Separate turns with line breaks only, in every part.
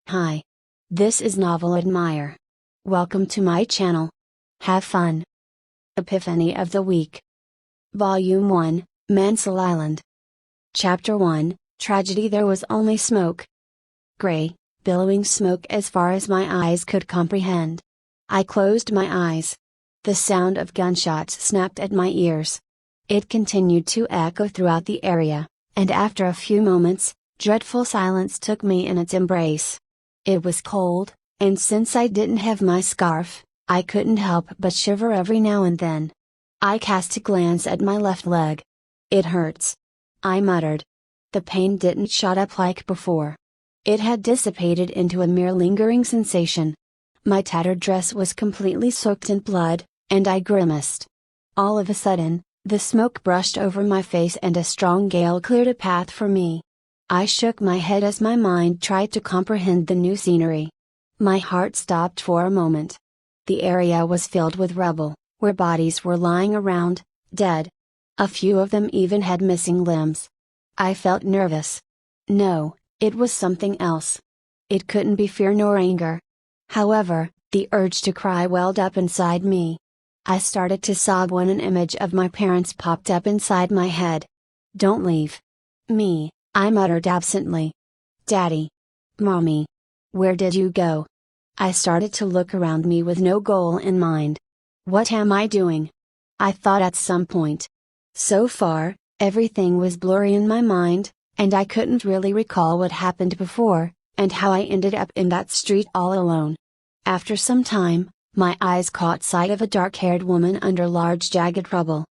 Hi. This is Novel Admire. Welcome to my channel. Have fun. Epiphany of the Week. Volume 1, Mansell Island. Chapter 1, Tragedy. There was only smoke. Gray, billowing smoke as far as my eyes could comprehend. I closed my eyes. The sound of gunshots snapped at my ears. It continued to echo throughout the area, and after a few moments, dreadful silence took me in its embrace. It was cold, and since I didn't have my scarf, I couldn't help but shiver every now and then. I cast a glance at my left leg. "It hurts," I muttered. The pain didn't shot up like before. It had dissipated into a mere lingering sensation. My tattered dress was completely soaked in blood, and I grimaced. All of a sudden, the smoke brushed over my face and a strong gale cleared a path for me. I shook my head as my mind tried to comprehend the new scenery. My heart stopped for a moment. The area was filled with rubble, where bodies were lying around, dead. A few of them even had missing limbs. I felt nervous. No, it was something else. It couldn't be fear nor anger. However, the urge to cry welled up inside me. I started to sob when an image of my parents popped up inside my head. "Don't leave me," I muttered absently. "Daddy. Mommy. Where did you go?" I started to look around me with no goal in mind. What am I doing? I thought at some point. So far, everything was blurry in my mind, and I couldn't really recall what happened before, and how I ended up in that street all alone. After some time, my eyes caught sight of a dark-haired woman under large jagged rubble.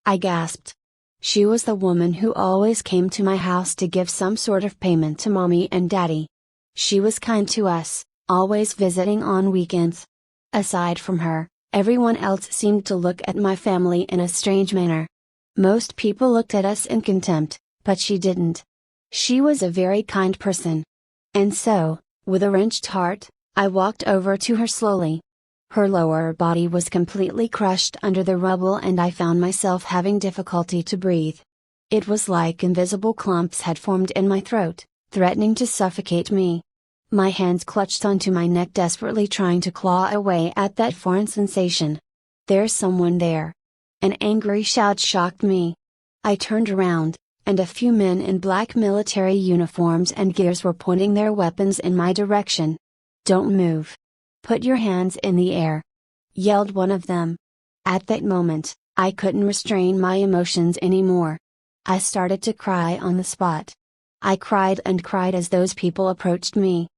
I gasped. She was the woman who always came to my house to give some sort of payment to Mommy and Daddy. She was kind to us, always visiting on weekends. Aside from her, everyone else seemed to look at my family in a strange manner. Most people looked at us in contempt, but she didn't. She was a very kind person. And so, with a wrenched heart, I walked over to her slowly. Her lower body was completely crushed under the rubble and I found myself having difficulty to breathe. It was like invisible clumps had formed in my throat, threatening to suffocate me. My hands clutched onto my neck, desperately trying to claw away at that foreign sensation. "There's someone there!" An angry shout shocked me. I turned around, and a few men in black military uniforms and gears were pointing their weapons in my direction. "Don't move! Put your hands in the air!" yelled one of them. At that moment, I couldn't restrain my emotions anymore. I started to cry on the spot. I cried and cried as those people approached me.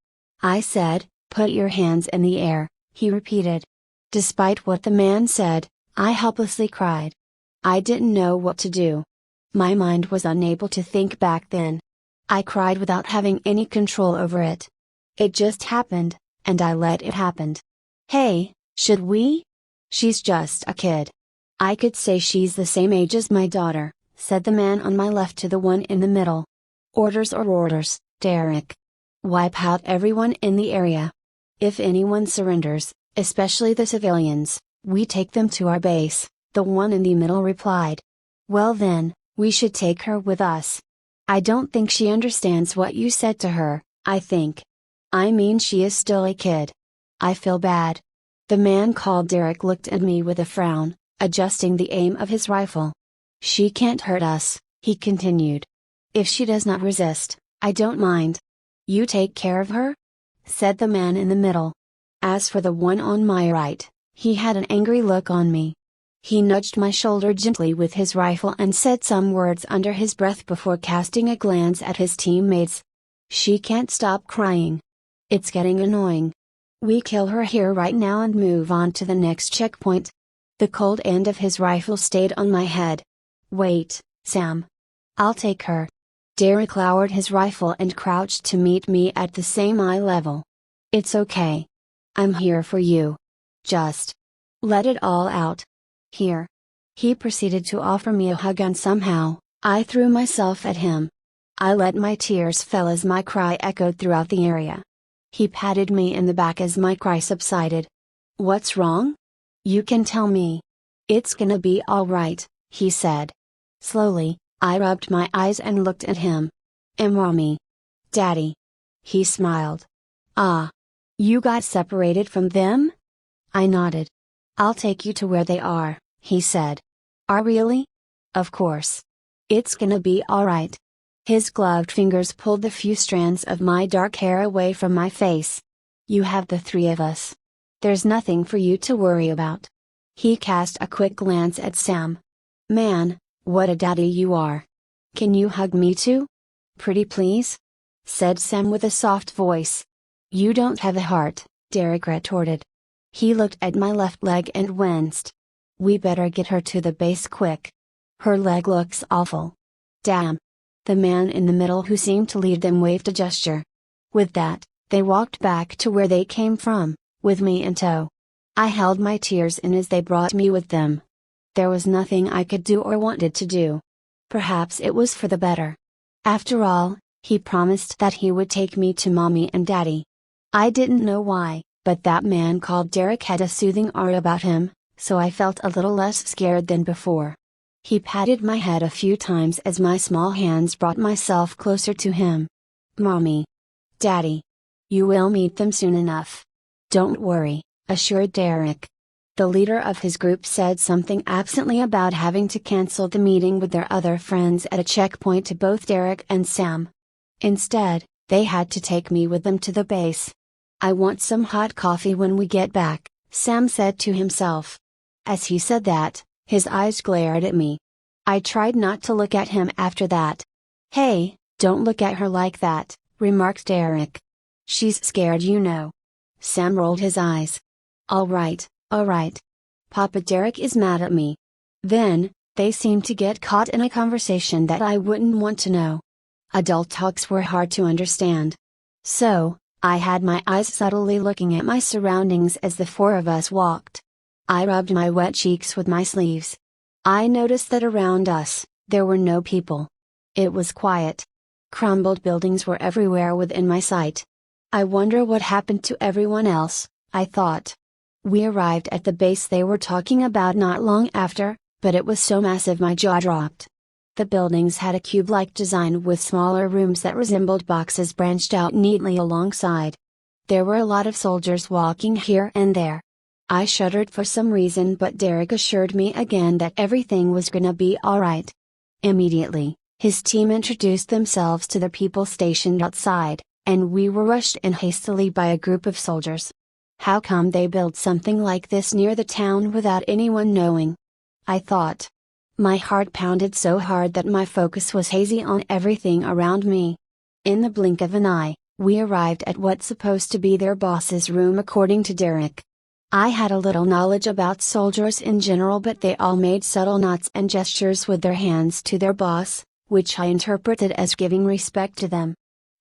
I said, "Put your hands in the air," he repeated. Despite what the man said, I helplessly cried. I didn't know what to do. My mind was unable to think back then. I cried without having any control over it. It just happened, and I let it happen. "Hey, should we? She's just a kid." "I could say she's the same age as my daughter," said the man on my left to the one in the middle. "Orders are orders, Derek. Wipe out everyone in the area. If anyone surrenders, especially the civilians, we take them to our base," the one in the middle replied. "Well then, we should take her with us. I don't think she understands what you said to her, I think. I mean, she is still a kid. I feel bad." The man called Derek looked at me with a frown, adjusting the aim of his rifle. "She can't hurt us," he continued. "If she does not resist, I don't mind." "You take care of her?" said the man in the middle. As for the one on my right, he had an angry look on me. He nudged my shoulder gently with his rifle and said some words under his breath before casting a glance at his teammates. "She can't stop crying. It's getting annoying. We kill her here right now and move on to the next checkpoint." The cold end of his rifle stayed on my head. "Wait, Sam. I'll take her." Derek lowered his rifle and crouched to meet me at the same eye level. "It's okay. I'm here for you. Just let it all out. Here." He proceeded to offer me a hug and somehow, I threw myself at him. I let my tears fall as my cry echoed throughout the area. He patted me in the back as my cry subsided. "What's wrong? You can tell me. It's gonna be alright," he said. Slowly, I rubbed my eyes and looked at him. "And Mommy? Daddy?" He smiled. Ah. You got separated from them? I nodded. I'll take you to where they are, he said. Are really? Of course. It's gonna be alright. His gloved fingers pulled the few strands of my dark hair away from my face. You have the three of us. There's nothing for you to worry about. He cast a quick glance at Sam. Man, what a daddy you are. Can you hug me too? Pretty please? Said Sam with a soft voice. You don't have a heart, Derek retorted. He looked at my left leg and winced. We better get her to the base quick. Her leg looks awful. Damn. The man in the middle who seemed to lead them waved a gesture. With that, they walked back to where they came from, with me in tow. I held my tears in as they brought me with them. There was nothing I could do or wanted to do. Perhaps it was for the better. After all, he promised that he would take me to Mommy and Daddy. I didn't know why, but that man called Derek had a soothing aura about him, so I felt a little less scared than before. He patted my head a few times as my small hands brought myself closer to him. Mommy. Daddy. You will meet them soon enough. Don't worry, assured Derek. The leader of his group said something absently about having to cancel the meeting with their other friends at a checkpoint to both Derek and Sam. Instead, they had to take me with them to the base. I want some hot coffee when we get back, Sam said to himself. As he said that, his eyes glared at me. I tried not to look at him after that. Hey, don't look at her like that, remarked Derek. She's scared, you know. Sam rolled his eyes. Alright. Papa Derek is mad at me. Then, they seemed to get caught in a conversation that I wouldn't want to know. Adult talks were hard to understand. So, I had my eyes subtly looking at my surroundings as the four of us walked. I rubbed my wet cheeks with my sleeves. I noticed that around us, there were no people. It was quiet. Crumbled buildings were everywhere within my sight. I wonder what happened to everyone else, I thought. We arrived at the base they were talking about not long after, but it was so massive my jaw dropped. The buildings had a cube-like design with smaller rooms that resembled boxes branched out neatly alongside. There were a lot of soldiers walking here and there. I shuddered for some reason, but Derek assured me again that everything was gonna be alright. Immediately, his team introduced themselves to the people stationed outside, and we were rushed in hastily by a group of soldiers. How come they built something like this near the town without anyone knowing? I thought. My heart pounded so hard that my focus was hazy on everything around me. In the blink of an eye, we arrived at what's supposed to be their boss's room according to Derek. I had a little knowledge about soldiers in general, but they all made subtle nods and gestures with their hands to their boss, which I interpreted as giving respect to them.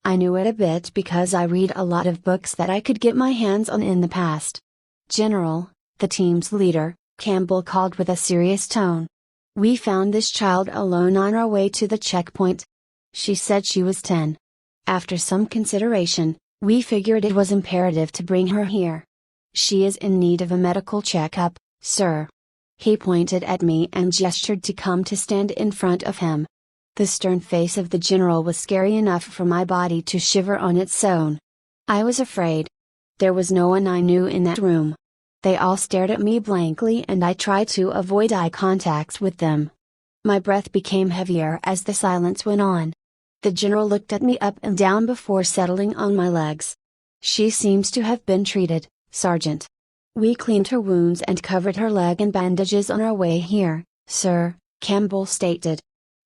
I knew it a bit because I read a lot of books that I could get my hands on in the past. General, the team's leader, Campbell called with a serious tone. We found this child alone on our way to the checkpoint. She said she was 10. After some consideration, we figured it was imperative to bring her here. She is in need of a medical checkup, sir. He pointed at me and gestured to come to stand in front of him. The stern face of the general was scary enough for my body to shiver on its own. I was afraid. There was no one I knew in that room. They all stared at me blankly and I tried to avoid eye contact with them. My breath became heavier as the silence went on. The general looked at me up and down before settling on my legs. She seems to have been treated, Sergeant. We cleaned her wounds and covered her leg in bandages on our way here, sir, Campbell stated.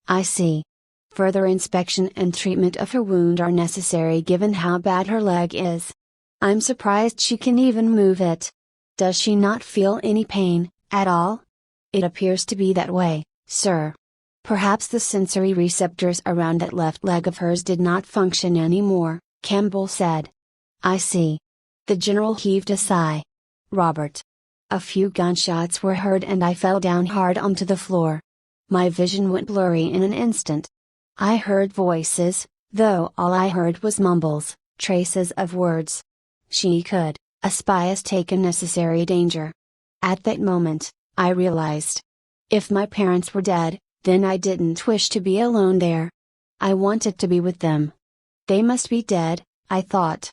I see. Further inspection and treatment of her wound are necessary given how bad her leg is. I'm surprised she can even move it. Does she not feel any pain, at all? It appears to be that way, sir. Perhaps the sensory receptors around that left leg of hers did not function anymore, Campbell said. I see. The general heaved a sigh. Robert. A few gunshots were heard and I fell down hard onto the floor. My vision went blurry in an instant. I heard voices, though all I heard was mumbles, traces of words. She could. A spy has taken necessary danger. At that moment, I realized. If my parents were dead, then I didn't wish to be alone there. I wanted to be with them. They must be dead, I thought.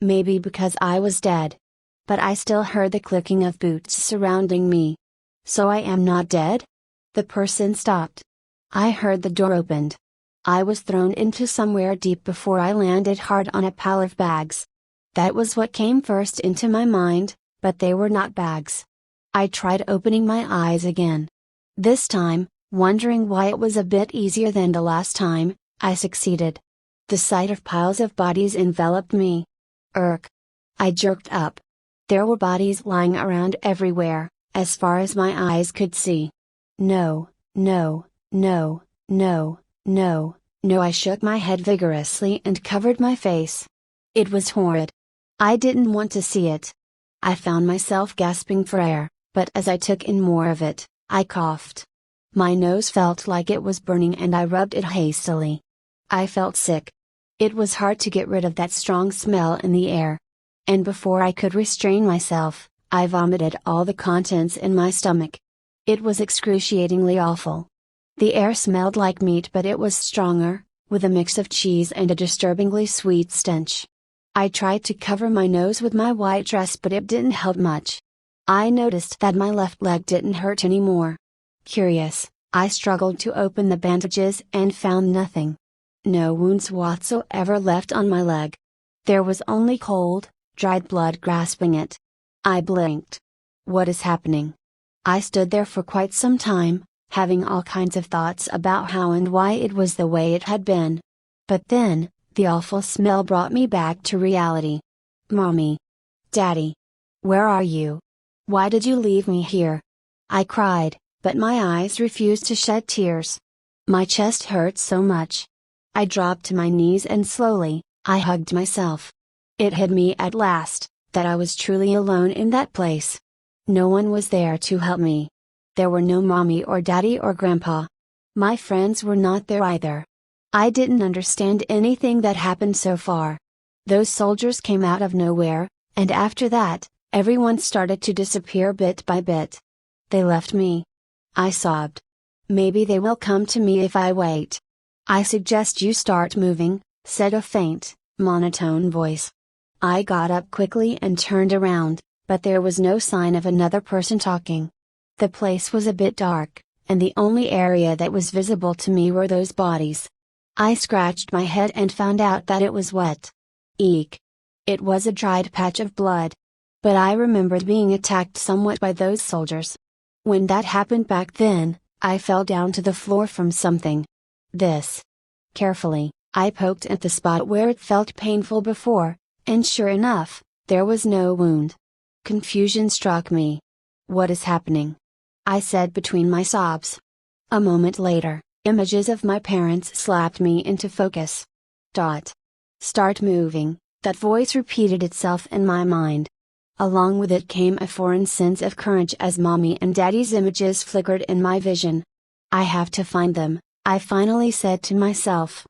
Maybe because I was dead. But I still heard the clicking of boots surrounding me. So I am not dead? The person stopped. I heard the door opened. I was thrown into somewhere deep before I landed hard on a pile of bags. That was what came first into my mind, but they were not bags. I tried opening my eyes again. This time, wondering why it was a bit easier than the last time, I succeeded. The sight of piles of bodies enveloped me. Irk! I jerked up. There were bodies lying around everywhere, as far as my eyes could see. No, no, no, no, no, no! I shook my head vigorously and covered my face. It was horrid. I didn't want to see it. I found myself gasping for air, but as I took in more of it, I coughed. My nose felt like it was burning and I rubbed it hastily. I felt sick. It was hard to get rid of that strong smell in the air. And before I could restrain myself, I vomited all the contents in my stomach. It was excruciatingly awful. The air smelled like meat, but it was stronger, with a mix of cheese and a disturbingly sweet stench. I tried to cover my nose with my white dress, but it didn't help much. I noticed that my left leg didn't hurt anymore. Curious, I struggled to open the bandages and found nothing. No wounds whatsoever left on my leg. There was only cold, dried blood grasping it. I blinked. What is happening? I stood there for quite some time, having all kinds of thoughts about how and why it was the way it had been. But then, the awful smell brought me back to reality. Mommy! Daddy! Where are you? Why did you leave me here? I cried, but my eyes refused to shed tears. My chest hurt so much. I dropped to my knees and slowly, I hugged myself. It hit me at last, that I was truly alone in that place. No one was there to help me. There were no mommy or daddy or grandpa. My friends were not there either. I didn't understand anything that happened so far. Those soldiers came out of nowhere, and after that, everyone started to disappear bit by bit. They left me. I sobbed. Maybe they will come to me if I wait. I suggest you start moving, said a faint, monotone voice. I got up quickly and turned around, but there was no sign of another person talking. The place was a bit dark, and the only area that was visible to me were those bodies. I scratched my head and found out that it was wet. Eek! It was a dried patch of blood. But I remembered being attacked somewhat by those soldiers. When that happened back then, I fell down to the floor from something. This. Carefully, I poked at the spot where it felt painful before, and sure enough, there was no wound. Confusion struck me. What is happening? I said between my sobs. A moment later, images of my parents slapped me into focus. Start moving, that voice repeated itself in my mind. Along with it came a foreign sense of courage as mommy and daddy's images flickered in my vision. I have to find them, I finally said to myself.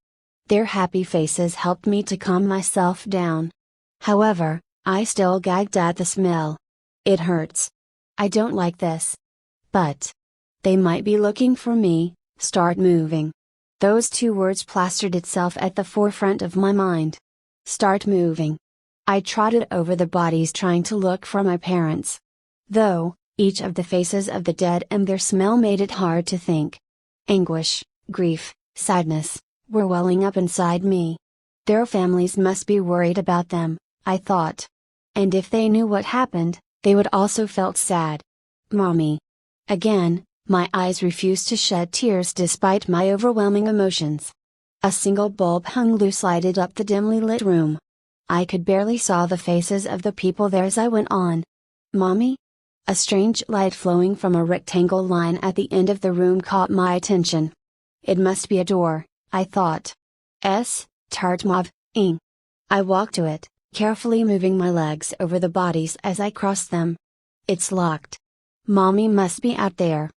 Their happy faces helped me to calm myself down. However, I still gagged at the smell. It hurts. I don't like this. But they might be looking for me. Start moving. Those two words plastered itself at the forefront of my mind. Start moving. I trotted over the bodies trying to look for my parents. Though, each of the faces of the dead and their smell made it hard to think. Anguish, grief, sadness, were welling up inside me. Their families must be worried about them, I thought. And if they knew what happened, they would also felt sad. Mommy. Again, my eyes refused to shed tears despite my overwhelming emotions. A single bulb hung loose lighted up the dimly lit room. I could barely saw the faces of the people there as I went on. Mommy? A strange light flowing from a rectangle line at the end of the room caught my attention. It must be a door, I thought. Tart mauve, ing. I walked to it, carefully moving my legs over the bodies as I crossed them. It's locked. Mommy must be out there.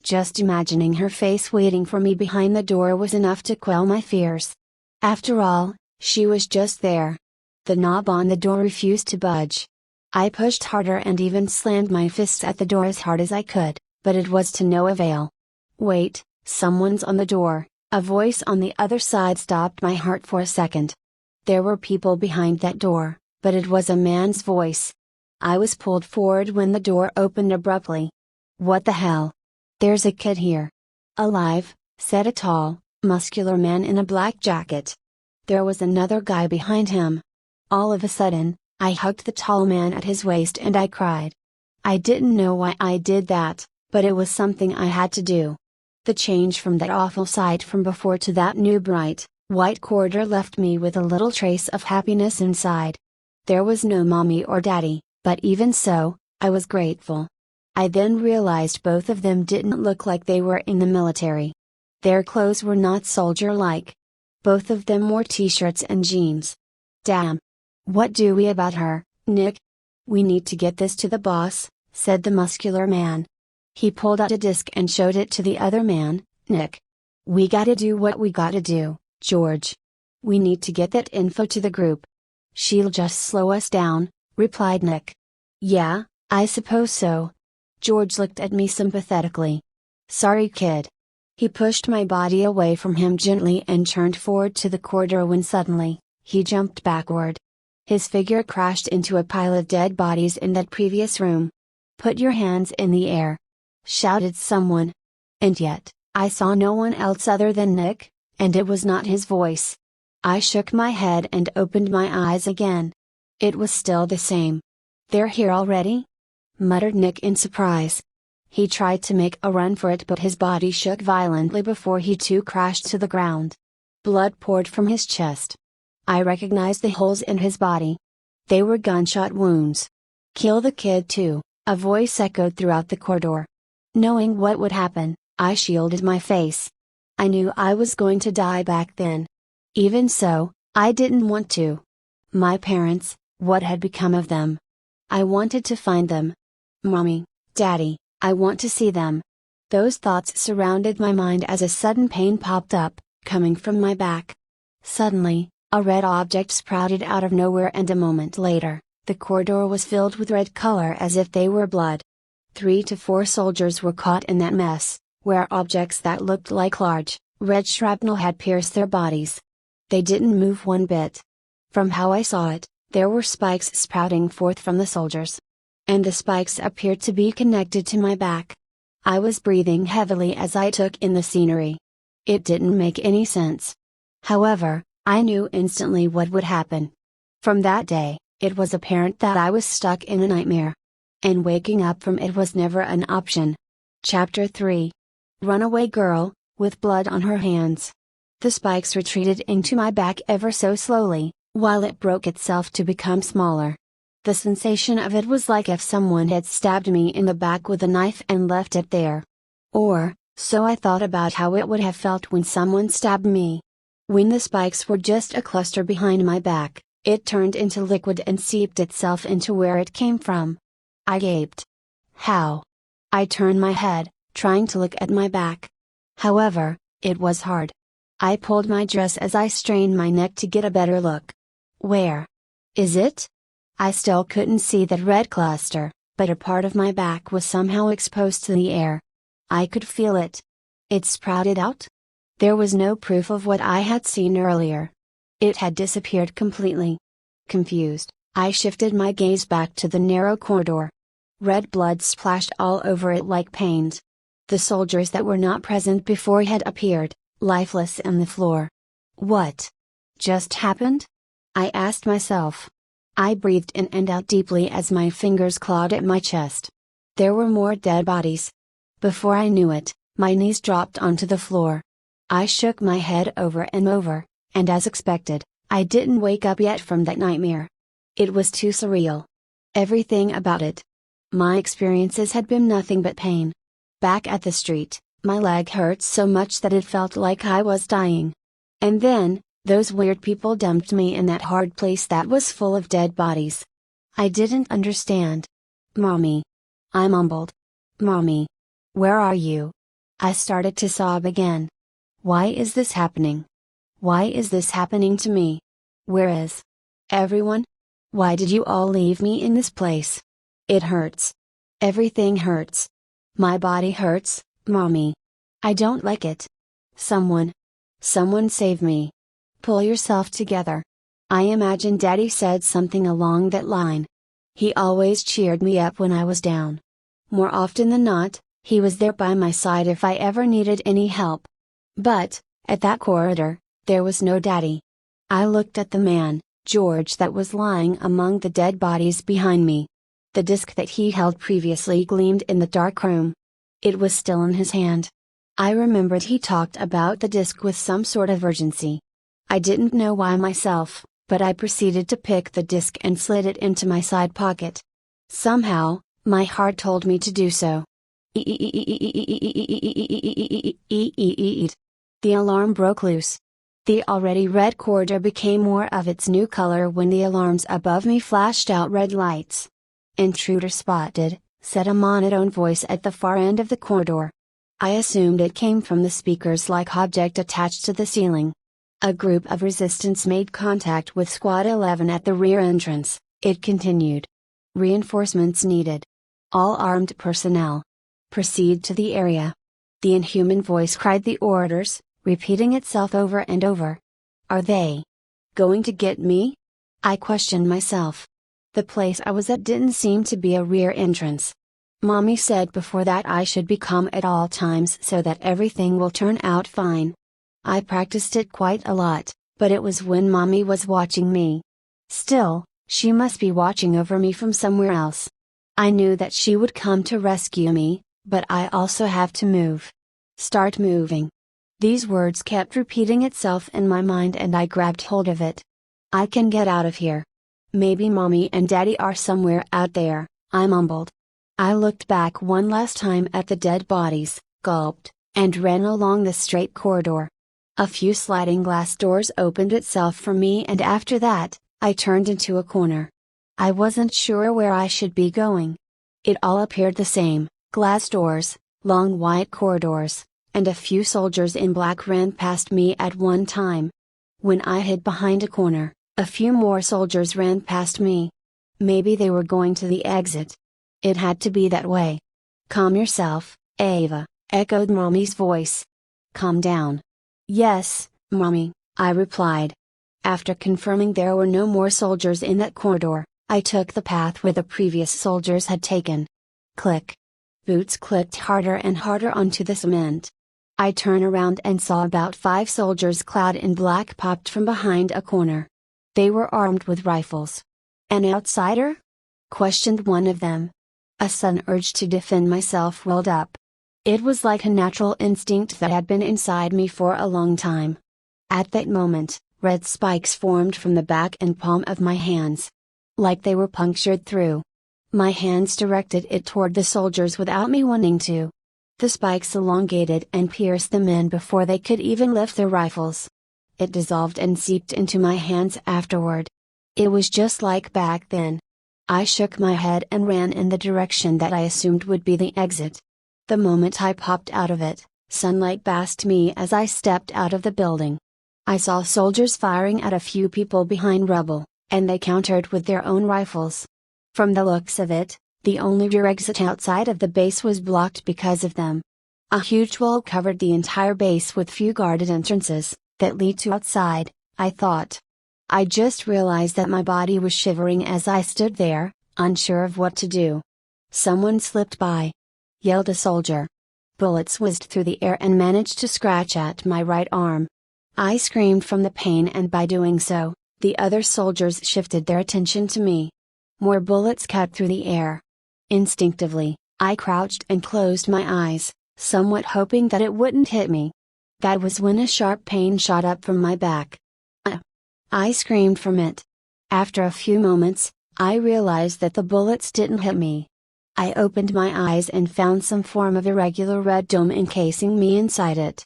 Just imagining her face waiting for me behind the door was enough to quell my fears. After all, she was just there. The knob on the door refused to budge. I pushed harder and even slammed my fists at the door as hard as I could, but it was to no avail. Wait, someone's on the door, a voice on the other side stopped my heart for a second. There were people behind that door, but it was a man's voice. I was pulled forward when the door opened abruptly. "What the hell? There's a kid here." "Alive," said a tall, muscular man in a black jacket. There was another guy behind him. All of a sudden, I hugged the tall man at his waist and I cried. I didn't know why I did that, but it was something I had to do. The change from that awful sight from before to that new bright, white corridor left me with a little trace of happiness inside. There was no mommy or daddy, but even so, I was grateful. I then realized both of them didn't look like they were in the military. Their clothes were not soldier-like. Both of them wore t-shirts and jeans. "Damn. What do we about her, Nick?" "We need to get this to the boss," said the muscular man. He pulled out a disc and showed it to the other man. "Nick. We gotta do what we gotta do, George. We need to get that info to the group." "She'll just slow us down," replied Nick. "Yeah, I suppose so." George looked at me sympathetically. "Sorry, kid." He pushed my body away from him gently and turned forward to the corridor when suddenly, he jumped backward. His figure crashed into a pile of dead bodies in that previous room. "Put your hands in the air!" shouted someone. And yet, I saw no one else other than Nick, and it was not his voice. I shook my head and opened my eyes again. It was still the same. "They're here already?" muttered Nick in surprise. He tried to make a run for it, but his body shook violently before he too crashed to the ground. Blood poured from his chest. I recognized the holes in his body. They were gunshot wounds. "Kill the kid too," a voice echoed throughout the corridor. Knowing what would happen, I shielded my face. I knew I was going to die back then. Even so, I didn't want to. My parents, what had become of them? I wanted to find them. "Mommy, Daddy, I want to see them." Those thoughts surrounded my mind as a sudden pain popped up, coming from my back. Suddenly, a red object sprouted out of nowhere, and a moment later, the corridor was filled with red color as if they were blood. 3 to 4 soldiers were caught in that mess, where objects that looked like large, red shrapnel had pierced their bodies. They didn't move one bit. From how I saw it, there were spikes sprouting forth from the soldiers. And the spikes appeared to be connected to my back. I was breathing heavily as I took in the scenery. It didn't make any sense. However, I knew instantly what would happen. From that day, it was apparent that I was stuck in a nightmare. And waking up from it was never an option. Chapter 3. Runaway Girl, with blood on her hands. The spikes retreated into my back ever so slowly, while it broke itself to become smaller. The sensation of it was like if someone had stabbed me in the back with a knife and left it there. Or, so I thought about how it would have felt when someone stabbed me. When the spikes were just a cluster behind my back, it turned into liquid and seeped itself into where it came from. I gaped. How? I turned my head, trying to look at my back. However, it was hard. I pulled my dress as I strained my neck to get a better look. Where is it? I still couldn't see that red cluster, but a part of my back was somehow exposed to the air. I could feel it. It sprouted out? There was no proof of what I had seen earlier. It had disappeared completely. Confused, I shifted my gaze back to the narrow corridor. Red blood splashed all over it like paint. The soldiers that were not present before had appeared, lifeless on the floor. What just happened? I asked myself. I breathed in and out deeply as my fingers clawed at my chest. There were more dead bodies. Before I knew it, my knees dropped onto the floor. I shook my head over and over, and as expected, I didn't wake up yet from that nightmare. It was too surreal. Everything about it. My experiences had been nothing but pain. Back at the street, my leg hurt so much that it felt like I was dying. And then, those weird people dumped me in that hard place that was full of dead bodies. I didn't understand. "Mommy." I mumbled. "Mommy. Where are you?" I started to sob again. Why is this happening? Why is this happening to me? Where is everyone? Why did you all leave me in this place? It hurts. Everything hurts. My body hurts, Mommy. I don't like it. Someone save me. Pull yourself together. I imagine Daddy said something along that line. He always cheered me up when I was down. More often than not, he was there by my side if I ever needed any help. But, at that corridor, there was no Daddy. I looked at the man, George, that was lying among the dead bodies behind me. The disc that he held previously gleamed in the dark room. It was still in his hand. I remembered he talked about the disc with some sort of urgency. I didn't know why myself, but I proceeded to pick the disc and slid it into my side pocket. Somehow, my heart told me to do so. The alarm broke loose. The already red corridor became more of its new color when the alarms above me flashed out red lights. "Intruder spotted," said a monotone voice at the far end of the corridor. I assumed it came from the speakers-like object attached to the ceiling. A group of resistance made contact with Squad 11 at the rear entrance, it continued. "Reinforcements needed. All armed personnel. Proceed to the area." The inhuman voice cried the orders, repeating itself over and over. "Are they going to get me?" I questioned myself. The place I was at didn't seem to be a rear entrance. Mommy said before that I should be calm at all times so that everything will turn out fine. I practiced it quite a lot, but it was when Mommy was watching me. Still, she must be watching over me from somewhere else. I knew that she would come to rescue me, but I also have to move. Start moving. These words kept repeating itself in my mind and I grabbed hold of it. I can get out of here. Maybe Mommy and Daddy are somewhere out there, I mumbled. I looked back one last time at the dead bodies, gulped, and ran along the straight corridor. A few sliding glass doors opened itself for me and after that, I turned into a corner. I wasn't sure where I should be going. It all appeared the same: glass doors, long white corridors, and a few soldiers in black ran past me at one time. When I hid behind a corner, a few more soldiers ran past me. Maybe they were going to the exit. It had to be that way. "Calm yourself, Ava," echoed Mommy's voice. "Calm down." "Yes, Mommy," I replied. After confirming there were no more soldiers in that corridor, I took the path where the previous soldiers had taken. Click. Boots clicked harder and harder onto the cement. I turned around and saw about 5 soldiers clad in black popped from behind a corner. They were armed with rifles. "An outsider?" questioned one of them. A sudden urge to defend myself welled up. It was like a natural instinct that had been inside me for a long time. At that moment, red spikes formed from the back and palm of my hands. Like they were punctured through. My hands directed it toward the soldiers without me wanting to. The spikes elongated and pierced the men before they could even lift their rifles. It dissolved and seeped into my hands afterward. It was just like back then. I shook my head and ran in the direction that I assumed would be the exit. The moment I popped out of it, sunlight basked me as I stepped out of the building. I saw soldiers firing at a few people behind rubble, and they countered with their own rifles. From the looks of it, the only rear exit outside of the base was blocked because of them. A huge wall covered the entire base with few guarded entrances, that lead to outside, I thought. I just realized that my body was shivering as I stood there, unsure of what to do. "Someone slipped by!" yelled a soldier. Bullets whizzed through the air and managed to scratch at my right arm. I screamed from the pain and by doing so, the other soldiers shifted their attention to me. More bullets cut through the air. Instinctively, I crouched and closed my eyes, somewhat hoping that it wouldn't hit me. That was when a sharp pain shot up from my back. I screamed from it. After a few moments, I realized that the bullets didn't hit me. I opened my eyes and found some form of irregular red dome encasing me inside it.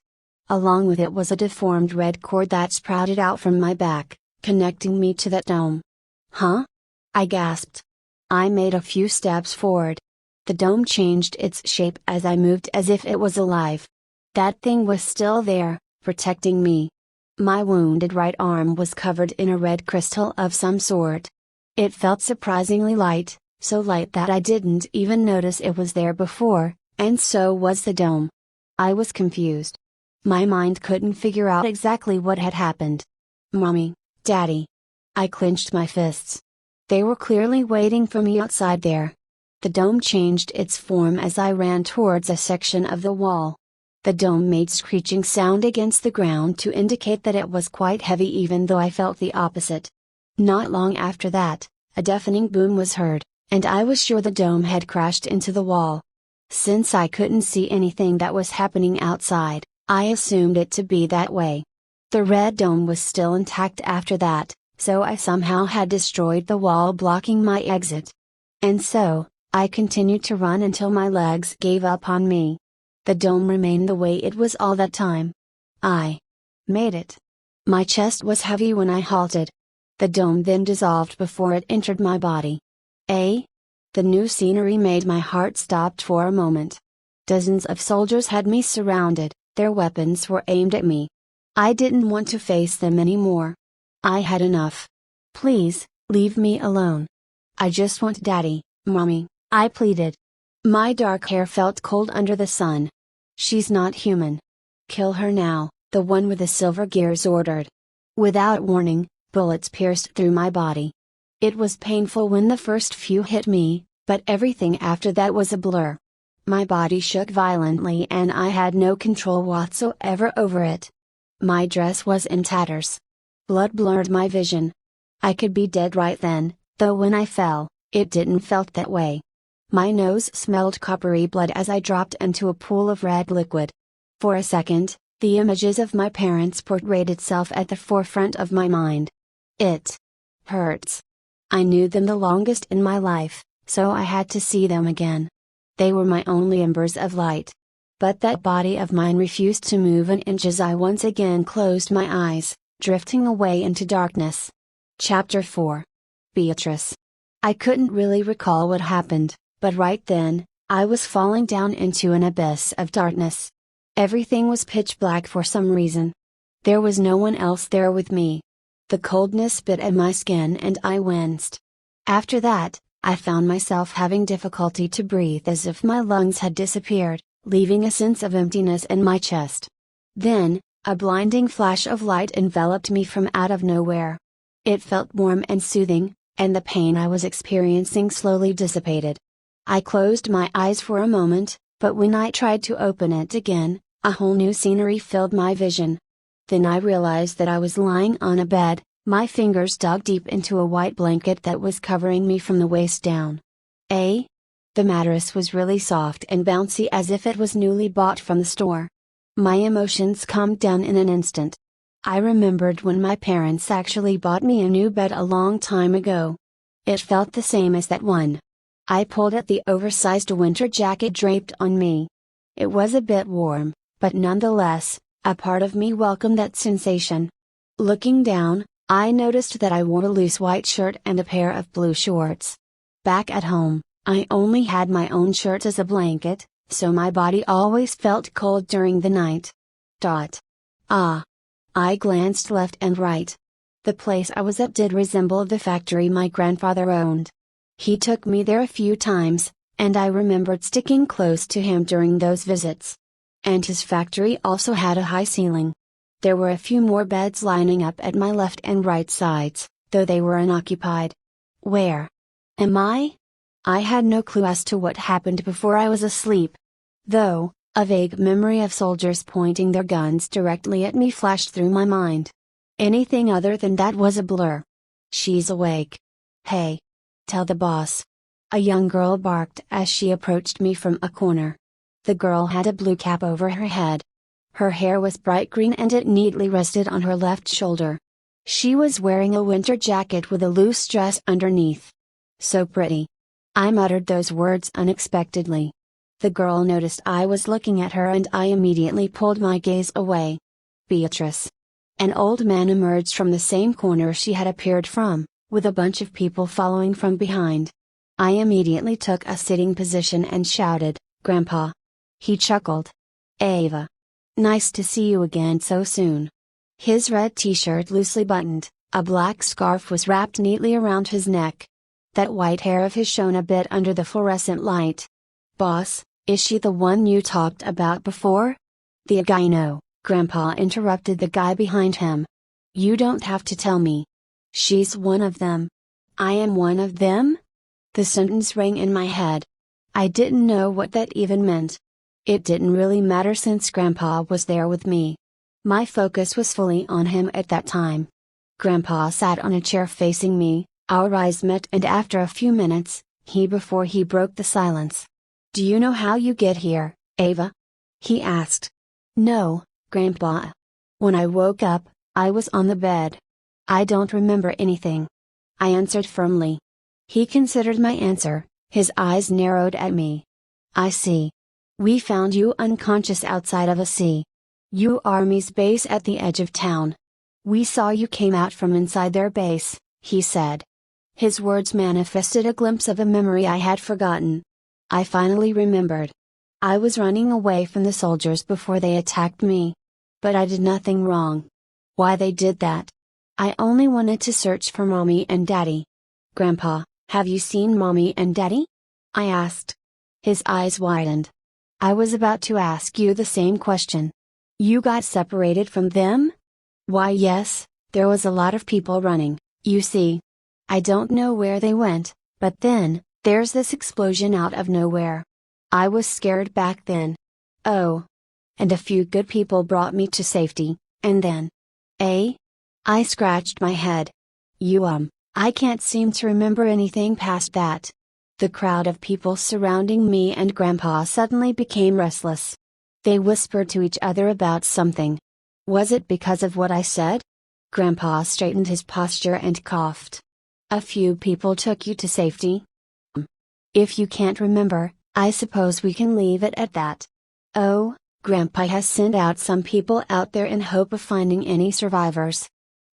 Along with it was a deformed red cord that sprouted out from my back, connecting me to that dome. "Huh?" I gasped. I made a few steps forward. The dome changed its shape as I moved as if it was alive. That thing was still there, protecting me. My wounded right arm was covered in a red crystal of some sort. It felt surprisingly light, so light that I didn't even notice it was there before, and so was the dome. I was confused. My mind couldn't figure out exactly what had happened. "Mommy, Daddy." I clenched my fists. They were clearly waiting for me outside there. The dome changed its form as I ran towards a section of the wall. The dome made screeching sound against the ground to indicate that it was quite heavy, even though I felt the opposite. Not long after that, a deafening boom was heard, and I was sure the dome had crashed into the wall. Since I couldn't see anything that was happening outside, I assumed it to be that way. The red dome was still intact after that, so I somehow had destroyed the wall blocking my exit. And so, I continued to run until my legs gave up on me. The dome remained the way it was all that time. I made it. My chest was heavy when I halted. The dome then dissolved before it entered my body. The new scenery made my heart stop for a moment. Dozens of soldiers had me surrounded, their weapons were aimed at me. I didn't want to face them anymore. I had enough. Please, leave me alone. I just want Daddy, Mommy, I pleaded. My dark hair felt cold under the sun. She's not human. Kill her now, the one with the silver gears ordered. Without warning, bullets pierced through my body. It was painful when the first few hit me, but everything after that was a blur. My body shook violently and I had no control whatsoever over it. My dress was in tatters. Blood blurred my vision. I could be dead right then, though when I fell, it didn't felt that way. My nose smelled coppery blood as I dropped into a pool of red liquid. For a second, the images of my parents portrayed itself at the forefront of my mind. It hurts. I knew them the longest in my life, so I had to see them again. They were my only embers of light. But that body of mine refused to move an inch as I once again closed my eyes, drifting away into darkness. Chapter 4. Beatrice. I couldn't really recall what happened, but right then, I was falling down into an abyss of darkness. Everything was pitch black for some reason. There was no one else there with me. The coldness bit at my skin and I winced. After that, I found myself having difficulty to breathe as if my lungs had disappeared, leaving a sense of emptiness in my chest. Then, a blinding flash of light enveloped me from out of nowhere. It felt warm and soothing, and the pain I was experiencing slowly dissipated. I closed my eyes for a moment, but when I tried to open it again, a whole new scenery filled my vision. Then I realized that I was lying on a bed, my fingers dug deep into a white blanket that was covering me from the waist down. The mattress was really soft and bouncy as if it was newly bought from the store. My emotions calmed down in an instant. I remembered when my parents actually bought me a new bed a long time ago. It felt the same as that one. I pulled at the oversized winter jacket draped on me. It was a bit warm, but nonetheless, a part of me welcomed that sensation. Looking down, I noticed that I wore a loose white shirt and a pair of blue shorts. Back at home, I only had my own shirt as a blanket, so my body always felt cold during the night. I glanced left and right. The place I was at did resemble the factory my grandfather owned. He took me there a few times, and I remembered sticking close to him during those visits. And his factory also had a high ceiling. There were a few more beds lining up at my left and right sides, though they were unoccupied. Where am I? I had no clue as to what happened before I was asleep. Though, a vague memory of soldiers pointing their guns directly at me flashed through my mind. Anything other than that was a blur. She's awake. Hey! Tell the boss. A young girl barked as she approached me from a corner. The girl had a blue cap over her head. Her hair was bright green and it neatly rested on her left shoulder. She was wearing a winter jacket with a loose dress underneath. So pretty. I muttered those words unexpectedly. The girl noticed I was looking at her and I immediately pulled my gaze away. Beatrice. An old man emerged from the same corner she had appeared from, with a bunch of people following from behind. I immediately took a sitting position and shouted, "Grandpa!" He chuckled. "Ava. Nice to see you again so soon." His red t-shirt loosely buttoned, a black scarf was wrapped neatly around his neck. That white hair of his shone a bit under the fluorescent light. "Boss, is she the one you talked about before?" "The guy no," Grandpa interrupted the guy behind him. "You don't have to tell me." She's one of them. I am one of them? The sentence rang in my head. I didn't know what that even meant. It didn't really matter since Grandpa was there with me. My focus was fully on him at that time. Grandpa sat on a chair facing me, our eyes met, and after a few minutes, before he broke the silence. "Do you know how you get here, Ava?" he asked. "No, Grandpa. When I woke up, I was on the bed. I don't remember anything," I answered firmly. He considered my answer, his eyes narrowed at me. "I see. We found you unconscious outside of a Army's base at the edge of town. We saw you came out from inside their base," he said. His words manifested a glimpse of a memory I had forgotten. I finally remembered. I was running away from the soldiers before they attacked me. But I did nothing wrong. Why they did that? I only wanted to search for Mommy and Daddy. "Grandpa, have you seen Mommy and Daddy?" I asked. His eyes widened. "I was about to ask you the same question. You got separated from them?" "Why, yes, there was a lot of people running, you see. I don't know where they went, but then, there's this explosion out of nowhere. I was scared back then. Oh. And a few good people brought me to safety, and then." "Eh?" I scratched my head. I can't seem to remember anything past that." The crowd of people surrounding me and Grandpa suddenly became restless. They whispered to each other about something. Was it because of what I said? Grandpa straightened his posture and coughed. "A few people took you to safety?" "If you can't remember, I suppose we can leave it at that." "Oh, Grandpa has sent out some people out there in hope of finding any survivors.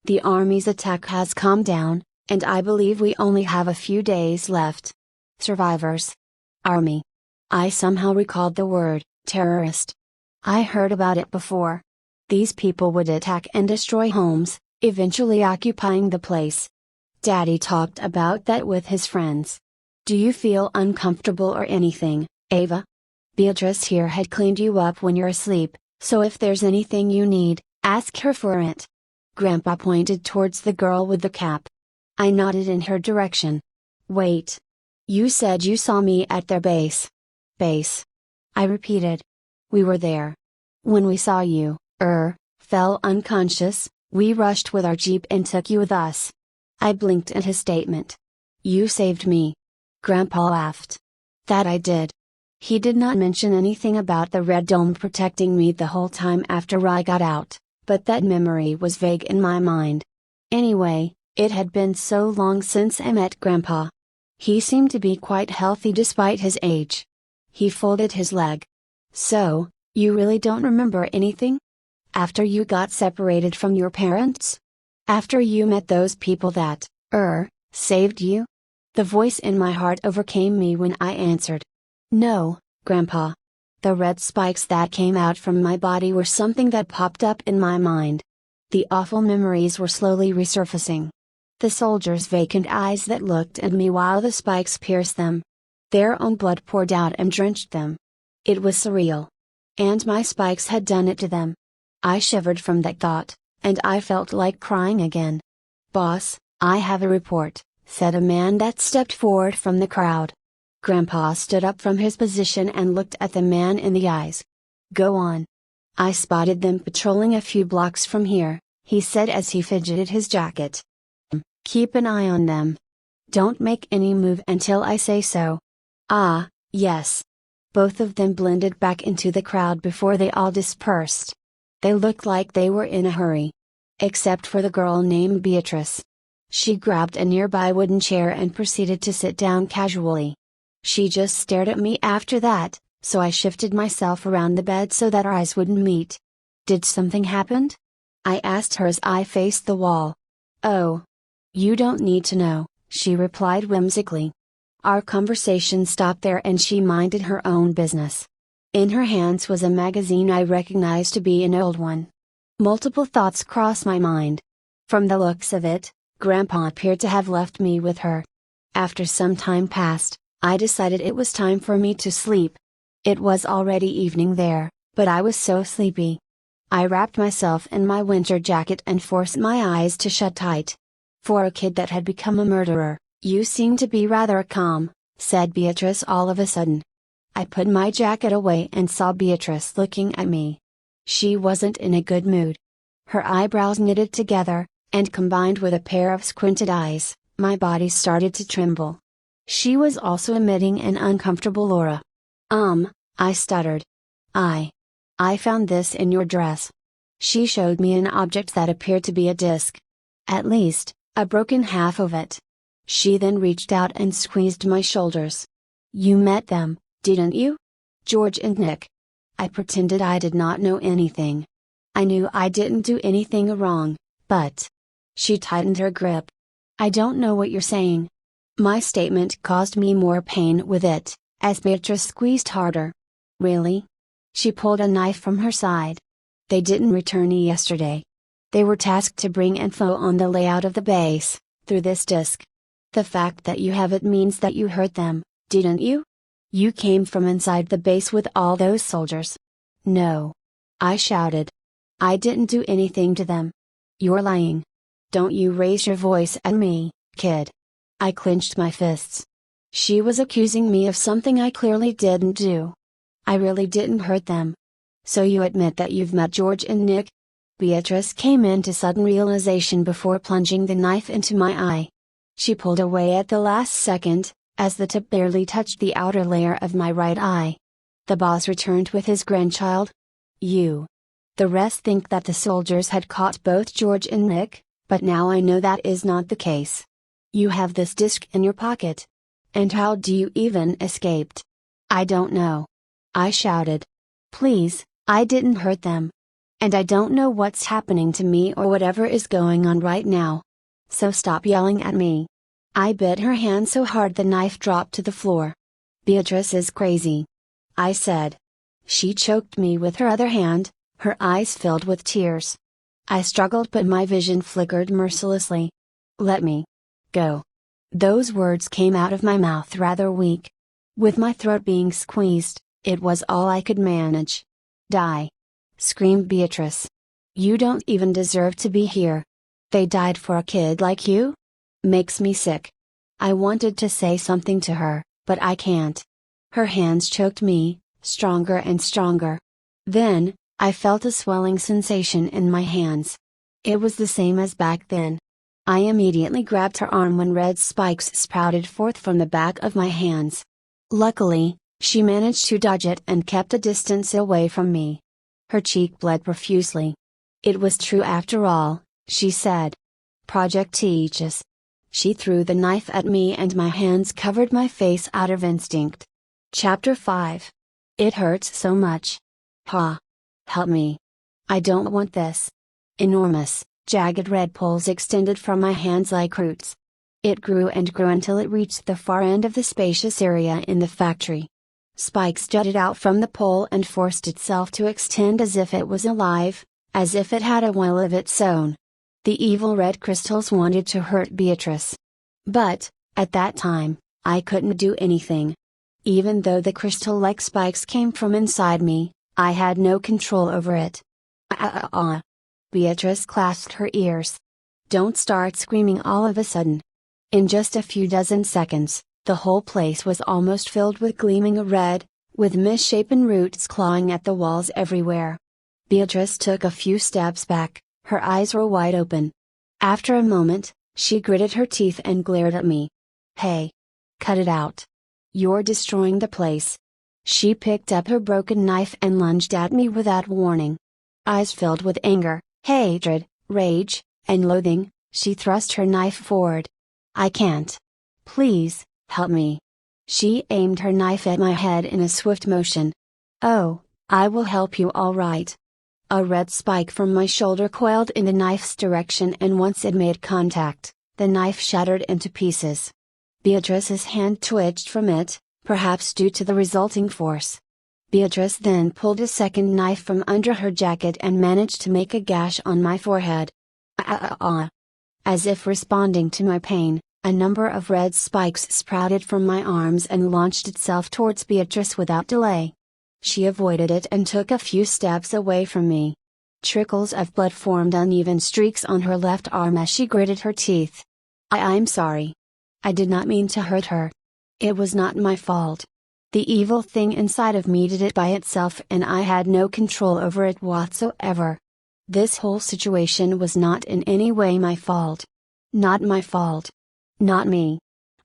The Army's attack has calmed down, and I believe we only have a few days left." Survivors. Army. I somehow recalled the word, terrorist. I heard about it before. These people would attack and destroy homes, eventually occupying the place. Daddy talked about that with his friends. "Do you feel uncomfortable or anything, Ava? Beatrice here had cleaned you up when you're asleep, so if there's anything you need, ask her for it." Grandpa pointed towards the girl with the cap. I nodded in her direction. "Wait. You said you saw me at their base." "Base?" I repeated. "We were there. When we saw you, fell unconscious, we rushed with our jeep and took you with us." I blinked at his statement. "You saved me." Grandpa laughed. "That I did." He did not mention anything about the red dome protecting me the whole time after I got out, but that memory was vague in my mind. Anyway, it had been so long since I met Grandpa. He seemed to be quite healthy despite his age. He folded his leg. "So, you really don't remember anything? After you got separated from your parents? After you met those people that, saved you?" The voice in my heart overcame me when I answered. "No, Grandpa. The red spikes that came out from my body were something that popped up in my mind. The awful memories were slowly resurfacing. The soldiers' vacant eyes that looked at me while the spikes pierced them. Their own blood poured out and drenched them. It was surreal. And my spikes had done it to them." I shivered from that thought, and I felt like crying again. "Boss, I have a report," said a man that stepped forward from the crowd. Grandpa stood up from his position and looked at the man in the eyes. "Go on." "I spotted them patrolling a few blocks from here," he said as he fidgeted his jacket. "Keep an eye on them. Don't make any move until I say so." "Ah, yes." Both of them blended back into the crowd before they all dispersed. They looked like they were in a hurry. Except for the girl named Beatrice. She grabbed a nearby wooden chair and proceeded to sit down casually. She just stared at me after that, so I shifted myself around the bed so that our eyes wouldn't meet. "Did something happen?" I asked her as I faced the wall. "Oh. You don't need to know," she replied whimsically. Our conversation stopped there and she minded her own business. In her hands was a magazine I recognized to be an old one. Multiple thoughts crossed my mind. From the looks of it, Grandpa appeared to have left me with her. After some time passed, I decided it was time for me to sleep. It was already evening there, but I was so sleepy. I wrapped myself in my winter jacket and forced my eyes to shut tight. For a kid that had become a murderer, you seem to be rather calm," said Beatrice all of a sudden. I put my jacket away and saw Beatrice looking at me. She wasn't in a good mood. Her eyebrows knitted together, and combined with a pair of squinted eyes, my body started to tremble. She was also emitting an uncomfortable aura. I stuttered. I found this in your dress." She showed me an object that appeared to be a disc. At least, a broken half of it. She then reached out and squeezed my shoulders. "You met them, didn't you? George and Nick." I pretended I did not know anything. I knew I didn't do anything wrong, but. She tightened her grip. "I don't know what you're saying." My statement caused me more pain with it, as Beatrice squeezed harder. "Really?" She pulled a knife from her side. "They didn't return yesterday. They were tasked to bring info on the layout of the base, through this disk. The fact that you have it means that you hurt them, didn't you? You came from inside the base with all those soldiers." "No." I shouted. "I didn't do anything to them." "You're lying. Don't you raise your voice at me, kid." I clenched my fists. She was accusing me of something I clearly didn't do. I really didn't hurt them. "So you admit that you've met George and Nick?" Beatrice came into sudden realization before plunging the knife into my eye. She pulled away at the last second, as the tip barely touched the outer layer of my right eye. "The boss returned with his grandchild?" "You." The rest think that the soldiers had caught both George and Nick, but now I know that is not the case. "You have this disc in your pocket. And how do you even escaped?" "I don't know." I shouted. "Please, I didn't hurt them. And I don't know what's happening to me or whatever is going on right now. So stop yelling at me." I bit her hand so hard the knife dropped to the floor. "Beatrice is crazy," I said. She choked me with her other hand, her eyes filled with tears. I struggled, but my vision flickered mercilessly. "Let me go." Those words came out of my mouth rather weak. With my throat being squeezed, it was all I could manage. "Die!" screamed Beatrice. "You don't even deserve to be here. They died for a kid like you? Makes me sick." I wanted to say something to her, but I can't. Her hands choked me, stronger and stronger. Then, I felt a swelling sensation in my hands. It was the same as back then. I immediately grabbed her arm when red spikes sprouted forth from the back of my hands. Luckily, she managed to dodge it and kept a distance away from me. Her cheek bled profusely. "It was true after all," she said. "Project teaches." She threw the knife at me and my hands covered my face out of instinct. Chapter 5. It hurts so much. Ha! Help me. I don't want this. Enormous, jagged red poles extended from my hands like roots. It grew and grew until it reached the far end of the spacious area in the factory. Spikes jutted out from the pole and forced itself to extend as if it was alive, as if it had a will of its own. The evil red crystals wanted to hurt Beatrice. But, at that time, I couldn't do anything. Even though the crystal-like spikes came from inside me, I had no control over it. Beatrice clasped her ears. "Don't start screaming all of a sudden." In just a few dozen seconds, the whole place was almost filled with gleaming red, with misshapen roots clawing at the walls everywhere. Beatrice took a few steps back, her eyes were wide open. After a moment, she gritted her teeth and glared at me. "Hey! Cut it out. You're destroying the place." She picked up her broken knife and lunged at me without warning. Eyes filled with anger, hatred, rage, and loathing, she thrust her knife forward. "I can't. Please, help me." She aimed her knife at my head in a swift motion. "Oh, I will help you all right." A red spike from my shoulder coiled in the knife's direction, and once it made contact, the knife shattered into pieces. Beatrice's hand twitched from it, perhaps due to the resulting force. Beatrice then pulled a second knife from under her jacket and managed to make a gash on my forehead. As if responding to my pain, a number of red spikes sprouted from my arms and launched itself towards Beatrice without delay. She avoided it and took a few steps away from me. Trickles of blood formed uneven streaks on her left arm as she gritted her teeth. I'm sorry. I did not mean to hurt her. It was not my fault. The evil thing inside of me did it by itself and I had no control over it whatsoever. This whole situation was not in any way my fault. Not my fault. Not me.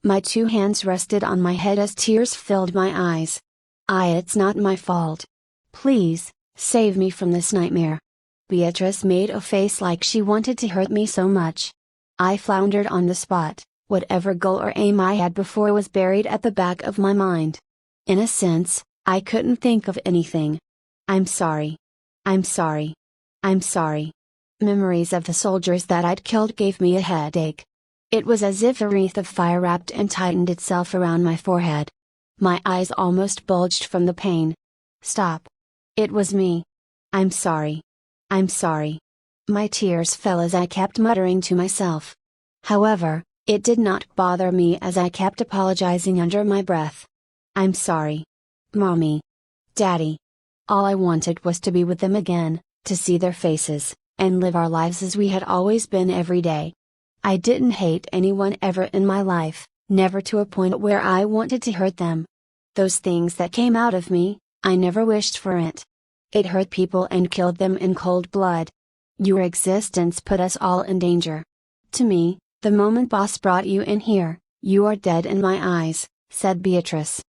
My two hands rested on my head as tears filled my eyes. It's not my fault. Please, save me from this nightmare. Beatrice made a face like she wanted to hurt me so much. I floundered on the spot. Whatever goal or aim I had before was buried at the back of my mind. In a sense, I couldn't think of anything. I'm sorry. I'm sorry. I'm sorry. Memories of the soldiers that I'd killed gave me a headache. It was as if a wreath of fire wrapped and tightened itself around my forehead. My eyes almost bulged from the pain. Stop. It was me. I'm sorry. I'm sorry. My tears fell as I kept muttering to myself. However, it did not bother me as I kept apologizing under my breath. I'm sorry. Mommy. Daddy. All I wanted was to be with them again, to see their faces, and live our lives as we had always been every day. I didn't hate anyone ever in my life, never to a point where I wanted to hurt them. Those things that came out of me, I never wished for it. It hurt people and killed them in cold blood. Your existence put us all in danger. To me, the moment boss brought you in here, you are dead in my eyes, said Beatrice.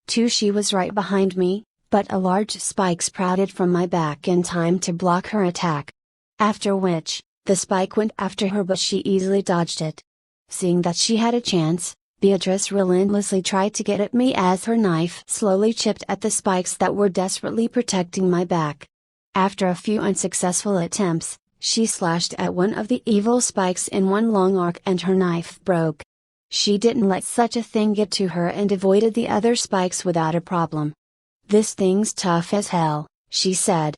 She was right behind me, but a large spike sprouted from my back in time to block her attack. After which, the spike went after her but she easily dodged it. Seeing that she had a chance, Beatrice relentlessly tried to get at me as her knife slowly chipped at the spikes that were desperately protecting my back. After a few unsuccessful attempts, she slashed at one of the evil spikes in one long arc and her knife broke. She didn't let such a thing get to her and avoided the other spikes without a problem. This thing's tough as hell, she said.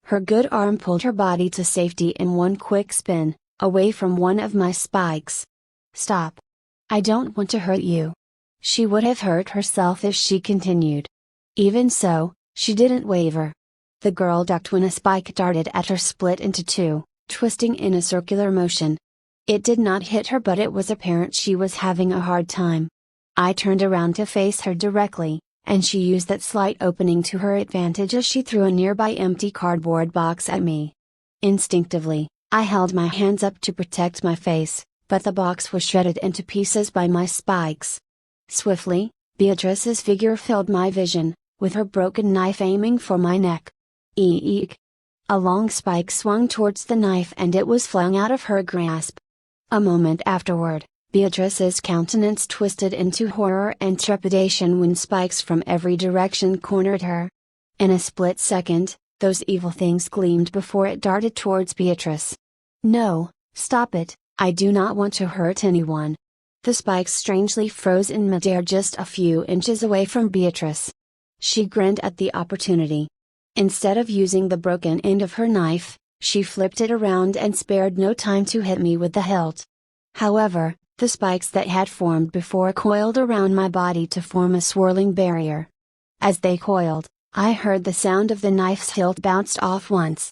Her good arm pulled her body to safety in one quick spin, away from one of my spikes. Stop. I don't want to hurt you. She would have hurt herself if she continued. Even so, she didn't waver. The girl ducked when a spike darted at her, split into two, twisting in a circular motion. It did not hit her, but it was apparent she was having a hard time. I turned around to face her directly, and she used that slight opening to her advantage as she threw a nearby empty cardboard box at me. Instinctively, I held my hands up to protect my face, but the box was shredded into pieces by my spikes. Swiftly, Beatrice's figure filled my vision, with her broken knife aiming for my neck. Eek! A long spike swung towards the knife and it was flung out of her grasp. A moment afterward, Beatrice's countenance twisted into horror and trepidation when spikes from every direction cornered her. In a split second, those evil things gleamed before it darted towards Beatrice. No, stop it, I do not want to hurt anyone. The spikes strangely froze in midair just a few inches away from Beatrice. She grinned at the opportunity. Instead of using the broken end of her knife, she flipped it around and spared no time to hit me with the hilt. However, the spikes that had formed before coiled around my body to form a swirling barrier. As they coiled, I heard the sound of the knife's hilt bounced off once.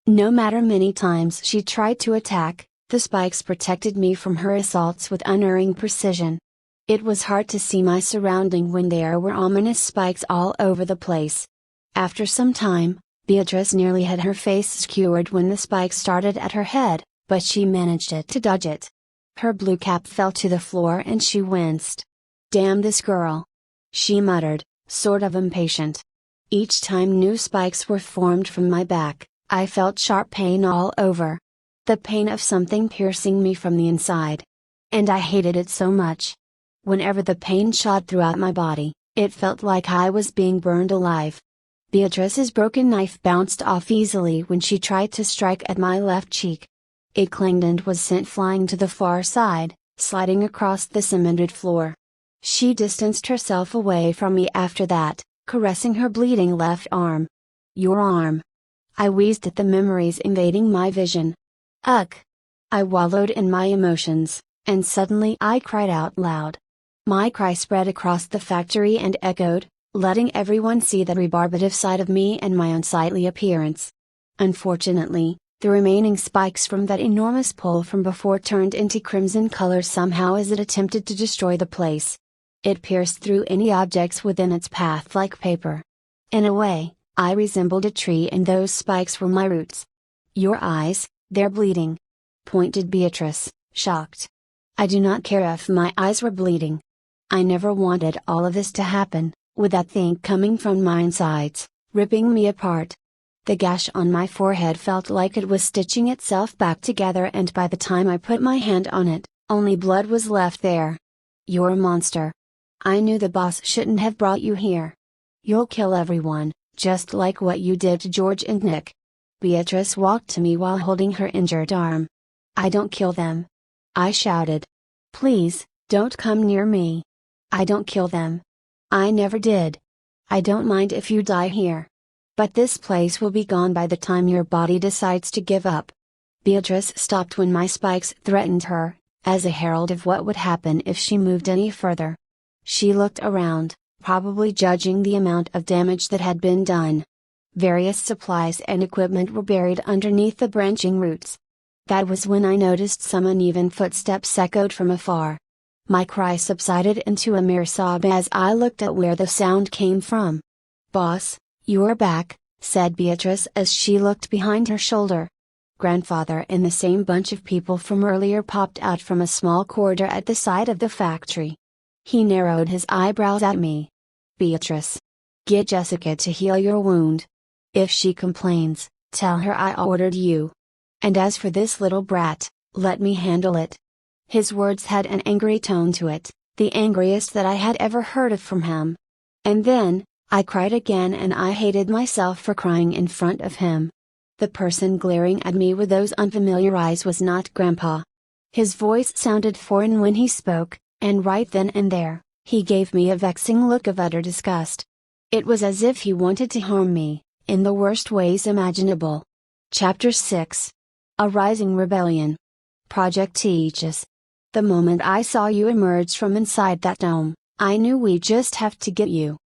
No matter many times she tried to attack, the spikes protected me from her assaults with unerring precision. It was hard to see my surrounding when there were ominous spikes all over the place. After some time, Beatrice nearly had her face skewered when the spike started at her head, but she managed to dodge it. Her blue cap fell to the floor and she winced. Damn this girl! She muttered, sort of impatient. Each time new spikes were formed from my back, I felt sharp pain all over. The pain of something piercing me from the inside. And I hated it so much. Whenever the pain shot throughout my body, it felt like I was being burned alive. Beatrice's broken knife bounced off easily when she tried to strike at my left cheek. It clanged and was sent flying to the far side, sliding across the cemented floor. She distanced herself away from me after that, caressing her bleeding left arm. Your arm. I wheezed at the memories invading my vision. Ugh! I wallowed in my emotions, and suddenly I cried out loud. My cry spread across the factory and echoed, letting everyone see the rebarbative side of me and my unsightly appearance. Unfortunately, The remaining spikes from that enormous pole from before turned into crimson color somehow as it attempted to destroy the place. It pierced through any objects within its path like paper. In a way, I resembled a tree and those spikes were my roots. Your eyes, they're bleeding. Pointed Beatrice, shocked. I do not care if my eyes were bleeding. I never wanted all of this to happen, with that thing coming from my insides, ripping me apart. The gash on my forehead felt like it was stitching itself back together, and by the time I put my hand on it, only blood was left there. You're a monster. I knew the boss shouldn't have brought you here. You'll kill everyone, just like what you did to George and Nick. Beatrice walked to me while holding her injured arm. I don't kill them. I shouted. Please, don't come near me. I don't kill them. I never did. I don't mind if you die here. But this place will be gone by the time your body decides to give up. Beatrice stopped when my spikes threatened her, as a herald of what would happen if she moved any further. She looked around, probably judging the amount of damage that had been done. Various supplies and equipment were buried underneath the branching roots. That was when I noticed some uneven footsteps echoed from afar. My cry subsided into a mere sob as I looked at where the sound came from. Boss, you're back, said Beatrice as she looked behind her shoulder. Grandfather and the same bunch of people from earlier popped out from a small corridor at the side of the factory. He narrowed his eyebrows at me. Beatrice. Get Jessica to heal your wound. If she complains, tell her I ordered you. And as for this little brat, let me handle it. His words had an angry tone to it, the angriest that I had ever heard of from him. And then, I cried again, and I hated myself for crying in front of him. The person glaring at me with those unfamiliar eyes was not Grandpa. His voice sounded foreign when he spoke, and right then and there, he gave me a vexing look of utter disgust. It was as if he wanted to harm me, in the worst ways imaginable. Chapter 6. A Rising Rebellion. Project Teaches. The moment I saw you emerge from inside that dome, I knew we just have to get you.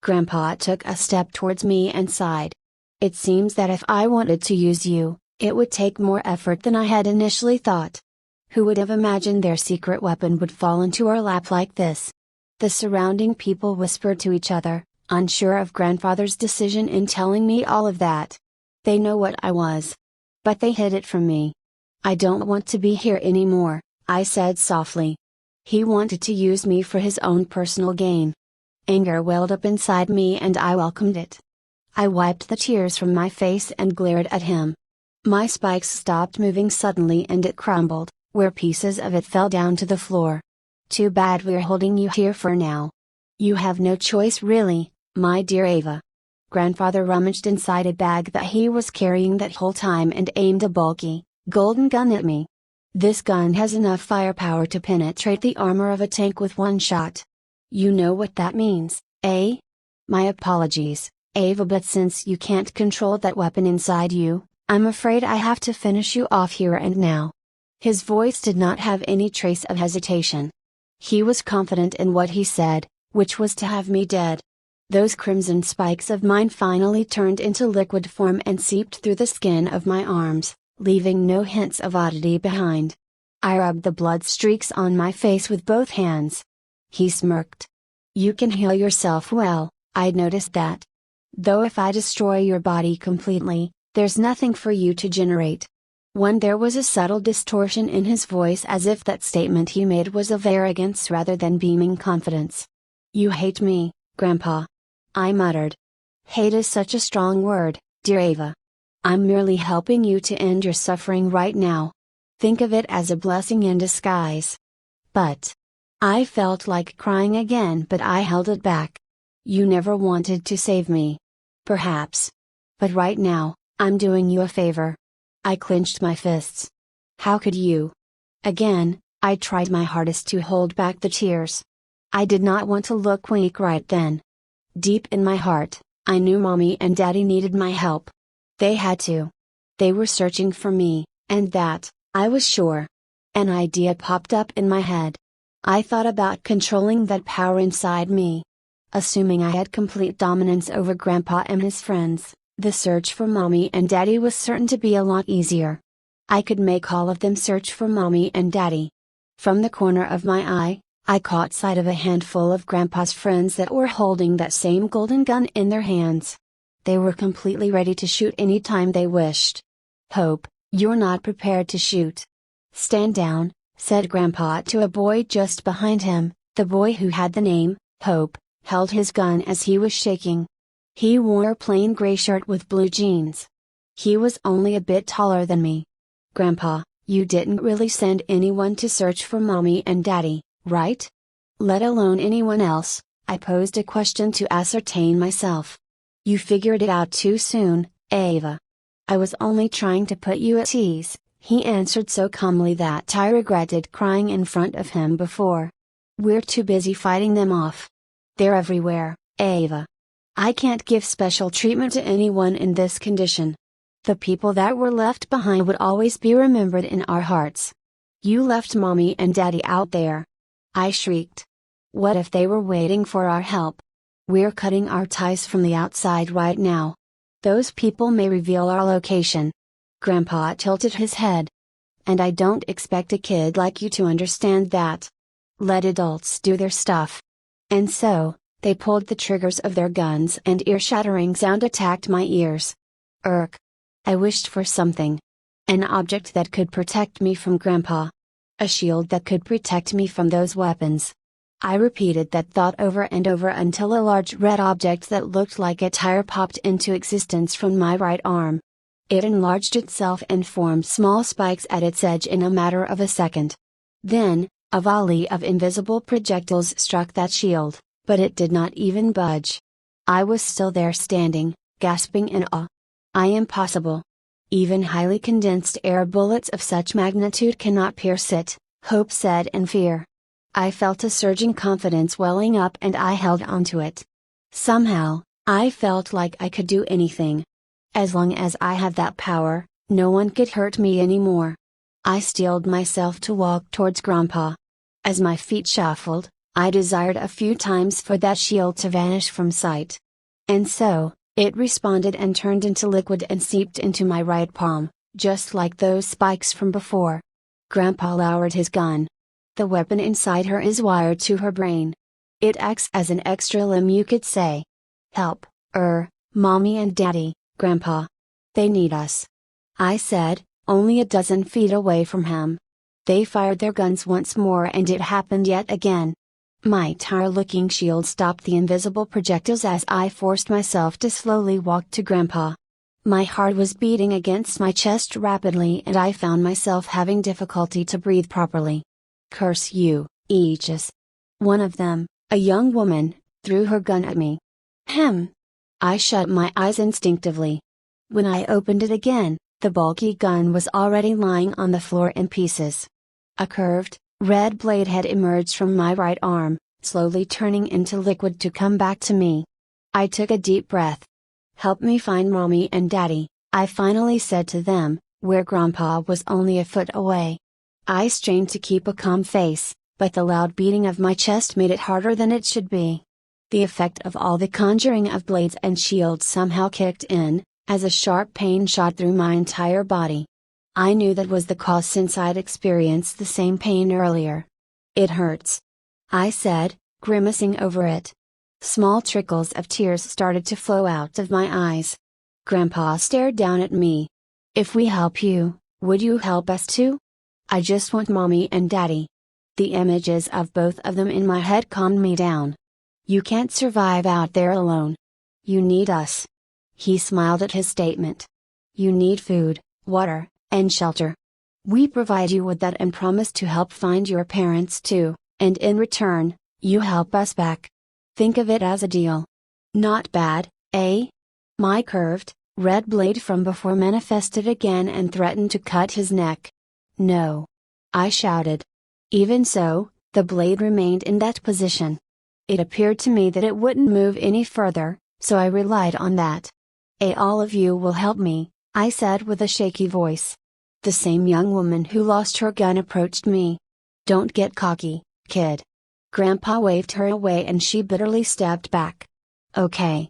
Grandpa took a step towards me and sighed. It seems that if I wanted to use you, it would take more effort than I had initially thought. Who would have imagined their secret weapon would fall into our lap like this? The surrounding people whispered to each other, unsure of Grandfather's decision in telling me all of that. They know what I was. But they hid it from me. I don't want to be here anymore, I said softly. He wanted to use me for his own personal gain. Anger welled up inside me and I welcomed it. I wiped the tears from my face and glared at him. My spikes stopped moving suddenly and it crumbled, where pieces of it fell down to the floor. Too bad we're holding you here for now. You have no choice really, my dear Ava. Grandfather rummaged inside a bag that he was carrying that whole time and aimed a bulky, golden gun at me. This gun has enough firepower to penetrate the armor of a tank with one shot. You know what that means, eh? My apologies, Ava, but since you can't control that weapon inside you, I'm afraid I have to finish you off here and now. His voice did not have any trace of hesitation. He was confident in what he said, which was to have me dead. Those crimson spikes of mine finally turned into liquid form and seeped through the skin of my arms, leaving no hints of oddity behind. I rubbed the blood streaks on my face with both hands. He smirked. You can heal yourself well, I'd noticed that. Though if I destroy your body completely, there's nothing for you to generate. There was a subtle distortion in his voice as if that statement he made was of arrogance rather than beaming confidence. You hate me, Grandpa. I muttered. Hate is such a strong word, dear Ava. I'm merely helping you to end your suffering right now. Think of it as a blessing in disguise. But. I felt like crying again, but I held it back. You never wanted to save me. Perhaps. But right now, I'm doing you a favor. I clenched my fists. How could you? Again, I tried my hardest to hold back the tears. I did not want to look weak right then. Deep in my heart, I knew Mommy and Daddy needed my help. They had to. They were searching for me, and that, I was sure. An idea popped up in my head. I thought about controlling that power inside me. Assuming I had complete dominance over Grandpa and his friends, The search for Mommy and Daddy was certain to be a lot easier. I could make all of them search for Mommy and Daddy. From the corner of my eye, I caught sight of a handful of Grandpa's friends that were holding that same golden gun in their hands. They were completely ready to shoot any time they wished. "Hope, you're not prepared to shoot. Stand down," said Grandpa to a boy just behind him. The boy who had the name, Hope, held his gun as he was shaking. He wore a plain gray shirt with blue jeans. He was only a bit taller than me. "Grandpa, you didn't really send anyone to search for Mommy and Daddy, right? Let alone anyone else," I posed a question to ascertain myself. "You figured it out too soon, Ava." "I was only trying to put you at ease," he answered so calmly that I regretted crying in front of him before. "We're too busy fighting them off. They're everywhere, Ava. I can't give special treatment to anyone in this condition. The people that were left behind would always be remembered in our hearts. You left Mommy and Daddy out there," I shrieked. "What if they were waiting for our help? We're cutting our ties from the outside right now. Those people may reveal our location." Grandpa tilted his head. "And I don't expect a kid like you to understand that. Let adults do their stuff." And so, they pulled the triggers of their guns and ear-shattering sound attacked my ears. Irk. I wished for something. An object that could protect me from Grandpa. A shield that could protect me from those weapons. I repeated that thought over and over until a large red object that looked like a tire popped into existence from my right arm. It enlarged itself and formed small spikes at its edge in a matter of a second. Then, a volley of invisible projectiles struck that shield, but it did not even budge. I was still there standing, gasping in awe. Impossible. Even highly condensed air bullets of such magnitude cannot pierce it, Hope said in fear. I felt a surging confidence welling up and I held onto it. Somehow, I felt like I could do anything. As long as I had that power, no one could hurt me anymore. I steeled myself to walk towards Grandpa. As my feet shuffled, I desired a few times for that shield to vanish from sight. And so, it responded and turned into liquid and seeped into my right palm, just like those spikes from before. Grandpa lowered his gun. The weapon inside her is wired to her brain. It acts as an extra limb, you could say. "Help, Mommy and Daddy, Grandpa. They need us," I said, only a dozen feet away from him. They fired their guns once more and it happened yet again. My tire-looking shield stopped the invisible projectiles as I forced myself to slowly walk to Grandpa. My heart was beating against my chest rapidly and I found myself having difficulty to breathe properly. "Curse you, Aegis." One of them, a young woman, threw her gun at me. I shut my eyes instinctively. When I opened it again, the bulky gun was already lying on the floor in pieces. A curved, red blade had emerged from my right arm, slowly turning into liquid to come back to me. I took a deep breath. "Help me find Mommy and Daddy," I finally said to them, where Grandpa was only a foot away. I strained to keep a calm face, but the loud beating of my chest made it harder than it should be. The effect of all the conjuring of blades and shields somehow kicked in, as a sharp pain shot through my entire body. I knew that was the cause since I'd experienced the same pain earlier. "It hurts," I said, grimacing over it. Small trickles of tears started to flow out of my eyes. Grandpa stared down at me. "If we help you, would you help us too?" "I just want Mommy and Daddy." The images of both of them in my head calmed me down. "You can't survive out there alone. You need us." He smiled at his statement. "You need food, water, and shelter. We provide you with that and promise to help find your parents too, and in return, you help us back. Think of it as a deal. Not bad, eh?" My curved, red blade from before manifested again and threatened to cut his neck. "No!" I shouted. Even so, the blade remained in that position. It appeared to me that it wouldn't move any further, so I relied on that. All of you will help me," I said with a shaky voice. The same young woman who lost her gun approached me. "Don't get cocky, kid." Grandpa waved her away and she bitterly stepped back. "Okay.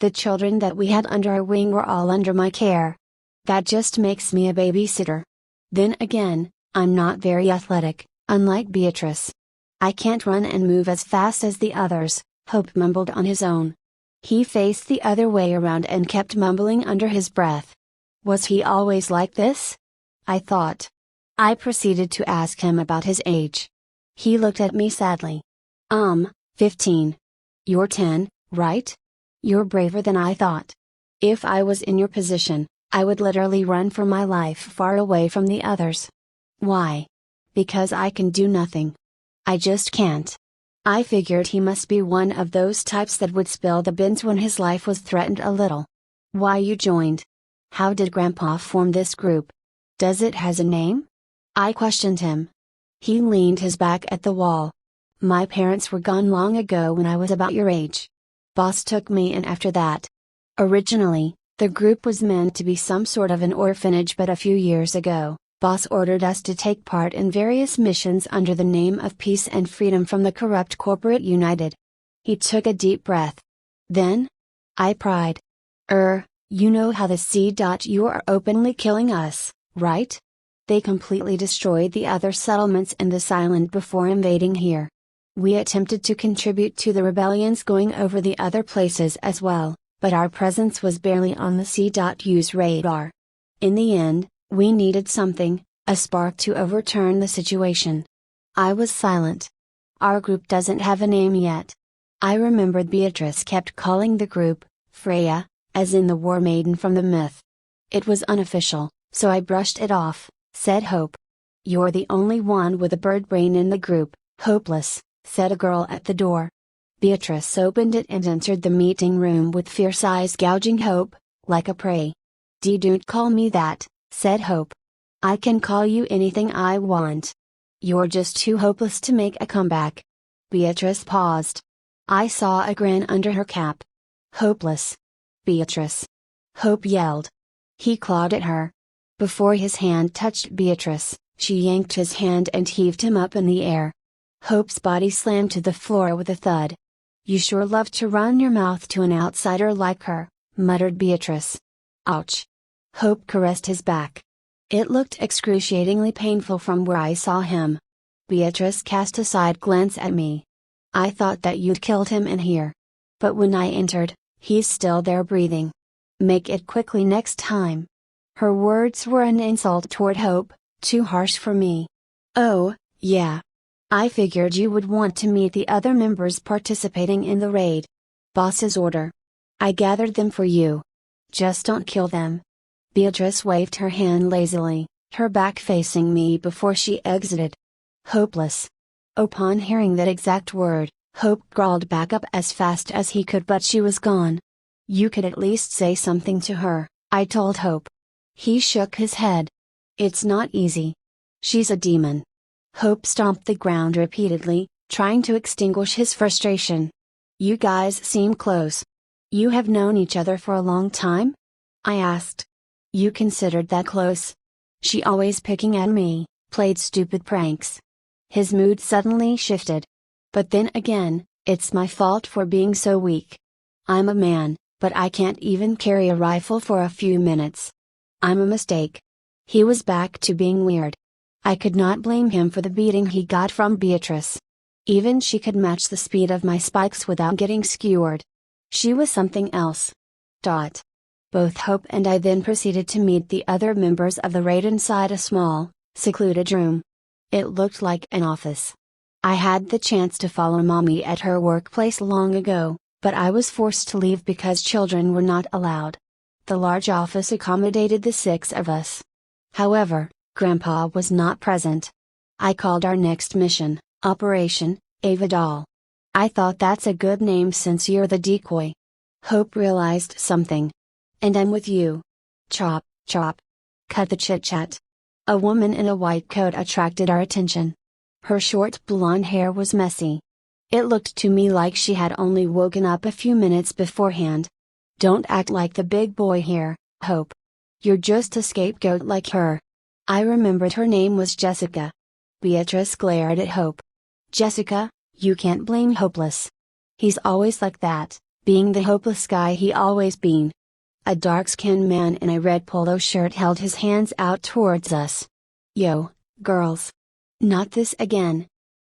The children that we had under our wing were all under my care. That just makes me a babysitter. Then again, I'm not very athletic, unlike Beatrice. I can't run and move as fast as the others, Hope mumbled on his own. He faced the other way around and kept mumbling under his breath. Was he always like this? I thought. I proceeded to ask him about his age. He looked at me sadly. 15. You're 10, right? You're braver than I thought. If I was in your position, I would literally run for my life far away from the others. Why? Because I can do nothing. I just can't. I figured he must be one of those types that would spill the beans when his life was threatened a little. Why you joined? How did Grandpa form this group? Does it has a name? I questioned him. He leaned his back at the wall. My parents were gone long ago when I was about your age. Boss took me in after that. Originally, the group was meant to be some sort of an orphanage, but a few years ago, Boss ordered us to take part in various missions under the name of peace and freedom from the corrupt corporate United. He took a deep breath. Then? I pried. You know how the C.U are openly killing us, right? They completely destroyed the other settlements in this island before invading here. We attempted to contribute to the rebellions going over the other places as well, but our presence was barely on the C.U's radar. In the end, we needed something, a spark to overturn the situation. I was silent. Our group doesn't have a name yet. I remembered Beatrice kept calling the group, Freya, as in the war maiden from the myth. It was unofficial, so I brushed it off, said Hope. You're the only one with a bird brain in the group, Hopeless, said a girl at the door. Beatrice opened it and entered the meeting room with fierce eyes gouging Hope, like a prey. Don't call me that, said Hope. I can call you anything I want. You're just too hopeless to make a comeback. Beatrice paused. I saw a grin under her cap. Hopeless. Beatrice. Hope yelled. He clawed at her. Before his hand touched Beatrice, she yanked his hand and heaved him up in the air. Hope's body slammed to the floor with a thud. You sure love to run your mouth to an outsider like her, muttered Beatrice. Ouch. Hope caressed his back. It looked excruciatingly painful from where I saw him. Beatrice cast a side glance at me. I thought that you'd killed him in here. But when I entered, he's still there breathing. Make it quickly next time. Her words were an insult toward Hope, too harsh for me. Oh, yeah. I figured you would want to meet the other members participating in the raid. Boss's order. I gathered them for you. Just don't kill them. Beatrice waved her hand lazily, her back facing me before she exited. Hopeless. Upon hearing that exact word, Hope crawled back up as fast as he could, but she was gone. You could at least say something to her, I told Hope. He shook his head. It's not easy. She's a demon. Hope stomped the ground repeatedly, trying to extinguish his frustration. You guys seem close. You have known each other for a long time? I asked. You considered that close? She always picking at me, played stupid pranks. His mood suddenly shifted. But then again, it's my fault for being so weak. I'm a man, but I can't even carry a rifle for a few minutes. I'm a mistake. He was back to being weird. I could not blame him for the beating he got from Beatrice. Even she could match the speed of my spikes without getting skewered. She was something else. Both Hope and I then proceeded to meet the other members of the raid inside a small, secluded room. It looked like an office. I had the chance to follow Mommy at her workplace long ago, but I was forced to leave because children were not allowed. The large office accommodated the 6 of us. However, Grandpa was not present. I called our next mission, Operation Avadol. I thought that's a good name since you're the decoy. Hope realized something. And I'm with you. Chop, chop. Cut the chit-chat. A woman in a white coat attracted our attention. Her short blonde hair was messy. It looked to me like she had only woken up a few minutes beforehand. Don't act like the big boy here, Hope. You're just a scapegoat like her. I remembered her name was Jessica. Beatrice glared at Hope. Jessica, you can't blame Hopeless. He's always like that, being the hopeless guy he always been. A dark-skinned man in a red polo shirt held his hands out towards us. "Yo, girls. Not this again.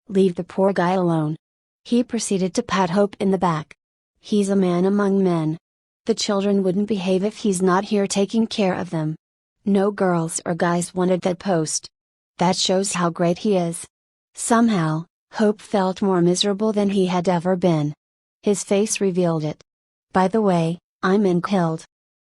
Leave the poor guy alone." He proceeded to pat Hope in the back. "He's a man among men. The children wouldn't behave if he's not here taking care of them. No girls or guys wanted that post. That shows how great he is." Somehow, Hope felt more miserable than he had ever been. His face revealed it. "By the way, I'm Inkild.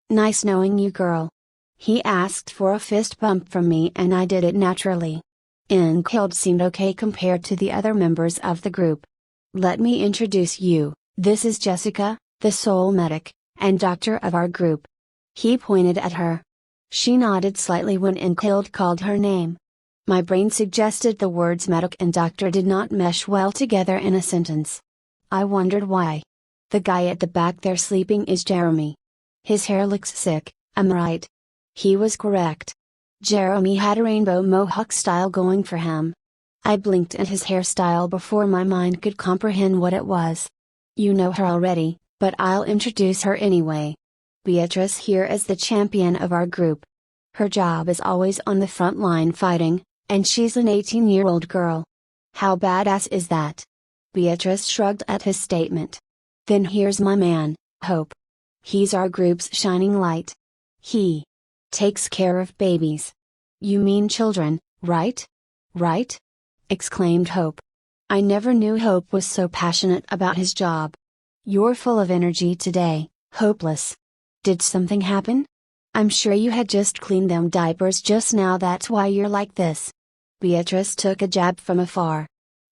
Nice knowing you, girl." He asked for a fist bump from me and I did it naturally. Inkild seemed okay compared to the other members of the group. "Let me introduce you, this is Jessica, the soul medic, and doctor of our group." He pointed at her. She nodded slightly when Inkild called her name. My brain suggested the words medic and doctor did not mesh well together in a sentence. I wondered why. "The guy at the back there sleeping is Jeremy. His hair looks sick, am I right?" He was correct. Jeremy had a rainbow mohawk style going for him. I blinked at his hairstyle before my mind could comprehend what it was. "You know her already, but I'll introduce her anyway. Beatrice here is the champion of our group. Her job is always on the front line fighting, and she's an 18-year-old girl." "How badass is that?" Beatrice shrugged at his statement. "Then here's my man, Hope. He's our group's shining light. He takes care of babies." "You mean children, right? Right?" exclaimed Hope. I never knew Hope was so passionate about his job. "You're full of energy today, Hopeless. Did something happen? I'm sure you had just cleaned them diapers just now, that's why you're like this." Beatrice took a jab from afar.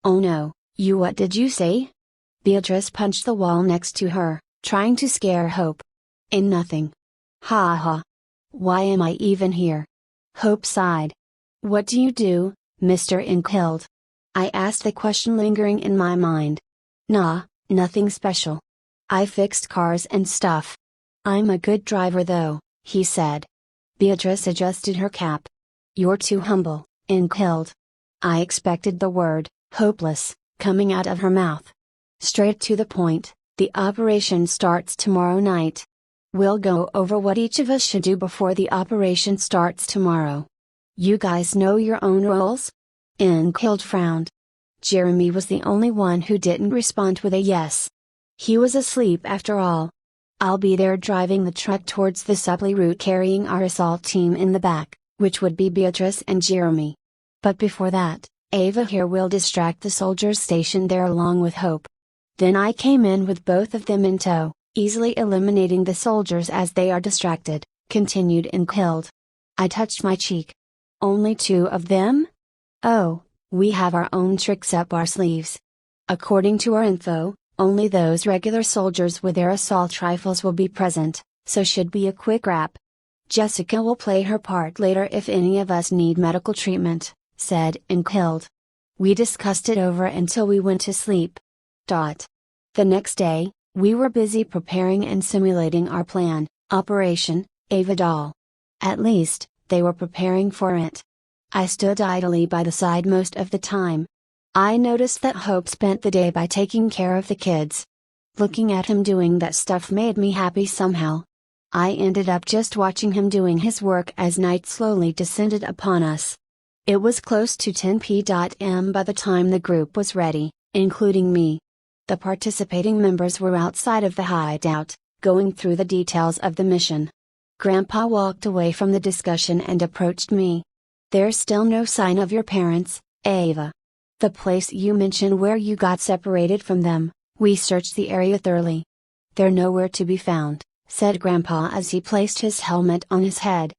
"Oh no, what did you say?" Beatrice punched the wall next to her, trying to scare Hope. Nothing. Ha ha. Why am I even here?" Hope sighed. "What do you do, Mr. Inkild?" I asked the question lingering in my mind. "Nah, nothing special. I fixed cars and stuff. I'm a good driver though," he said. Beatrice adjusted her cap. "You're too humble, Inkild." I expected the word, hopeless, coming out of her mouth. Straight to the point, "The operation starts tomorrow night. We'll go over what each of us should do before the operation starts tomorrow. You guys know your own roles?" Inkild frowned. Jeremy was the only one who didn't respond with a yes. He was asleep after all. "I'll be there driving the truck towards the supply route carrying our assault team in the back, which would be Beatrice and Jeremy. But before that, Ava here will distract the soldiers stationed there along with Hope. Then I came in with both of them in tow, easily eliminating the soldiers as they are distracted," continued Inkild. I touched my cheek. "Only 2 of them? Oh, we have our own tricks up our sleeves. According to our info, only those regular soldiers with their assault rifles will be present, so should be a quick wrap. Jessica will play her part later if any of us need medical treatment," said Inkild. We discussed it over until we went to sleep. The next day, we were busy preparing and simulating our plan, Operation Ava Doll. At least, they were preparing for it. I stood idly by the side most of the time. I noticed that Hope spent the day by taking care of the kids. Looking at him doing that stuff made me happy somehow. I ended up just watching him doing his work as night slowly descended upon us. It was close to 10 p.m. by the time the group was ready, including me. The participating members were outside of the hideout, going through the details of the mission. Grandpa walked away from the discussion and approached me. "There's still no sign of your parents, Ava. The place you mentioned where you got separated from them, we searched the area thoroughly. They're nowhere to be found," said Grandpa as he placed his helmet on his head.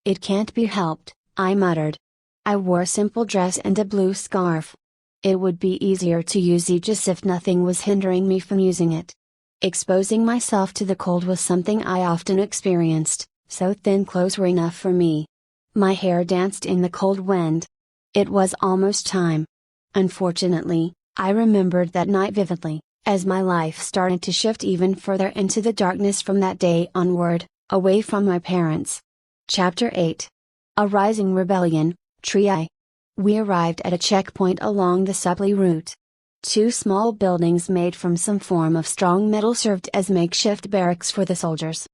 "It can't be helped," I muttered. I wore a simple dress and a blue scarf. It would be easier to use Aegis if nothing was hindering me from using it. Exposing myself to the cold was something I often experienced, so thin clothes were enough for me. My hair danced in the cold wind. It was almost time. Unfortunately, I remembered that night vividly, as my life started to shift even further into the darkness from that day onward, away from my parents. Chapter 8. A Rising Rebellion, Tree. We arrived at a checkpoint along the supply route. Two small buildings made from some form of strong metal served as makeshift barracks for the soldiers.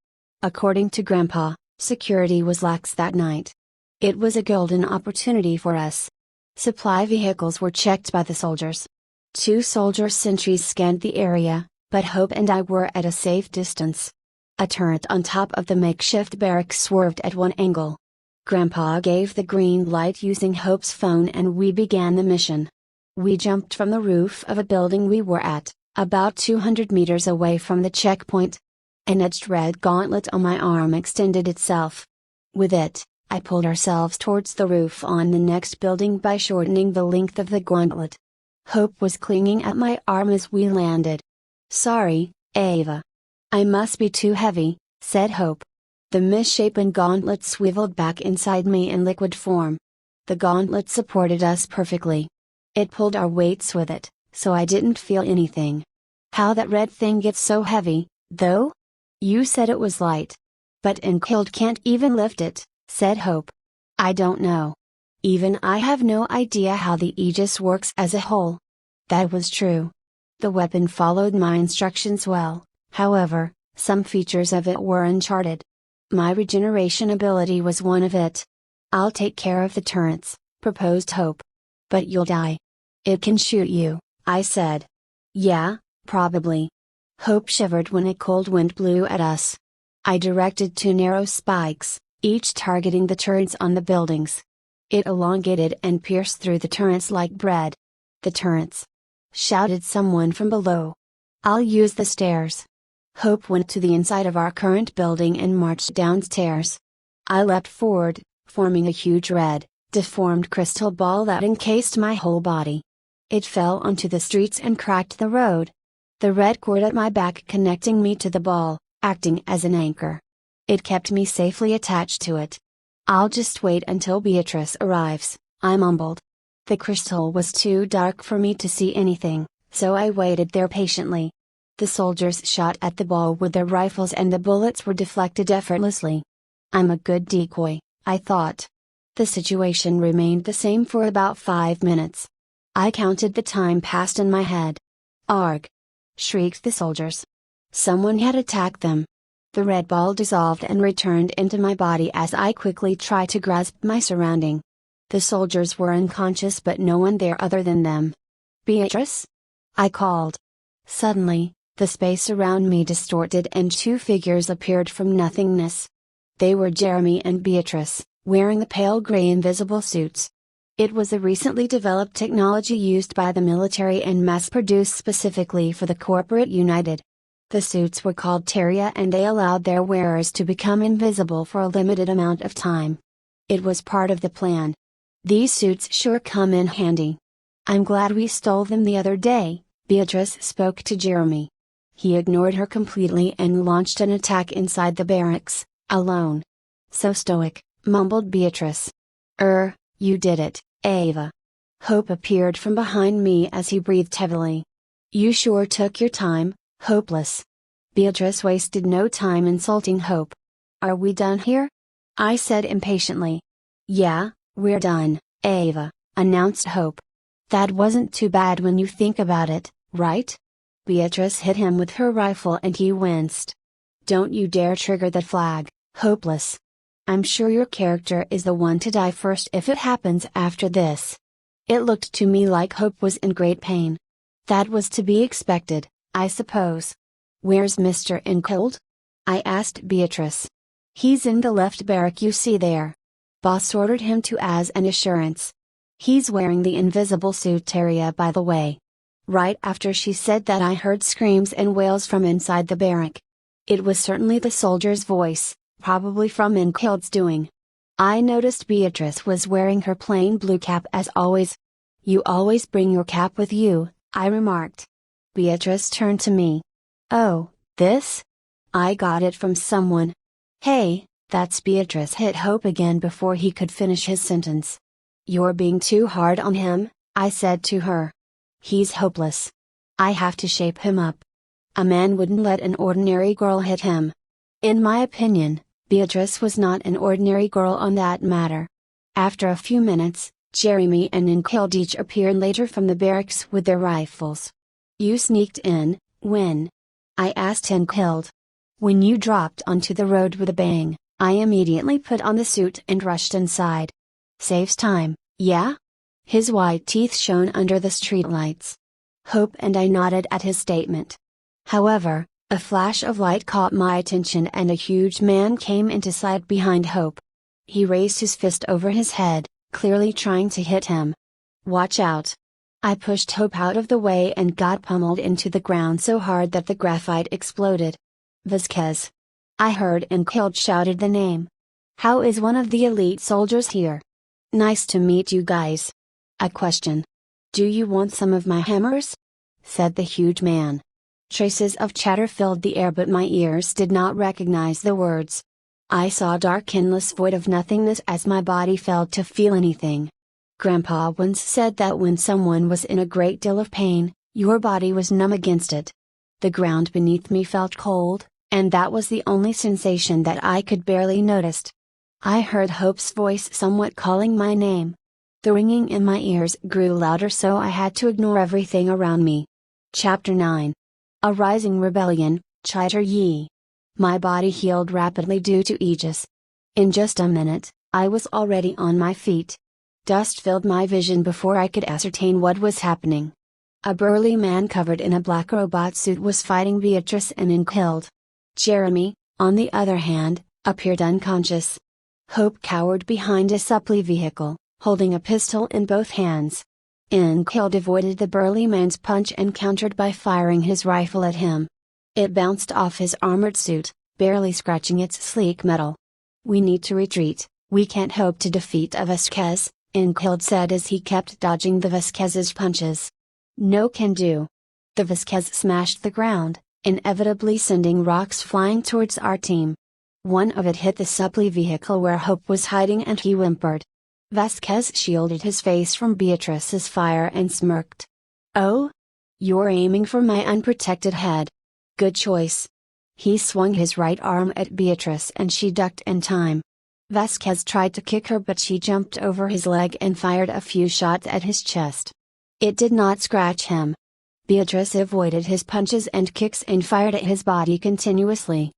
According to Grandpa, security was lax that night. It was a golden opportunity for us. Supply vehicles were checked by the soldiers. Two soldier sentries scanned the area, but Hope and I were at a safe distance. A turret on top of the makeshift barracks swerved at one angle. Grandpa gave the green light using Hope's phone and we began the mission. We jumped from the roof of a building we were at, about 200 meters away from the checkpoint. An edged red gauntlet on my arm extended itself. With it, I pulled ourselves towards the roof on the next building by shortening the length of the gauntlet. Hope was clinging at my arm as we landed. "Sorry, Ava. I must be too heavy," said Hope. The misshapen gauntlet swiveled back inside me in liquid form. The gauntlet supported us perfectly. It pulled our weights with it, so I didn't feel anything. "How that red thing gets so heavy, though? You said it was light. But Inkhild can't even lift it," said Hope. "I don't know. Even I have no idea how the Aegis works as a whole." That was true. The weapon followed my instructions well, however, some features of it were uncharted. My regeneration ability was one of it. "I'll take care of the turrets," proposed Hope. "But you'll die." "It can shoot you," I said. "Yeah, probably." Hope shivered when a cold wind blew at us. I directed two narrow spikes, each targeting the turrets on the buildings. It elongated and pierced through the turrets like bread. "The turrets!" shouted someone from below. "I'll use the stairs." Hope went to the inside of our current building and marched downstairs. I leapt forward, forming a huge red, deformed crystal ball that encased my whole body. It fell onto the streets and cracked the road. The red cord at my back connecting me to the ball, acting as an anchor. It kept me safely attached to it. "I'll just wait until Beatrice arrives," I mumbled. The crystal was too dark for me to see anything, so I waited there patiently. The soldiers shot at the ball with their rifles and the bullets were deflected effortlessly. I'm a good decoy, I thought. The situation remained the same for about 5 minutes. I counted the time passed in my head. "Arg!" shrieked the soldiers. Someone had attacked them. The red ball dissolved and returned into my body as I quickly tried to grasp my surrounding. The soldiers were unconscious but no one there other than them. "Beatrice?" I called. Suddenly, the space around me distorted and two figures appeared from nothingness. They were Jeremy and Beatrice, wearing the pale gray invisible suits. It was a recently developed technology used by the military and mass-produced specifically for the corporate United. The suits were called Teria and they allowed their wearers to become invisible for a limited amount of time. It was part of the plan. These suits sure come in handy. "I'm glad we stole them the other day," Beatrice spoke to Jeremy. He ignored her completely and launched an attack inside the barracks, alone. "So stoic," mumbled Beatrice. You did it, Ava." Hope appeared from behind me as he breathed heavily. "You sure took your time, Hopeless." Beatrice wasted no time insulting Hope. "Are we done here?" I said impatiently. "Yeah, we're done, Ava," announced Hope. "That wasn't too bad when you think about it, right?" Beatrice hit him with her rifle and he winced. "Don't you dare trigger the flag, Hopeless. I'm sure your character is the one to die first if it happens after this." It looked to me like Hope was in great pain. That was to be expected, I suppose. "Where's Mr. Inkhild?" I asked Beatrice. "He's in the left barrack you see there. Boss ordered him to as an assurance. He's wearing the invisible suit area by the way." Right after she said that I heard screams and wails from inside the barrack. It was certainly the soldier's voice, probably from Inkhild's doing. I noticed Beatrice was wearing her plain blue cap as always. "You always bring your cap with you," I remarked. Beatrice turned to me. "Oh, this? I got it from someone." "Hey, that's Beatrice," hit Hope again before he could finish his sentence. "You're being too hard on him," I said to her. "He's hopeless. I have to shape him up. A man wouldn't let an ordinary girl hit him." In my opinion, Beatrice was not an ordinary girl on that matter. After a few minutes, Jeremy and Inkhild each appeared later from the barracks with their rifles. "You sneaked in, when?" I asked Inkhild. "When you dropped onto the road with a bang, I immediately put on the suit and rushed inside. Saves time, yeah?" His white teeth shone under the streetlights. Hope and I nodded at his statement. However, a flash of light caught my attention and a huge man came into sight behind Hope. He raised his fist over his head, clearly trying to hit him. "Watch out!" I pushed Hope out of the way and got pummeled into the ground so hard that the graphite exploded. "Vasquez!" I heard Inkhild shouted the name. "How is one of the elite soldiers here?" "Nice to meet you guys." A question. "Do you want some of my hammers?" said the huge man. Traces of chatter filled the air, but my ears did not recognize the words. I saw a dark endless void of nothingness as my body failed to feel anything. Grandpa once said that when someone was in a great deal of pain, your body was numb against it. The ground beneath me felt cold, and that was the only sensation that I could barely notice. I heard Hope's voice somewhat calling my name. The ringing in my ears grew louder, so I had to ignore everything around me. Chapter 9. A Rising Rebellion, Chitter Ye. My body healed rapidly due to Aegis. In just a minute, I was already on my feet. Dust filled my vision before I could ascertain what was happening. A burly man covered in a black robot suit was fighting Beatrice and Inkhild. Jeremy, on the other hand, appeared unconscious. Hope cowered behind a supply vehicle, holding a pistol in both hands. Inkhild avoided the burly man's punch and countered by firing his rifle at him. It bounced off his armored suit, barely scratching its sleek metal. "We need to retreat, we can't hope to defeat a Vasquez," Inkhild said as he kept dodging the Vasquez's punches. "No can do." The Vasquez smashed the ground, inevitably sending rocks flying towards our team. One of it hit the supply vehicle where Hope was hiding and he whimpered. Vasquez shielded his face from Beatrice's fire and smirked. "Oh? You're aiming for my unprotected head. Good choice." He swung his right arm at Beatrice and she ducked in time. Vasquez tried to kick her, but she jumped over his leg and fired a few shots at his chest. It did not scratch him. Beatrice avoided his punches and kicks and fired at his body continuously.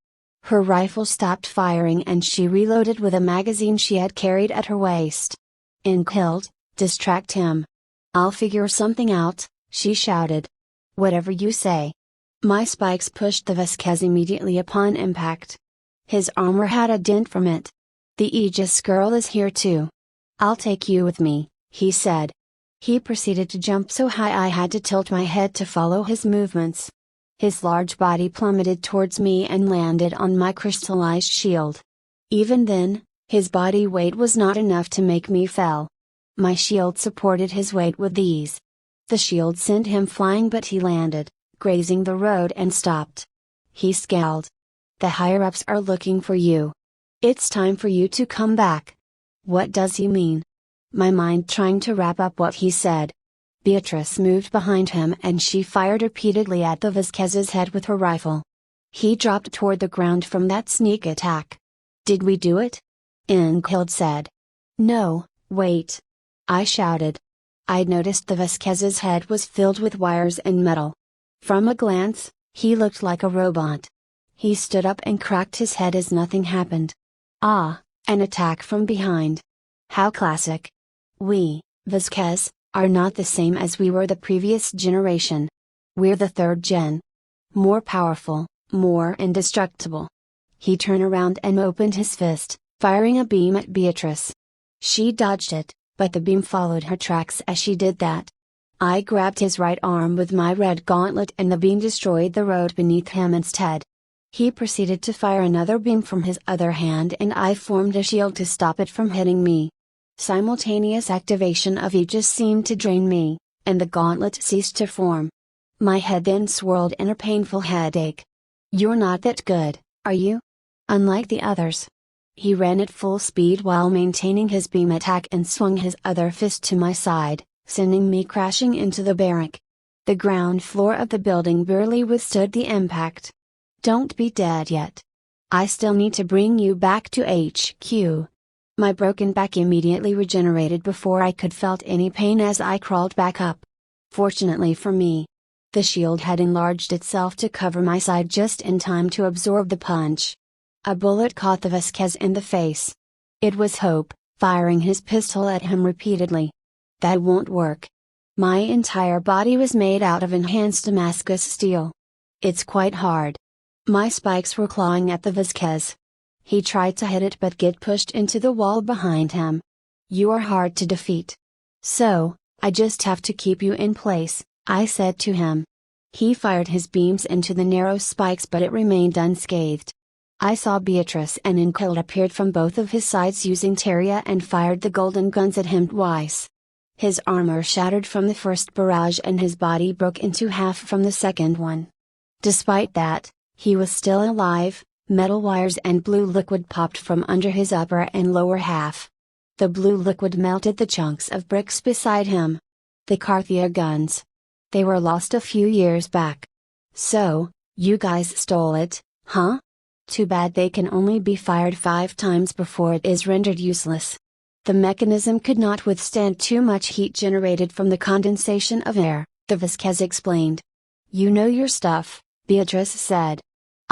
Her rifle stopped firing and she reloaded with a magazine she had carried at her waist. "Inkhild, distract him." "I'll figure something out," she shouted. "Whatever you say." My spikes pushed the Vasquez immediately upon impact. His armor had a dent from it. "The Aegis girl is here too. I'll take you with me," he said. He proceeded to jump so high I had to tilt my head to follow his movements. His large body plummeted towards me and landed on my crystallized shield. Even then, his body weight was not enough to make me fall. My shield supported his weight with ease. The shield sent him flying, but he landed, grazing the road and stopped. He scowled. "The higher-ups are looking for you. It's time for you to come back." "What does he mean?" My mind trying to wrap up what he said. Beatrice moved behind him and she fired repeatedly at the Vasquez's head with her rifle. He dropped toward the ground from that sneak attack. "Did we do it?" Inkhild said. "No, wait." I shouted. I'd noticed the Vasquez's head was filled with wires and metal. From a glance, he looked like a robot. He stood up and cracked his head as nothing happened. Ah, an attack from behind. How classic. We, Vasquez, are not the same as we were the previous generation. We're the third gen. More powerful, more indestructible. He turned around and opened his fist, firing a beam at Beatrice. She dodged it, but the beam followed her tracks as she did that. I grabbed his right arm with my red gauntlet and the beam destroyed the road beneath him instead. He proceeded to fire another beam from his other hand and I formed a shield to stop it from hitting me. Simultaneous activation of Aegis seemed to drain me, and the gauntlet ceased to form. My head then swirled in a painful headache. "You're not that good, are you? Unlike the others." He ran at full speed while maintaining his beam attack and swung his other fist to my side, sending me crashing into the barrack. The ground floor of the building barely withstood the impact. "Don't be dead yet. I still need to bring you back to HQ." My broken back immediately regenerated before I could felt any pain as I crawled back up. Fortunately for me, the shield had enlarged itself to cover my side just in time to absorb the punch. A bullet caught the Vasquez in the face. It was Hope, firing his pistol at him repeatedly. That won't work. My entire body was made out of enhanced Damascus steel. It's quite hard. My spikes were clawing at the Vasquez. He tried to hit it but get pushed into the wall behind him. You are hard to defeat. So, I just have to keep you in place, I said to him. He fired his beams into the narrow spikes but it remained unscathed. I saw Beatrice and Inkild appeared from both of his sides using Teria and fired the golden guns at him twice. His armor shattered from the first barrage and his body broke into half from the second one. Despite that, he was still alive. Metal wires and blue liquid popped from under his upper and lower half. The blue liquid melted the chunks of bricks beside him. The Carthia guns. They were lost a few years back. So, you guys stole it, huh? Too bad they can only be fired 5 times before it is rendered useless. The mechanism could not withstand too much heat generated from the condensation of air, the Vasquez explained. You know your stuff, Beatrice said.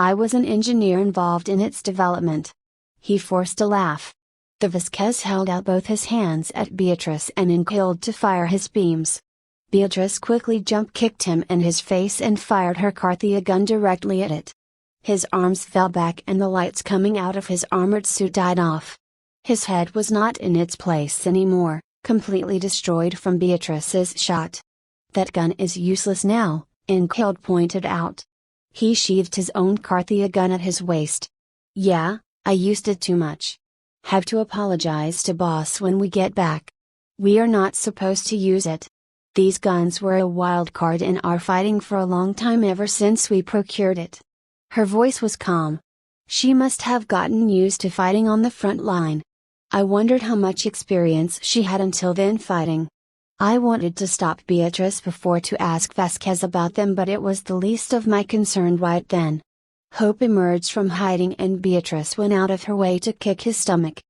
I was an engineer involved in its development. He forced a laugh. The Vasquez held out both his hands at Beatrice and Inkild to fire his beams. Beatrice quickly jump-kicked him in his face and fired her Carthia gun directly at it. His arms fell back and the lights coming out of his armored suit died off. His head was not in its place anymore, completely destroyed from Beatrice's shot. That gun is useless now, Inkild pointed out. He sheathed his own Carthia gun at his waist. Yeah, I used it too much. Have to apologize to boss when we get back. We are not supposed to use it. These guns were a wild card in our fighting for a long time ever since we procured it. Her voice was calm. She must have gotten used to fighting on the front line. I wondered how much experience she had until then fighting. I wanted to stop Beatrice before to ask Vasquez about them but it was the least of my concern right then. Hope emerged from hiding and Beatrice went out of her way to kick his stomach.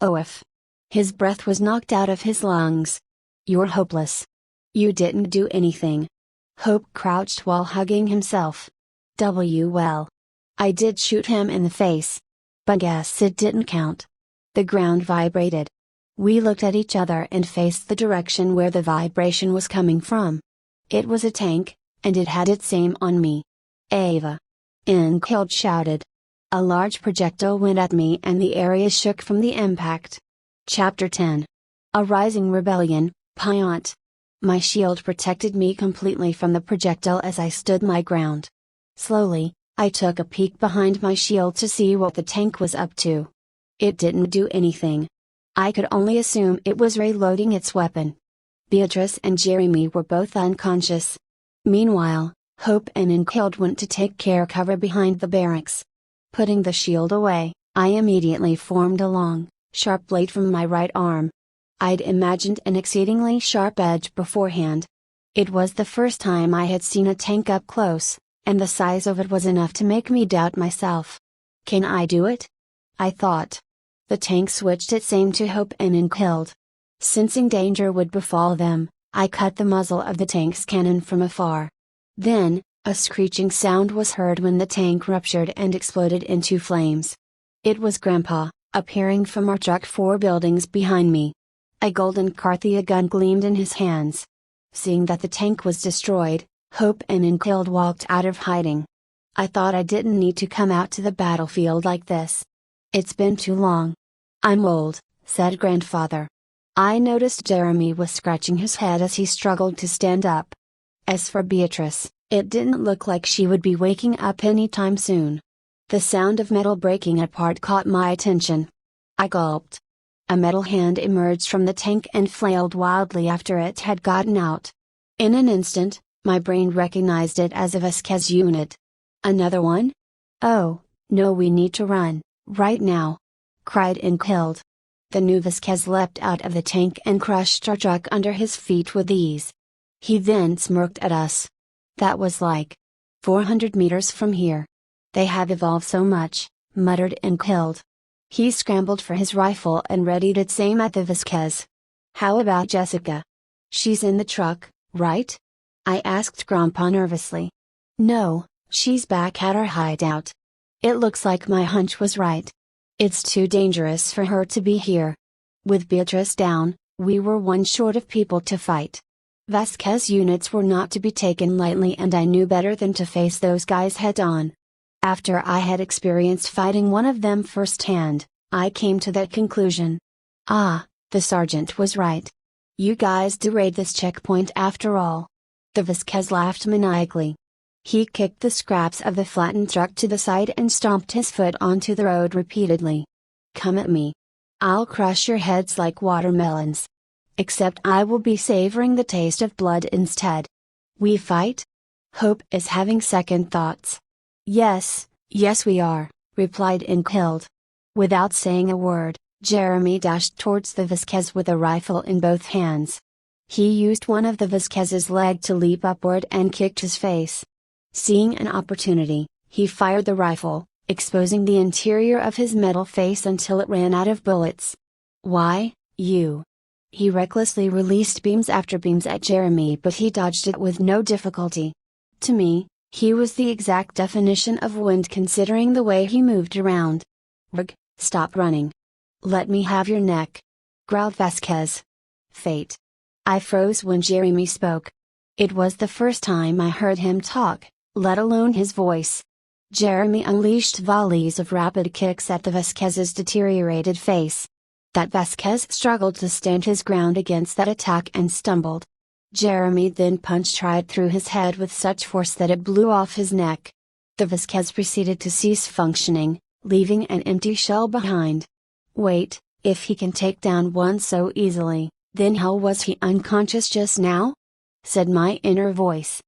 If his breath was knocked out of his lungs. You're hopeless. You didn't do anything. Hope crouched while hugging himself. Well. I did shoot him in the face. But guess it didn't count. The ground vibrated. We looked at each other and faced the direction where the vibration was coming from. It was a tank, and it had its aim on me. Ava! Inkild shouted. A large projectile went at me and the area shook from the impact. Chapter 10. A Rising Rebellion, Pyont. My shield protected me completely from the projectile as I stood my ground. Slowly, I took a peek behind my shield to see what the tank was up to. It didn't do anything. I could only assume it was reloading its weapon. Beatrice and Jeremy were both unconscious. Meanwhile, Hope and Inkild went to take cover behind the barracks. Putting the shield away, I immediately formed a long, sharp blade from my right arm. I'd imagined an exceedingly sharp edge beforehand. It was the first time I had seen a tank up close, and the size of it was enough to make me doubt myself. Can I do it? I thought. The tank switched its aim to Hope and Inkild. Sensing danger would befall them, I cut the muzzle of the tank's cannon from afar. Then, a screeching sound was heard when the tank ruptured and exploded into flames. It was Grandpa, appearing from our truck 4 buildings behind me. A golden Carthia gun gleamed in his hands. Seeing that the tank was destroyed, Hope and Inkild walked out of hiding. I thought I didn't need to come out to the battlefield like this. It's been too long. I'm old, said Grandfather. I noticed Jeremy was scratching his head as he struggled to stand up. As for Beatrice, it didn't look like she would be waking up anytime soon. The sound of metal breaking apart caught my attention. I gulped. A metal hand emerged from the tank and flailed wildly after it had gotten out. In an instant, my brain recognized it as a Vasquez unit. Another one? Oh, no, we need to run, right now! Cried Inkild. The new Vasquez leapt out of the tank and crushed our truck under his feet with ease. He then smirked at us. That was like 400 meters from here. They have evolved so much, muttered Inkild. He scrambled for his rifle and readied its aim at the Vasquez. "How about Jessica? She's in the truck, right?" I asked Grandpa nervously. "No, she's back at our hideout. It looks like my hunch was right. It's too dangerous for her to be here." With Beatrice down, we were one short of people to fight. Vasquez units were not to be taken lightly, and I knew better than to face those guys head on. After I had experienced fighting one of them firsthand, I came to that conclusion. Ah, the sergeant was right. You guys do raid this checkpoint after all. The Vasquez laughed maniacally. He kicked the scraps of the flattened truck to the side and stomped his foot onto the road repeatedly. "Come at me. I'll crush your heads like watermelons. Except I will be savoring the taste of blood instead." "We fight?" Hope is having second thoughts. Yes we are," replied Inkild. Without saying a word, Jeremy dashed towards the Vasquez with a rifle in both hands. He used one of the Vasquez's leg to leap upward and kicked his face. Seeing an opportunity, he fired the rifle, exposing the interior of his metal face until it ran out of bullets. "Why, you!" He recklessly released beams after beams at Jeremy, but he dodged it with no difficulty. To me, he was the exact definition of wind considering the way he moved around. "Rug, stop running. Let me have your neck," growled Vasquez. Fate. I froze when Jeremy spoke. It was the first time I heard him talk, let alone his voice. Jeremy unleashed volleys of rapid kicks at the Vasquez's deteriorated face. That Vasquez struggled to stand his ground against that attack and stumbled. Jeremy then punched right through his head with such force that it blew off his neck. The Vasquez proceeded to cease functioning, leaving an empty shell behind. Wait, if he can take down one so easily, then how was he unconscious just now? Said my inner voice.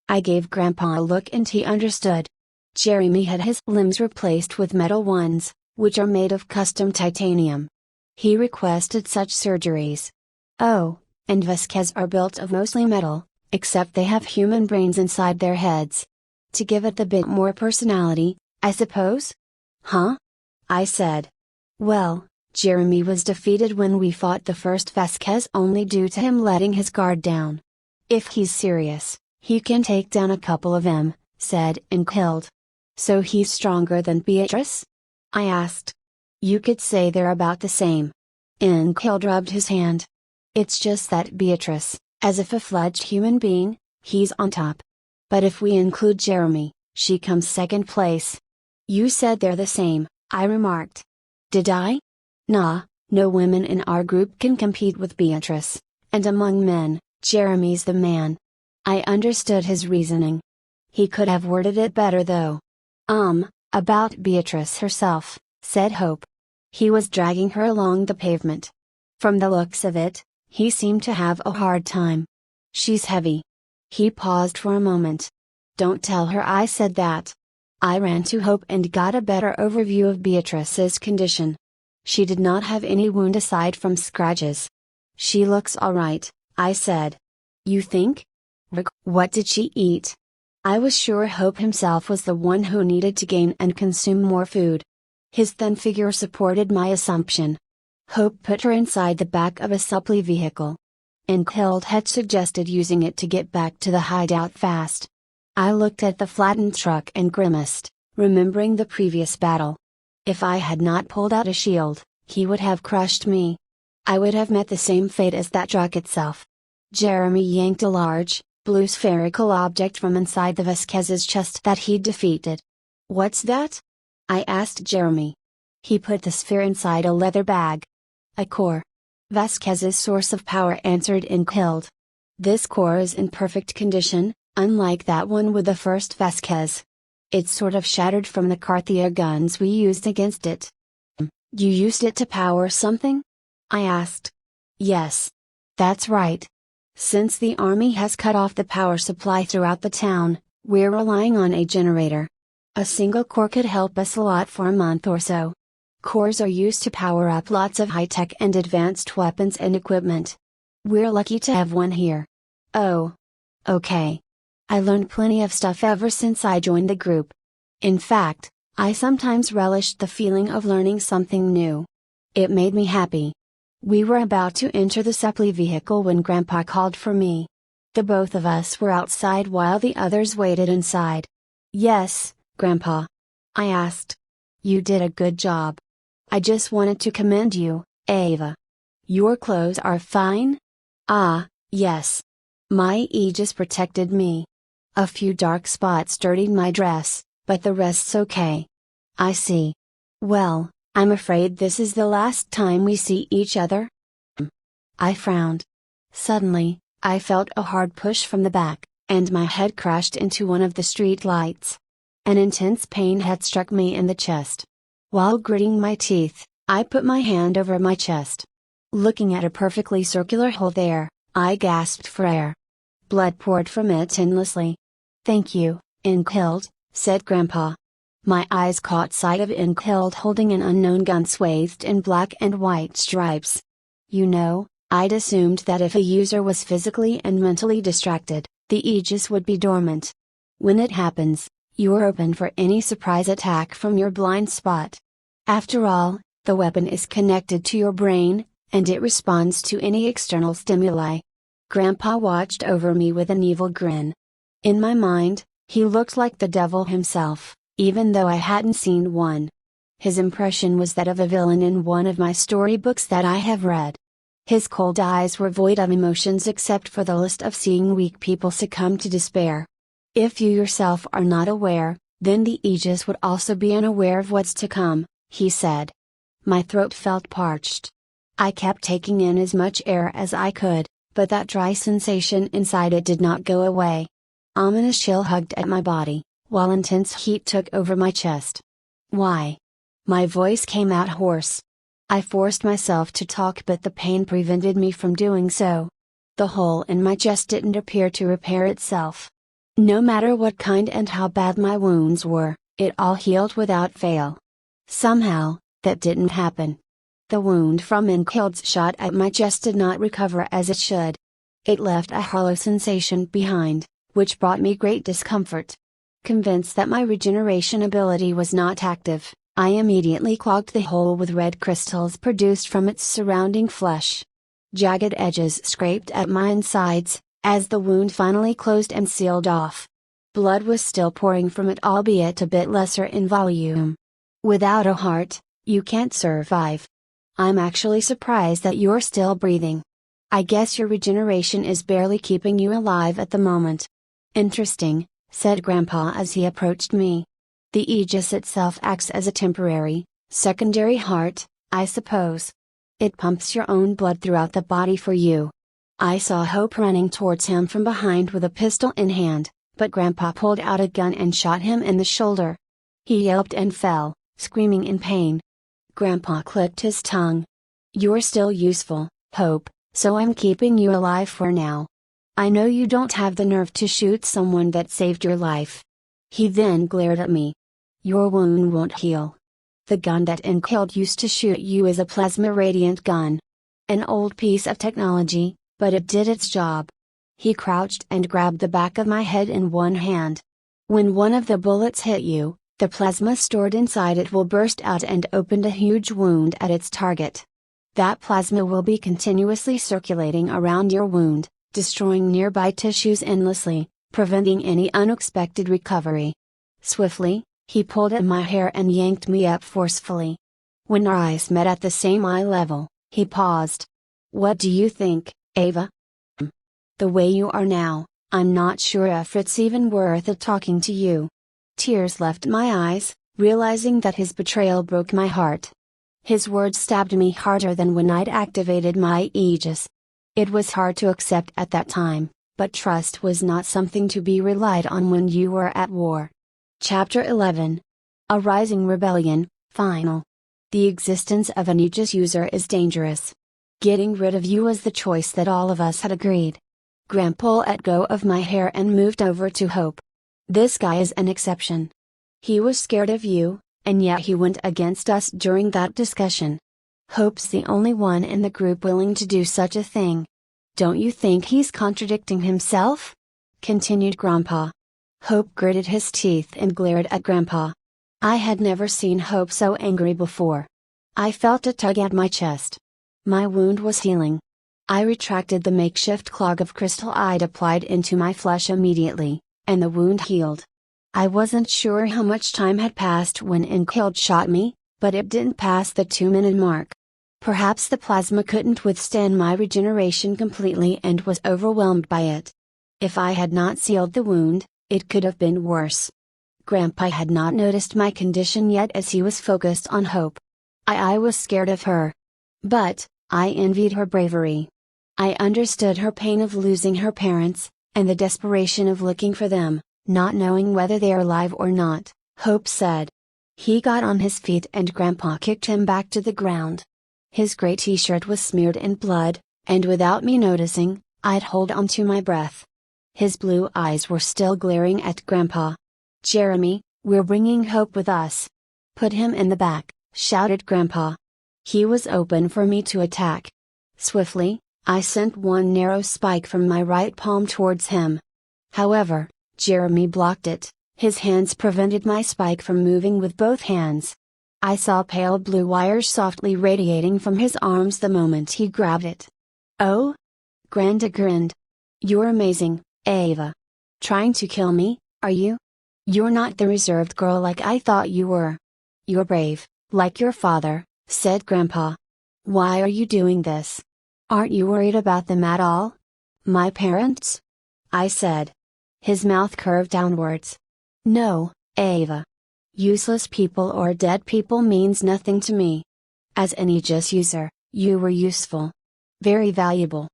I gave Grandpa a look and he understood. Jeremy had his limbs replaced with metal ones, which are made of custom titanium. He requested such surgeries. Oh, and Vasquez are built of mostly metal, except they have human brains inside their heads. To give it a bit more personality, I suppose? Huh? I said. Well, Jeremy was defeated when we fought the first Vasquez only due to him letting his guard down. If he's serious, he can take down a couple of them, said Inkild. So he's stronger than Beatrice? I asked. You could say they're about the same. Inkild rubbed his hand. It's just that Beatrice, as a full-fledged human being, he's on top. But if we include Jeremy, she comes second place. You said they're the same, I remarked. Did I? Nah, no women in our group can compete with Beatrice, and among men, Jeremy's the man. I understood his reasoning. He could have worded it better though. About Beatrice herself, said Hope. He was dragging her along the pavement. From the looks of it, he seemed to have a hard time. She's heavy. He paused for a moment. Don't tell her I said that. I ran to Hope and got a better overview of Beatrice's condition. She did not have any wound aside from scratches. She looks alright, I said. You think? Rick, what did she eat? I was sure Hope himself was the one who needed to gain and consume more food. His thin figure supported my assumption. Hope put her inside the back of a supply vehicle. Inkild had suggested using it to get back to the hideout fast. I looked at the flattened truck and grimaced, remembering the previous battle. If I had not pulled out a shield, he would have crushed me. I would have met the same fate as that truck itself. Jeremy yanked a large, blue spherical object from inside the Vasquez's chest that he'd defeated. What's that? I asked Jeremy. He put the sphere inside a leather bag. A core. Vasquez's source of power, answered Inkild. This core is in perfect condition, unlike that one with the first Vasquez. It's sort of shattered from the Carthia guns we used against it. You used it to power something? I asked. Yes. That's right. Since the army has cut off the power supply throughout the town, we're relying on a generator. A single core could help us a lot for a month or so. Cores are used to power up lots of high-tech and advanced weapons and equipment. We're lucky to have one here. Oh. Okay. I learned plenty of stuff ever since I joined the group. In fact, I sometimes relished the feeling of learning something new. It made me happy. We were about to enter the supply vehicle when Grandpa called for me. The both of us were outside while the others waited inside. "Yes, Grandpa?" I asked. "You did a good job. I just wanted to commend you, Ava. Your clothes are fine?" "Ah, yes. My aegis protected me. A few dark spots dirtied my dress, but the rest's okay." "I see. Well, I'm afraid this is the last time we see each other?" I frowned. Suddenly, I felt a hard push from the back, and my head crashed into one of the street lights. An intense pain had struck me in the chest. While gritting my teeth, I put my hand over my chest. Looking at a perfectly circular hole there, I gasped for air. Blood poured from it endlessly. "Thank you, Inkhild," said Grandpa. My eyes caught sight of Inkhild holding an unknown gun swathed in black and white stripes. "You know, I'd assumed that if a user was physically and mentally distracted, the aegis would be dormant. When it happens, you're open for any surprise attack from your blind spot. After all, the weapon is connected to your brain, and it responds to any external stimuli." Grandpa watched over me with an evil grin. In my mind, he looked like the devil himself, even though I hadn't seen one. His impression was that of a villain in one of my storybooks that I have read. His cold eyes were void of emotions except for the lust of seeing weak people succumb to despair. "If you yourself are not aware, then the aegis would also be unaware of what's to come," he said. My throat felt parched. I kept taking in as much air as I could, but that dry sensation inside it did not go away. Ominous chill hugged at my body, while intense heat took over my chest. "Why?" My voice came out hoarse. I forced myself to talk, but the pain prevented me from doing so. The hole in my chest didn't appear to repair itself. No matter what kind and how bad my wounds were, it all healed without fail. Somehow, that didn't happen. The wound from Inkhild's shot at my chest did not recover as it should. It left a hollow sensation behind, which brought me great discomfort. Convinced that my regeneration ability was not active, I immediately clogged the hole with red crystals produced from its surrounding flesh. Jagged edges scraped at my insides, as the wound finally closed and sealed off. Blood was still pouring from it, albeit a bit lesser in volume. "Without a heart, you can't survive. I'm actually surprised that you're still breathing. I guess your regeneration is barely keeping you alive at the moment." "Interesting," said Grandpa as he approached me. "The aegis itself acts as a temporary, secondary heart, I suppose. It pumps your own blood throughout the body for you." I saw Hope running towards him from behind with a pistol in hand, but Grandpa pulled out a gun and shot him in the shoulder. He yelped and fell, screaming in pain. Grandpa clicked his tongue. "You're still useful, Hope, so I'm keeping you alive for now. I know you don't have the nerve to shoot someone that saved your life." He then glared at me. "Your wound won't heal. The gun that Inkhild used to shoot you is a plasma radiant gun. An old piece of technology, but it did its job." He crouched and grabbed the back of my head in one hand. "When one of the bullets hit you, the plasma stored inside it will burst out and open a huge wound at its target. That plasma will be continuously circulating around your wound, destroying nearby tissues endlessly, preventing any unexpected recovery." Swiftly, he pulled at my hair and yanked me up forcefully. When our eyes met at the same eye level, he paused. "What do you think, Ava? The way you are now, I'm not sure if it's even worth it talking to you." Tears left my eyes, realizing that his betrayal broke my heart. His words stabbed me harder than when I'd activated my aegis. It was hard to accept at that time, but trust was not something to be relied on when you were at war. Chapter 11. A Rising Rebellion, Final. The existence of an aegis user is dangerous. Getting rid of you was the choice that all of us had agreed. Grandpa let go of my hair and moved over to Hope. "This guy is an exception. He was scared of you, and yet he went against us during that discussion. Hope's the only one in the group willing to do such a thing. Don't you think he's contradicting himself?" continued Grandpa. Hope gritted his teeth and glared at Grandpa. I had never seen Hope so angry before. I felt a tug at my chest. My wound was healing. I retracted the makeshift clog of crystal I'd applied into my flesh immediately, and the wound healed. I wasn't sure how much time had passed when Inkhild shot me, but it didn't pass the 2-minute mark. Perhaps the plasma couldn't withstand my regeneration completely and was overwhelmed by it. If I had not sealed the wound, it could have been worse. Grandpa had not noticed my condition yet as he was focused on Hope. I was scared of her. But, I envied her bravery. I understood her pain of losing her parents, and the desperation of looking for them, not knowing whether they are alive or not, Hope said. He got on his feet and Grandpa kicked him back to the ground. His gray t-shirt was smeared in blood, and without me noticing, I'd hold on to my breath. His blue eyes were still glaring at Grandpa. "Jeremy, we're bringing Hope with us. Put him in the back," shouted Grandpa. He was open for me to attack. Swiftly, I sent one narrow spike from my right palm towards him. However, Jeremy blocked it, his hands prevented my spike from moving with both hands. I saw pale blue wires softly radiating from his arms the moment he grabbed it. "Oh?" Granda grinned. "You're amazing, Ava. Trying to kill me, are you? You're not the reserved girl like I thought you were. You're brave, like your father," said Grandpa. "Why are you doing this? Aren't you worried about them at all?" "My parents?" I said. His mouth curved downwards. "No, Ava. Useless people or dead people means nothing to me. As an Aegis user, you were useful. Very valuable."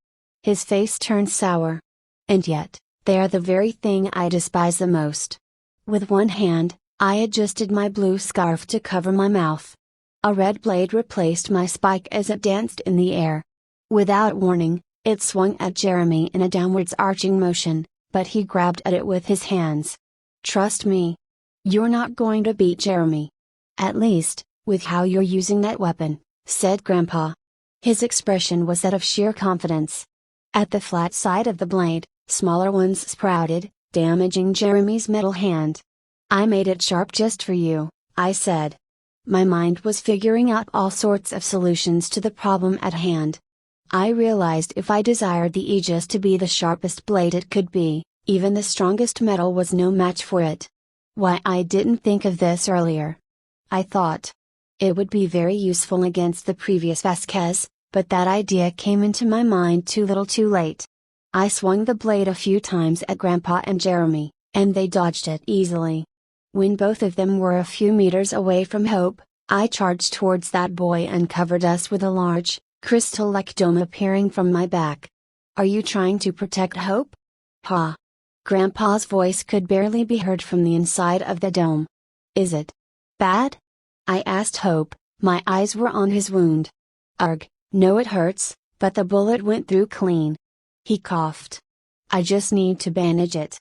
His face turned sour. "And yet, they are the very thing I despise the most." With one hand, I adjusted my blue scarf to cover my mouth. A red blade replaced my spike as it danced in the air. Without warning, it swung at Jeremy in a downwards arching motion, but he grabbed at it with his hands. "Trust me. You're not going to beat Jeremy. At least, with how you're using that weapon," said Grandpa. His expression was that of sheer confidence. At the flat side of the blade, smaller ones sprouted, damaging Jeremy's metal hand. "I made it sharp just for you," I said. My mind was figuring out all sorts of solutions to the problem at hand. I realized if I desired the Aegis to be the sharpest blade it could be, even the strongest metal was no match for it. Why I didn't think of this earlier. I thought it would be very useful against the previous Vasquez, but that idea came into my mind too little too late. I swung the blade a few times at Grandpa and Jeremy, and they dodged it easily. When both of them were a few meters away from Hope, I charged towards that boy and covered us with a large, crystal-like dome appearing from my back. "Are you trying to protect Hope?" "Ha!" Grandpa's voice could barely be heard from the inside of the dome. "Is it bad?" I asked Hope, my eyes were on his wound. "Ugh, no it hurts, but the bullet went through clean." He coughed. "I just need to bandage it."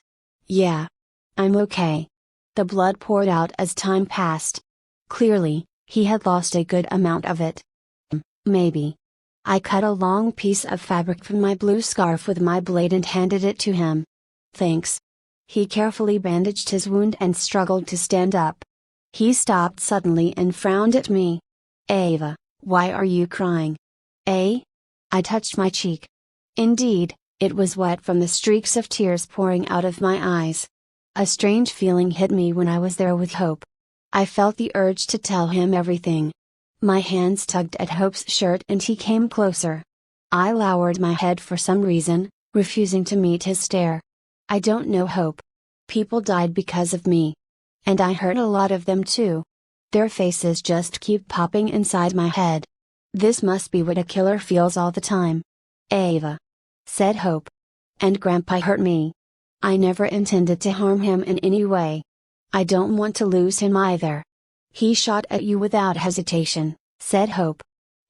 "Yeah. I'm okay." The blood poured out as time passed. Clearly, he had lost a good amount of it. "Maybe." I cut a long piece of fabric from my blue scarf with my blade and handed it to him. "Thanks." He carefully bandaged his wound and struggled to stand up. He stopped suddenly and frowned at me. "Ava, why are you crying?" "Eh?" I touched my cheek. Indeed, it was wet from the streaks of tears pouring out of my eyes. A strange feeling hit me when I was there with Hope. I felt the urge to tell him everything. My hands tugged at Hope's shirt and he came closer. I lowered my head for some reason, refusing to meet his stare. "I don't know, Hope. People died because of me. And I hurt a lot of them too. Their faces just keep popping inside my head. This must be what a killer feels all the time." "Ava," said Hope. "And Grandpa hurt me. I never intended to harm him in any way. I don't want to lose him either." "He shot at you without hesitation," said Hope.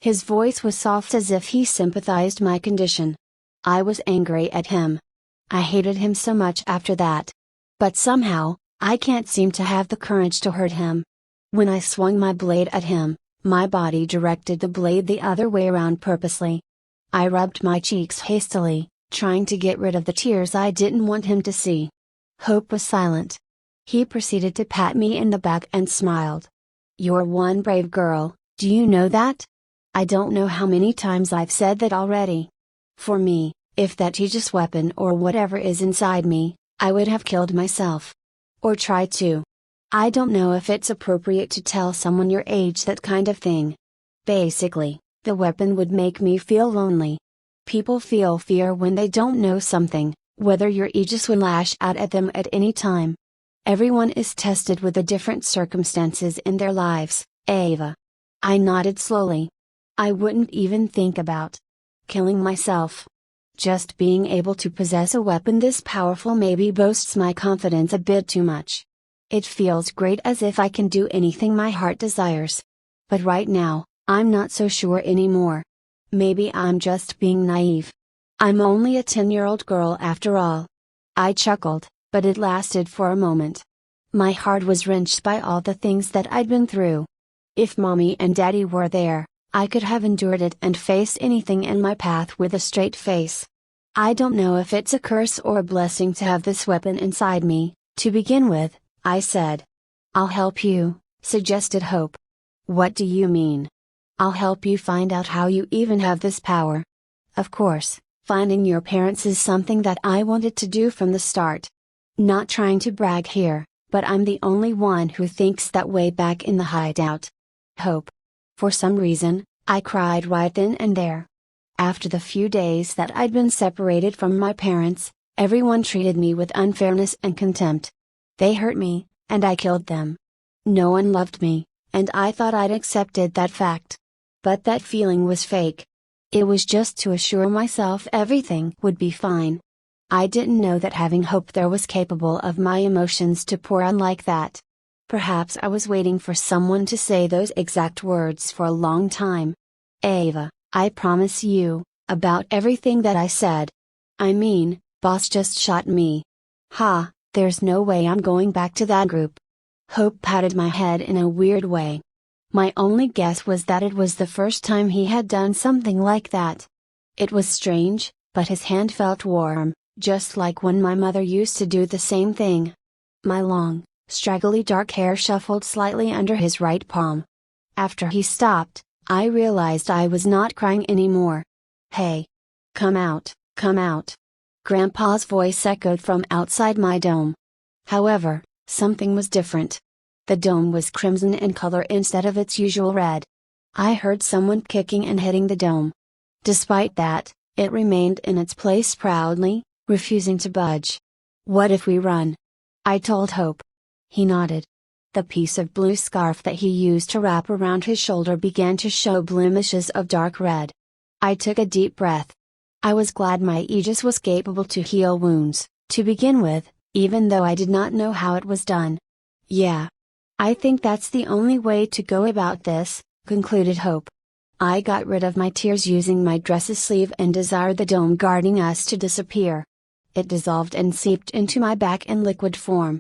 His voice was soft as if he sympathized my condition. I was angry at him. I hated him so much after that. But somehow, I can't seem to have the courage to hurt him. When I swung my blade at him, my body directed the blade the other way around purposely. I rubbed my cheeks hastily, trying to get rid of the tears I didn't want him to see. Hope was silent. He proceeded to pat me in the back and smiled. "You're one brave girl, do you know that? I don't know how many times I've said that already. For me, if that aegis weapon or whatever is inside me, I would have killed myself. Or tried to. I don't know if it's appropriate to tell someone your age that kind of thing. Basically, the weapon would make me feel lonely. People feel fear when they don't know something, whether your aegis will lash out at them at any time. Everyone is tested with the different circumstances in their lives, Ava." I nodded slowly. I wouldn't even think about killing myself. Just being able to possess a weapon this powerful maybe boasts my confidence a bit too much. It feels great as if I can do anything my heart desires. But right now, I'm not so sure anymore. Maybe I'm just being naive. I'm only a 10-year-old girl after all. I chuckled, but it lasted for a moment. My heart was wrenched by all the things that I'd been through. If Mommy and Daddy were there, I could have endured it and faced anything in my path with a straight face. I don't know if it's a curse or a blessing to have this weapon inside me, to begin with, I said. "I'll help you," suggested Hope. "What do you mean?" "I'll help you find out how you even have this power. Of course, finding your parents is something that I wanted to do from the start. Not trying to brag here, but I'm the only one who thinks that way back in the hideout." Hope. For some reason, I cried right then and there. After the few days that I'd been separated from my parents, everyone treated me with unfairness and contempt. They hurt me, and I killed them. No one loved me, and I thought I'd accepted that fact. But that feeling was fake. It was just to assure myself everything would be fine. I didn't know that having hope there was capable of my emotions to pour on like that. Perhaps I was waiting for someone to say those exact words for a long time. "Ava, I promise you, about everything that I said. I mean, boss just shot me. Ha, there's no way I'm going back to that group." Hope patted my head in a weird way. My only guess was that it was the first time he had done something like that. It was strange, but his hand felt warm, just like when my mother used to do the same thing. My long, straggly dark hair shuffled slightly under his right palm. After he stopped, I realized I was not crying anymore. "Hey! Come out, come out!" Grandpa's voice echoed from outside my dome. However, something was different. The dome was crimson in color instead of its usual red. I heard someone kicking and hitting the dome. Despite that, it remained in its place proudly, refusing to budge. "What if we run?" I told Hope. He nodded. The piece of blue scarf that he used to wrap around his shoulder began to show blemishes of dark red. I took a deep breath. I was glad my aegis was capable to heal wounds, to begin with, even though I did not know how it was done. "Yeah. I think that's the only way to go about this," concluded Hope. I got rid of my tears using my dress's sleeve and desired the dome guarding us to disappear. It dissolved and seeped into my back in liquid form.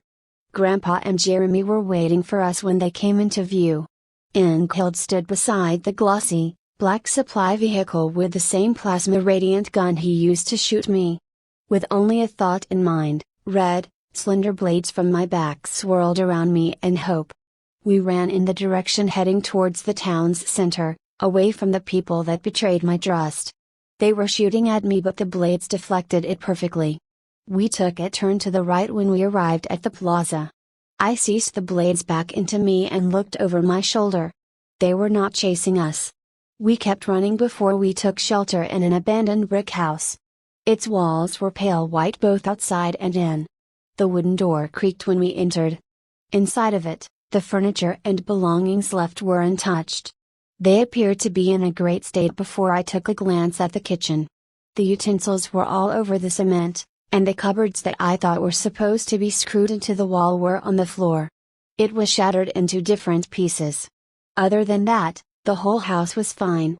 Grandpa and Jeremy were waiting for us when they came into view. Inghild stood beside the glossy, black supply vehicle with the same plasma radiant gun he used to shoot me. With only a thought in mind, red, slender blades from my back swirled around me and Hope. We ran in the direction heading towards the town's center, away from the people that betrayed my trust. They were shooting at me but the blades deflected it perfectly. We took a turn to the right when we arrived at the plaza. I seized the blades back into me and looked over my shoulder. They were not chasing us. We kept running before we took shelter in an abandoned brick house. Its walls were pale white both outside and in. The wooden door creaked when we entered. Inside of it, the furniture and belongings left were untouched. They appeared to be in a great state before I took a glance at the kitchen. The utensils were all over the cement, and the cupboards that I thought were supposed to be screwed into the wall were on the floor. It was shattered into different pieces. Other than that, the whole house was fine.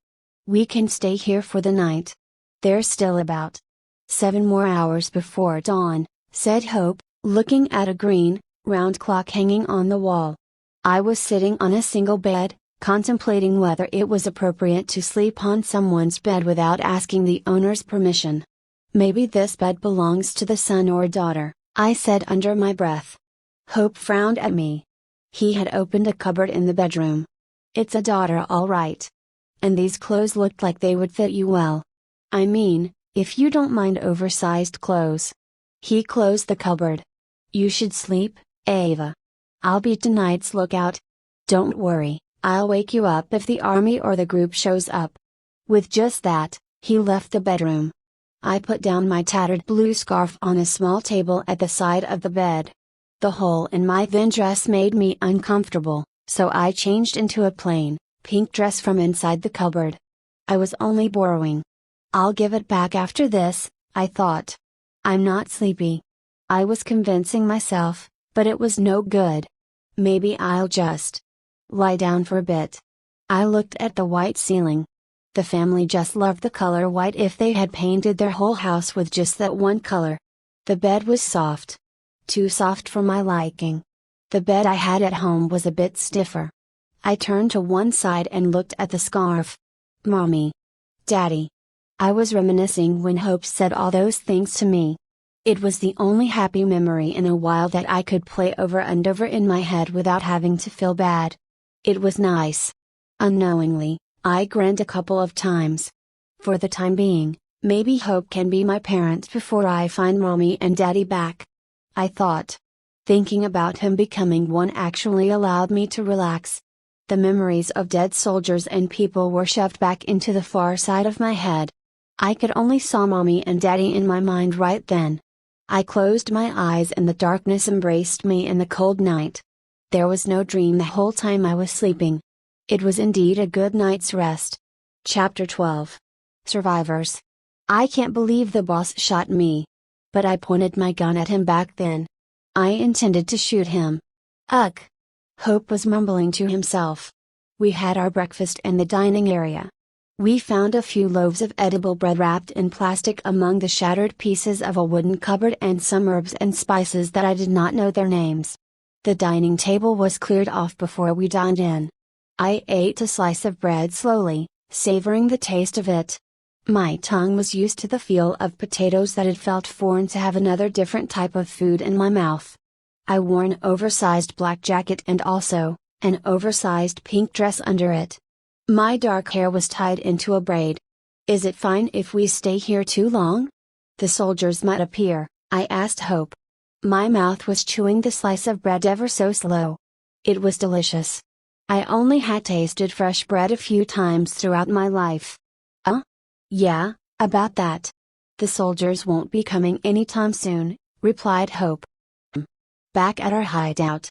"We can stay here for the night. There's still about 7 more hours before dawn," said Hope, looking at a green, round clock hanging on the wall. I was sitting on a single bed, contemplating whether it was appropriate to sleep on someone's bed without asking the owner's permission. "Maybe this bed belongs to the son or daughter," I said under my breath. Hope frowned at me. He had opened a cupboard in the bedroom. It's a daughter, all right. And these clothes looked like they would fit you well. I mean, if you don't mind oversized clothes. He closed the cupboard. You should sleep, Ava. I'll be tonight's lookout. Don't worry, I'll wake you up if the army or the group shows up. With just that, he left the bedroom. I put down my tattered blue scarf on a small table at the side of the bed. The hole in my thin dress made me uncomfortable, so I changed into a plain, pink dress from inside the cupboard. I was only borrowing. I'll give it back after this, I thought. I'm not sleepy. I was convincing myself, but it was no good. Maybe I'll just lie down for a bit. I looked at the white ceiling. The family just loved the color white if they had painted their whole house with just that one color. The bed was soft. Too soft for my liking. The bed I had at home was a bit stiffer. I turned to one side and looked at the scarf. Mommy. Daddy. I was reminiscing when Hope said all those things to me. It was the only happy memory in a while that I could play over and over in my head without having to feel bad. It was nice. Unknowingly, I grinned a couple of times. For the time being, maybe Hope can be my parent before I find Mommy and Daddy back. I thought. Thinking about him becoming one actually allowed me to relax. The memories of dead soldiers and people were shoved back into the far side of my head. I could only saw Mommy and Daddy in my mind right then. I closed my eyes and the darkness embraced me in the cold night. There was no dream the whole time I was sleeping. It was indeed a good night's rest. Chapter 12. Survivors. I can't believe the boss shot me. But I pointed my gun at him back then. I intended to shoot him. Ugh. Hope was mumbling to himself. We had our breakfast in the dining area. We found a few loaves of edible bread wrapped in plastic among the shattered pieces of a wooden cupboard and some herbs and spices that I did not know their names. The dining table was cleared off before we dined in. I ate a slice of bread slowly, savoring the taste of it. My tongue was used to the feel of potatoes that it felt foreign to have another different type of food in my mouth. I wore an oversized black jacket and also, an oversized pink dress under it. My dark hair was tied into a braid. Is it fine if we stay here too long? The soldiers might appear, I asked Hope. My mouth was chewing the slice of bread ever so slow. It was delicious. I only had tasted fresh bread a few times throughout my life. Yeah, about that. The soldiers won't be coming anytime soon, replied Hope. Back at our hideout.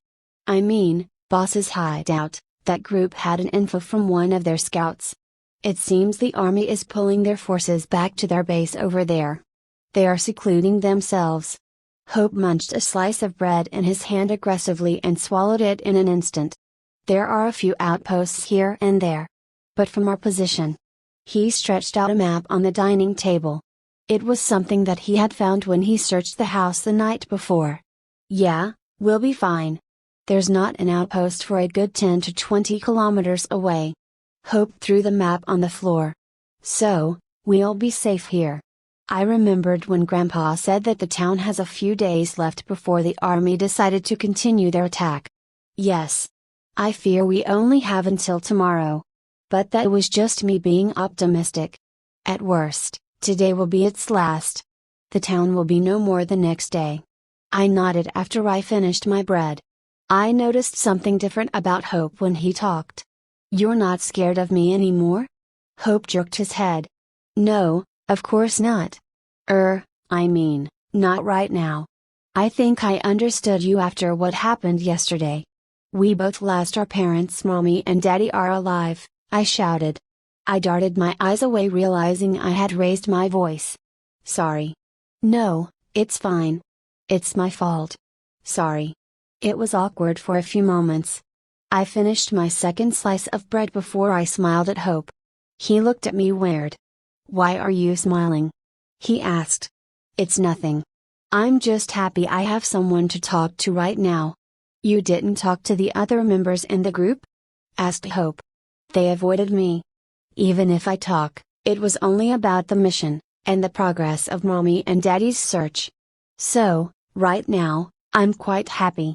I mean, boss's hideout, that group had an info from one of their scouts. It seems the army is pulling their forces back to their base over there. They are secluding themselves. Hope munched a slice of bread in his hand aggressively and swallowed it in an instant. There are a few outposts here and there. But from our position. He stretched out a map on the dining table. It was something that he had found when he searched the house the night before. Yeah, we'll be fine. There's not an outpost for a good 10 to 20 kilometers away. Hope threw the map on the floor. So, we'll be safe here. I remembered when Grandpa said that the town has a few days left before the army decided to continue their attack. Yes. I fear we only have until tomorrow. But that was just me being optimistic. At worst, today will be its last. The town will be no more the next day. I nodded after I finished my bread. I noticed something different about Hope when he talked. You're not scared of me anymore? Hope jerked his head. No, of course not. I mean, not right now. I think I understood you after what happened yesterday. We both lost our parents. Mommy and Daddy are alive, I shouted. I darted my eyes away, realizing I had raised my voice. Sorry. No, it's fine. It's my fault. Sorry. It was awkward for a few moments. I finished my second slice of bread before I smiled at Hope. He looked at me weird. Why are you smiling? He asked. It's nothing. I'm just happy I have someone to talk to right now. You didn't talk to the other members in the group? Asked Hope. They avoided me. Even if I talk, it was only about the mission, and the progress of Mommy and Daddy's search. So, right now, I'm quite happy.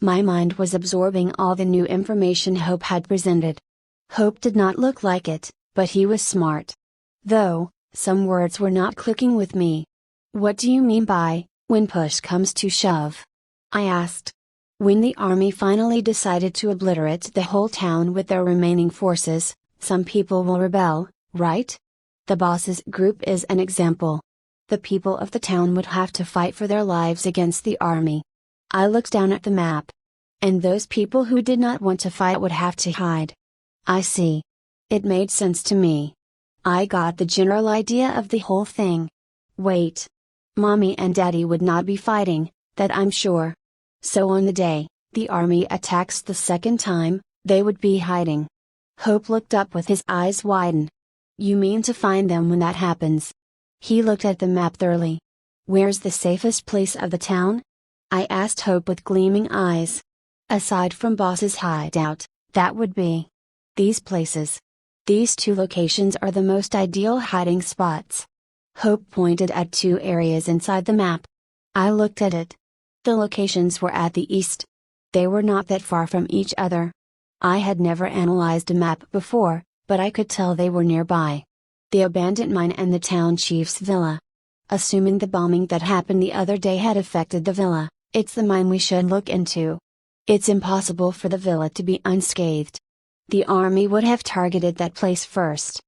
My mind was absorbing all the new information Hope had presented. Hope did not look like it, but he was smart. Though, some words were not clicking with me. "What do you mean by, when push comes to shove?" I asked. "When the army finally decided to obliterate the whole town with their remaining forces, some people will rebel, right? The boss's group is an example. The people of the town would have to fight for their lives against the army." I looked down at the map. "And those people who did not want to fight would have to hide." I see. It made sense to me. I got the general idea of the whole thing. Wait. Mommy and Daddy would not be fighting, that I'm sure. So on the day the army attacks the second time, they would be hiding. Hope looked up with his eyes widen. "You mean to find them when that happens?" He looked at the map thoroughly. "Where's the safest place of the town?" I asked Hope with gleaming eyes. "Aside from Boss's hideout, that would be these places. These two locations are the most ideal hiding spots." Hope pointed at two areas inside the map. I looked at it. The locations were at the east. They were not that far from each other. I had never analyzed a map before, but I could tell they were nearby. The abandoned mine and the town chief's villa. Assuming the bombing that happened the other day had affected the villa, it's the mine we should look into. It's impossible for the villa to be unscathed. The army would have targeted that place first.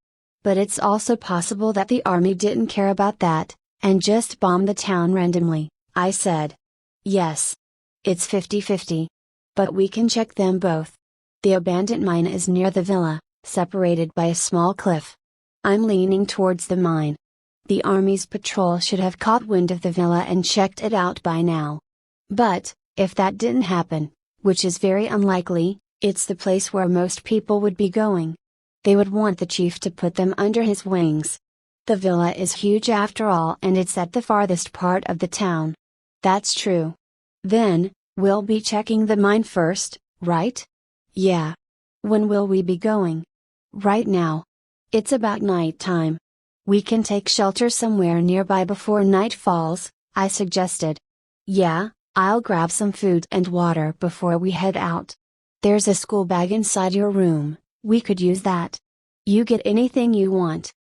But it's also possible that the army didn't care about that, and just bombed the town randomly, I said. Yes. It's 50-50. But we can check them both. The abandoned mine is near the villa, separated by a small cliff. I'm leaning towards the mine. The army's patrol should have caught wind of the villa and checked it out by now. But, if that didn't happen, which is very unlikely, it's the place where most people would be going. They would want the chief to put them under his wings. The villa is huge after all, and it's at the farthest part of the town. That's true. Then, we'll be checking the mine first, right? Yeah. When will we be going? Right now. It's about night time. We can take shelter somewhere nearby before night falls, I suggested. Yeah, I'll grab some food and water before we head out. There's a school bag inside your room, we could use that. You get anything you want.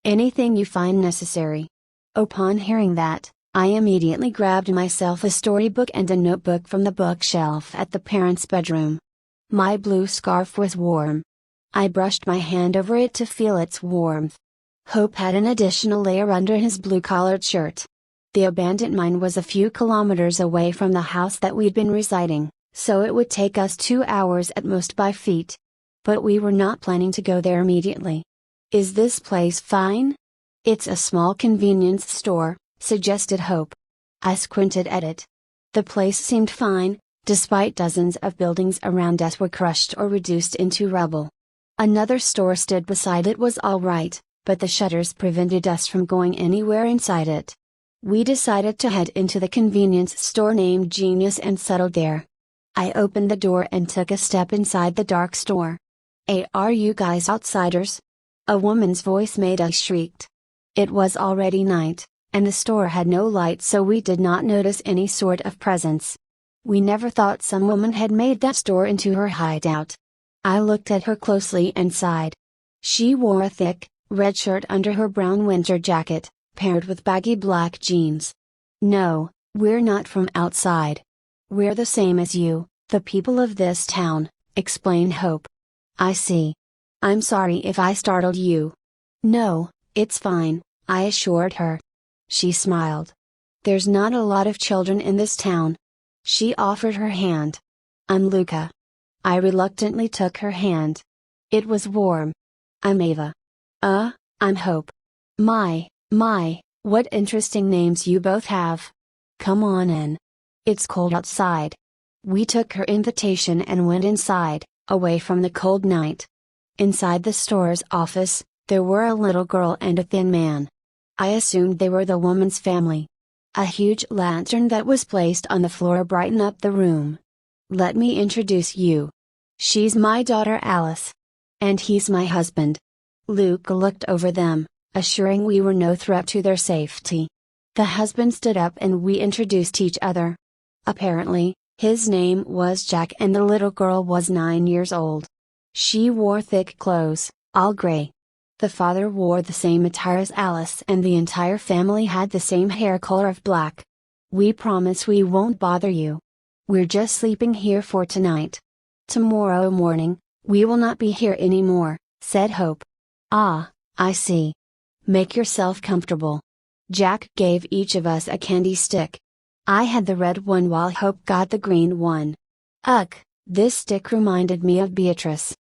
Anything you find necessary. Upon hearing that, I immediately grabbed myself a storybook and a notebook from the bookshelf at the parents' bedroom. My blue scarf was warm. I brushed my hand over it to feel its warmth. Hope had an additional layer under his blue-collared shirt. The abandoned mine was a few kilometers away from the house that we'd been residing, so it would take us 2 hours at most by feet. But we were not planning to go there immediately. Is this place fine? It's a small convenience store, suggested Hope. I squinted at it. The place seemed fine, despite dozens of buildings around us were crushed or reduced into rubble. Another store stood beside it was all right, but the shutters prevented us from going anywhere inside it. We decided to head into the convenience store named Genius and settled there. I opened the door and took a step inside the dark store. "Hey, are you guys outsiders?" A woman's voice made us shrieked. It was already night, and the store had no light, so we did not notice any sort of presence. We never thought some woman had made that store into her hideout. I looked at her closely and sighed. She wore a thick, red shirt under her brown winter jacket, paired with baggy black jeans. "No, we're not from outside. We're the same as you, the people of this town," explained Hope. "I see. I'm sorry if I startled you." "No, it's fine," I assured her. She smiled. "There's not a lot of children in this town." She offered her hand. "I'm Luca." I reluctantly took her hand. It was warm. "I'm Ava." I'm Hope." My, what interesting names you both have. Come on in. It's cold outside." We took her invitation and went inside, away from the cold night. Inside the store's office, there were a little girl and a thin man. I assumed they were the woman's family. A huge lantern that was placed on the floor brightened up the room. "Let me introduce you. She's my daughter Alice. And he's my husband." Luke looked over them, assuring we were no threat to their safety. The husband stood up and we introduced each other. Apparently, His name was Jack and the little girl was 9 years old. She wore thick clothes, all gray. The father wore the same attire as Alice and the entire family had the same hair color of black. "We promise we won't bother you. We're just sleeping here for tonight. Tomorrow morning, we will not be here anymore," said Hope. "Ah, I see. Make yourself comfortable." Jack gave each of us a candy stick. I had the red one while Hope got the green one. Ugh, this stick reminded me of Beatrice.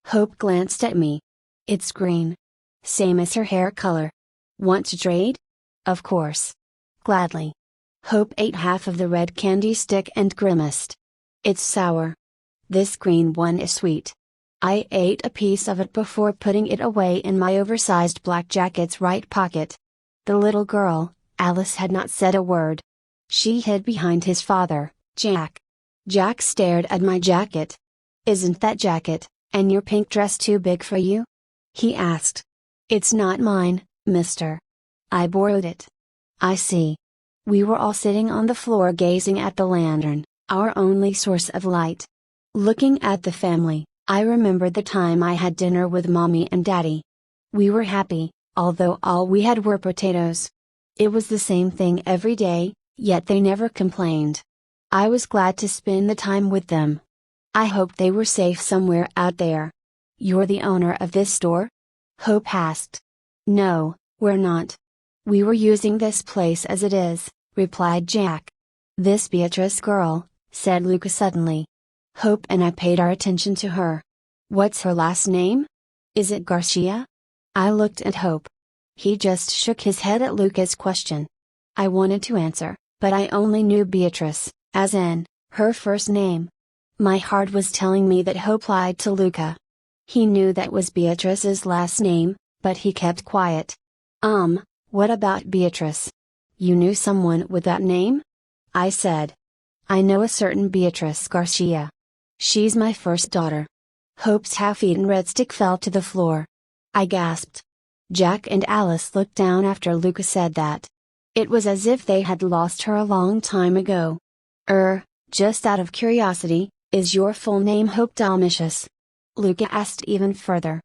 Hope glanced at me. "It's green. Same as her hair color. Want to trade?" "Of course. Gladly." Hope ate half of the red candy stick and grimaced. "It's sour. This green one is sweet." I ate a piece of it before putting it away in my oversized black jacket's right pocket. The little girl, Alice, had not said a word. She hid behind his father, Jack. Jack stared at my jacket. "Isn't that jacket, and your pink dress too big for you?" he asked. "It's not mine, mister. I borrowed it." "I see." We were all sitting on the floor gazing at the lantern, our only source of light. Looking at the family, I remembered the time I had dinner with Mommy and Daddy. We were happy, although all we had were potatoes. It was the same thing every day, yet they never complained. I was glad to spend the time with them. I hoped they were safe somewhere out there. "You're the owner of this store?" Hope asked. "No, we're not. We were using this place as it is," replied Jack. "This Beatrice girl," said Luca suddenly. Hope and I paid our attention to her. "What's her last name? Is it Garcia?" I looked at Hope. He just shook his head at Luca's question. I wanted to answer, but I only knew Beatrice, as in, her first name. My heart was telling me that Hope lied to Luca. He knew that was Beatrice's last name, but he kept quiet. What about Beatrice? You knew someone with that name?" I said. "I know a certain Beatrice Garcia. She's my first daughter." Hope's half-eaten red stick fell to the floor. I gasped. Jack and Alice looked down after Luca said that. It was as if they had lost her a long time ago. Just out of curiosity, is your full name Hope Dalmatius?" Luca asked even further.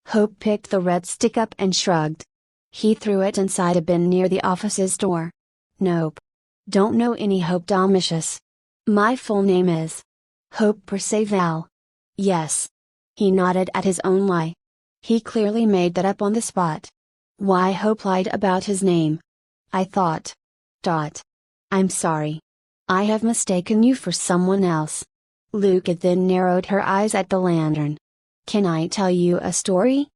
Hope picked the red stick up and shrugged. He threw it inside a bin near the office's door. "Nope. Don't know any Hope Dalmatius. My full name is Hope Perceval." "Yes." He nodded at his own lie. He clearly made that up on the spot. Why Hope lied about his name? I thought. "I'm sorry. I have mistaken you for someone else." Luca then narrowed her eyes at the lantern. "Can I tell you a story?"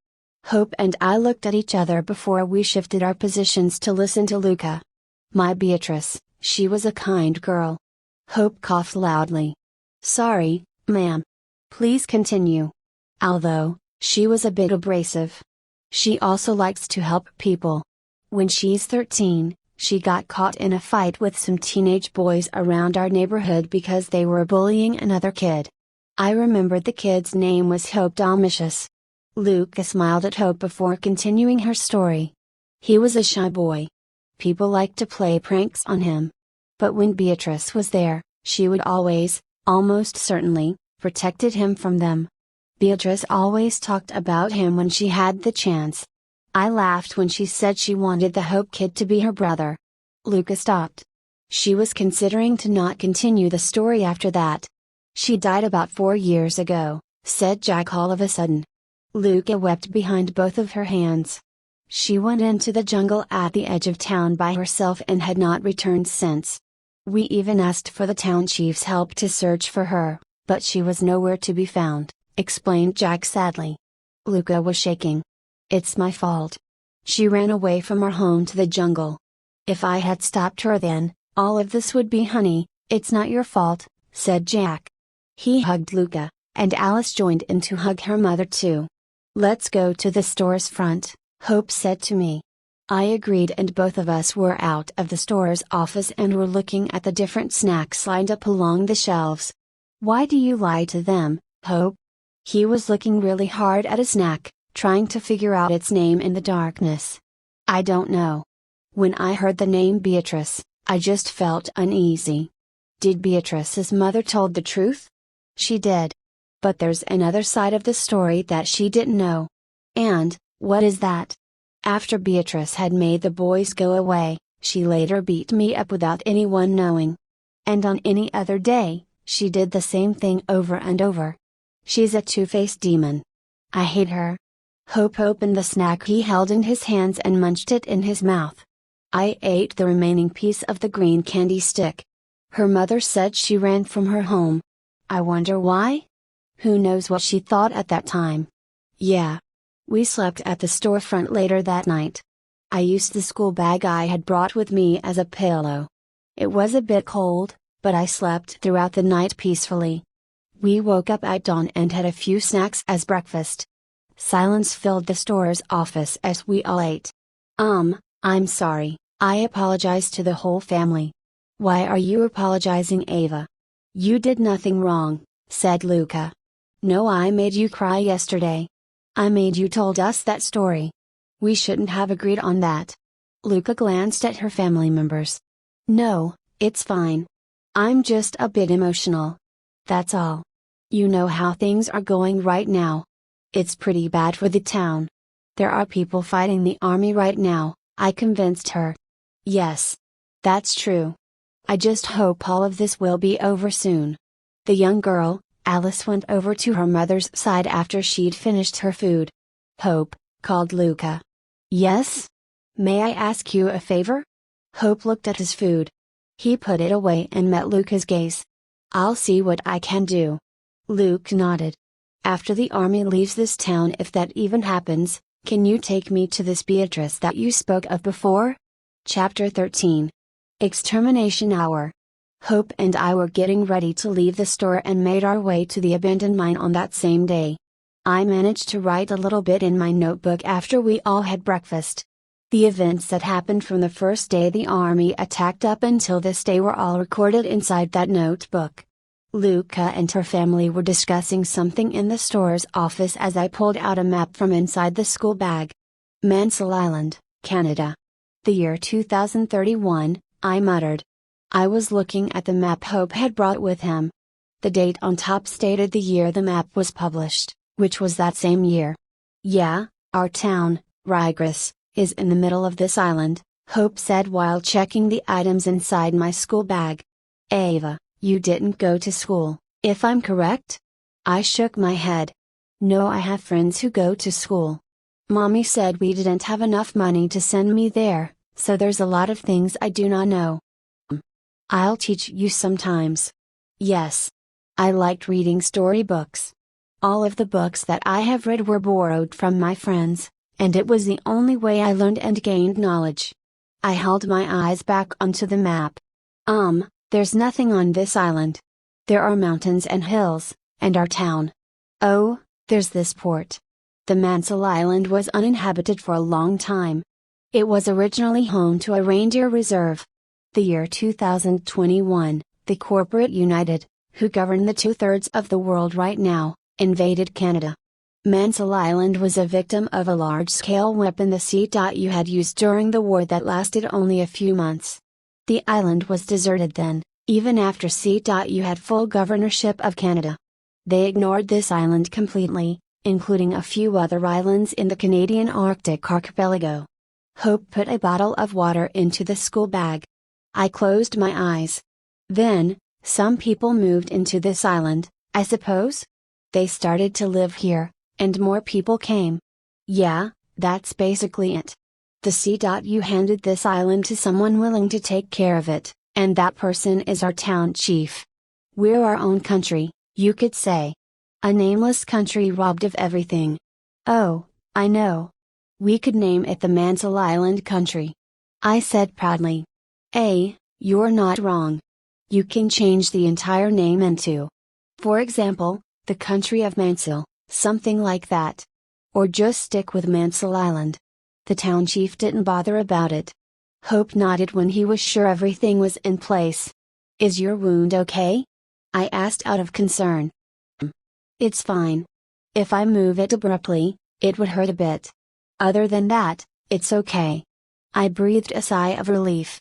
Hope and I looked at each other before we shifted our positions to listen to Luca. "My Beatrice, she was a kind girl." Hope coughed loudly. "Sorry, ma'am. Please continue." "Although, she was a bit abrasive. She also likes to help people. When she's 13, she got caught in a fight with some teenage boys around our neighborhood because they were bullying another kid. I remembered the kid's name was Hope Dalmatius." Luca smiled at Hope before continuing her story. "He was a shy boy. People liked to play pranks on him. But when Beatrice was there, she would always, almost certainly, protected him from them. Beatrice always talked about him when she had the chance. I laughed when she said she wanted the Hope kid to be her brother." Luca stopped. She was considering to not continue the story after that. "She died about 4 years ago," said Jack all of a sudden. Luca wept behind both of her hands. "She went into the jungle at the edge of town by herself and had not returned since. We even asked for the town chief's help to search for her, but she was nowhere to be found," explained Jack sadly. Luca was shaking. "It's my fault. She ran away from our home to the jungle. If I had stopped her then, all of this would be honey." "It's not your fault," said Jack. He hugged Luca, and Alice joined in to hug her mother too. "Let's go to the store's front," Hope said to me. I agreed and both of us were out of the store's office and were looking at the different snacks lined up along the shelves. "Why do you lie to them, Hope?" He was looking really hard at a snack, trying to figure out its name in the darkness. "I don't know. When I heard the name Beatrice, I just felt uneasy." Did Beatrice's mother told the truth? She did. But there's another side of the story that she didn't know. And, what is that? After Beatrice had made the boys go away, she later beat me up without anyone knowing. And on any other day, she did the same thing over and over. She's a two-faced demon. I hate her. Hope opened the snack he held in his hands and munched it in his mouth. I ate the remaining piece of the green candy stick. Her mother said she ran from her home. I wonder why? Who knows what she thought at that time. Yeah. We slept at the storefront later that night. I used the school bag I had brought with me as a pillow. It was a bit cold, but I slept throughout the night peacefully. We woke up at dawn and had a few snacks as breakfast. Silence filled the store's office as we all ate. I'm sorry, I apologize to the whole family. Why are you apologizing, Ava? You did nothing wrong, said Luca. No, I made you cry yesterday. I made you told us that story. We shouldn't have agreed on that. Luca glanced at her family members. No, it's fine. I'm just a bit emotional. That's all. You know how things are going right now. It's pretty bad for the town. There are people fighting the army right now, I convinced her. Yes. That's true. I just hope all of this will be over soon. The young girl, Alice, went over to her mother's side after she'd finished her food. Hope, called Luca. Yes? May I ask you a favor? Hope looked at his food. He put it away and met Luca's gaze. I'll see what I can do. Luke nodded. After the army leaves this town, if that even happens, can you take me to this Beatrice that you spoke of before? Chapter 13. Extermination Hour. Hope and I were getting ready to leave the store and made our way to the abandoned mine on that same day. I managed to write a little bit in my notebook after we all had breakfast. The events that happened from the first day the army attacked up until this day were all recorded inside that notebook. Luca and her family were discussing something in the store's office as I pulled out a map from inside the school bag. Mansell Island, Canada. The year 2031, I muttered. I was looking at the map Hope had brought with him. The date on top stated the year the map was published, which was that same year. Yeah, our town, Rygris, is in the middle of this island, Hope said while checking the items inside my school bag. Ava, you didn't go to school, if I'm correct? I shook my head. No, I have friends who go to school. Mommy said we didn't have enough money to send me there, so there's a lot of things I do not know. I'll teach you sometimes. Yes. I liked reading storybooks. All of the books that I have read were borrowed from my friends, and it was the only way I learned and gained knowledge. I held my eyes back onto the map. There's nothing on this island. There are mountains and hills, and our town. Oh, there's this port. The Mansell Island was uninhabited for a long time. It was originally home to a reindeer reserve. The year 2021, the corporate United, who govern the 2/3 of the world right now, invaded Canada. Mansell Island was a victim of a large-scale weapon the CU had used during the war that lasted only a few months. The island was deserted then, even after CU had full governorship of Canada. They ignored this island completely, including a few other islands in the Canadian Arctic archipelago. Hope put a bottle of water into the school bag. I closed my eyes. Then, some people moved into this island, I suppose? They started to live here, and more people came. Yeah, that's basically it. The CU handed this island to someone willing to take care of it, and that person is our town chief. We're our own country, you could say. A nameless country robbed of everything. Oh, I know. We could name it the Mansell Island Country. I said proudly. You're not wrong. You can change the entire name into, for example, the country of Mansell, something like that. Or just stick with Mansell Island. The town chief didn't bother about it. Hope nodded when he was sure everything was in place. Is your wound okay? I asked out of concern. It's fine. If I move it abruptly, it would hurt a bit. Other than that, it's okay. I breathed a sigh of relief.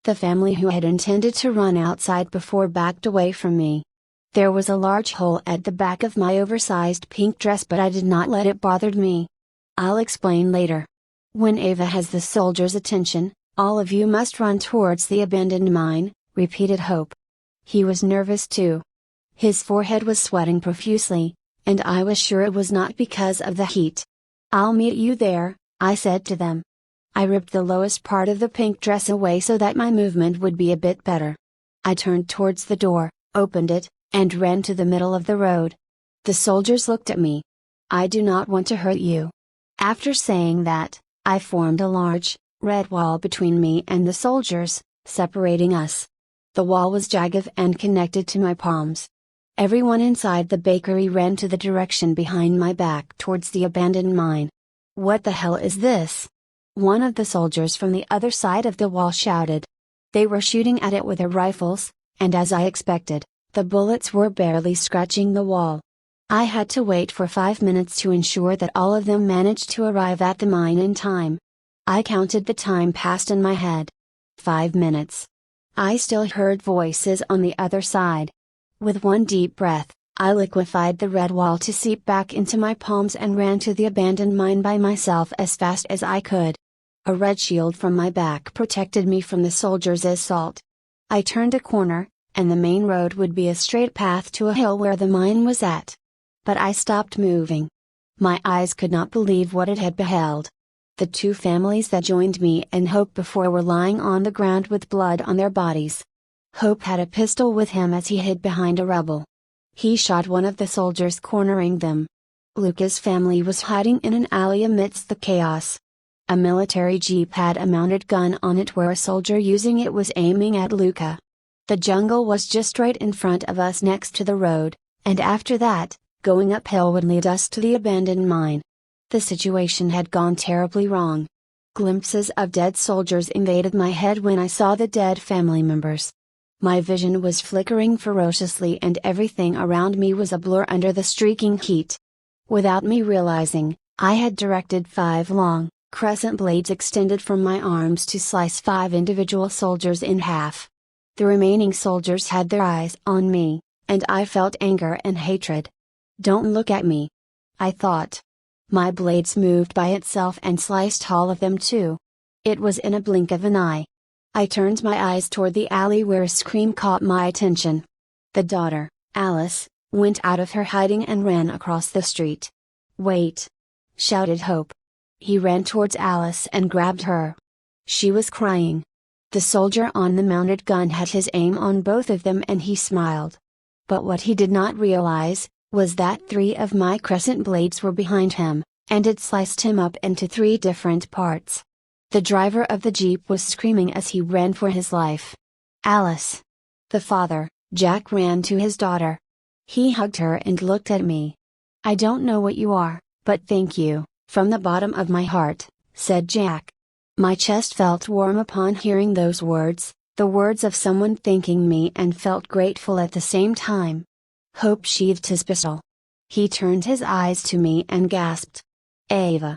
The family who had intended to run outside before backed away from me. There was a large hole at the back of my oversized pink dress, but I did not let it bother me. I'll explain later. When Ava has the soldiers' attention, all of you must run towards the abandoned mine, repeated Hope. He was nervous too. His forehead was sweating profusely, and I was sure it was not because of the heat. I'll meet you there, I said to them. I ripped the lowest part of the pink dress away so that my movement would be a bit better. I turned towards the door, opened it, and ran to the middle of the road. The soldiers looked at me. I do not want to hurt you. After saying that, I formed a large, red wall between me and the soldiers, separating us. The wall was jagged and connected to my palms. Everyone inside the bakery ran to the direction behind my back towards the abandoned mine. What the hell is this? One of the soldiers from the other side of the wall shouted. They were shooting at it with their rifles, and as I expected, the bullets were barely scratching the wall. I had to wait for 5 minutes to ensure that all of them managed to arrive at the mine in time. I counted the time passed in my head. 5 minutes. I still heard voices on the other side. With one deep breath, I liquefied the red wall to seep back into my palms and ran to the abandoned mine by myself as fast as I could. A red shield from my back protected me from the soldiers' assault. I turned a corner, and the main road would be a straight path to a hill where the mine was at. But I stopped moving. My eyes could not believe what it had beheld. The two families that joined me and Hope before were lying on the ground with blood on their bodies. Hope had a pistol with him as he hid behind a rubble. He shot one of the soldiers, cornering them. Luca's family was hiding in an alley amidst the chaos. A military jeep had a mounted gun on it where a soldier using it was aiming at Luca. The jungle was just right in front of us next to the road, and after that, going uphill would lead us to the abandoned mine. The situation had gone terribly wrong. Glimpses of dead soldiers invaded my head when I saw the dead family members. My vision was flickering ferociously and everything around me was a blur under the streaking heat. Without me realizing, I had directed 5 long, crescent blades extended from my arms to slice 5 individual soldiers in half. The remaining soldiers had their eyes on me, and I felt anger and hatred. Don't look at me, I thought. My blades moved by itself and sliced all of them too. It was in a blink of an eye. I turned my eyes toward the alley where a scream caught my attention. The daughter, Alice, went out of her hiding and ran across the street. Wait! Shouted Hope. He ran towards Alice and grabbed her. She was crying. The soldier on the mounted gun had his aim on both of them and he smiled. But what he did not realize, was that 3 of my crescent blades were behind him, and it sliced him up into 3 different parts. The driver of the jeep was screaming as he ran for his life. Alice! The father, Jack, ran to his daughter. He hugged her and looked at me. I don't know what you are, but thank you, from the bottom of my heart, said Jack. My chest felt warm upon hearing those words, the words of someone thanking me, and felt grateful at the same time. Hope sheathed his pistol. He turned his eyes to me and gasped. Ava!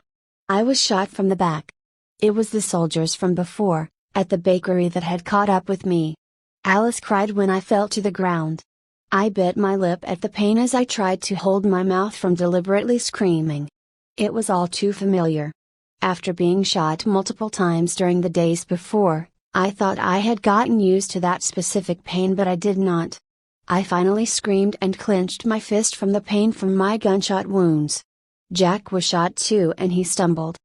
I was shot from the back. It was the soldiers from before, at the bakery, that had caught up with me. Alice cried when I fell to the ground. I bit my lip at the pain as I tried to hold my mouth from deliberately screaming. It was all too familiar. After being shot multiple times during the days before, I thought I had gotten used to that specific pain, but I did not. I finally screamed and clenched my fist from the pain from my gunshot wounds. Jack was shot too and he stumbled.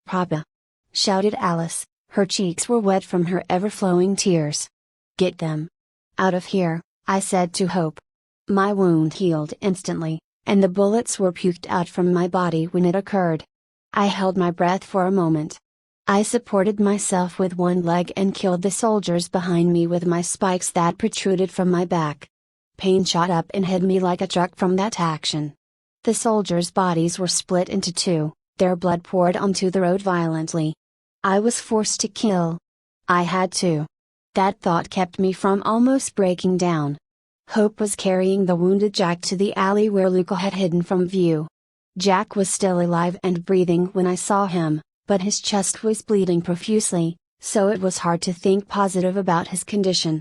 Papa! Shouted Alice, her cheeks were wet from her ever-flowing tears. Get them out of here, I said to Hope. My wound healed instantly, and the bullets were puked out from my body when it occurred. I held my breath for a moment. I supported myself with one leg and killed the soldiers behind me with my spikes that protruded from my back. Pain shot up and hit me like a truck from that action. The soldiers' bodies were split into 2, their blood poured onto the road violently. I was forced to kill. I had to. That thought kept me from almost breaking down. Hope was carrying the wounded Jack to the alley where Luca had hidden from view. Jack was still alive and breathing when I saw him, but his chest was bleeding profusely, so it was hard to think positive about his condition.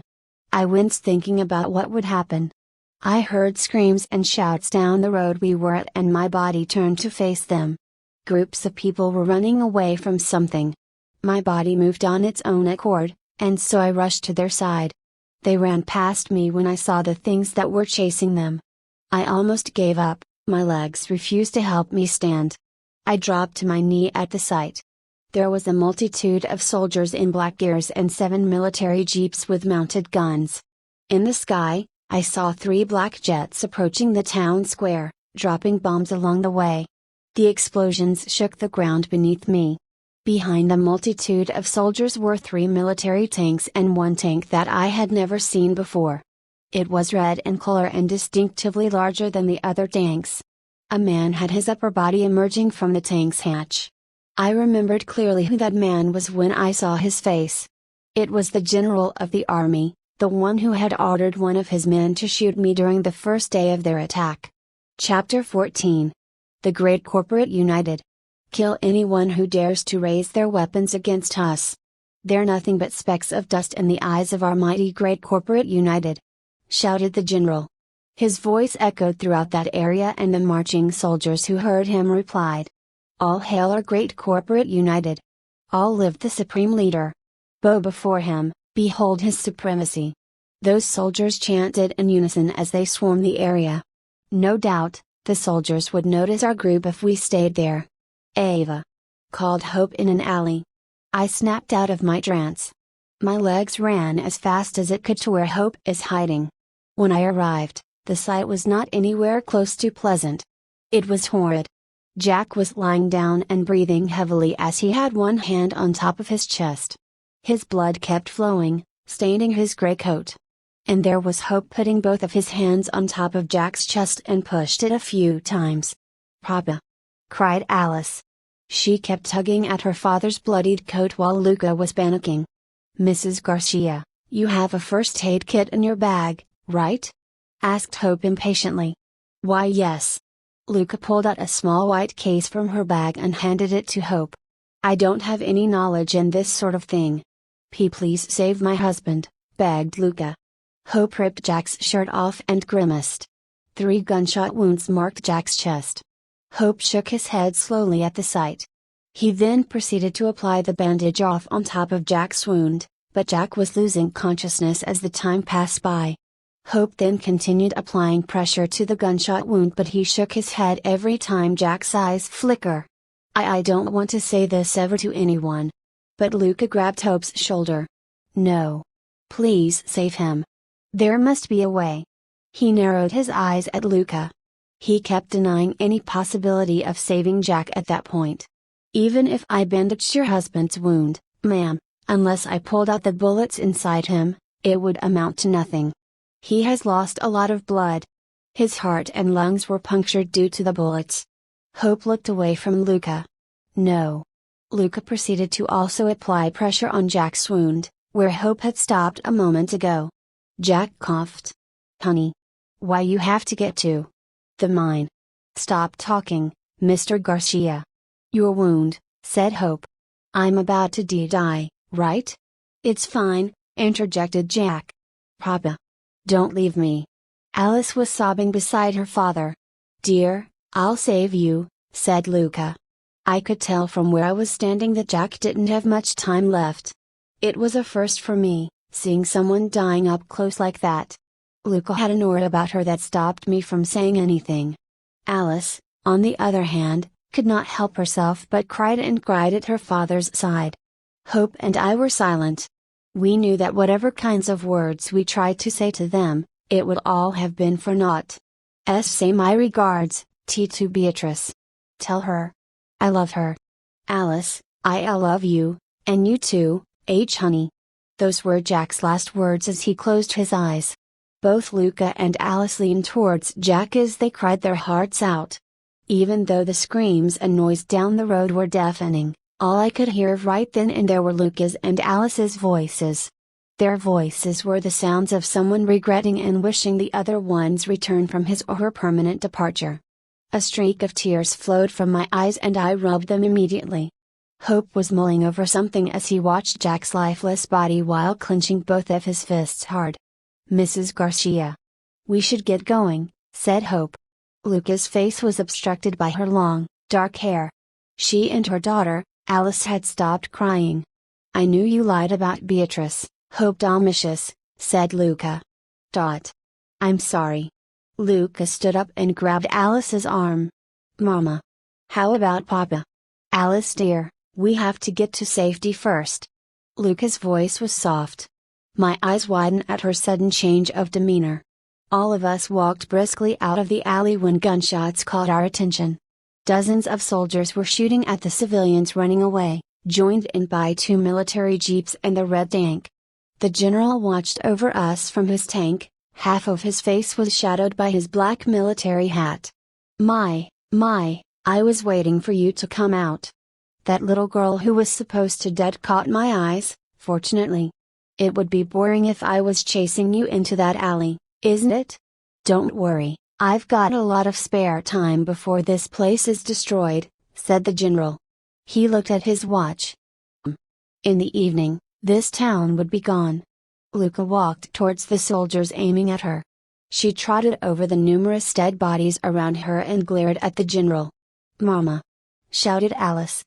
I winced thinking about what would happen. I heard screams and shouts down the road we were at, and my body turned to face them. Groups of people were running away from something. My body moved on its own accord, and so I rushed to their side. They ran past me when I saw the things that were chasing them. I almost gave up, my legs refused to help me stand. I dropped to my knee at the sight. There was a multitude of soldiers in black gears and 7 military jeeps with mounted guns. In the sky, I saw 3 black jets approaching the town square, dropping bombs along the way. The explosions shook the ground beneath me. Behind the multitude of soldiers were 3 military tanks and 1 tank that I had never seen before. It was red in color and distinctively larger than the other tanks. A man had his upper body emerging from the tank's hatch. I remembered clearly who that man was when I saw his face. It was the general of the army, the one who had ordered one of his men to shoot me during the first day of their attack. Chapter 14. The Great Corporate United. Kill anyone who dares to raise their weapons against us. They're nothing but specks of dust in the eyes of our mighty Great Corporate United, shouted the general. His voice echoed throughout that area, and the marching soldiers who heard him replied, "All hail our Great Corporate United! All live the Supreme Leader! Bow before him, behold his supremacy!" Those soldiers chanted in unison as they swarmed the area. No doubt, the soldiers would notice our group if we stayed there. "Ava!" called Hope in an alley. I snapped out of my trance. My legs ran as fast as it could to where Hope is hiding. When I arrived, the sight was not anywhere close to pleasant. It was horrid. Jack was lying down and breathing heavily as he had one hand on top of his chest. His blood kept flowing, staining his gray coat. And there was Hope putting both of his hands on top of Jack's chest and pushed it a few times. "Papa!" cried Alice. She kept tugging at her father's bloodied coat while Luca was panicking. "Mrs. Garcia, you have a first aid kit in your bag, right?" asked Hope impatiently. "Why, yes." Luca pulled out a small white case from her bag and handed it to Hope. "I don't have any knowledge in this sort of thing. Please save my husband," begged Luca. Hope ripped Jack's shirt off and grimaced. 3 gunshot wounds marked Jack's chest. Hope shook his head slowly at the sight. He then proceeded to apply the bandage off on top of Jack's wound, but Jack was losing consciousness as the time passed by. Hope then continued applying pressure to the gunshot wound, but he shook his head every time Jack's eyes flicker. I don't want to say this ever to anyone. But Luca grabbed Hope's shoulder. "No. Please save him. There must be a way." He narrowed his eyes at Luca. He kept denying any possibility of saving Jack at that point. "Even if I bandaged your husband's wound, ma'am, unless I pulled out the bullets inside him, it would amount to nothing. He has lost a lot of blood. His heart and lungs were punctured due to the bullets." Hope looked away from Luca. "No." Luca proceeded to also apply pressure on Jack's wound, where Hope had stopped a moment ago. Jack coughed. "Honey. Why you have to get to the mine? Stop talking, Mr. Garcia." "Your wound," said Hope. "I'm about to die, right?" "It's fine," interjected Jack. "Papa. Don't leave me." Alice was sobbing beside her father. "Dear, I'll save you," said Luca. I could tell from where I was standing that Jack didn't have much time left. It was a first for me, seeing someone dying up close like that. Luca had an aura about her that stopped me from saying anything. Alice, on the other hand, could not help herself but cried at her father's side. Hope and I were silent. We knew that whatever kinds of words we tried to say to them, it would all have been for naught. Say my regards, to Beatrice. Tell her I love her. Alice, I love you, and you too, honey. Those were Jack's last words as he closed his eyes. Both Luca and Alice leaned towards Jack as they cried their hearts out. Even though the screams and noise down the road were deafening, all I could hear right then and there were Luca's and Alice's voices. Their voices were the sounds of someone regretting and wishing the other one's return from his or her permanent departure. A streak of tears flowed from my eyes and I rubbed them immediately. Hope was mulling over something as he watched Jack's lifeless body while clenching both of his fists hard. "Mrs. Garcia. We should get going," said Hope. Luca's face was obstructed by her long, dark hair. She and her daughter, Alice, had stopped crying. "I knew you lied about Beatrice, Hope Domitius," said Luca. "I'm sorry." Luca stood up and grabbed Alice's arm. "Mama. How about Papa? Alice dear, we have to get to safety first." Luca's voice was soft. My eyes widened at her sudden change of demeanor. All of us walked briskly out of the alley when gunshots caught our attention. Dozens of soldiers were shooting at the civilians running away, joined in by 2 military jeeps and the red tank. The general watched over us from his tank, half of his face was shadowed by his black military hat. My, I was waiting for you to come out. That little girl who was supposed to dead caught my eyes, fortunately. It would be boring if I was chasing you into that alley, isn't it? Don't worry, I've got a lot of spare time before this place is destroyed," said the general. He looked at his watch. In the evening, this town would be gone. Luca walked towards the soldiers aiming at her. She trotted over the numerous dead bodies around her and glared at the general. "Mama!" shouted Alice.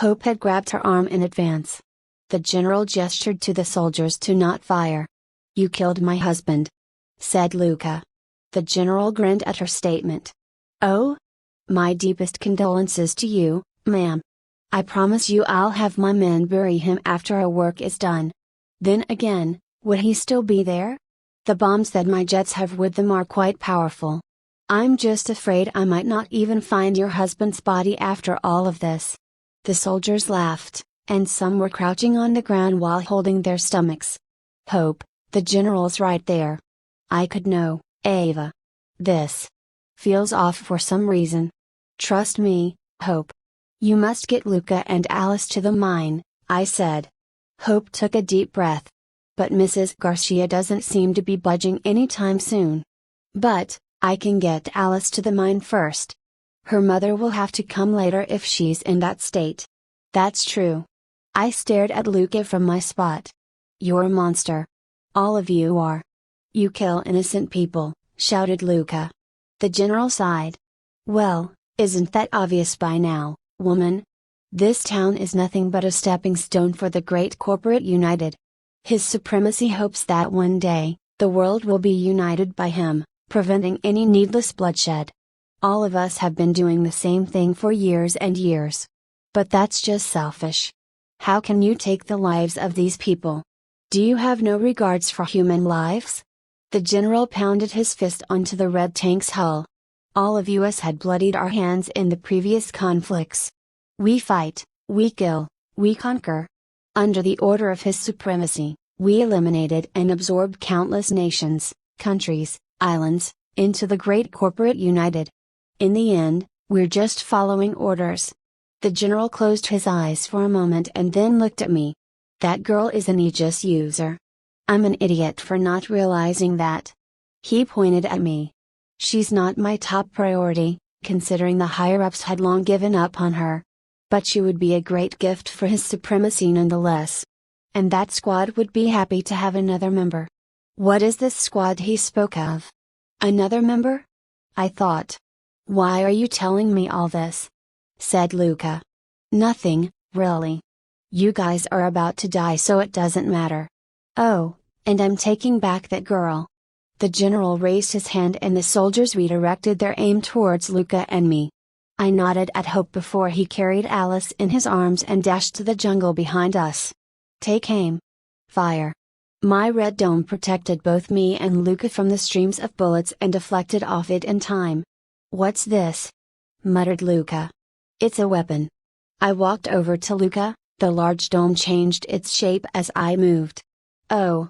Hope had grabbed her arm in advance. The general gestured to the soldiers to not fire. "You killed my husband," said Luca. The general grinned at her statement. "Oh? My deepest condolences to you, ma'am. I promise you I'll have my men bury him after our work is done." Then again, would he still be there? "The bombs that my jets have with them are quite powerful. I'm just afraid I might not even find your husband's body after all of this." The soldiers laughed, and some were crouching on the ground while holding their stomachs. "Hope, the general's right there. I could know, Ava. This feels off for some reason. Trust me, Hope. You must get Luca and Alice to the mine," I said. Hope took a deep breath. "But Mrs. Garcia doesn't seem to be budging anytime soon." "But, I can get Alice to the mine first. Her mother will have to come later if she's in that state." "That's true." I stared at Luca from my spot. "You're a monster. All of you are. You kill innocent people," shouted Luca. The general sighed. "Well, isn't that obvious by now, woman? This town is nothing but a stepping stone for the great corporate United. His Supremacy hopes that one day, the world will be united by him, preventing any needless bloodshed. All of us have been doing the same thing for years and years. But that's just selfish. How can you take the lives of these people? Do you have no regards for human lives?" The general pounded his fist onto the red tank's hull. "All of us had bloodied our hands in the previous conflicts. We fight, we kill, we conquer. Under the order of His Supremacy, we eliminated and absorbed countless nations, countries, islands, into the great corporate United. In the end, we're just following orders." The general closed his eyes for a moment and then looked at me. "That girl is an Aegis user. I'm an idiot for not realizing that." He pointed at me. "She's not my top priority, considering the higher-ups had long given up on her. But she would be a great gift for His Supremacy nonetheless. And that squad would be happy to have another member." "What is this squad he spoke of? Another member?" I thought. "Why are you telling me all this?" said Luca. "Nothing, really. You guys are about to die, so it doesn't matter. Oh, and I'm taking back that girl." The general raised his hand and the soldiers redirected their aim towards Luca and me. I nodded at Hope before he carried Alice in his arms and dashed to the jungle behind us. "Take aim. Fire." My red dome protected both me and Luca from the streams of bullets and deflected off it in time. "What's this?" muttered Luca. "It's a weapon." I walked over to Luca, the large dome changed its shape as I moved. "Oh.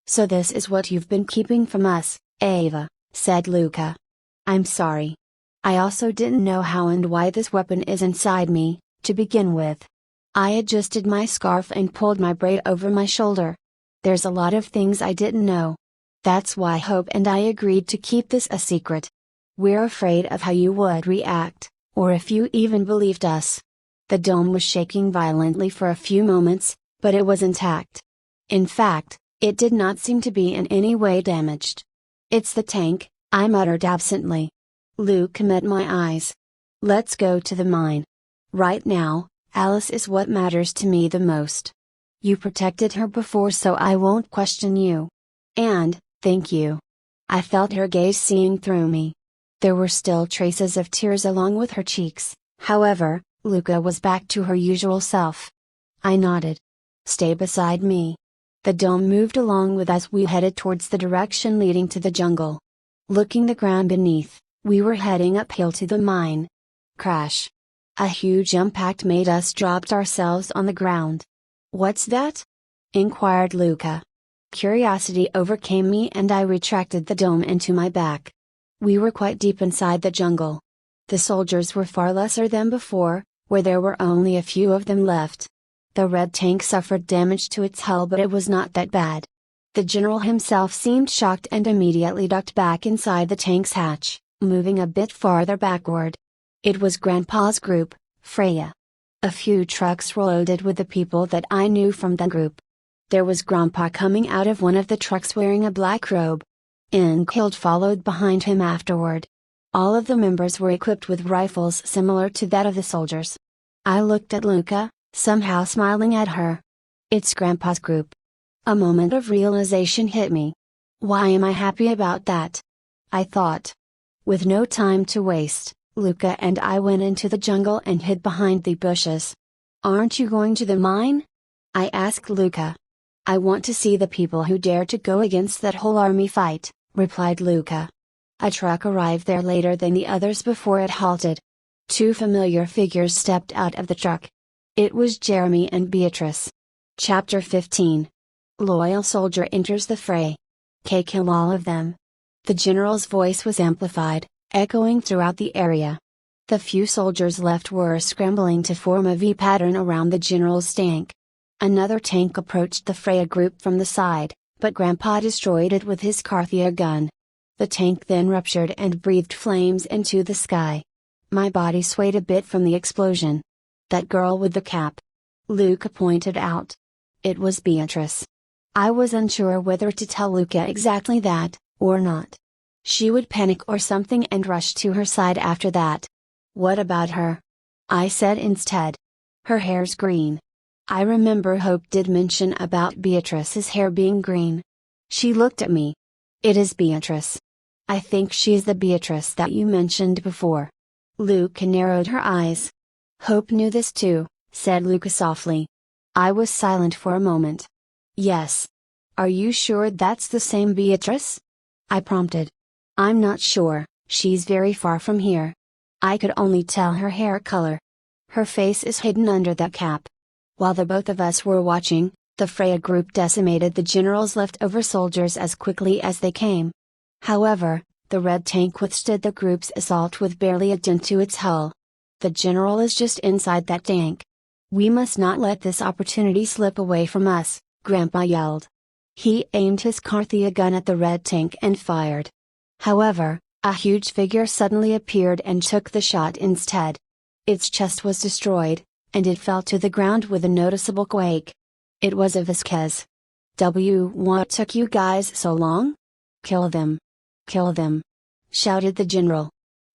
So this is what you've been keeping from us, Ava," said Luca. "I'm sorry. I also didn't know how and why this weapon is inside me, to begin with." I adjusted my scarf and pulled my braid over my shoulder. There's a lot of things I didn't know. That's why Hope and I agreed to keep this a secret. We're afraid of how you would react, or if you even believed us. The dome was shaking violently for a few moments, but it was intact. In fact, it did not seem to be in any way damaged. "It's the tank," I muttered absently. Luca met my eyes. "Let's go to the mine. Right now, Alice is what matters to me the most. You protected her before, so I won't question you. And, thank you." I felt her gaze seeing through me. There were still traces of tears along with her cheeks, however, Luca was back to her usual self. I nodded. "Stay beside me." The dome moved along with us. We headed towards the direction leading to the jungle. Looking the ground beneath, we were heading uphill to the mine. Crash! A huge impact made us drop ourselves on the ground. "What's that?" inquired Luca. Curiosity overcame me and I retracted the dome into my back. We were quite deep inside the jungle. The soldiers were far lesser than before, where there were only a few of them left. The red tank suffered damage to its hull, but it was not that bad. The general himself seemed shocked and immediately ducked back inside the tank's hatch, moving a bit farther backward. It was Grandpa's group, Freya. A few trucks were loaded with the people that I knew from the group. There was Grandpa coming out of one of the trucks wearing a black robe. Inkild followed behind him afterward. All of the members were equipped with rifles similar to that of the soldiers. I looked at Luca, somehow smiling at her. "It's Grandpa's group." A moment of realization hit me. Why am I happy about that? I thought. With no time to waste, Luca and I went into the jungle and hid behind the bushes. "Aren't you going to the mine?" I asked Luca. "I want to see the people who dare to go against that whole army fight," replied Luca. A truck arrived there later than the others before it halted. Two familiar figures stepped out of the truck. It was Jeremy and Beatrice. Chapter 15. Loyal soldier enters the fray. Kill all of them. The general's voice was amplified, echoing throughout the area. The few soldiers left were scrambling to form a V pattern around the general's tank. Another tank approached the Freya group from the side, but Grandpa destroyed it with his Carthia gun. The tank then ruptured and breathed flames into the sky. My body swayed a bit from the explosion. "That girl with the cap," Luca pointed out. It was Beatrice. I was unsure whether to tell Luca exactly that, or not. She would panic or something and rush to her side after that. "What about her?" I said instead. "Her hair's green." I remember Hope did mention about Beatrice's hair being green. She looked at me. "It is Beatrice. I think she's the Beatrice that you mentioned before." Luca narrowed her eyes. "Hope knew this too," said Luca softly. I was silent for a moment. "Yes. Are you sure that's the same Beatrice?" I prompted. "I'm not sure, she's very far from here. I could only tell her hair color. Her face is hidden under that cap." While the both of us were watching, the Freya group decimated the general's leftover soldiers as quickly as they came. However, the red tank withstood the group's assault with barely a dent to its hull. "The general is just inside that tank. We must not let this opportunity slip away from us," Grandpa yelled. He aimed his Carthia gun at the red tank and fired. However, a huge figure suddenly appeared and took the shot instead. Its chest was destroyed, and it fell to the ground with a noticeable quake. It was a Vasquez. "What took you guys so long? Kill them! Kill them!" shouted the general.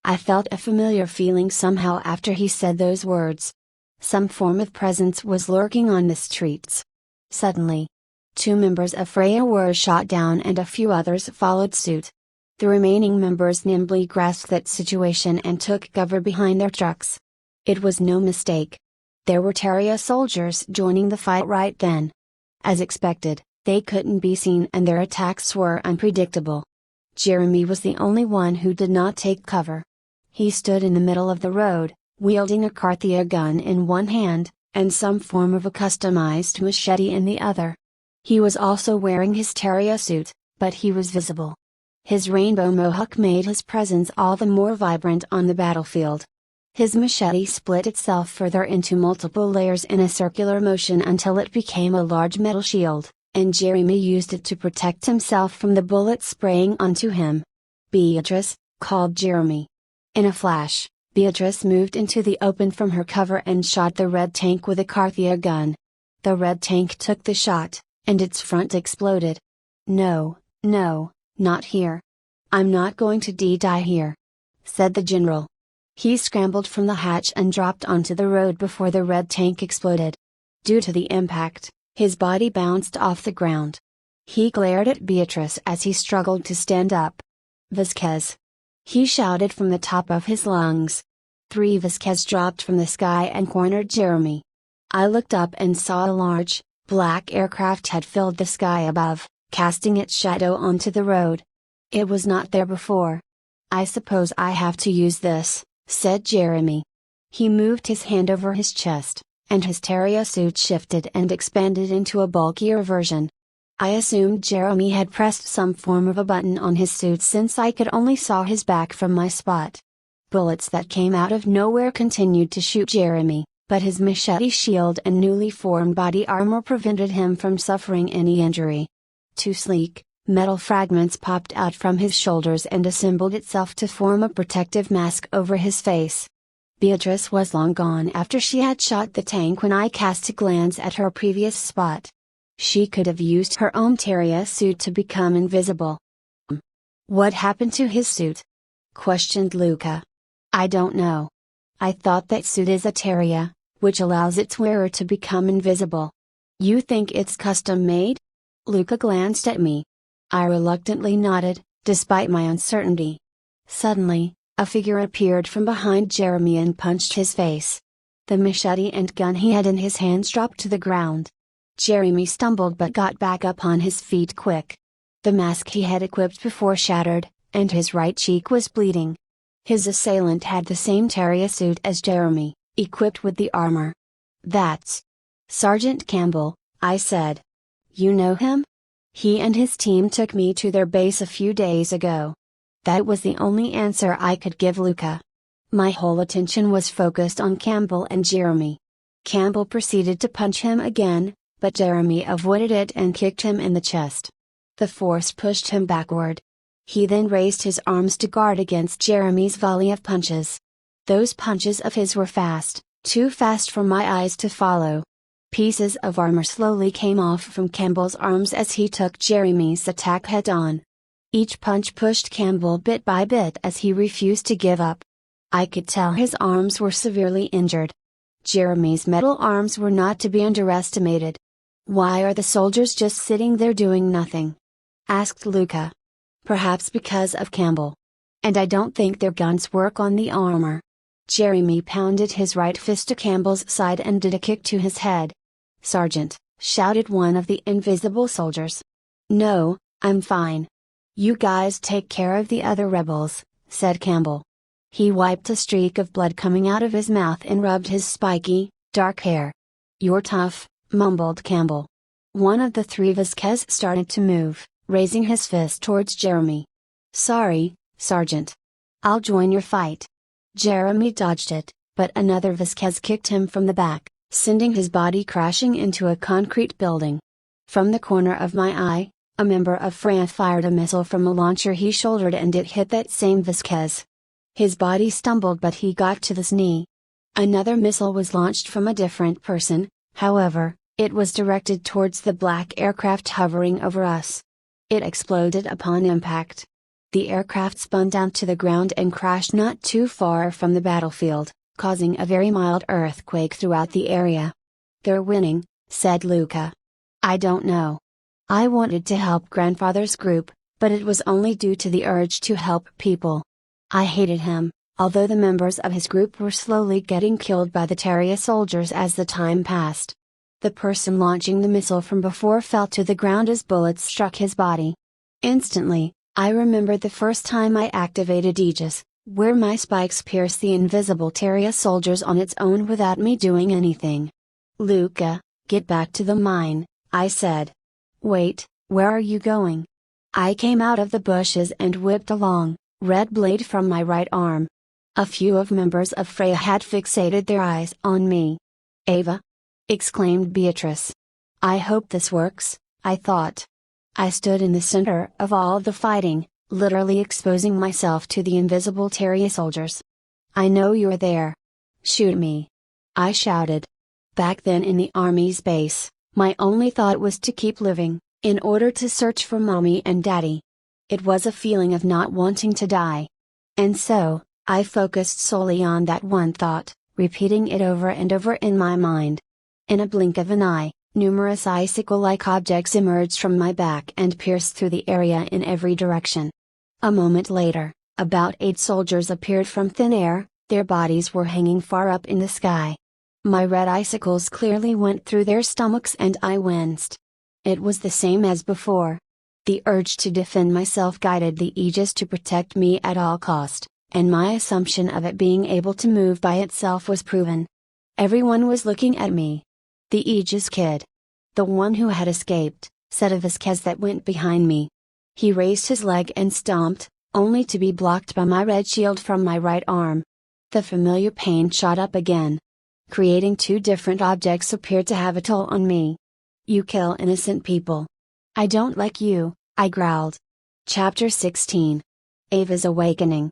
I felt a familiar feeling somehow after he said those words. Some form of presence was lurking on the streets. Suddenly, 2 members of Freya were shot down and a few others followed suit. The remaining members nimbly grasped that situation and took cover behind their trucks. It was no mistake. There were Terria soldiers joining the fight right then. As expected, they couldn't be seen and their attacks were unpredictable. Jeremy was the only one who did not take cover. He stood in the middle of the road, wielding a Carthia gun in one hand, and some form of a customized machete in the other. He was also wearing his Terria suit, but he was visible. His rainbow mohawk made his presence all the more vibrant on the battlefield. His machete split itself further into multiple layers in a circular motion until it became a large metal shield, and Jeremy used it to protect himself from the bullets spraying onto him. "Beatrice," called Jeremy. In a flash, Beatrice moved into the open from her cover and shot the red tank with a Cartier gun. The red tank took the shot, and its front exploded. No, no, not here. I'm not going to die here, said the general. He scrambled from the hatch and dropped onto the road before the red tank exploded. Due to the impact, his body bounced off the ground. He glared at Beatrice as he struggled to stand up. Vasquez! He shouted from the top of his lungs. 3 Vasquez dropped from the sky and cornered Jeremy. I looked up and saw a large, black aircraft had filled the sky above, casting its shadow onto the road. It was not there before. I suppose I have to use this, said Jeremy. He moved his hand over his chest, and his Hysteria suit shifted and expanded into a bulkier version. I assumed Jeremy had pressed some form of a button on his suit since I could only saw his back from my spot. Bullets that came out of nowhere continued to shoot Jeremy, but his machete shield and newly formed body armor prevented him from suffering any injury. 2 sleek, metal fragments popped out from his shoulders and assembled itself to form a protective mask over his face. Beatrice was long gone after she had shot the tank when I cast a glance at her previous spot. She could have used her own Hysteria suit to become invisible. What happened to his suit? Questioned Luca. I don't know. I thought that suit is a Hysteria, which allows its wearer to become invisible. You think it's custom made? Luca glanced at me. I reluctantly nodded, despite my uncertainty. Suddenly, a figure appeared from behind Jeremy and punched his face. The machete and gun he had in his hands dropped to the ground. Jeremy stumbled but got back up on his feet quick. The mask he had equipped before shattered, and his right cheek was bleeding. His assailant had the same Hysteria suit as Jeremy, equipped with the armor. That's Sergeant Campbell, I said. You know him? He and his team took me to their base a few days ago. That was the only answer I could give Luca. My whole attention was focused on Campbell and Jeremy. Campbell proceeded to punch him again, but Jeremy avoided it and kicked him in the chest. The force pushed him backward. He then raised his arms to guard against Jeremy's volley of punches. Those punches of his were fast, too fast for my eyes to follow. Pieces of armor slowly came off from Campbell's arms as he took Jeremy's attack head on. Each punch pushed Campbell bit by bit as he refused to give up. I could tell his arms were severely injured. Jeremy's metal arms were not to be underestimated. Why are the soldiers just sitting there doing nothing? Asked Luca. Perhaps because of Campbell. And I don't think their guns work on the armor. Jeremy pounded his right fist to Campbell's side and did a kick to his head. Sergeant, shouted one of the invisible soldiers. No, I'm fine. You guys take care of the other rebels, said Campbell. He wiped a streak of blood coming out of his mouth and rubbed his spiky, dark hair. You're tough, mumbled Campbell. One of the 3 Vasquez started to move, raising his fist towards Jeremy. Sorry, Sergeant. I'll join your fight. Jeremy dodged it, but another Vasquez kicked him from the back, sending his body crashing into a concrete building. From the corner of my eye, a member of Fran fired a missile from a launcher he shouldered and it hit that same Vasquez. His body stumbled but he got to his knee. Another missile was launched from a different person, however, it was directed towards the black aircraft hovering over us. It exploded upon impact. The aircraft spun down to the ground and crashed not too far from the battlefield, causing a very mild earthquake throughout the area. They're winning, said Luca. I don't know. I wanted to help grandfather's group, but it was only due to the urge to help people. I hated him, although the members of his group were slowly getting killed by the Hysteria soldiers as the time passed. The person launching the missile from before fell to the ground as bullets struck his body. Instantly, I remembered the first time I activated Aegis, where my spikes pierced the invisible Hysteria soldiers on its own without me doing anything. Luca, get back to the mine, I said. Wait, where are you going? I came out of the bushes and whipped a long, red blade from my right arm. A few of members of Freya had fixated their eyes on me. Ava? Exclaimed Beatrice. I hope this works, I thought. I stood in the center of all the fighting, literally exposing myself to the invisible Hysteria soldiers. I know you're there. Shoot me. I shouted. Back then in the Army's base, my only thought was to keep living, in order to search for Mommy and Daddy. It was a feeling of not wanting to die. And so, I focused solely on that one thought, repeating it over and over in my mind. In a blink of an eye, numerous icicle-like objects emerged from my back and pierced through the area in every direction. A moment later, about 8 soldiers appeared from thin air, their bodies were hanging far up in the sky. My red icicles clearly went through their stomachs and I winced. It was the same as before. The urge to defend myself guided the Aegis to protect me at all cost, and my assumption of it being able to move by itself was proven. Everyone was looking at me. The Aegis kid. The one who had escaped, said a Vasquez that went behind me. He raised his leg and stomped, only to be blocked by my red shield from my right arm. The familiar pain shot up again. Creating 2 different objects appeared to have a toll on me. You kill innocent people. I don't like you, I growled. Chapter 16. Ava's Awakening.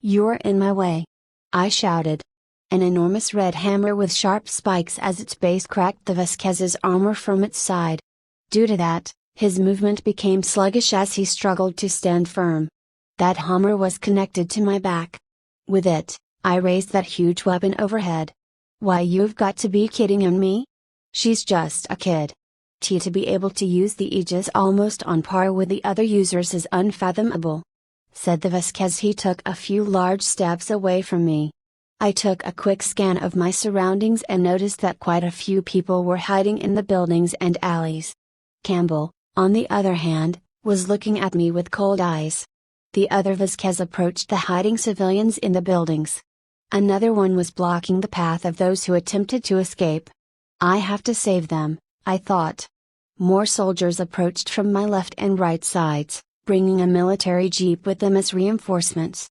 You're in my way. I shouted. An enormous red hammer with sharp spikes as its base cracked the Vasquez's armor from its side. Due to that, his movement became sluggish as he struggled to stand firm. That hammer was connected to my back. With it, I raised that huge weapon overhead. Why, you've got to be kidding on me? She's just a kid. To be able to use the Aegis almost on par with the other users is unfathomable, said the Vasquez. He took a few large steps away from me. I took a quick scan of my surroundings and noticed that quite a few people were hiding in the buildings and alleys. Campbell, on the other hand, was looking at me with cold eyes. The other Vasquez approached the hiding civilians in the buildings. Another one was blocking the path of those who attempted to escape. I have to save them, I thought. More soldiers approached from my left and right sides, bringing a military jeep with them as reinforcements.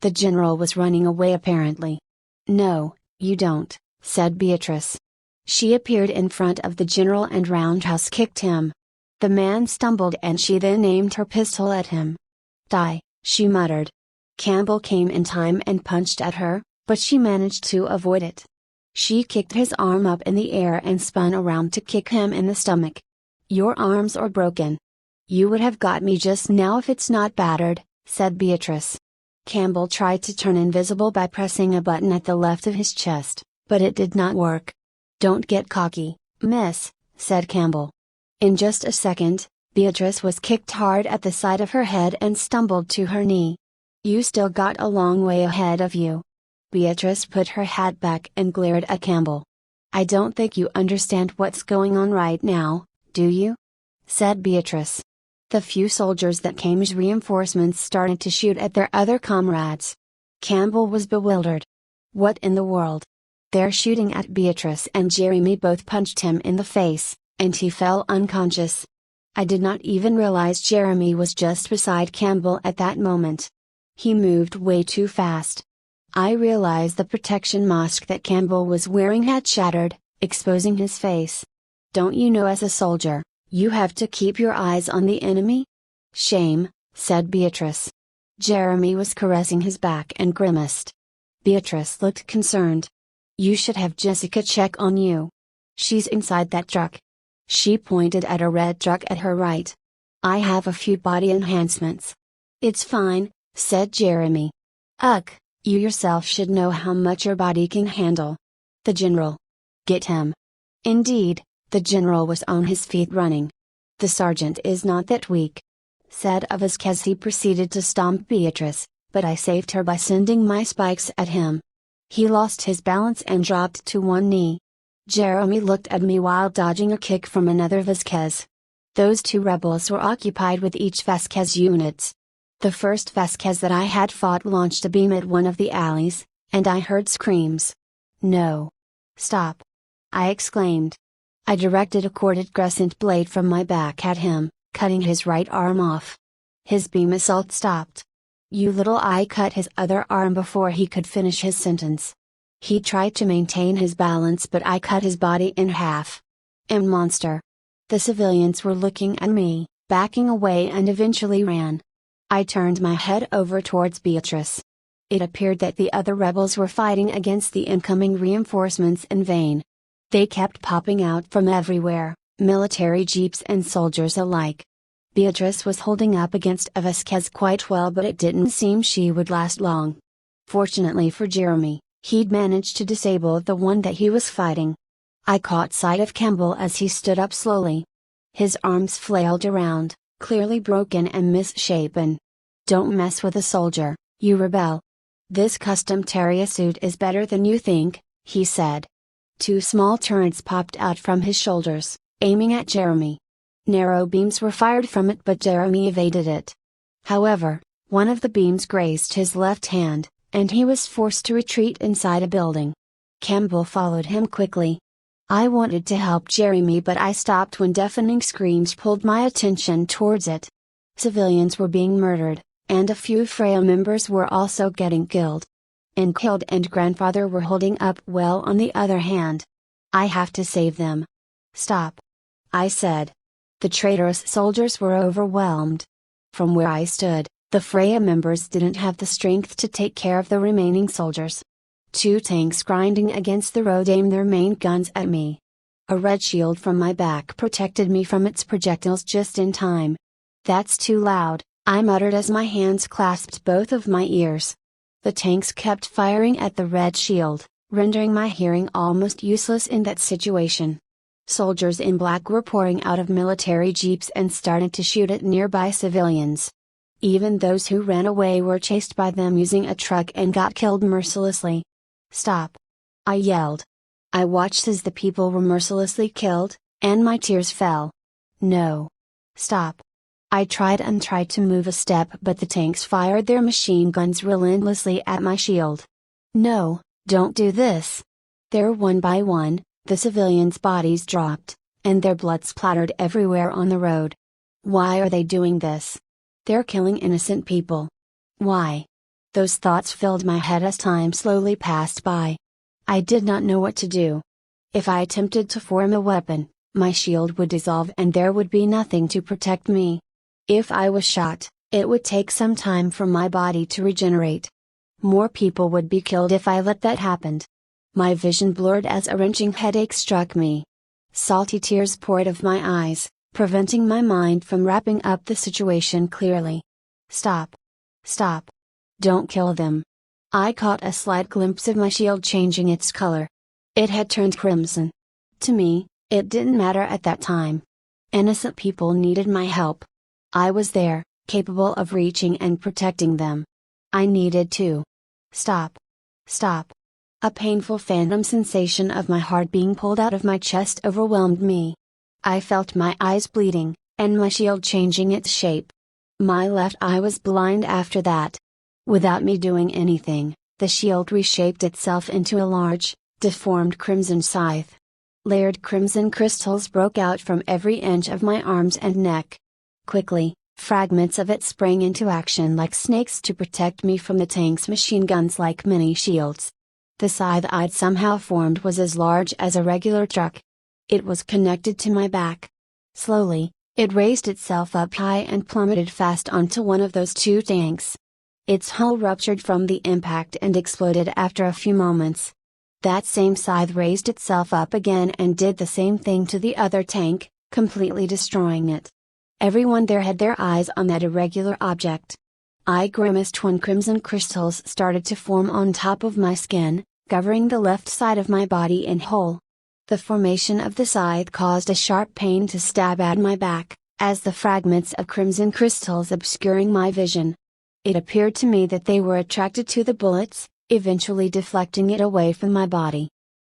The general was running away apparently. No, you don't, said Beatrice. She appeared in front of the general and roundhouse kicked him. The man stumbled and she then aimed her pistol at him. Die, she muttered. Campbell came in time and punched at her, but she managed to avoid it. She kicked his arm up in the air and spun around to kick him in the stomach. Your arms are broken. You would have got me just now if it's not battered, said Beatrice. Campbell tried to turn invisible by pressing a button at the left of his chest, but it did not work. Don't get cocky, miss, said Campbell. In just a second, Beatrice was kicked hard at the side of her head and stumbled to her knee. You still got a long way ahead of you. Beatrice put her hat back and glared at Campbell. I don't think you understand what's going on right now, do you? Said Beatrice. The few soldiers that came as reinforcements started to shoot at their other comrades. Campbell was bewildered. What in the world? They're shooting at Beatrice and Jeremy both punched him in the face, and he fell unconscious. I did not even realize Jeremy was just beside Campbell at that moment. He moved way too fast. I realized the protection mask that Campbell was wearing had shattered, exposing his face. Don't you know as a soldier, you have to keep your eyes on the enemy? Shame, said Beatrice. Jeremy was caressing his back and grimaced. Beatrice looked concerned. You should have Jessica check on you. She's inside that truck. She pointed at a red truck at her right. I have a few body enhancements. It's fine, said Jeremy. Ugh. You yourself should know how much your body can handle. The general. Get him. Indeed, the general was on his feet running. The sergeant is not that weak, said Vasquez. He proceeded to stomp Beatrice, but I saved her by sending my spikes at him. He lost his balance and dropped to one knee. Jeremy looked at me while dodging a kick from another Vasquez. Those 2 rebels were occupied with each Vasquez units. The first Vasquez that I had fought launched a beam at one of the alleys, and I heard screams. No. Stop. I exclaimed. I directed a corded crescent blade from my back at him, cutting his right arm off. His beam assault stopped. You little I cut his other arm before he could finish his sentence. He tried to maintain his balance but I cut his body in half. Monster. The civilians were looking at me, backing away and eventually ran. I turned my head over towards Beatrice. It appeared that the other rebels were fighting against the incoming reinforcements in vain. They kept popping out from everywhere, military jeeps and soldiers alike. Beatrice was holding up against a Vasquez quite well, but it didn't seem she would last long. Fortunately for Jeremy, he'd managed to disable the one that he was fighting. I caught sight of Campbell as he stood up slowly. His arms flailed around, clearly broken and misshapen. "Don't mess with a soldier, you rebel. This custom Terrier suit is better than you think," he said. Two small turrets popped out from his shoulders, aiming at Jeremy. Narrow beams were fired from it, but Jeremy evaded it. However, one of the beams grazed his left hand, and he was forced to retreat inside a building. Campbell followed him quickly. I wanted to help Jeremy, but I stopped when deafening screams pulled my attention towards it. Civilians were being murdered, and a few Freya members were also getting killed. Enkild and Grandfather were holding up well on the other hand. "I have to save them." "Stop," I said. The traitorous soldiers were overwhelmed. From where I stood, the Freya members didn't have the strength to take care of the remaining soldiers. Two tanks grinding against the road aimed their main guns at me. A red shield from my back protected me from its projectiles just in time. "That's too loud," I muttered as my hands clasped both of my ears. The tanks kept firing at the red shield, rendering my hearing almost useless in that situation. Soldiers in black were pouring out of military jeeps and started to shoot at nearby civilians. Even those who ran away were chased by them using a truck and got killed mercilessly. "Stop!" I yelled. I watched as the people were mercilessly killed, and my tears fell. "No! Stop!" I tried to move a step, but the tanks fired their machine guns relentlessly at my shield. "No, don't do this!" There, one by one, the civilians' bodies dropped, and their blood splattered everywhere on the road. Why are they doing this? They're killing innocent people. Why? Those thoughts filled my head as time slowly passed by. I did not know what to do. If I attempted to form a weapon, my shield would dissolve and there would be nothing to protect me. If I was shot, it would take some time for my body to regenerate. More people would be killed if I let that happen. My vision blurred as a wrenching headache struck me. Salty tears poured of my eyes, preventing my mind from wrapping up the situation clearly. "Stop! Stop! Don't kill them!" I caught a slight glimpse of my shield changing its color. It had turned crimson. To me, it didn't matter at that time. Innocent people needed my help. I was there, capable of reaching and protecting them. I needed to. Stop! Stop! A painful phantom sensation of my heart being pulled out of my chest overwhelmed me. I felt my eyes bleeding, and my shield changing its shape. My left eye was blind after that. Without me doing anything, the shield reshaped itself into a large, deformed crimson scythe. Layered crimson crystals broke out from every inch of my arms and neck. Quickly, fragments of it sprang into action like snakes to protect me from the tank's machine guns like mini shields. The scythe I'd somehow formed was as large as a regular truck. It was connected to my back. Slowly, it raised itself up high and plummeted fast onto one of those two tanks. Its hull ruptured from the impact and exploded after a few moments. That same scythe raised itself up again and did the same thing to the other tank, completely destroying it. Everyone there had their eyes on that irregular object. I grimaced when crimson crystals started to form on top of my skin, covering the left side of my body in whole. The formation of the scythe caused a sharp pain to stab at my back, as the fragments of crimson crystals obscuring my vision. It appeared to me that they were attracted to the bullets, eventually deflecting it away from my body.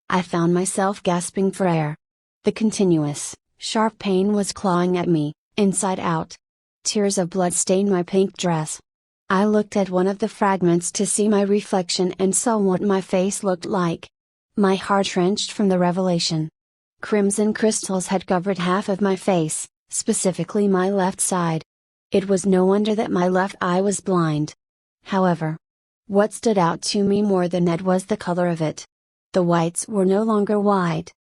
I found myself gasping for air. The continuous, sharp pain was clawing at me, inside out. Tears of blood stained my pink dress. I looked at one of the fragments to see my reflection and saw what my face looked like. My heart wrenched from the revelation. Crimson crystals had covered half of my face, specifically my left side. It was no wonder that my left eye was blind. However, what stood out to me more than that was the color of it. The whites were no longer white.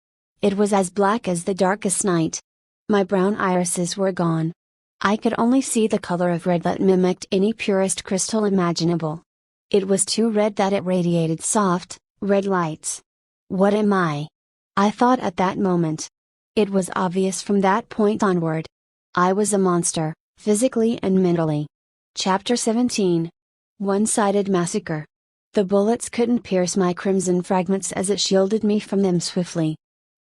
It was as black as the darkest night. My brown irises were gone. I could only see the color of red that mimicked any purest crystal imaginable. It was too red that it radiated soft, red lights. What am I? I thought at that moment. It was obvious from that point onward. I was a monster, physically and mentally. Chapter 17. One-sided massacre. The bullets couldn't pierce my crimson fragments as it shielded me from them swiftly.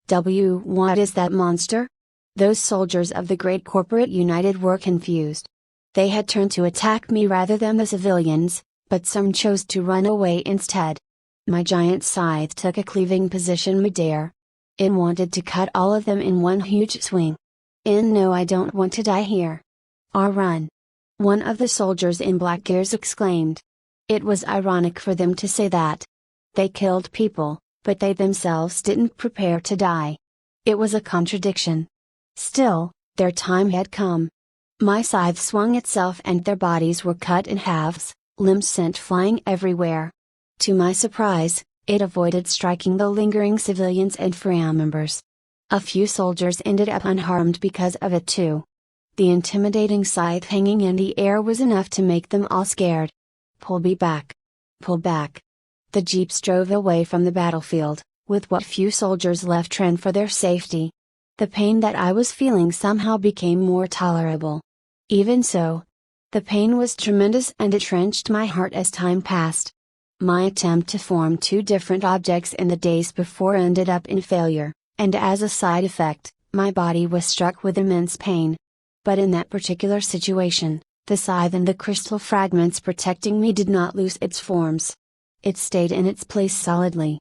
What is that monster? Those soldiers of the great corporate United were confused. They had turned to attack me rather than the civilians, but some chose to run away instead. My giant scythe took a cleaving position midair. It wanted to cut all of them in one huge swing. No, I don't want to die here. Or run. One of the soldiers in black gears exclaimed. It was ironic for them to say that. They killed people, but they themselves didn't prepare to die. It was a contradiction. Still, their time had come. My scythe swung itself and their bodies were cut in halves, limbs sent flying everywhere. To my surprise, it avoided striking the lingering civilians and FRA members. A few soldiers ended up unharmed because of it too. The intimidating scythe hanging in the air was enough to make them all scared. Pull me back. Pull back. The jeeps drove away from the battlefield, with what few soldiers left ran for their safety. The pain that I was feeling somehow became more tolerable. Even so, the pain was tremendous and it wrenched my heart as time passed. My attempt to form two different objects in the days before ended up in failure, and as a side effect, my body was struck with immense pain. But in that particular situation, the scythe and the crystal fragments protecting me did not lose its forms. It stayed in its place solidly.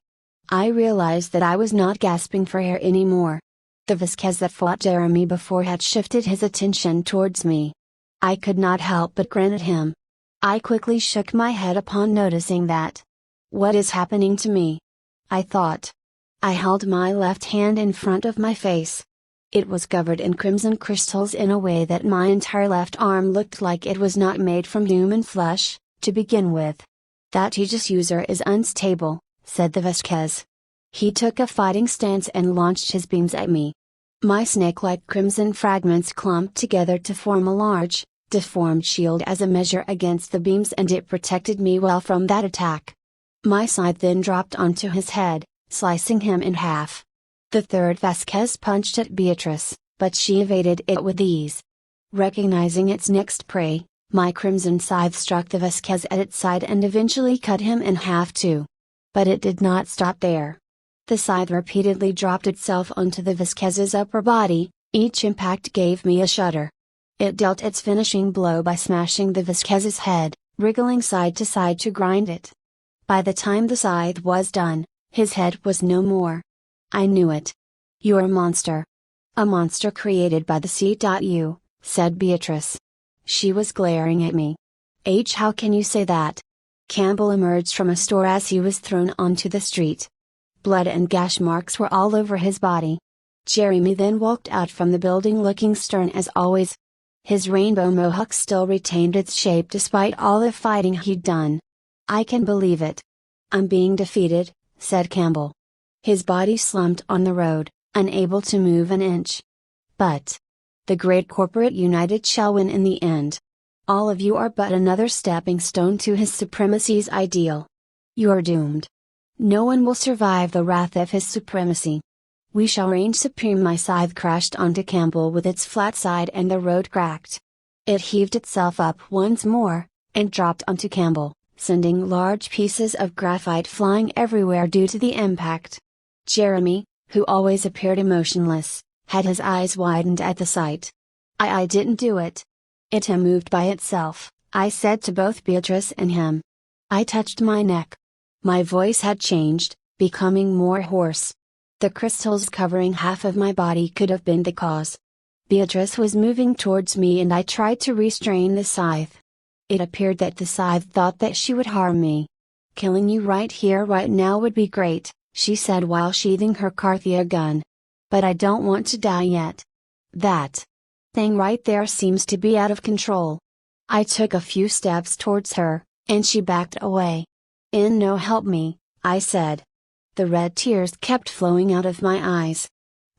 I realized that I was not gasping for air anymore. The Vasquez that fought Jeremy before had shifted his attention towards me. I could not help but grin at him. I quickly shook my head upon noticing that. What is happening to me? I thought. I held my left hand in front of my face. It was covered in crimson crystals in a way that my entire left arm looked like it was not made from human flesh, to begin with. That Aegis user is unstable, said the Vasquez. He took a fighting stance and launched his beams at me. My snake-like crimson fragments clumped together to form a large, deformed shield as a measure against the beams and it protected me well from that attack. My scythe then dropped onto his head, slicing him in half. The third Vasquez punched at Beatrice, but she evaded it with ease. Recognizing its next prey, my crimson scythe struck the Vasquez at its side and eventually cut him in half too. But it did not stop there. The scythe repeatedly dropped itself onto the Vasquez's upper body, each impact gave me a shudder. It dealt its finishing blow by smashing the Vasquez's head, wriggling side to side to grind it. By the time the scythe was done, his head was no more. I knew it. You're a monster. A monster created by the C.U, said Beatrice. She was glaring at me. How can you say that? Campbell emerged from a store as he was thrown onto the street. Blood and gash marks were all over his body. Jeremy then walked out from the building looking stern as always. His rainbow mohawk still retained its shape despite all the fighting he'd done. I can believe it. I'm being defeated, said Campbell. His body slumped on the road, unable to move an inch. But the great corporate United shall win in the end. All of you are but another stepping stone to his supremacy's ideal. You are doomed. No one will survive the wrath of his supremacy. We shall reign supreme. My scythe crashed onto Campbell with its flat side and the road cracked. It heaved itself up once more, and dropped onto Campbell, sending large pieces of graphite flying everywhere due to the impact. Jeremy, who always appeared emotionless, had his eyes widened at the sight. I didn't do it. It moved by itself, I said to both Beatrice and him. I touched my neck. My voice had changed, becoming more hoarse. The crystals covering half of my body could have been the cause. Beatrice was moving towards me and I tried to restrain the scythe. It appeared that the scythe thought that she would harm me. Killing you right here right now would be great, she said while sheathing her Carthia gun. But I don't want to die yet. That thing right there seems to be out of control. I took a few steps towards her, and she backed away. No, help me, I said. The red tears kept flowing out of my eyes.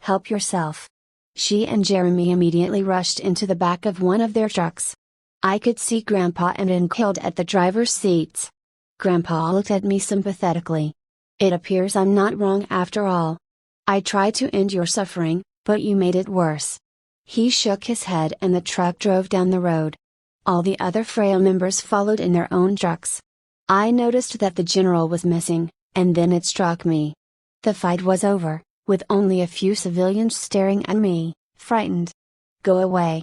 Help yourself. She and Jeremy immediately rushed into the back of one of their trucks. I could see Grandpa and Ann killed at the driver's seats. Grandpa looked at me sympathetically. It appears I'm not wrong after all. I tried to end your suffering, but you made it worse. He shook his head and the truck drove down the road. All the other Freya members followed in their own trucks. I noticed that the general was missing, and then it struck me. The fight was over, with only a few civilians staring at me, frightened. Go away.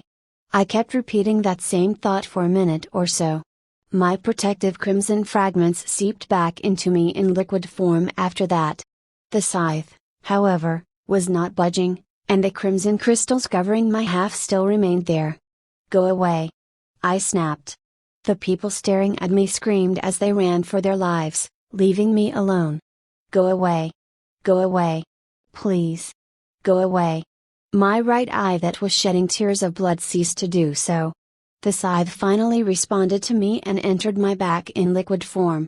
I kept repeating that same thought for a minute or so. My protective crimson fragments seeped back into me in liquid form after that. The scythe, however, was not budging, and the crimson crystals covering my half still remained there. Go away. I snapped. The people staring at me screamed as they ran for their lives, leaving me alone. Go away. Go away. Please. Go away. My right eye that was shedding tears of blood ceased to do so. The scythe finally responded to me and entered my back in liquid form.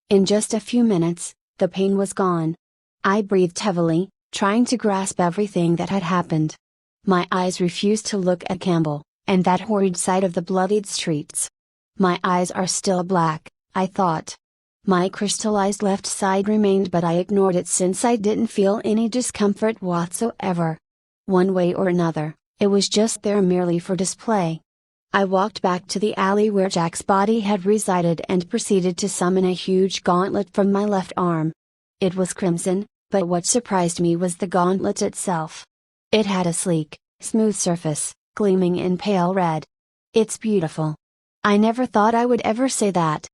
In just a few minutes, the pain was gone. I breathed heavily, trying to grasp everything that had happened. My eyes refused to look at Campbell, and that horrid sight of the bloodied streets. My eyes are still black, I thought. My crystallized left side remained, but I ignored it since I didn't feel any discomfort whatsoever. One way or another, it was just there merely for display. I walked back to the alley where Jack's body had resided and proceeded to summon a huge gauntlet from my left arm. It was crimson, but what surprised me was the gauntlet itself. It had a sleek, smooth surface, gleaming in pale red. It's beautiful. I never thought I would ever say that.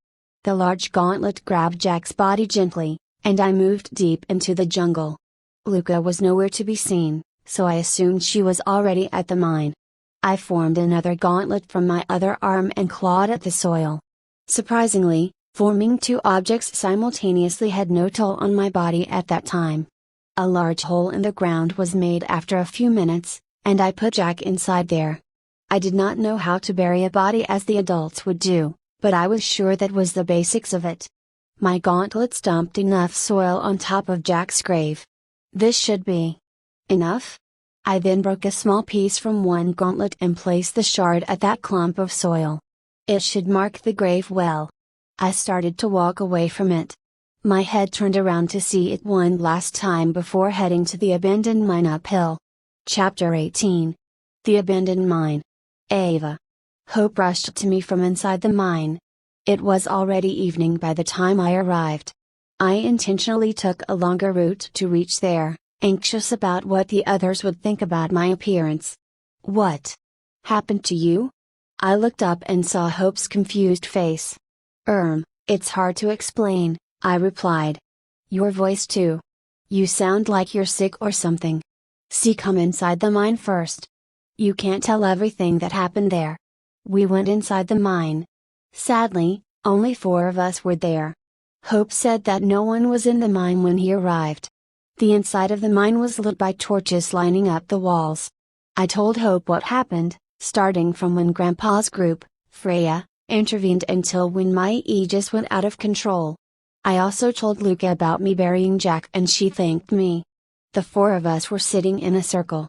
The large gauntlet grabbed Jack's body gently, and I moved deep into the jungle. Luca was nowhere to be seen, so I assumed she was already at the mine. I formed another gauntlet from my other arm and clawed at the soil. Surprisingly, forming two objects simultaneously had no toll on my body at that time. A large hole in the ground was made after a few minutes, and I put Jack inside there. I did not know how to bury a body as the adults would do, but I was sure that was the basics of it. My gauntlets dumped enough soil on top of Jack's grave. This should be enough. I then broke a small piece from one gauntlet and placed the shard at that clump of soil. It should mark the grave well. I started to walk away from it. My head turned around to see it one last time before heading to the abandoned mine uphill. Chapter 18. The Abandoned Mine. Ava. Hope rushed to me from inside the mine. It was already evening by the time I arrived. I intentionally took a longer route to reach there, anxious about what the others would think about my appearance. What happened to you? I looked up and saw Hope's confused face. It's hard to explain, I replied. Your voice too. You sound like you're sick or something. See, come inside the mine first. You can't tell everything that happened there. We went inside the mine. Sadly, only 4 of us were there. Hope said that no one was in the mine when he arrived. The inside of the mine was lit by torches lining up the walls. I told Hope what happened, starting from when Grandpa's group, Freya, intervened until when my aegis went out of control. I also told Luca about me burying Jack and she thanked me. The 4 of us were sitting in a circle.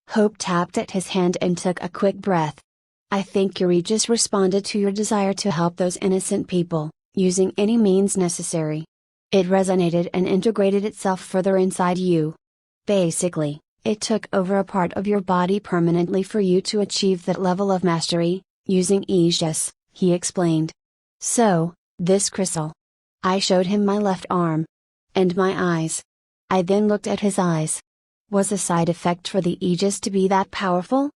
Hope tapped at his hand and took a quick breath. I think your aegis responded to your desire to help those innocent people, using any means necessary. It resonated and integrated itself further inside you. Basically, it took over a part of your body permanently for you to achieve that level of mastery, using aegis, he explained. So, this crystal. I showed him my left arm. And my eyes. I then looked at his eyes. Was a side effect for the aegis to be that powerful?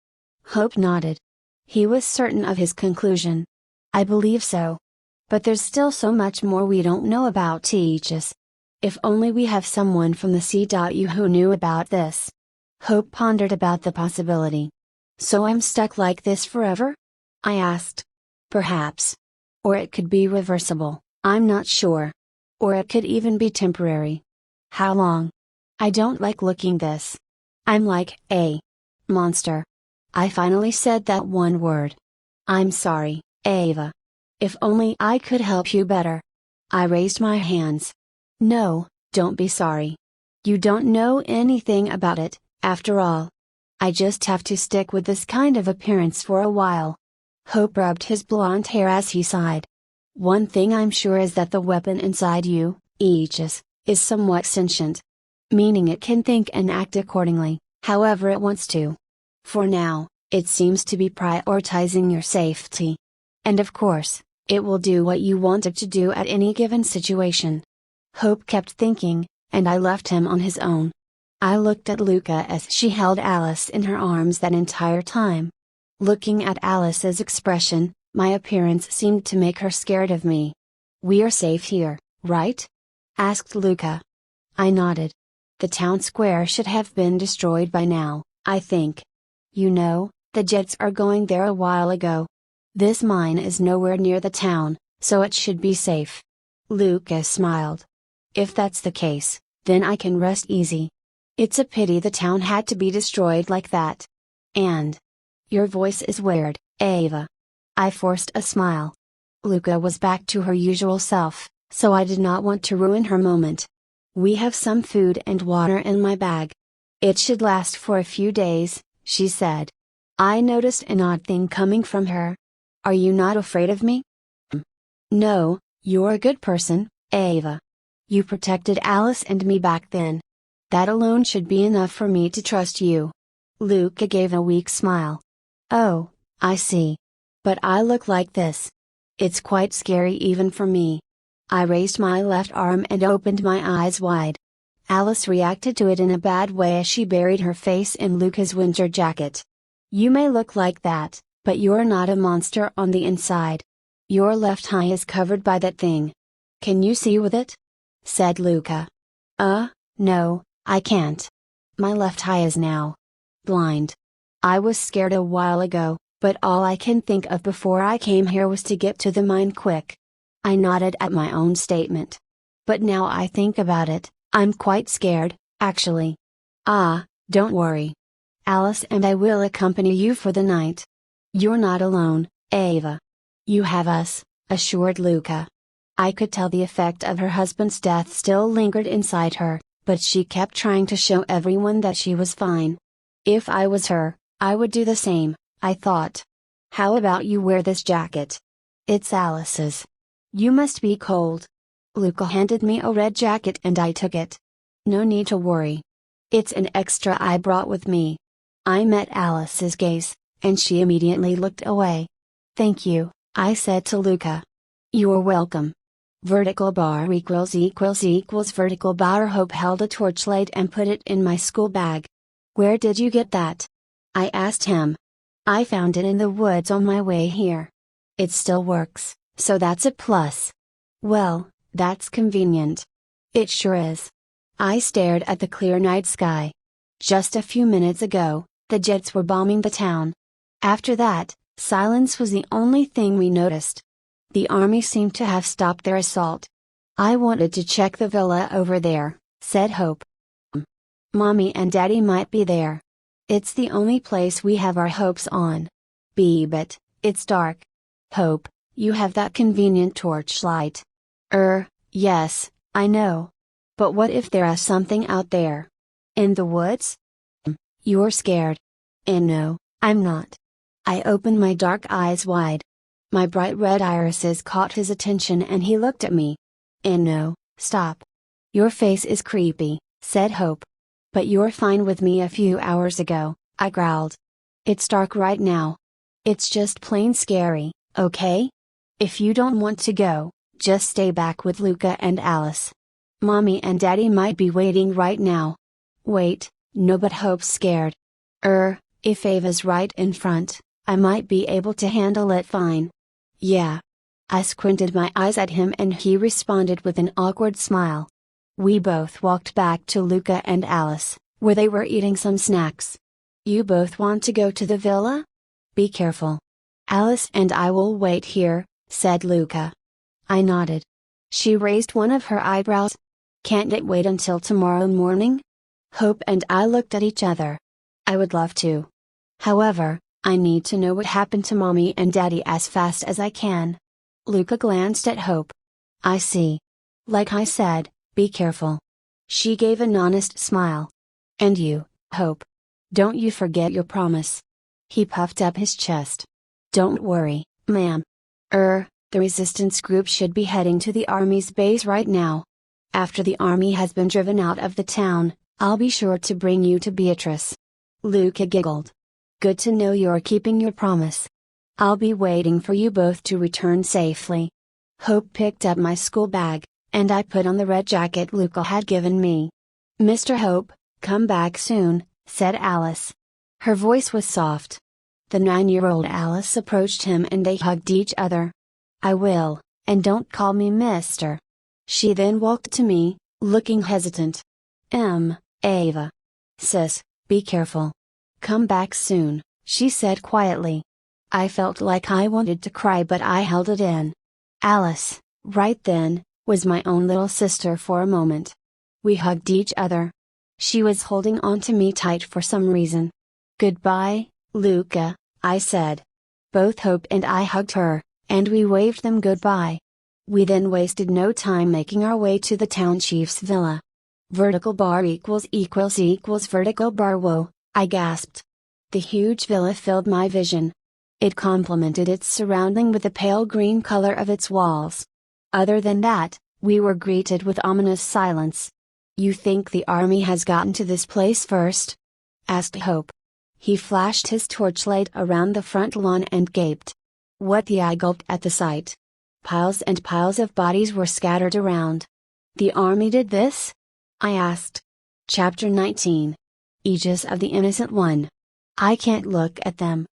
Hope nodded. He was certain of his conclusion. I believe so. But there's still so much more we don't know about aegis. If only we have someone from the CU who knew about this. Hope pondered about the possibility. So I'm stuck like this forever? I asked. Perhaps. Or it could be reversible, I'm not sure. Or it could even be temporary. How long? I don't like looking this. I'm like a monster. I finally said that one word. I'm sorry, Ava. If only I could help you better. I raised my hands. No, don't be sorry. You don't know anything about it, after all. I just have to stick with this kind of appearance for a while. Hope rubbed his blonde hair as he sighed. One thing I'm sure is that the weapon inside you, Aegis, is somewhat sentient. Meaning it can think and act accordingly, however it wants to. For now, it seems to be prioritizing your safety. And of course, it will do what you want it to do at any given situation. Hope kept thinking, and I left him on his own. I looked at Luca as she held Alice in her arms that entire time. Looking at Alice's expression, my appearance seemed to make her scared of me. "We are safe here, right?" asked Luca. I nodded. The town square should have been destroyed by now, I think. You know, the Jets are going there a while ago. This mine is nowhere near the town, so it should be safe. Luca smiled. If that's the case, then I can rest easy. It's a pity the town had to be destroyed like that. And your voice is weird, Ava. I forced a smile. Luca was back to her usual self, so I did not want to ruin her moment. We have some food and water in my bag. It should last for a few days, she said. I noticed an odd thing coming from her. Are you not afraid of me? No, you're a good person, Ava. You protected Alice and me back then. That alone should be enough for me to trust you. Luca gave a weak smile. Oh, I see. But I look like this. It's quite scary even for me. I raised my left arm and opened my eyes wide. Alice reacted to it in a bad way as she buried her face in Luca's winter jacket. You may look like that, but you're not a monster on the inside. Your left eye is covered by that thing. Can you see with it? Said Luca. No, I can't. My left eye is now blind. I was scared a while ago, but all I can think of before I came here was to get to the mine quick. I nodded at my own statement. But now I think about it, I'm quite scared, actually. Don't worry. Alice and I will accompany you for the night. You're not alone, Ava. You have us, assured Luca. I could tell the effect of her husband's death still lingered inside her, but she kept trying to show everyone that she was fine. If I was her, I would do the same, I thought. How about you wear this jacket? It's Alice's. You must be cold. Luca handed me a red jacket and I took it. No need to worry. It's an extra I brought with me. I met Alice's gaze, and she immediately looked away. Thank you, I said to Luca. You're welcome. Vertical bar equals vertical bar. Hope held a torchlight and put it in my school bag. Where did you get that? I asked him. I found it in the woods on my way here. It still works, so that's a plus. Well, that's convenient. It sure is. I stared at the clear night sky. Just a few minutes ago, the Jets were bombing the town. After that, silence was the only thing we noticed. The army seemed to have stopped their assault. I wanted to check the villa over there, said Hope. Mommy and Daddy might be there. It's the only place we have our hopes on. But it's dark. Hope, you have that convenient torchlight. Yes, I know. But what if there is something out there? In the woods? You're scared. And no, I'm not. I opened my dark eyes wide. My bright red irises caught his attention and he looked at me. And no, stop. Your face is creepy, said Hope. But you're fine with me a few hours ago, I growled. It's dark right now. It's just plain scary, okay? If you don't want to go, just stay back with Luca and Alice. Mommy and Daddy might be waiting right now. Wait, no, but Hope's scared. If Ava's right in front, I might be able to handle it fine. Yeah. I squinted my eyes at him and he responded with an awkward smile. We both walked back to Luca and Alice, where they were eating some snacks. You both want to go to the villa? Be careful. Alice and I will wait here, said Luca. I nodded. She raised one of her eyebrows. Can't it wait until tomorrow morning? Hope and I looked at each other. I would love to. However, I need to know what happened to Mommy and Daddy as fast as I can. Luca glanced at Hope. I see. Like I said, be careful. She gave an honest smile. And you, Hope. Don't you forget your promise. He puffed up his chest. Don't worry, ma'am. The resistance group should be heading to the army's base right now. After the army has been driven out of the town, I'll be sure to bring you to Beatrice." Luca giggled. "Good to know you're keeping your promise. I'll be waiting for you both to return safely." Hope picked up my school bag, and I put on the red jacket Luca had given me. "Mr. Hope, come back soon," said Alice. Her voice was soft. The 9-year-old Alice approached him and they hugged each other. "I will, and don't call me Mister." She then walked to me, looking hesitant. Ava. "Sis, be careful. Come back soon," she said quietly. I felt like I wanted to cry but I held it in. Alice, right then, was my own little sister for a moment. We hugged each other. She was holding on to me tight for some reason. "Goodbye, Luca," I said. Both Hope and I hugged her, and we waved them goodbye. We then wasted no time making our way to the town chief's villa. Vertical bar equals vertical bar. Whoa, I gasped. The huge villa filled my vision. It complemented its surrounding with the pale green color of its walls. Other than that, we were greeted with ominous silence. "You think the army has gotten to this place first?" asked Hope. He flashed his torchlight around the front lawn and gaped. "What?" I gulped at the sight. Piles and piles of bodies were scattered around. "The army did this?" I asked. Chapter 19. Aegis of the Innocent One. "I can't look at them.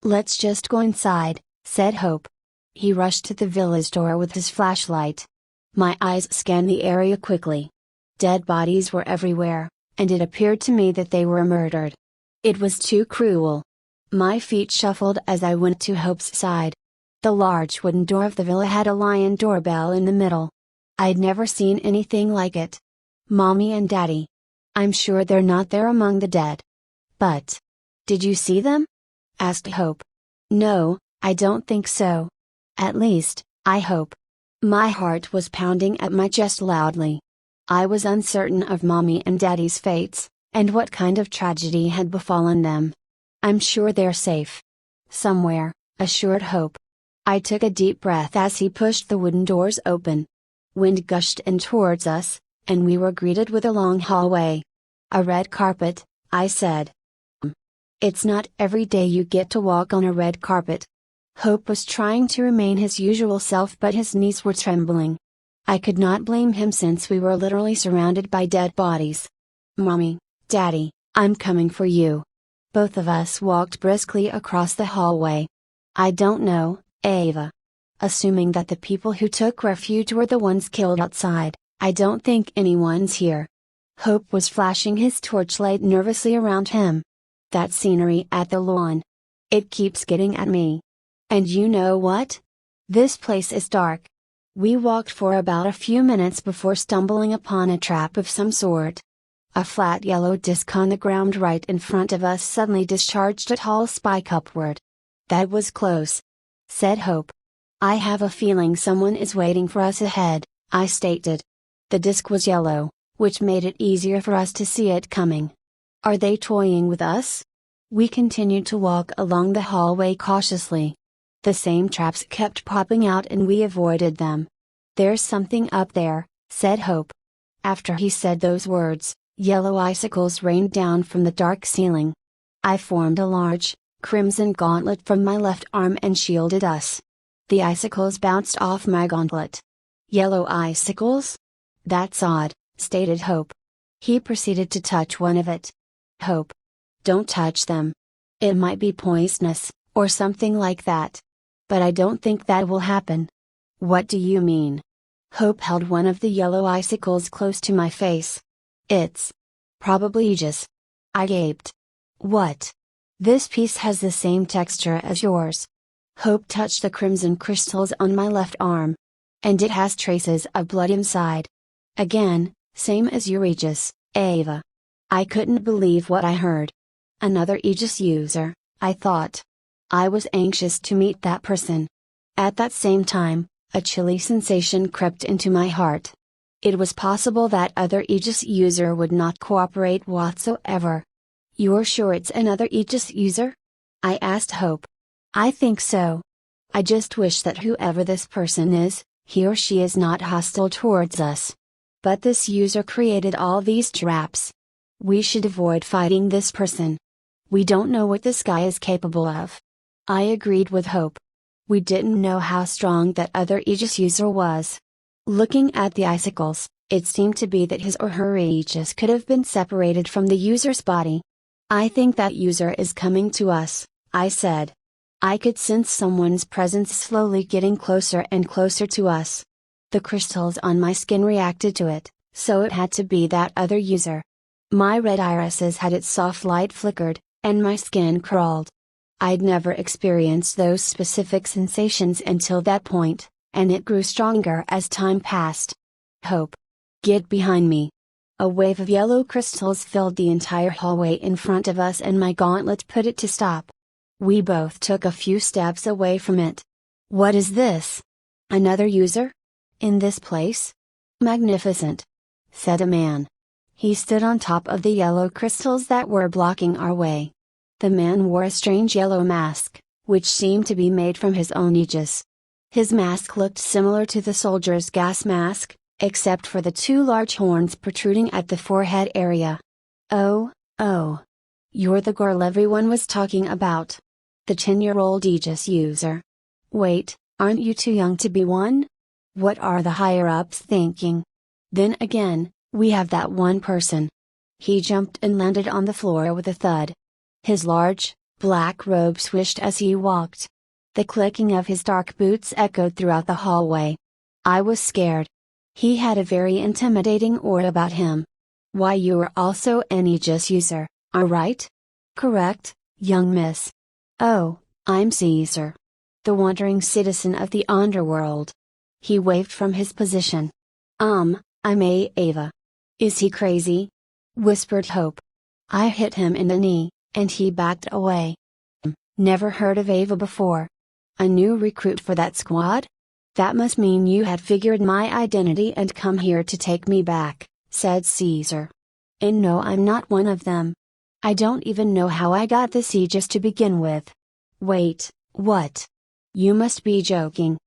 Let's just go inside," said Hope. He rushed to the villa's door with his flashlight. My eyes scanned the area quickly. Dead bodies were everywhere, and it appeared to me that they were murdered. It was too cruel. My feet shuffled as I went to Hope's side. The large wooden door of the villa had a lion doorbell in the middle. I'd never seen anything like it. "Mommy and Daddy. I'm sure they're not there among the dead." "But did you see them?" asked Hope. "No, I don't think so. At least, I hope." My heart was pounding at my chest loudly. I was uncertain of Mommy and Daddy's fates, and what kind of tragedy had befallen them. "I'm sure they're safe. Somewhere," assured Hope. I took a deep breath as he pushed the wooden doors open. Wind gushed in towards us, and we were greeted with a long hallway. "A red carpet," I said. "It's not every day you get to walk on a red carpet." Hope was trying to remain his usual self but his knees were trembling. I could not blame him since we were literally surrounded by dead bodies. "Mommy, Daddy, I'm coming for you." Both of us walked briskly across the hallway. "I don't know, Ava. Assuming that the people who took refuge were the ones killed outside, I don't think anyone's here." Hope was flashing his torchlight nervously around him. "That scenery at the lawn. It keeps getting at me. And you know what? This place is dark." We walked for about a few minutes before stumbling upon a trap of some sort. A flat yellow disc on the ground right in front of us suddenly discharged a tall spike upward. "That was close," said Hope. "I have a feeling someone is waiting for us ahead," I stated. The disc was yellow, which made it easier for us to see it coming. "Are they toying with us?" We continued to walk along the hallway cautiously. The same traps kept popping out and we avoided them. "There's something up there," said Hope. After he said those words, yellow icicles rained down from the dark ceiling. I formed a large, crimson gauntlet from my left arm and shielded us. The icicles bounced off my gauntlet. "Yellow icicles? That's odd," stated Hope. He proceeded to touch one of it. "Hope, don't touch them. It might be poisonous, or something like that. But I don't think that will happen." "What do you mean?" Hope held one of the yellow icicles close to my face. "It's probably Aegis." I gaped. "What? This piece has the same texture as yours." Hope touched the crimson crystals on my left arm. "And it has traces of blood inside." "Again, same as your Aegis, Ava." I couldn't believe what I heard. Another Aegis user, I thought. I was anxious to meet that person. At that same time, a chilly sensation crept into my heart. It was possible that other Aegis user would not cooperate whatsoever. "You're sure it's another Aegis user?" I asked Hope. "I think so. I just wish that whoever this person is, he or she is not hostile towards us. But this user created all these traps. We should avoid fighting this person. We don't know what this guy is capable of. I agreed with Hope. We didn't know how strong that other Aegis user was. Looking at the icicles, it seemed to be that his or her Aegis could have been separated from the user's body. I think that user is coming to us, I said. I could sense someone's presence slowly getting closer and closer to us. The crystals on my skin reacted to it, so it had to be that other user. My red irises had its soft light flickered, and my skin crawled. I'd never experienced those specific sensations until that point, and it grew stronger as time passed. Hope. Get behind me. A wave of yellow crystals filled the entire hallway in front of us and my gauntlet put it to stop. We both took a few steps away from it. What is this? Another user? In this place? Magnificent, said a man. He stood on top of the yellow crystals that were blocking our way. The man wore a strange yellow mask, which seemed to be made from his own Aegis. His mask looked similar to the soldier's gas mask, except for the two large horns protruding at the forehead area. Oh, you're the girl everyone was talking about. The 10-year-old Aegis user. Wait, aren't you too young to be one? What are the higher-ups thinking? Then again, we have that one person. He jumped and landed on the floor with a thud. His large, black robe swished as he walked. The clicking of his dark boots echoed throughout the hallway. I was scared. He had a very intimidating aura about him. Why, you are also an Aegis user, right? Correct, young miss. Oh, I'm Caesar. The wandering citizen of the underworld. He waved from his position. I'm Ava. Is he crazy? Whispered Hope. I hit him in the knee, and he backed away. Never heard of Ava before. A new recruit for that squad? That must mean you had figured my identity and come here to take me back, said Caesar. And no, I'm not one of them. I don't even know how I got this Aegis to begin with. Wait, what? You must be joking.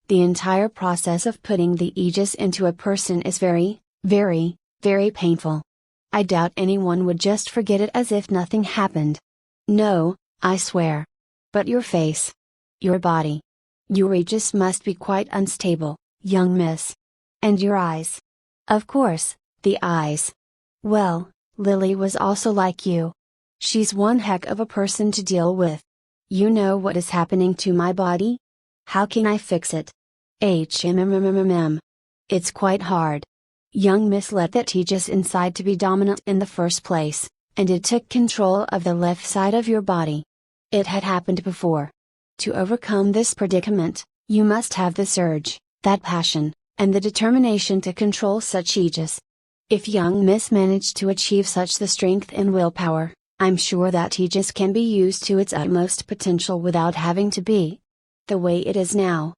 The entire process of putting the Aegis into a person is very, very, very painful. I doubt anyone would just forget it as if nothing happened. No, I swear. But your face. Your body. Your Aegis must be quite unstable, young miss. And your eyes. Of course, the eyes. Well, Lily was also like you. She's one heck of a person to deal with. You know what is happening to my body? How can I fix it? It's quite hard. Young miss let that Aegis inside to be dominant in the first place, and it took control of the left side of your body. It had happened before. To overcome this predicament, you must have the surge, that passion, and the determination to control such Aegis. If young miss managed to achieve such the strength and willpower, I'm sure that Aegis can be used to its utmost potential without having to be the way it is now.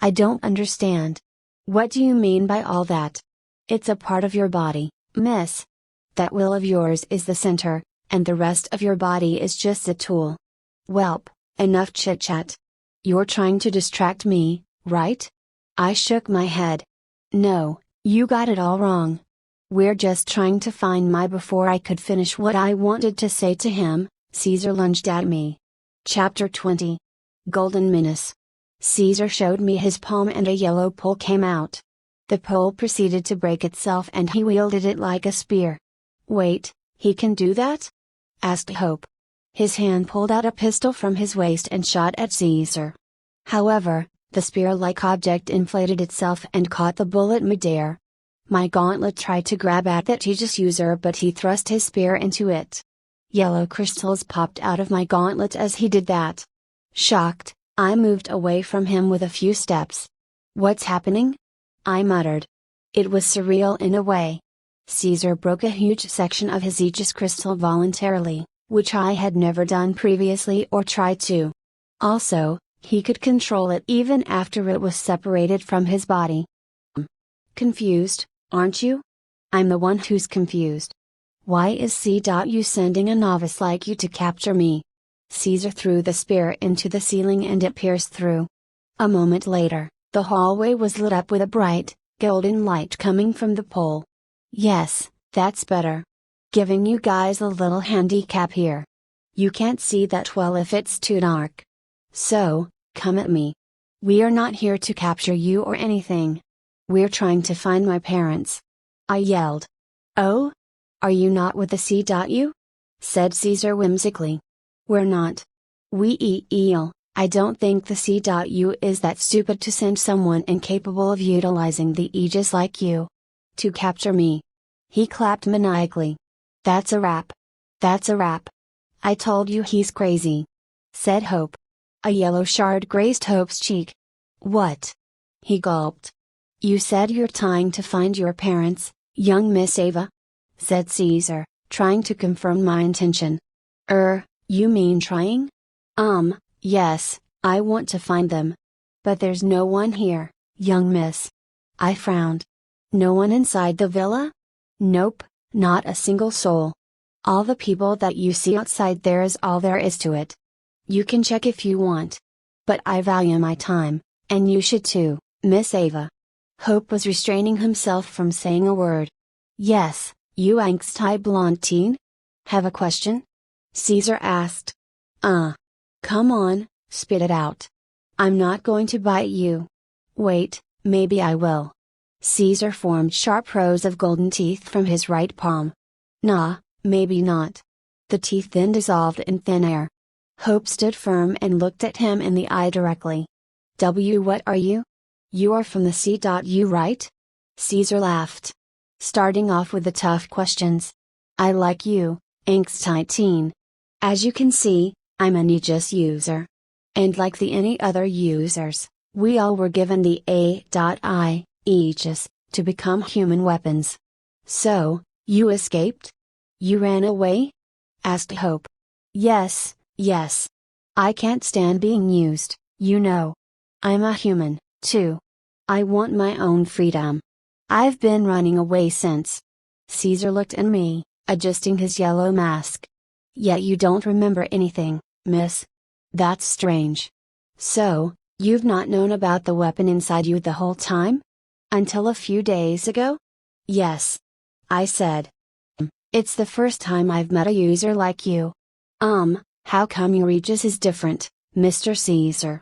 I don't understand. What do you mean by all that? It's a part of your body, miss. That will of yours is the center, and the rest of your body is just a tool. Welp, enough chit-chat. You're trying to distract me, right? I shook my head. No, you got it all wrong. We're just trying to find my. Before I could finish what I wanted to say to him, Caesar lunged at me. Chapter 20. Golden Menace. Caesar showed me his palm and a yellow pole came out. The pole proceeded to break itself and he wielded it like a spear. Wait, he can do that? Asked Hope. His hand pulled out a pistol from his waist and shot at Caesar. However, the spear-like object inflated itself and caught the bullet midair. My gauntlet tried to grab at that Aegis user but he thrust his spear into it. Yellow crystals popped out of my gauntlet as he did that. Shocked, I moved away from him with a few steps. What's happening? I muttered. It was surreal in a way. Caesar broke a huge section of his Aegis crystal voluntarily, which I had never done previously or tried to. Also, he could control it even after it was separated from his body. Confused, aren't you? I'm the one who's confused. Why is C.U sending a novice like you to capture me? Caesar threw the spear into the ceiling and it pierced through. A moment later, the hallway was lit up with a bright, golden light coming from the pole. Yes, that's better. Giving you guys a little handicap here. You can't see that well if it's too dark. So, come at me. We are not here to capture you or anything. We're trying to find my parents. I yelled. Oh? Are you not with the C.U? Said Caesar whimsically. We're not. I don't think the C.U is that stupid to send someone incapable of utilizing the Aegis like you to capture me. He clapped maniacally. That's a wrap. That's a wrap. I told you he's crazy. Said Hope. A yellow shard grazed Hope's cheek. What? He gulped. You said you're trying to find your parents, young Miss Ava? Said Caesar, trying to confirm my intention. You mean trying? Yes, I want to find them. But there's no one here, young miss. I frowned. No one inside the villa? Nope, not a single soul. All the people that you see outside there is all there is to it. You can check if you want. But I value my time, and you should too, Miss Ava. Hope was restraining himself from saying a word. Yes, you angsty blonde teen? Have a question? Caesar asked. Come on, spit it out. I'm not going to bite you. Wait, maybe I will. Caesar formed sharp rows of golden teeth from his right palm. Nah, maybe not. The teeth then dissolved in thin air. Hope stood firm and looked at him in the eye directly. What are you? You are from the C.U, right? Caesar laughed. Starting off with the tough questions. I like you, angsty teen. As you can see, I'm an Aegis user. And like any other users, we all were given the A.I, Aegis, to become human weapons. So, you escaped? You ran away? Asked Hope. Yes. I can't stand being used, you know. I'm a human, too. I want my own freedom. I've been running away since. Caesar looked at me, adjusting his yellow mask. Yet you don't remember anything, miss. That's strange. So, you've not known about the weapon inside you the whole time? Until a few days ago? Yes. I said. It's the first time I've met a user like you. How come your Aegis is different, Mr. Caesar?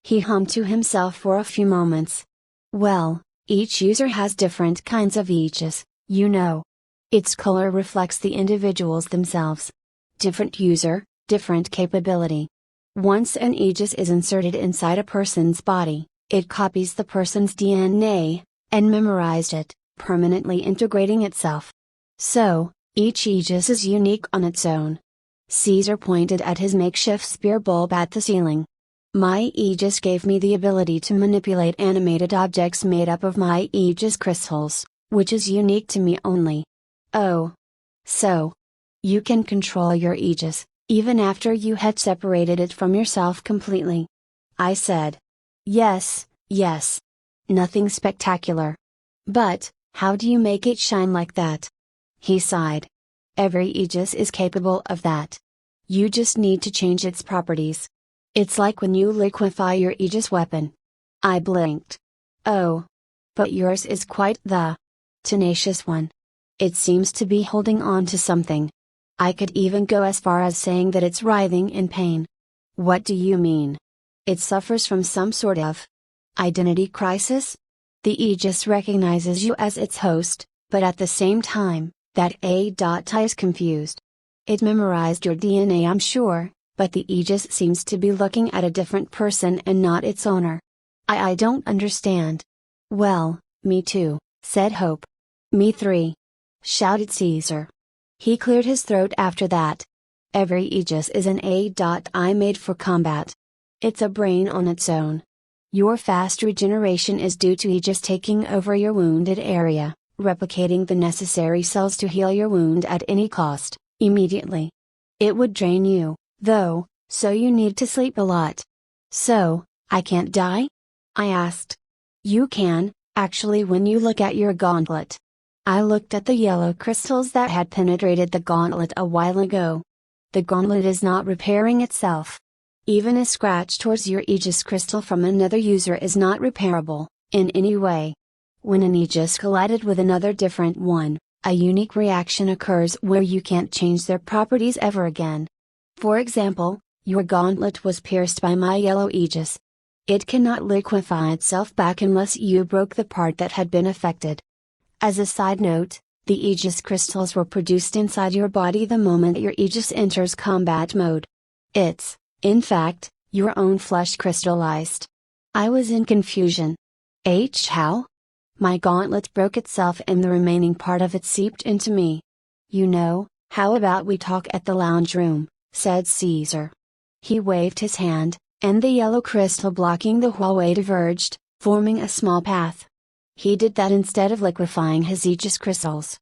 He hummed to himself for a few moments. Well, each user has different kinds of Aegis, you know. Its color reflects the individuals themselves. Different user, different capability. Once an Aegis is inserted inside a person's body, it copies the person's DNA, and memorized it, permanently integrating itself. So, each Aegis is unique on its own. Caesar pointed at his makeshift spear bulb at the ceiling. My Aegis gave me the ability to manipulate animated objects made up of my Aegis crystals, which is unique to me only. Oh. So. You can control your Aegis, even after you had separated it from yourself completely. I said. Yes. Nothing spectacular. But, how do you make it shine like that? He sighed. Every Aegis is capable of that. You just need to change its properties. It's like when you liquefy your Aegis weapon. I blinked. Oh. But yours is quite the tenacious one. It seems to be holding on to something. I could even go as far as saying that it's writhing in pain. What do you mean? It suffers from some sort of identity crisis? The Aegis recognizes you as its host, but at the same time, that A.I is confused. It memorized your DNA, I'm sure, but the Aegis seems to be looking at a different person and not its owner. I don't understand. Well, me too, said Hope. Me three, shouted Caesar. He cleared his throat after that. Every Aegis is an A.I made for combat. It's a brain on its own. Your fast regeneration is due to Aegis taking over your wounded area, replicating the necessary cells to heal your wound at any cost, immediately. It would drain you, though, so you need to sleep a lot. So, I can't die? I asked. You can, actually, when you look at your gauntlet. I looked at the yellow crystals that had penetrated the gauntlet a while ago. The gauntlet is not repairing itself. Even a scratch towards your Aegis crystal from another user is not repairable, in any way. When an Aegis collided with another different one, a unique reaction occurs where you can't change their properties ever again. For example, your gauntlet was pierced by my yellow Aegis. It cannot liquefy itself back unless you broke the part that had been affected. As a side note, the Aegis crystals were produced inside your body the moment your Aegis enters combat mode. It's, in fact, your own flesh crystallized. I was in confusion. How? My gauntlet broke itself and the remaining part of it seeped into me. You know, how about we talk at the lounge room, said Caesar. He waved his hand, and the yellow crystal blocking the hallway diverged, forming a small path. He did that instead of liquefying his Aegis crystals.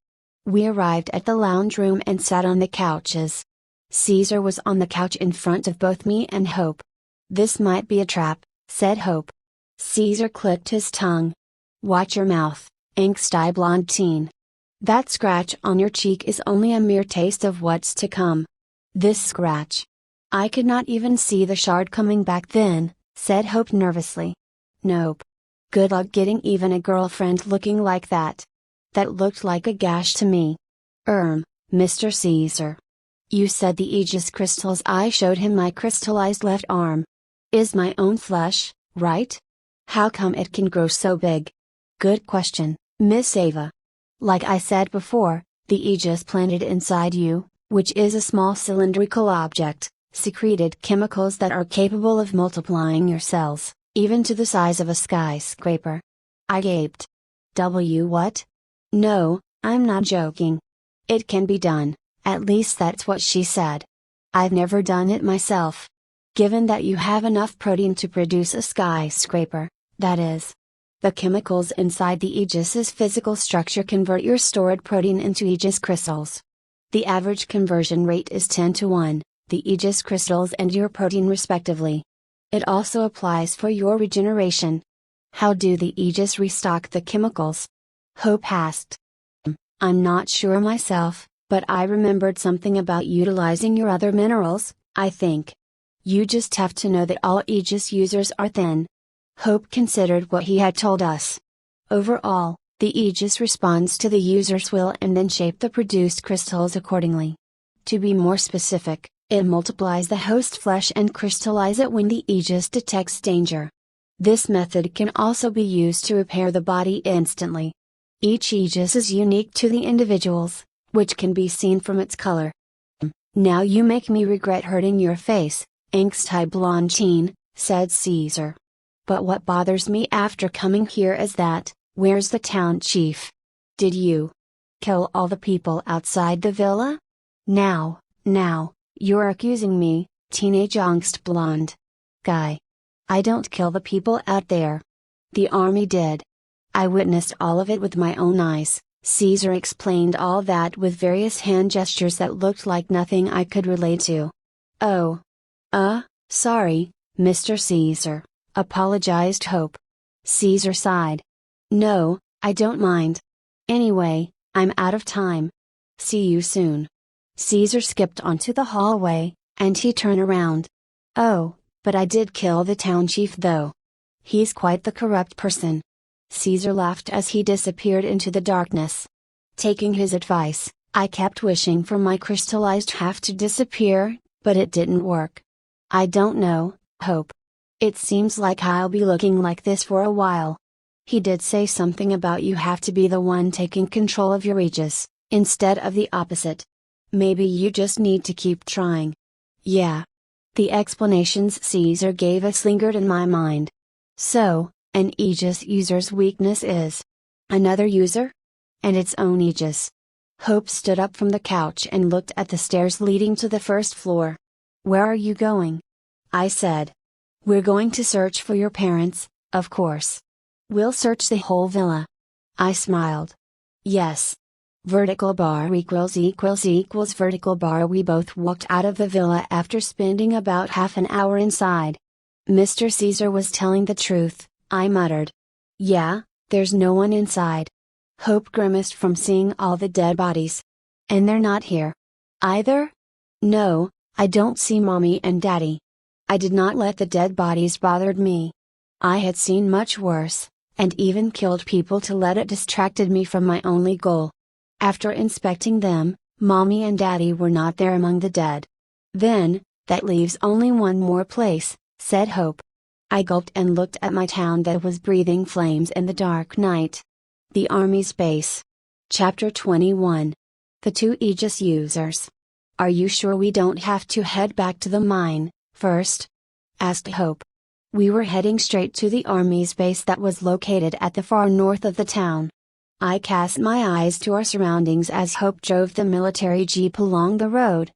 We arrived at the lounge room and sat on the couches. Caesar was on the couch in front of both me and Hope. This might be a trap, said Hope. Caesar clicked his tongue. Watch your mouth, angsty blonde teen. That scratch on your cheek is only a mere taste of what's to come. This scratch. I could not even see the shard coming back then, said Hope nervously. Nope. Good luck getting even a girlfriend looking like that. That looked like a gash to me. Mr. Caesar. You said the Aegis crystals. I showed him my crystallized left arm. Is my own flesh, right? How come it can grow so big? Good question, Miss Ava. Like I said before, the Aegis planted inside you, which is a small cylindrical object, secreted chemicals that are capable of multiplying your cells, even to the size of a skyscraper. I gaped. What? No, I'm not joking. It can be done, at least that's what she said. I've never done it myself. Given that you have enough protein to produce a skyscraper, that is. The chemicals inside the Aegis's physical structure convert your stored protein into Aegis crystals. The average conversion rate is 10 to 1, the Aegis crystals and your protein respectively. It also applies for your regeneration. How do the Aegis restock the chemicals? Hope asked. I'm not sure myself, but I remembered something about utilizing your other minerals, I think. You just have to know that all Aegis users are thin. Hope considered what he had told us. Overall, the Aegis responds to the user's will and then shape the produced crystals accordingly. To be more specific, it multiplies the host flesh and crystallize it when the Aegis detects danger. This method can also be used to repair the body instantly. Each Aegis is unique to the individuals, which can be seen from its color. Now you make me regret hurting your face, angsty blonde teen, said Caesar. But what bothers me after coming here is that, where's the town chief? Did you kill all the people outside the villa? Now, you're accusing me, teenage angst blonde guy. I don't kill the people out there. The army did. I witnessed all of it with my own eyes. Caesar explained all that with various hand gestures that looked like nothing I could relate to. Oh. Sorry, Mr. Caesar, apologized Hope. Caesar sighed. No, I don't mind. Anyway, I'm out of time. See you soon. Caesar skipped onto the hallway, and he turned around. Oh, but I did kill the town chief though. He's quite the corrupt person. Caesar laughed as he disappeared into the darkness. Taking his advice, I kept wishing for my crystallized half to disappear, but it didn't work. I don't know, Hope. It seems like I'll be looking like this for a while. He did say something about you have to be the one taking control of your Aegis, instead of the opposite. Maybe you just need to keep trying. Yeah. The explanations Caesar gave us lingered in my mind. So, an Aegis user's weakness is another user? And its own Aegis. Hope stood up from the couch and looked at the stairs leading to the first floor. Where are you going? I said. We're going to search for your parents, of course. We'll search the whole villa. I smiled. Yes. Vertical bar equals vertical bar. We both walked out of the villa after spending about half an hour inside. Mr. Caesar was telling the truth, I muttered. Yeah, there's no one inside. Hope grimaced from seeing all the dead bodies. And they're not here. Either? No, I don't see Mommy and Daddy. I did not let the dead bodies bother me. I had seen much worse, and even killed people to let it distracted me from my only goal. After inspecting them, Mommy and Daddy were not there among the dead. Then, that leaves only one more place, said Hope. I gulped and looked at my town that was breathing flames in the dark night. The Army's base. Chapter 21. The two Aegis users. Are you sure we don't have to head back to the mine, first? Asked Hope. We were heading straight to the Army's base that was located at the far north of the town. I cast my eyes to our surroundings as Hope drove the military jeep along the road.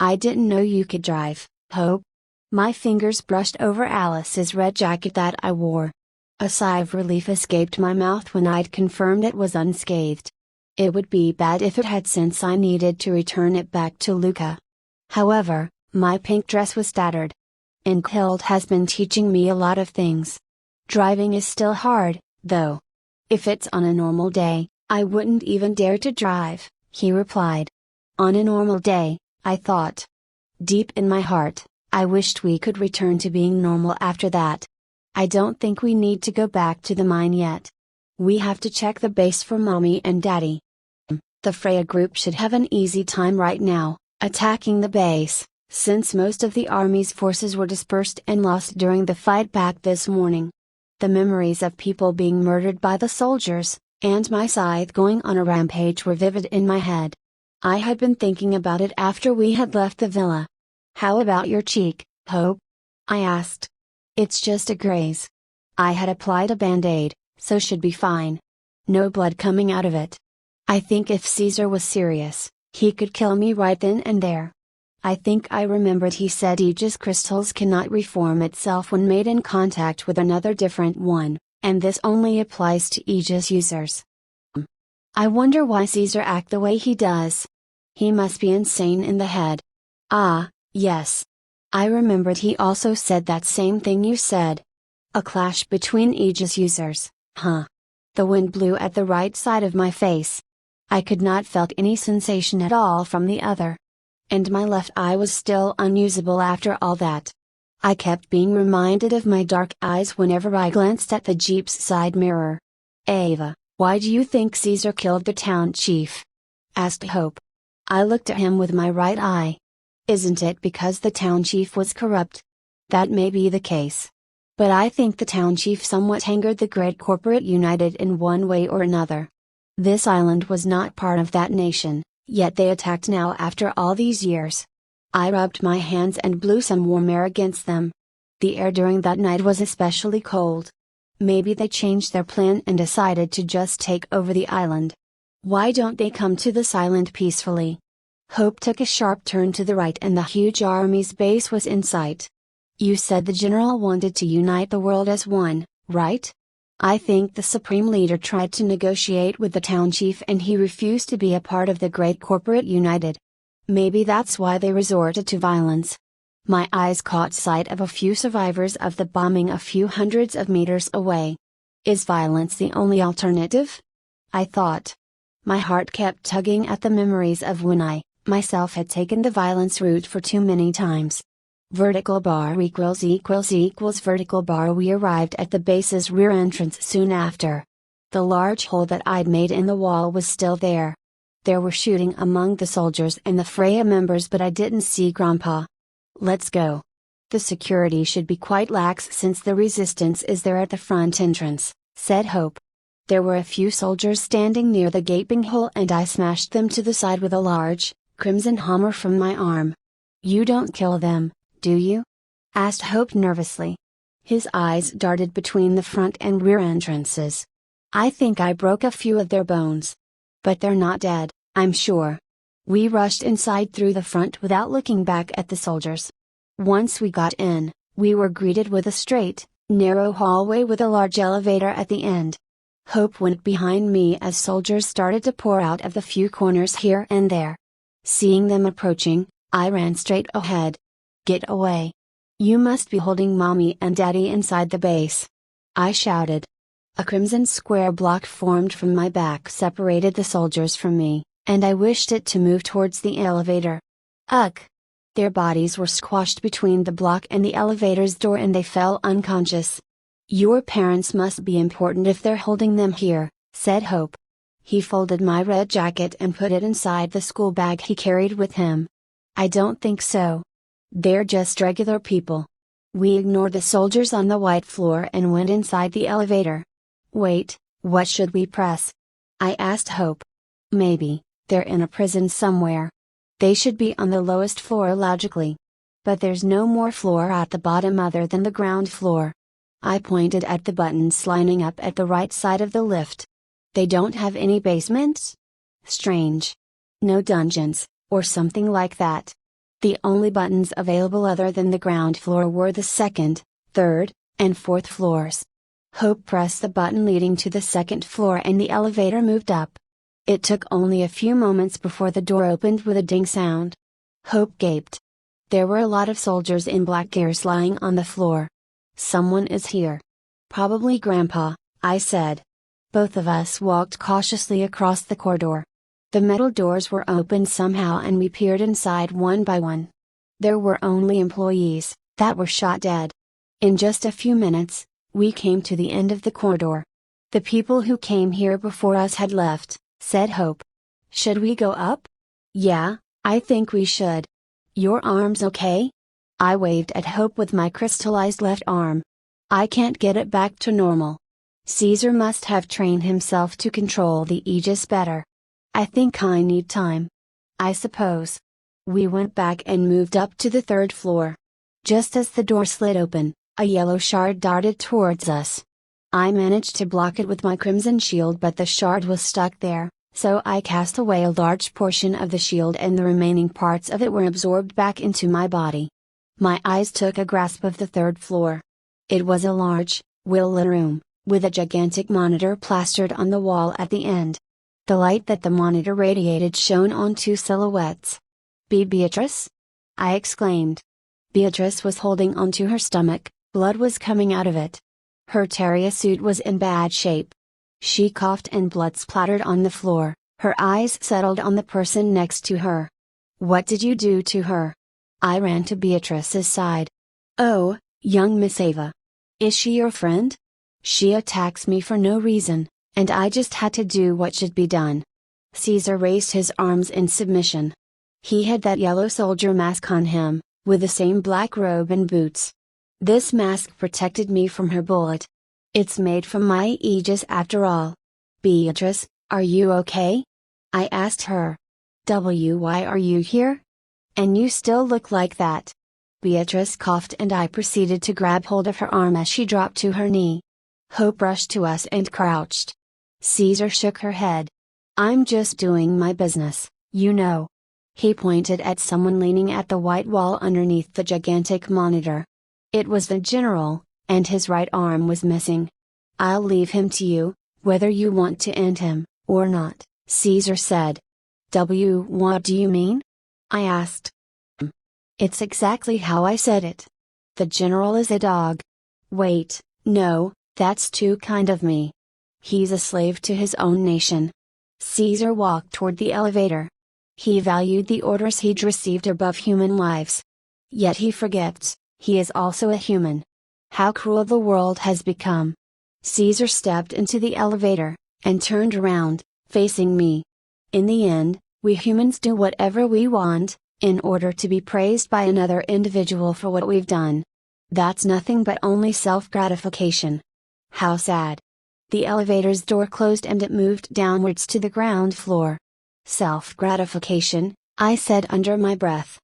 I didn't know you could drive, Hope. My fingers brushed over Alice's red jacket that I wore. A sigh of relief escaped my mouth when I'd confirmed it was unscathed. It would be bad if it had, since I needed to return it back to Luca. However, my pink dress was tattered. Inkhild has been teaching me a lot of things. Driving is still hard, though. If it's on a normal day, I wouldn't even dare to drive, he replied. On a normal day, I thought. Deep in my heart, I wished we could return to being normal after that. I don't think we need to go back to the mine yet. We have to check the base for Mommy and Daddy. The Freya group should have an easy time right now, attacking the base, since most of the Army's forces were dispersed and lost during the fight back this morning. The memories of people being murdered by the soldiers, and my scythe going on a rampage were vivid in my head. I had been thinking about it after we had left the villa. How about your cheek, Hope? I asked. It's just a graze. I had applied a band-aid, so should be fine. No blood coming out of it. I think if Caesar was serious, he could kill me right then and there. I think I remembered he said Aegis crystals cannot reform itself when made in contact with another different one, and this only applies to Aegis users. I wonder why Caesar acts the way he does. He must be insane in the head. Ah, yes. I remembered he also said that same thing you said. A clash between Aegis users, huh? The wind blew at the right side of my face. I could not felt any sensation at all from the other. And my left eye was still unusable after all that. I kept being reminded of my dark eyes whenever I glanced at the jeep's side mirror. Ava, why do you think Caesar killed the town chief? Asked Hope. I looked at him with my right eye. Isn't it because the town chief was corrupt? That may be the case. But I think the town chief somewhat angered the great corporate united in one way or another. This island was not part of that nation, yet they attacked now after all these years. I rubbed my hands and blew some warm air against them. The air during that night was especially cold. Maybe they changed their plan and decided to just take over the island. Why don't they come to this island peacefully? Hope took a sharp turn to the right and the huge Army's base was in sight. You said the general wanted to unite the world as one, right? I think the supreme leader tried to negotiate with the town chief and he refused to be a part of the great corporate united. Maybe that's why they resorted to violence. My eyes caught sight of a few survivors of the bombing a few hundreds of meters away. Is violence the only alternative? I thought. My heart kept tugging at the memories of when I, myself had taken the violence route for too many times. Vertical bar equals vertical bar. We arrived at the base's rear entrance soon after. The large hole that I'd made in the wall was still there. There were shooting among the soldiers and the Freya members, but I didn't see Grandpa. Let's go. The security should be quite lax since the resistance is there at the front entrance, said Hope. There were a few soldiers standing near the gaping hole and I smashed them to the side with a large, crimson hammer from my arm. You don't kill them, do you? Asked Hope nervously. His eyes darted between the front and rear entrances. I think I broke a few of their bones. But they're not dead, I'm sure. We rushed inside through the front without looking back at the soldiers. Once we got in, we were greeted with a straight, narrow hallway with a large elevator at the end. Hope went behind me as soldiers started to pour out of the few corners here and there. Seeing them approaching, I ran straight ahead. Get away. You must be holding Mommy and Daddy inside the base. I shouted. A crimson square block formed from my back separated the soldiers from me, and I wished it to move towards the elevator. Ugh! Their bodies were squashed between the block and the elevator's door and they fell unconscious. Your parents must be important if they're holding them here, said Hope. He folded my red jacket and put it inside the school bag he carried with him. I don't think so. They're just regular people. We ignored the soldiers on the white floor and went inside the elevator. Wait, what should we press? I asked Hope. Maybe, they're in a prison somewhere. They should be on the lowest floor logically. But there's no more floor at the bottom other than the ground floor. I pointed at the buttons lining up at the right side of the lift. They don't have any basements? Strange. No dungeons, or something like that. The only buttons available other than the ground floor were the second, third, and fourth floors. Hope pressed the button leading to the second floor and the elevator moved up. It took only a few moments before the door opened with a ding sound. Hope gaped. There were a lot of soldiers in black gears lying on the floor. Someone is here. Probably Grandpa, I said. Both of us walked cautiously across the corridor. The metal doors were opened somehow and we peered inside one by one. There were only employees, that were shot dead. In just a few minutes, we came to the end of the corridor. The people who came here before us had left, said Hope. Should we go up? Yeah, I think we should. Your arm's okay? I waved at Hope with my crystallized left arm. I can't get it back to normal. Caesar must have trained himself to control the Aegis better. I think I need time. I suppose. We went back and moved up to the third floor. Just as the door slid open, a yellow shard darted towards us. I managed to block it with my crimson shield but the shard was stuck there, so I cast away a large portion of the shield and the remaining parts of it were absorbed back into my body. My eyes took a grasp of the third floor. It was a large, well-lit room, with a gigantic monitor plastered on the wall at the end. The light that the monitor radiated shone on two silhouettes. Beatrice? I exclaimed. Beatrice was holding onto her stomach, blood was coming out of it. Her Terrier suit was in bad shape. She coughed and blood splattered on the floor, her eyes settled on the person next to her. What did you do to her? I ran to Beatrice's side. Oh, young Miss Ava. Is she your friend? She attacks me for no reason, and I just had to do what should be done. Caesar raised his arms in submission. He had that yellow soldier mask on him, with the same black robe and boots. This mask protected me from her bullet. It's made from my Aegis after all. Beatrice, are you okay? I asked her. Why are you here? And you still look like that. Beatrice coughed and I proceeded to grab hold of her arm as she dropped to her knee. Hope rushed to us and crouched. Caesar shook her head. I'm just doing my business, you know. He pointed at someone leaning at the white wall underneath the gigantic monitor. It was the general, and his right arm was missing. I'll leave him to you, whether you want to end him, or not, Caesar said. What do you mean? I asked. It's exactly how I said it. The general is a dog. Wait, no, that's too kind of me. He's a slave to his own nation. Caesar walked toward the elevator. He valued the orders he'd received above human lives. Yet he forgets, he is also a human. How cruel the world has become. Caesar stepped into the elevator, and turned around, facing me. In the end, we humans do whatever we want, in order to be praised by another individual for what we've done. That's nothing but only self-gratification. How sad. The elevator's door closed and it moved downwards to the ground floor. Self-gratification, I said under my breath.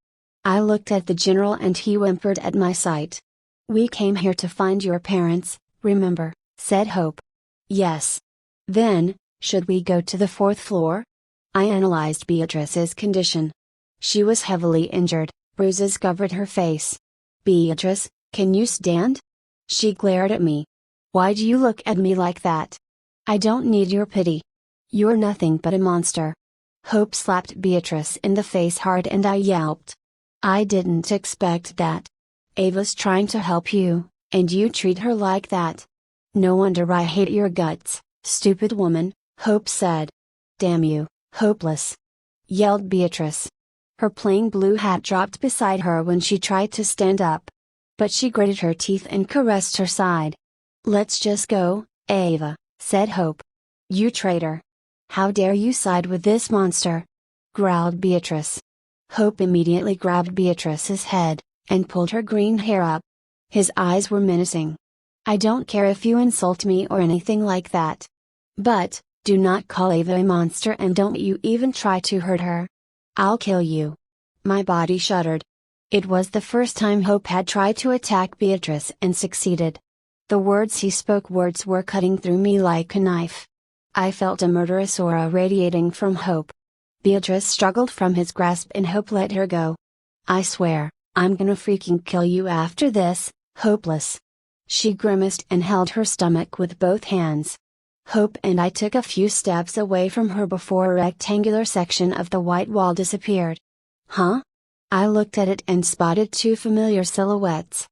I looked at the general and he whimpered at my sight. We came here to find your parents, remember, said Hope. Yes. Then, should we go to the fourth floor? I analyzed Beatrice's condition. She was heavily injured, bruises covered her face. Beatrice, can you stand? She glared at me. Why do you look at me like that? I don't need your pity. You're nothing but a monster. Hope slapped Beatrice in the face hard and I yelped. I didn't expect that. Ava's trying to help you, and you treat her like that. No wonder I hate your guts, stupid woman, Hope said. Damn you, hopeless! Yelled Beatrice. Her plain blue hat dropped beside her when she tried to stand up. But she gritted her teeth and caressed her side. "Let's just go, Ava," said Hope. "You traitor! How dare you side with this monster?" growled Beatrice. Hope immediately grabbed Beatrice's head, and pulled her green hair up. His eyes were menacing. "I don't care if you insult me or anything like that. But, do not call Ava a monster and don't you even try to hurt her. I'll kill you." My body shuddered. It was the first time Hope had tried to attack Beatrice and succeeded. The words he spoke were cutting through me like a knife. I felt a murderous aura radiating from Hope. Beatrice struggled from his grasp and Hope let her go. "I swear, I'm gonna freaking kill you after this, Hopeless." She grimaced and held her stomach with both hands. Hope and I took a few steps away from her before a rectangular section of the white wall disappeared. "Huh?" I looked at it and spotted two familiar silhouettes.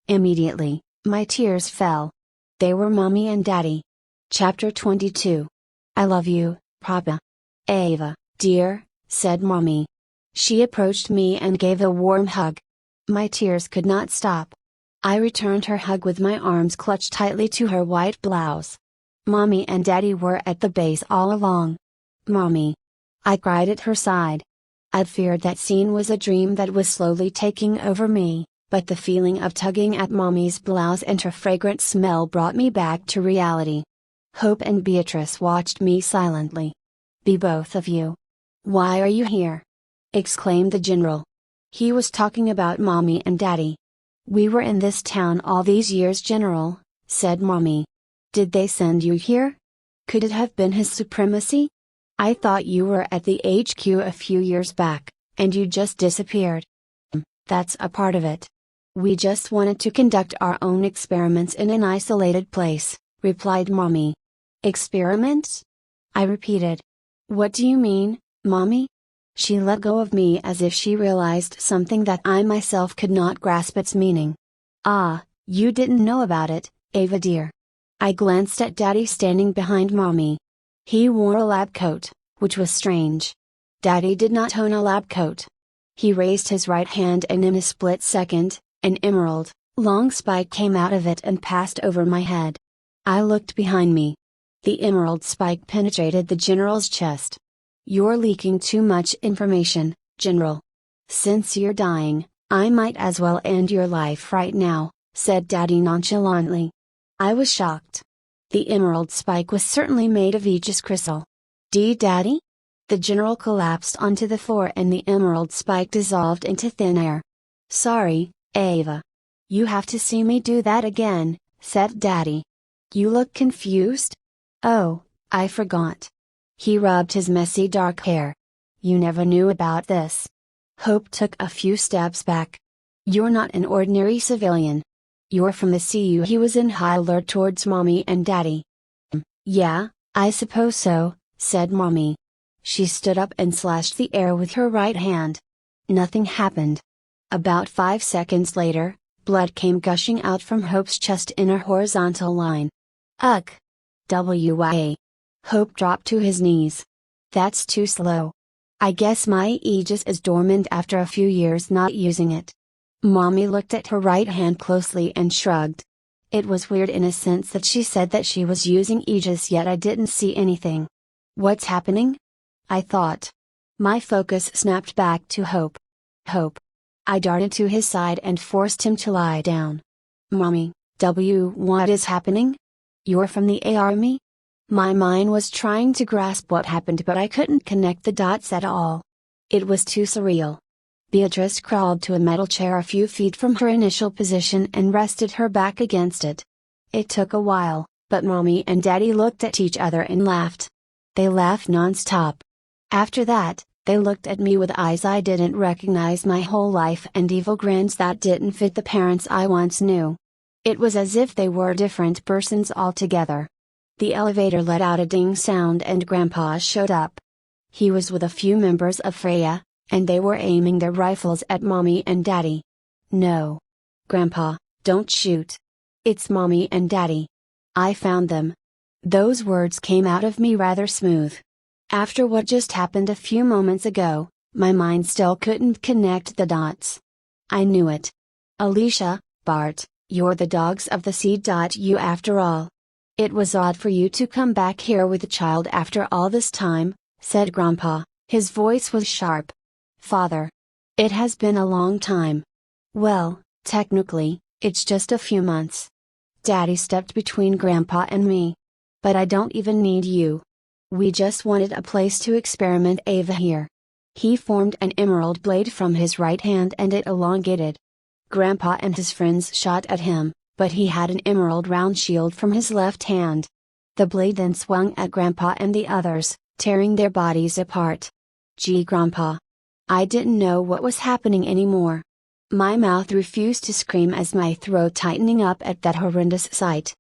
Immediately, my tears fell. They were Mommy and Daddy. Chapter 22. "I love you, Papa." "Ava, dear," said Mommy. She approached me and gave a warm hug. My tears could not stop. I returned her hug with my arms clutched tightly to her white blouse. Mommy and Daddy were at the base all along. "Mommy!" I cried at her side. I'd feared that scene was a dream that was slowly taking over me, but the feeling of tugging at Mommy's blouse and her fragrant smell brought me back to reality. Hope and Beatrice watched me silently. "Be both of you. Why are you here?" exclaimed the general. He was talking about Mommy and Daddy. "We were in this town all these years, General," said Mommy. "Did they send you here? Could it have been his supremacy? I thought you were at the HQ a few years back, and you just disappeared." "That's a part of it. We just wanted to conduct our own experiments in an isolated place," replied Mommy. "Experiments?" I repeated. "What do you mean, Mommy?" She let go of me as if she realized something that I myself could not grasp its meaning. "Ah, you didn't know about it, Ava dear." I glanced at Daddy standing behind Mommy. He wore a lab coat, which was strange. Daddy did not own a lab coat. He raised his right hand and in a split second, an emerald, long spike came out of it and passed over my head. I looked behind me. The emerald spike penetrated the general's chest. "You're leaking too much information, General. Since you're dying, I might as well end your life right now," said Daddy nonchalantly. I was shocked. The emerald spike was certainly made of Aegis crystal. Daddy?" The general collapsed onto the floor and the emerald spike dissolved into thin air. "Sorry, Ava. You have to see me do that again," said Daddy. "You look confused?" "Oh, I forgot." He rubbed his messy dark hair. "You never knew about this." Hope took a few steps back. "You're not an ordinary civilian. You're from the CU." He was in high alert towards Mommy and Daddy. "Yeah, I suppose so," said Mommy. She stood up and slashed the air with her right hand. Nothing happened. About 5 seconds later, blood came gushing out from Hope's chest in a horizontal line. "Ugh! WYA!" Hope dropped to his knees. "That's too slow. I guess my Aegis is dormant after a few years not using it." Mommy looked at her right hand closely and shrugged. It was weird in a sense that she said that she was using Aegis yet I didn't see anything. "What's happening?" I thought. My focus snapped back to Hope. "Hope." I darted to his side and forced him to lie down. "Mommy, what is happening? You're from the army?" My mind was trying to grasp what happened but I couldn't connect the dots at all. It was too surreal. Beatrice crawled to a metal chair a few feet from her initial position and rested her back against it. It took a while, but Mommy and Daddy looked at each other and laughed. They laughed non-stop. After that, they looked at me with eyes I didn't recognize my whole life and evil grins that didn't fit the parents I once knew. It was as if they were different persons altogether. The elevator let out a ding sound and Grandpa showed up. He was with a few members of Freya, and they were aiming their rifles at Mommy and Daddy. "No. Grandpa, don't shoot. It's Mommy and Daddy. I found them." Those words came out of me rather smooth. After what just happened a few moments ago, My mind still couldn't connect the dots. I knew it. Alicia, Bart, you're the dogs of the seed. You after all. It was odd for you to come back here with a child after all this time, said Grandpa. His voice was sharp. Father. It has been a long time. Well, technically, it's just a few months. Daddy stepped between Grandpa and me. But I don't even need you. We just wanted a place to experiment Ava here. He formed an emerald blade from his right hand and it elongated. Grandpa and his friends shot at him, but he had an emerald round shield from his left hand. The blade then swung at Grandpa and the others, tearing their bodies apart. Gee, Grandpa. I didn't know what was happening anymore. My mouth refused to scream as my throat tightening up at that horrendous sight.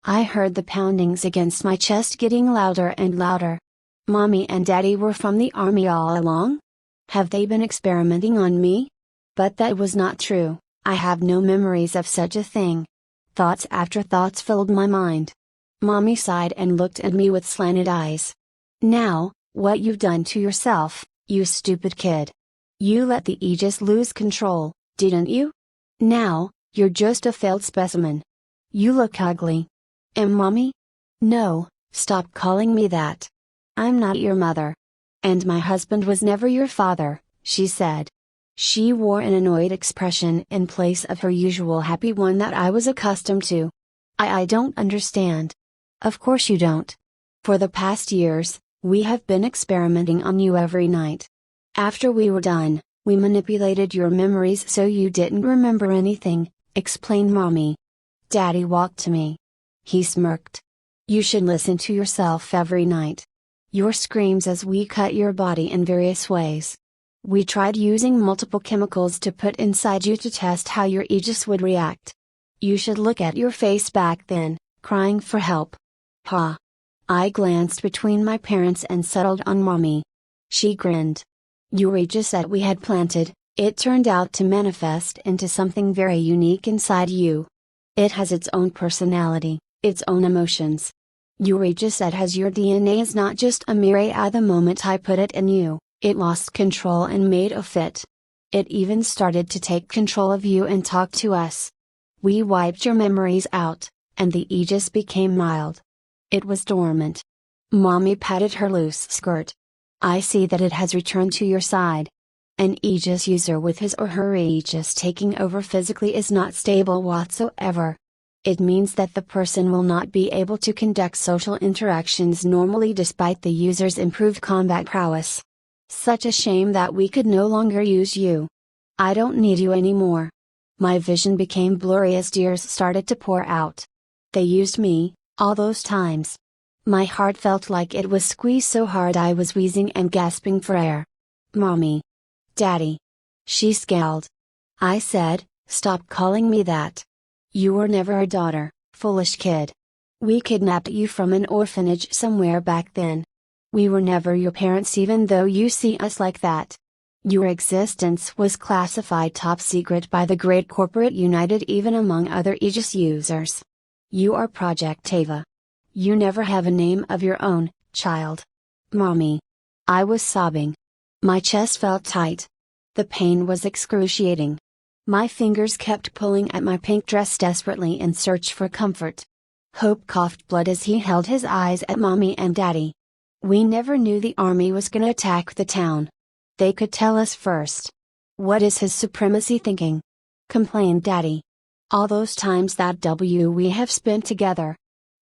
I heard the poundings against my chest getting louder and louder. Mommy and Daddy were from the army all along? Have they been experimenting on me? But that was not true. I have no memories of such a thing. Thoughts after thoughts filled my mind. Mommy sighed and looked at me with slanted eyes. Now, what you've done to yourself, you stupid kid. You let the Aegis lose control, didn't you? Now, you're just a failed specimen. You look ugly. And Mommy? No, stop calling me that. I'm not your mother. And my husband was never your father, she said. She wore an annoyed expression in place of her usual happy one that I was accustomed to. I don't understand. Of course you don't. For the past years, we have been experimenting on you every night. After we were done, we manipulated your memories so you didn't remember anything, explained Mommy. Daddy walked to me. He smirked. You should listen to yourself every night. Your screams as we cut your body in various ways. We tried using multiple chemicals to put inside you to test how your Aegis would react. You should look at your face back then, crying for help. Ha! I glanced between my parents and settled on Mommy. She grinned. Your Aegis that we had planted, it turned out to manifest into something very unique inside you. It has its own personality, its own emotions. Your Aegis that has your DNA is not just a mirror. The moment I put it in you, it lost control and made a fit. It even started to take control of you and talk to us. We wiped your memories out, and the Aegis became mild. It was dormant. Mommy patted her loose skirt. I see that it has returned to your side. An Aegis user with his or her Aegis taking over physically is not stable whatsoever. It means that the person will not be able to conduct social interactions normally despite the user's improved combat prowess. Such a shame that we could no longer use you. I don't need you anymore. My vision became blurry as tears started to pour out. They used me, all those times. My heart felt like it was squeezed so hard I was wheezing and gasping for air. Mommy. Daddy. She scowled. I said, stop calling me that. You were never a daughter, foolish kid. We kidnapped you from an orphanage somewhere back then. We were never your parents even though you see us like that. Your existence was classified top secret by the great corporate United even among other Aegis users. You are Project Ava. You never have a name of your own, child. Mommy. I was sobbing. My chest felt tight. The pain was excruciating. My fingers kept pulling at my pink dress desperately in search for comfort. Hope coughed blood as he held his eyes at Mommy and Daddy. We never knew the army was gonna attack the town. They could tell us first. What is his supremacy thinking? Complained Daddy. All those times that we have spent together.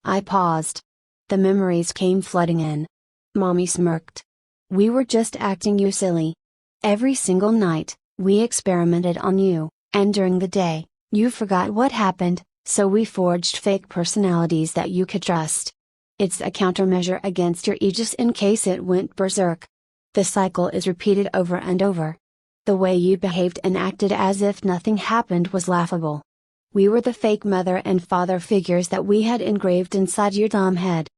I paused. The memories came flooding in. Mommy smirked. We were just acting you silly. Every single night, we experimented on you, and during the day, you forgot what happened, so we forged fake personalities that you could trust. It's a countermeasure against your Aegis in case it went berserk. The cycle is repeated over and over. The way you behaved and acted as if nothing happened was laughable. We were the fake mother and father figures that we had engraved inside your dumb head.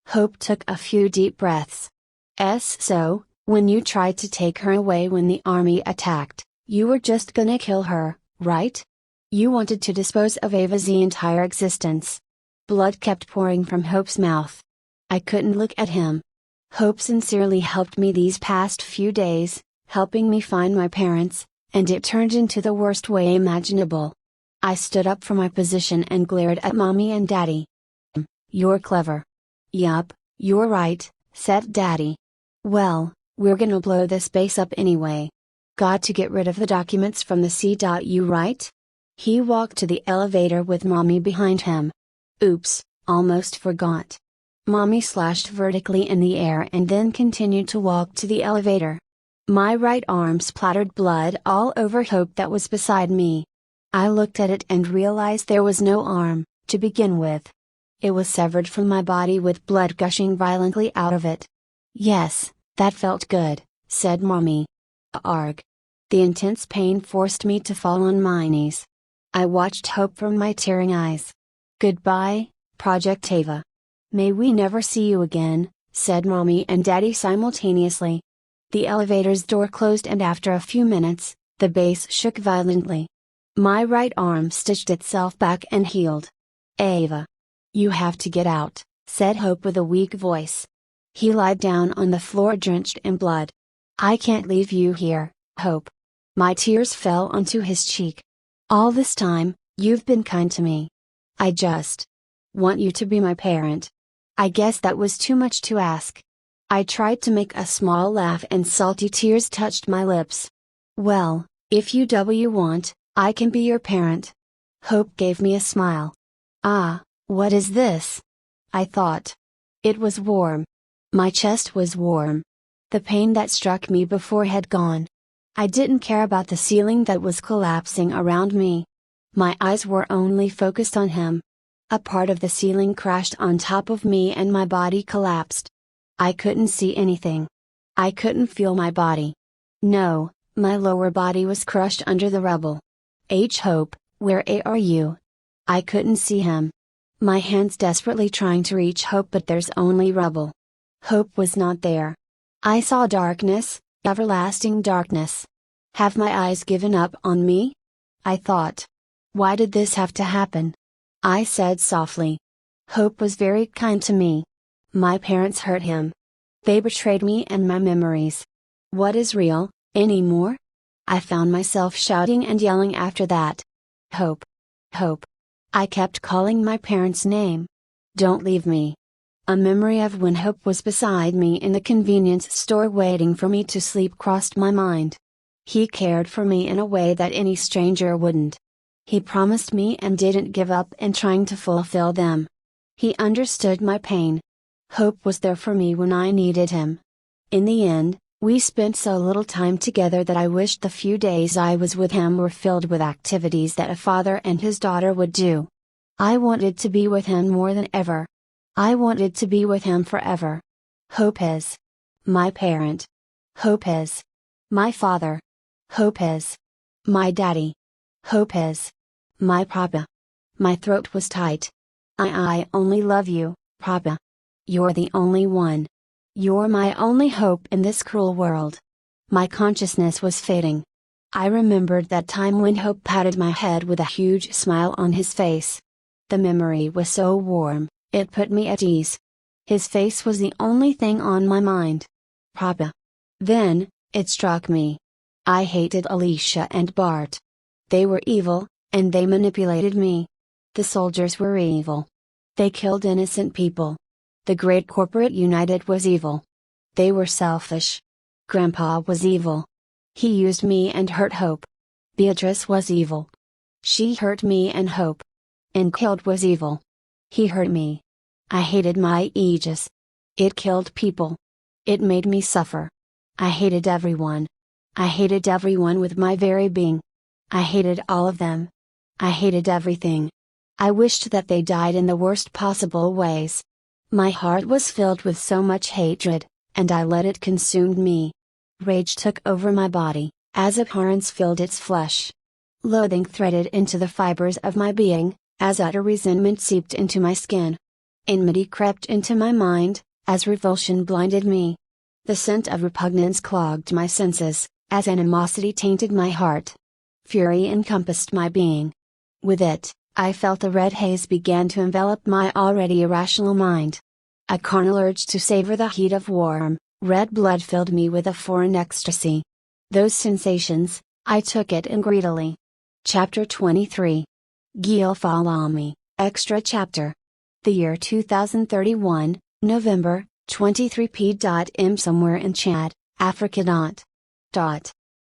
Hope took a few deep breaths. So, when you tried to take her away when the army attacked, you were just gonna kill her, right? You wanted to dispose of Ava's entire existence. Blood kept pouring from Hope's mouth. I couldn't look at him. Hope sincerely helped me these past few days, helping me find my parents, and it turned into the worst way imaginable. I stood up from my position and glared at Mommy and Daddy. "You're clever." "Yup, you're right," said Daddy. "Well, we're gonna blow this base up anyway. Got to get rid of the documents from the C.U. right?" He walked to the elevator with Mommy behind him. "Oops, almost forgot." Mommy slashed vertically in the air and then continued to walk to the elevator. My right arm splattered blood all over Hope that was beside me. I looked at it and realized there was no arm, to begin with. It was severed from my body with blood gushing violently out of it. "Yes, that felt good," said Mommy. "Arg." The intense pain forced me to fall on my knees. I watched Hope from my tearing eyes. "Goodbye, Project Ava. May we never see you again," said Mommy and Daddy simultaneously. The elevator's door closed and after a few minutes, the base shook violently. My right arm stitched itself back and healed. "Ava. You have to get out," said Hope with a weak voice. He lied down on the floor drenched in blood. "I can't leave you here, Hope." My tears fell onto his cheek. "All this time, you've been kind to me. I just want you to be my parent." I guess that was too much to ask. I tried to make a small laugh and salty tears touched my lips. "Well, if you want, I can be your parent." Hope gave me a smile. "Ah, what is this?" I thought. It was warm. My chest was warm. The pain that struck me before had gone. I didn't care about the ceiling that was collapsing around me. My eyes were only focused on him. A part of the ceiling crashed on top of me and my body collapsed. I couldn't see anything. I couldn't feel my body. No, my lower body was crushed under the rubble. Hope, where are you?" I couldn't see him. My hands desperately trying to reach Hope, but there's only rubble. Hope was not there. I saw darkness, everlasting darkness. Have my eyes given up on me? I thought. Why did this have to happen? I said softly. Hope was very kind to me. My parents hurt him. They betrayed me and my memories. What is real, anymore? I found myself shouting and yelling after that. Hope. Hope. I kept calling my parents' name. Don't leave me. A memory of when Hope was beside me in the convenience store waiting for me to sleep crossed my mind. He cared for me in a way that any stranger wouldn't. He promised me and didn't give up in trying to fulfill them. He understood my pain. Hope was there for me when I needed him. In the end, we spent so little time together that I wished the few days I was with him were filled with activities that a father and his daughter would do. I wanted to be with him more than ever. I wanted to be with him forever. Hope is my parent. Hope is my father. Hope is my daddy. Hope is my papa. My throat was tight. I only love you, Papa. You're the only one. You're my only hope in this cruel world. My consciousness was fading. I remembered that time when Hope patted my head with a huge smile on his face. The memory was so warm, it put me at ease. His face was the only thing on my mind. Papa. Then, it struck me. I hated Alicia and Bart. They were evil, and they manipulated me. The soldiers were evil. They killed innocent people. The great corporate United was evil. They were selfish. Grandpa was evil. He used me and hurt Hope. Beatrice was evil. She hurt me and Hope. Enkild was evil. He hurt me. I hated my Aegis. It killed people. It made me suffer. I hated everyone. I hated everyone with my very being. I hated all of them. I hated everything. I wished that they died in the worst possible ways. My heart was filled with so much hatred, and I let it consume me. Rage took over my body, as abhorrence filled its flesh. Loathing threaded into the fibers of my being, as utter resentment seeped into my skin. Enmity crept into my mind, as revulsion blinded me. The scent of repugnance clogged my senses, as animosity tainted my heart. Fury encompassed my being. With it, I felt a red haze began to envelop my already irrational mind. A carnal urge to savor the heat of warm, red blood filled me with a foreign ecstasy. Those sensations, I took it in greedily. Chapter 23. Gilfalami, Extra Chapter. The year 2031, November, 23 p.m. somewhere in Chad, Africa.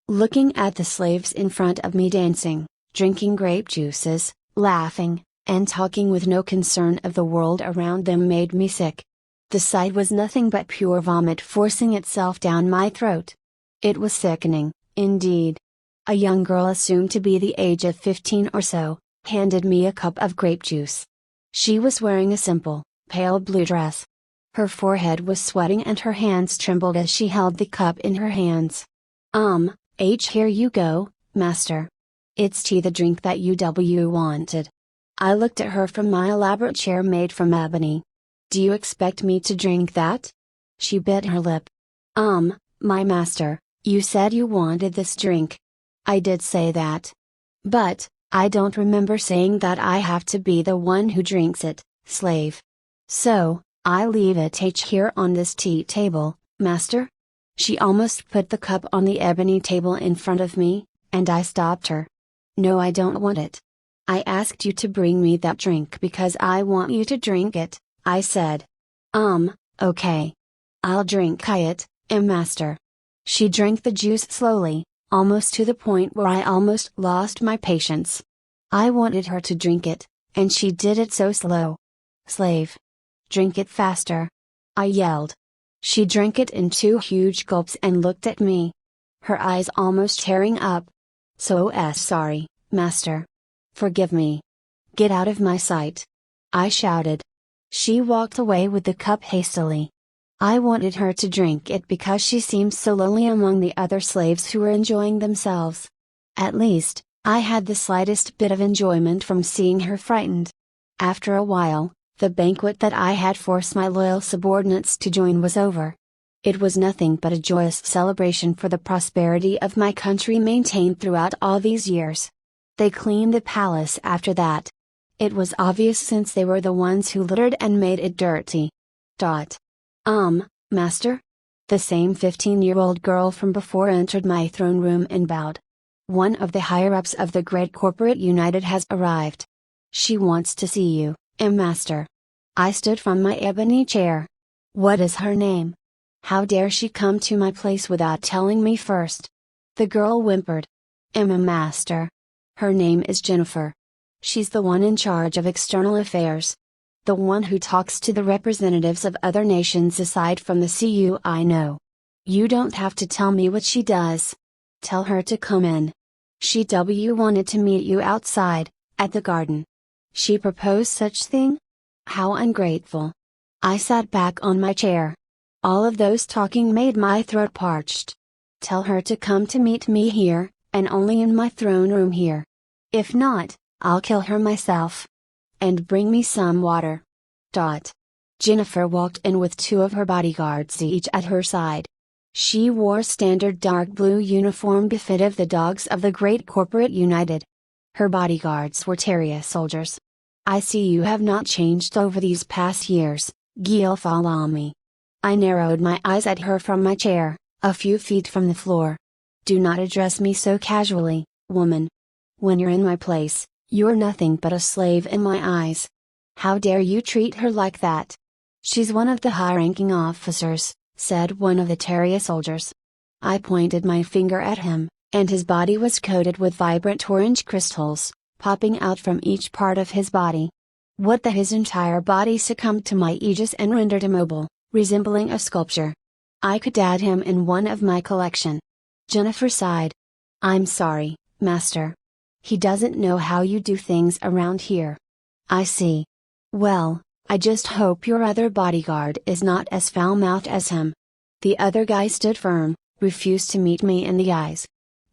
Looking at the slaves in front of me dancing, drinking grape juices, laughing, and talking with no concern of the world around them made me sick. The sight was nothing but pure vomit forcing itself down my throat. It was sickening, indeed. A young girl assumed to be the age of 15 or so, handed me a cup of grape juice. She was wearing a simple, pale blue dress. Her forehead was sweating and her hands trembled as she held the cup in her hands. Here you go, master. It's tea, the drink that you wanted. I looked at her from my elaborate chair made from ebony. Do you expect me to drink that? She bit her lip. My master, you said you wanted this drink. I did say that. But, I don't remember saying that I have to be the one who drinks it, slave. So, I leave it here on this tea table, master? She almost put the cup on the ebony table in front of me, and I stopped her. No, I don't want it. I asked you to bring me that drink because I want you to drink it, I said. Okay. I'll drink it, master. She drank the juice slowly, almost to the point where I almost lost my patience. I wanted her to drink it, and she did it so slow. Slave. Drink it faster. I yelled. She drank it in 2 huge gulps and looked at me. Her eyes almost tearing up. Sorry, master. Forgive me. Get out of my sight. I shouted. She walked away with the cup hastily. I wanted her to drink it because she seemed so lonely among the other slaves who were enjoying themselves. At least, I had the slightest bit of enjoyment from seeing her frightened. After a while, the banquet that I had forced my loyal subordinates to join was over. It was nothing but a joyous celebration for the prosperity of my country maintained throughout all these years. They cleaned the palace after that. It was obvious since they were the ones who littered and made it dirty. Master? The same 15-year-old girl from before entered my throne room and bowed. One of the higher-ups of the great corporate United has arrived. She wants to see you, master. I stood from my ebony chair. What is her name? How dare she come to my place without telling me first? The girl whimpered. Master. Her name is Jennifer. She's the one in charge of external affairs. The one who talks to the representatives of other nations aside from the CU. I know. You don't have to tell me what she does. Tell her to come in. She wanted to meet you outside, at the garden. She proposed such thing? How ungrateful. I sat back on my chair. All of those talking made my throat parched. Tell her to come to meet me here, and only in my throne room here. If not, I'll kill her myself. And bring me some water. Jennifer walked in with 2 of her bodyguards each at her side. She wore standard dark blue uniform befitting the dogs of the great corporate United. Her bodyguards were terrier soldiers. I see you have not changed over these past years, Gilfalami. I narrowed my eyes at her from my chair, a few feet from the floor. Do not address me so casually, woman. When you're in my place, you're nothing but a slave in my eyes. How dare you treat her like that? She's one of the high-ranking officers, said one of the terrier soldiers. I pointed my finger at him, and his body was coated with vibrant orange crystals, popping out from each part of his body. His entire body succumbed to my aegis and rendered immobile, resembling a sculpture. I could add him in one of my collection. Jennifer sighed. I'm sorry, master. He doesn't know how you do things around here. I see. Well, I just hope your other bodyguard is not as foul-mouthed as him. The other guy stood firm, refused to meet me in the eyes.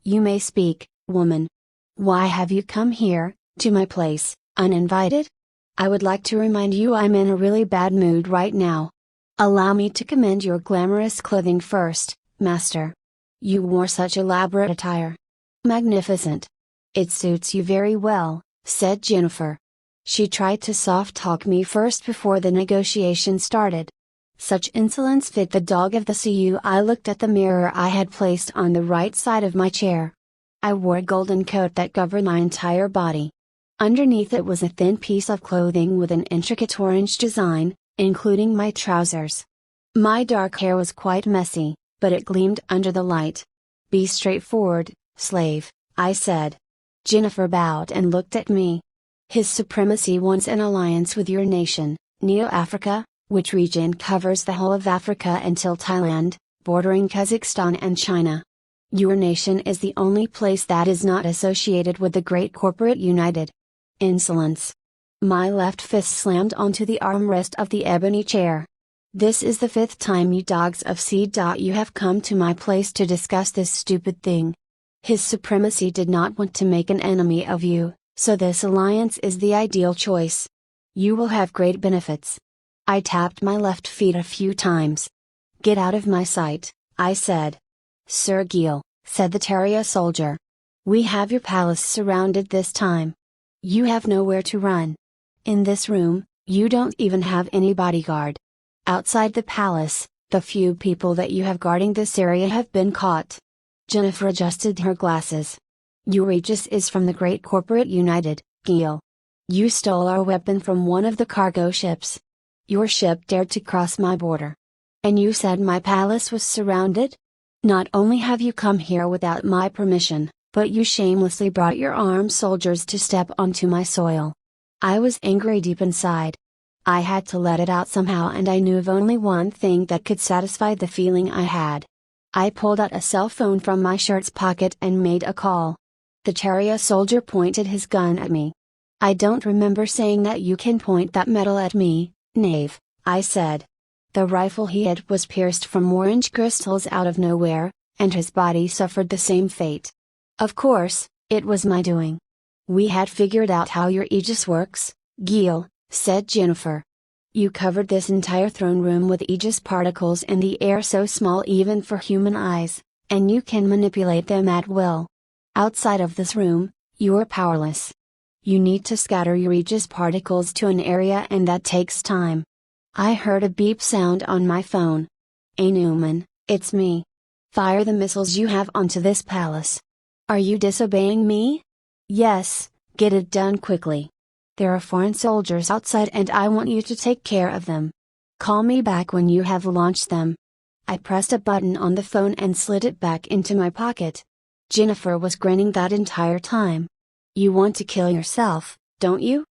You may speak, woman. Why have you come here, to my place, uninvited? I would like to remind you I'm in a really bad mood right now. Allow me to commend your glamorous clothing first, master. You wore such elaborate attire. Magnificent. It suits you very well, said Jennifer. She tried to soft-talk me first before the negotiation started. Such insolence fit the dog of the sea. I looked at the mirror I had placed on the right side of my chair. I wore a golden coat that covered my entire body. Underneath it was a thin piece of clothing with an intricate orange design, including my trousers. My dark hair was quite messy, but it gleamed under the light. "Be straightforward, slave," I said. Jennifer bowed and looked at me. "His Supremacy wants an alliance with your nation, Neo-Africa, which region covers the whole of Africa until Thailand, bordering Kazakhstan and China. Your nation is the only place that is not associated with the great corporate United." Insolence. My left fist slammed onto the armrest of the ebony chair. "This is the 5th time, you dogs of sea. You have come to my place to discuss this stupid thing. His Supremacy did not want to make an enemy of you, so this alliance is the ideal choice. You will have great benefits." I tapped my left feet a few times. "Get out of my sight," I said. "Sir Gil," said the Taria soldier. "We have your palace surrounded this time. You have nowhere to run. In this room, you don't even have any bodyguard. Outside the palace, the few people that you have guarding this area have been caught." Jennifer adjusted her glasses. "Your aegis is from the great corporate United, Gil. You stole our weapon from one of the cargo ships. Your ship dared to cross my border. And you said my palace was surrounded? Not only have you come here without my permission, but you shamelessly brought your armed soldiers to step onto my soil." I was angry deep inside. I had to let it out somehow, and I knew of only one thing that could satisfy the feeling I had. I pulled out a cell phone from my shirt's pocket and made a call. The Taria soldier pointed his gun at me. "I don't remember saying that you can point that metal at me, knave," I said. The rifle he had was pierced from orange crystals out of nowhere, and his body suffered the same fate. Of course, it was my doing. "We had figured out how your aegis works, Gil," said Jennifer. "You covered this entire throne room with aegis particles in the air so small even for human eyes, and you can manipulate them at will. Outside of this room, you're powerless. You need to scatter your aegis particles to an area, and that takes time." I heard a beep sound on my phone. "Hey Newman, it's me. Fire the missiles you have onto this palace." "Are you disobeying me?" "Yes, get it done quickly. There are foreign soldiers outside and I want you to take care of them. Call me back when you have launched them." I pressed a button on the phone and slid it back into my pocket. Jennifer was grinning that entire time. "You want to kill yourself, don't you?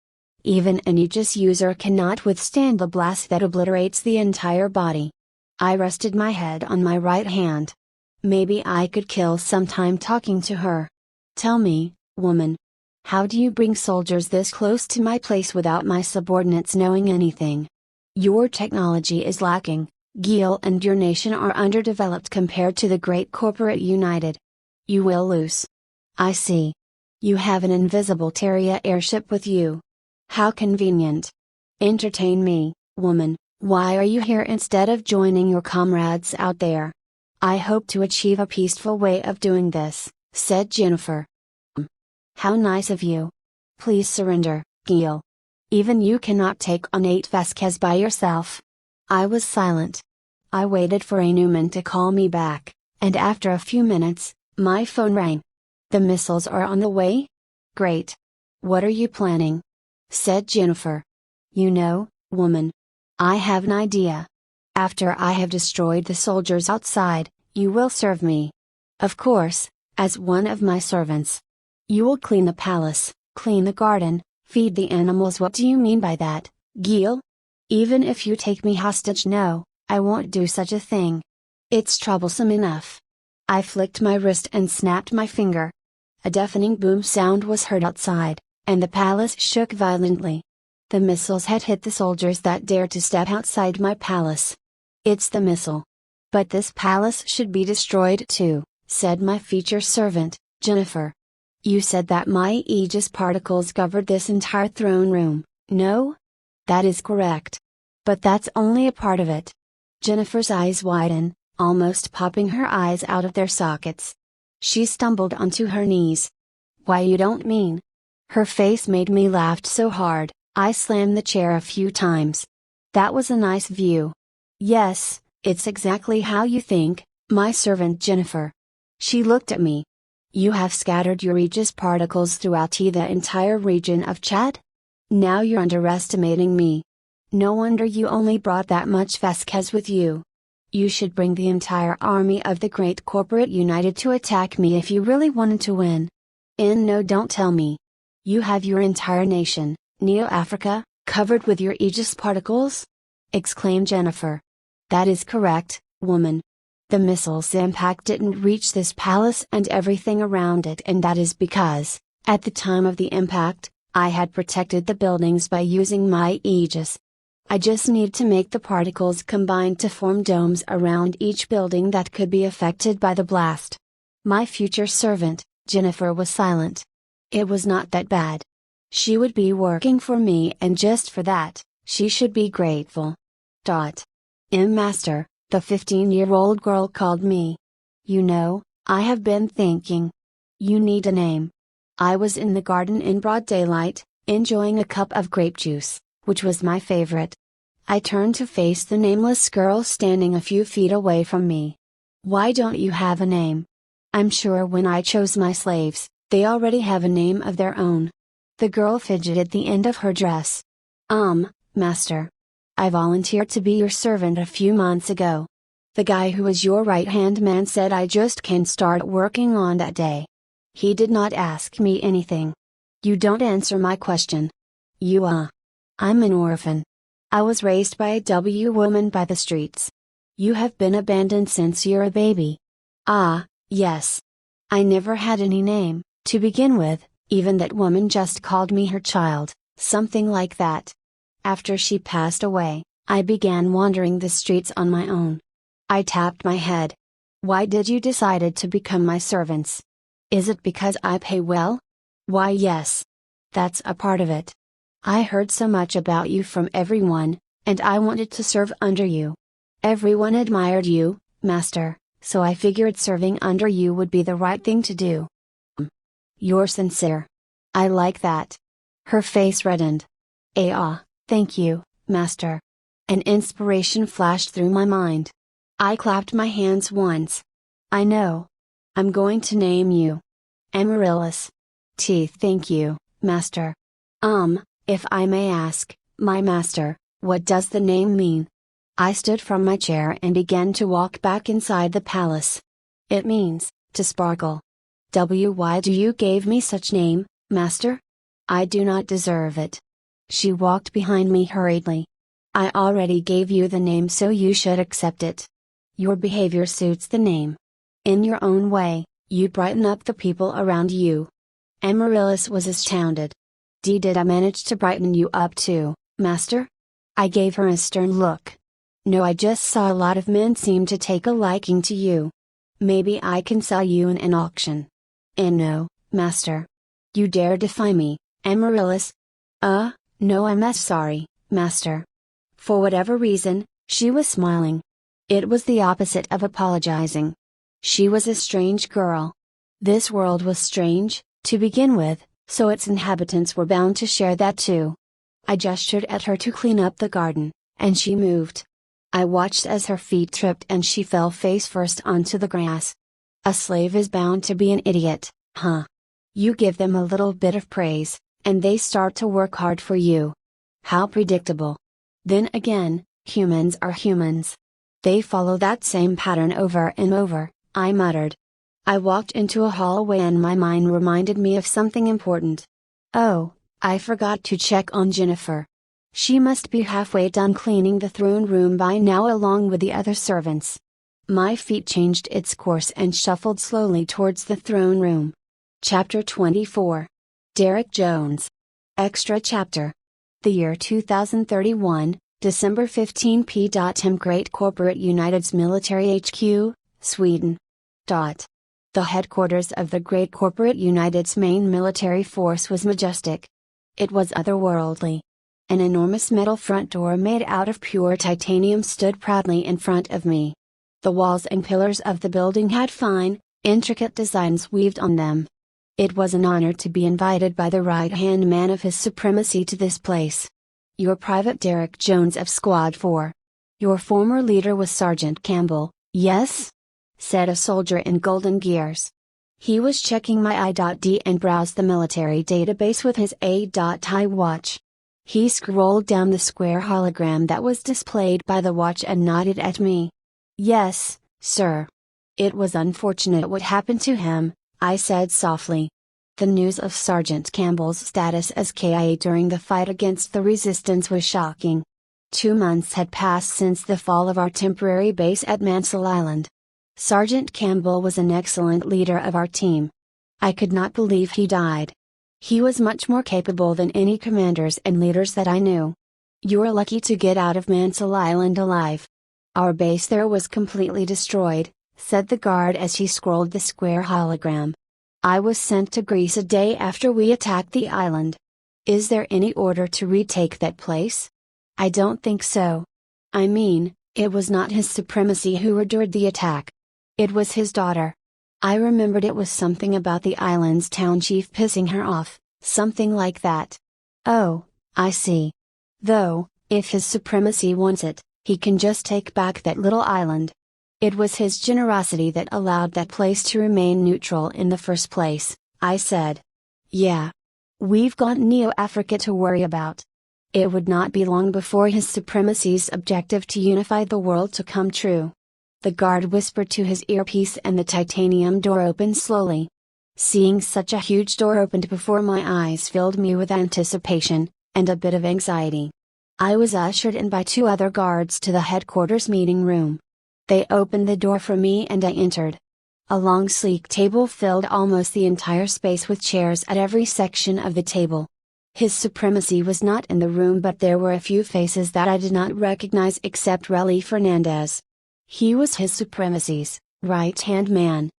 Even an aegis user cannot withstand the blast that obliterates the entire body." I rested my head on my right hand. Maybe I could kill some time talking to her. "Tell me, woman. How do you bring soldiers this close to my place without my subordinates knowing anything? Your technology is lacking, Gil, and your nation are underdeveloped compared to the great corporate United. You will lose." "I see. You have an invisible Taria airship with you. How convenient. Entertain me, woman. Why are you here instead of joining your comrades out there?" "I hope to achieve a peaceful way of doing this," said Jennifer. "How nice of you. Please surrender, Gil. Even you cannot take on 8 Vasquez by yourself." I was silent. I waited for a Newman to call me back, and after a few minutes, my phone rang. "The missiles are on the way? Great. What are you planning?" said Jennifer. "You know, woman. I have an idea. After I have destroyed the soldiers outside, you will serve me. Of course, as one of my servants. You will clean the palace, clean the garden, feed the animals." "What do you mean by that, Gil? Even if you take me hostage, no, I won't do such a thing. It's troublesome enough." I flicked my wrist and snapped my finger. A deafening boom sound was heard outside, and the palace shook violently. The missiles had hit the soldiers that dared to step outside my palace. "It's the missile. But this palace should be destroyed too," said my feature servant, Jennifer. "You said that my aegis particles covered this entire throne room, no? That is correct. But that's only a part of it." Jennifer's eyes widened, almost popping her eyes out of their sockets. She stumbled onto her knees. "Why, you don't mean?" Her face made me laugh so hard, I slammed the chair a few times. "That was a nice view. Yes, it's exactly how you think, my servant Jennifer. She looked at me. You have scattered your Aegis particles throughout the entire region of Chad? Now you're underestimating me. No wonder you only brought that much Vasquez with you. You should bring the entire army of the great corporate united to attack me if you really wanted to win. No, don't tell me. You have your entire nation, Neo-Africa, covered with your Aegis particles? Exclaimed Jennifer. That is correct, woman. The missile's impact didn't reach this palace and everything around it, and that is because, at the time of the impact, I had protected the buildings by using my Aegis. I just need to make the particles combine to form domes around each building that could be affected by the blast. My future servant, Jennifer, was silent. It was not that bad. She would be working for me, and just for that, she should be grateful. Master, the 15-year-old girl called me. You know, I have been thinking. You need a name. I was in the garden in broad daylight, enjoying a cup of grape juice, which was my favorite. I turned to face the nameless girl standing a few feet away from me. Why don't you have a name? I'm sure when I chose my slaves, they already have a name of their own. The girl fidgeted the end of her dress. Master. I volunteered to be your servant a few months ago. The guy who was your right-hand man said I just can't start working on that day. He did not ask me anything. You don't answer my question. I'm an orphan. I was raised by a woman by the streets. You have been abandoned since you're a baby. Yes. I never had any name, to begin with, even that woman just called me her child, something like that. After she passed away, I began wandering the streets on my own. I tapped my head. Why did you decide to become my servants? Is it because I pay well? Why, yes. That's a part of it. I heard so much about you from everyone, and I wanted to serve under you. Everyone admired you, Master, so I figured serving under you would be the right thing to do. You're sincere. I like that. Her face reddened. Thank you, Master. An inspiration flashed through my mind. I clapped my hands once. I know. I'm going to name you Amaryllis. Thank you, Master. If I may ask, my master, what does the name mean? I stood from my chair and began to walk back inside the palace. It means, to sparkle. Why do you give me such name, Master? I do not deserve it. She walked behind me hurriedly. I already gave you the name, so you should accept it. Your behavior suits the name. In your own way, you brighten up the people around you. Amaryllis was astounded. Did I manage to brighten you up too, Master? I gave her a stern look. No, I just saw a lot of men seem to take a liking to you. Maybe I can sell you in an auction. No, Master. You dare defy me, Amaryllis? No, I'm sorry, Master. For whatever reason, she was smiling. It was the opposite of apologizing. She was a strange girl. This world was strange, to begin with, so its inhabitants were bound to share that too. I gestured at her to clean up the garden, and she moved. I watched as her feet tripped and she fell face first onto the grass. A slave is bound to be an idiot, huh? You give them a little bit of praise, and they start to work hard for you. How predictable. Then again, humans are humans. They follow that same pattern over and over, I muttered. I walked into a hallway and my mind reminded me of something important. Oh, I forgot to check on Jennifer. She must be halfway done cleaning the throne room by now along with the other servants. My feet changed its course and shuffled slowly towards the throne room. Chapter 24. Derek Jones. Extra Chapter. The year 2031, December 15 p.m. Great Corporate United's Military HQ, Sweden. The headquarters of the Great Corporate United's main military force was majestic. It was otherworldly. An enormous metal front door made out of pure titanium stood proudly in front of me. The walls and pillars of the building had fine, intricate designs weaved on them. It was an honor to be invited by the right-hand man of His Supremacy to this place. Your Private Derek Jones of Squad 4. Your former leader was Sergeant Campbell, yes? Said a soldier in golden gears. He was checking my I.D and browsed the military database with his A.I watch. He scrolled down the square hologram that was displayed by the watch and nodded at me. Yes, sir. It was unfortunate what happened to him, I said softly. The news of Sergeant Campbell's status as KIA during the fight against the resistance was shocking. 2 months had passed since the fall of our temporary base at Mansell Island. Sergeant Campbell was an excellent leader of our team. I could not believe he died. He was much more capable than any commanders and leaders that I knew. You're lucky to get out of Mansell Island alive. Our base there was completely destroyed, said the guard as he scrolled the square hologram. I was sent to Greece a day after we attacked the island. Is there any order to retake that place? I don't think so. I mean, it was not His Supremacy who ordered the attack. It was his daughter. I remembered it was something about the island's town chief pissing her off, something like that. Oh, I see. Though, if His Supremacy wants it, he can just take back that little island. It was his generosity that allowed that place to remain neutral in the first place, I said. Yeah. We've got Neo-Africa to worry about. It would not be long before His Supremacy's objective to unify the world to come true. The guard whispered to his earpiece and the titanium door opened slowly. Seeing such a huge door opened before my eyes filled me with anticipation, and a bit of anxiety. I was ushered in by 2 other guards to the headquarters meeting room. They opened the door for me and I entered. A long sleek table filled almost the entire space with chairs at every section of the table. His Supremacy was not in the room, but there were a few faces that I did not recognize except Relly Fernandez. He was His Supremacy's right-hand man.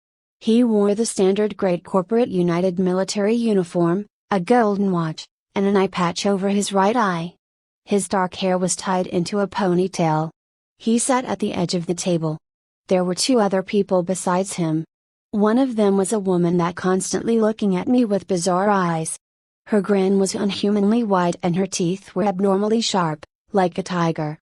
He wore the standard Great Corporate United military uniform, a golden watch, and an eye patch over his right eye. His dark hair was tied into a ponytail. He sat at the edge of the table. There were 2 other people besides him. One of them was a woman that constantly looking at me with bizarre eyes. Her grin was unhumanly wide and her teeth were abnormally sharp, like a tiger.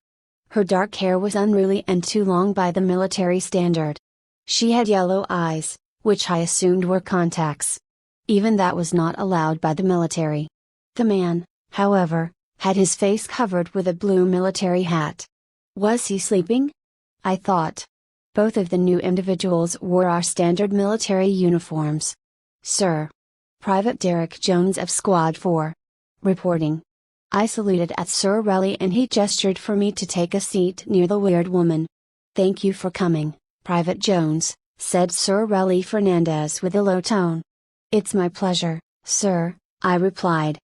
Her dark hair was unruly and too long by the military standard. She had yellow eyes, which I assumed were contacts. Even that was not allowed by the military. The man, however, had his face covered with a blue military hat. Was he sleeping? I thought. Both of the new individuals wore our standard military uniforms. Sir. Private Derek Jones of Squad 4. Reporting. I saluted at Sir Relly and he gestured for me to take a seat near the weird woman. Thank you for coming, Private Jones, said Sir Relly Fernandez with a low tone. It's my pleasure, sir, I replied.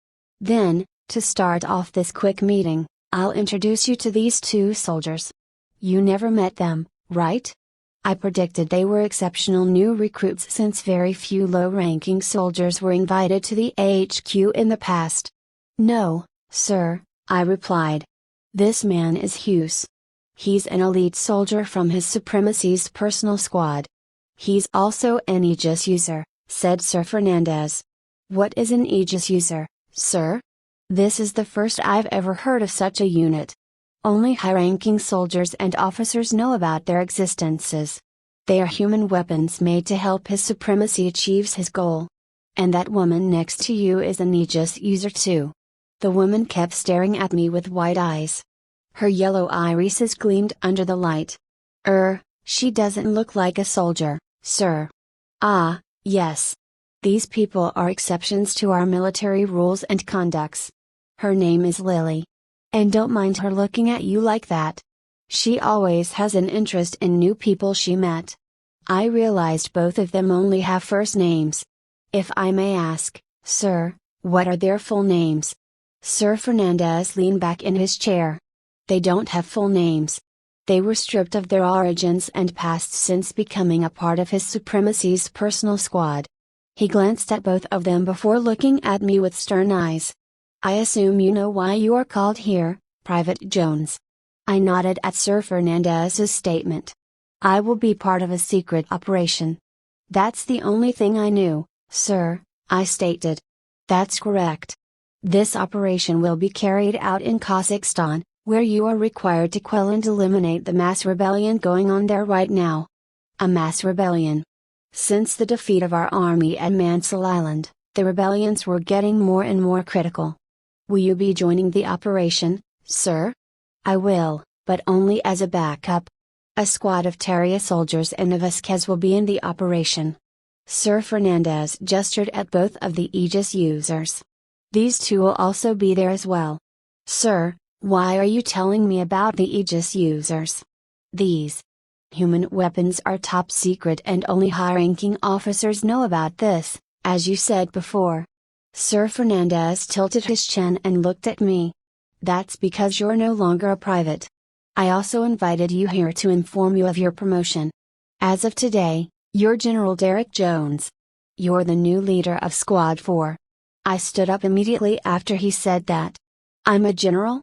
Then, to start off this quick meeting, I'll introduce you to these 2 soldiers. You never met them, right? I predicted they were exceptional new recruits since very few low-ranking soldiers were invited to the HQ in the past. No, sir, I replied. This man is Hughes. He's an elite soldier from His Supremacy's personal squad. He's also an Aegis user, said Sir Fernandez. What is an Aegis user, sir? This is the first I've ever heard of such a unit. Only high-ranking soldiers and officers know about their existences. They are human weapons made to help His Supremacy achieves his goal. And that woman next to you is an Aegis user too. The woman kept staring at me with wide eyes. Her yellow irises gleamed under the light. She doesn't look like a soldier, sir. Ah, yes. These people are exceptions to our military rules and conducts. Her name is Lily. And don't mind her looking at you like that. She always has an interest in new people she met. I realized both of them only have first names. If I may ask, sir, what are their full names? Sir Fernandez leaned back in his chair. They don't have full names. They were stripped of their origins and past since becoming a part of His Supremacy's personal squad. He glanced at both of them before looking at me with stern eyes. I assume you know why you are called here, Private Jones. I nodded at Sir Fernandez's statement. I will be part of a secret operation. That's the only thing I knew, sir, I stated. That's correct. This operation will be carried out in Kazakhstan, where you are required to quell and eliminate the mass rebellion going on there right now. A mass rebellion. Since the defeat of our army at Mansell Island, the rebellions were getting more and more critical. Will you be joining the operation, sir? I will, but only as a backup. A squad of Terria soldiers and a Vasquez will be in the operation. Sir Fernandez gestured at both of the Aegis users. These two will also be there as well. Sir, why are you telling me about the Aegis users? These human weapons are top secret and only high-ranking officers know about this, as you said before. Sir Fernandez tilted his chin and looked at me. That's because you're no longer a private. I also invited you here to inform you of your promotion. As of today, you're General Derek Jones. You're the new leader of Squad 4. I stood up immediately after he said that. I'm a general?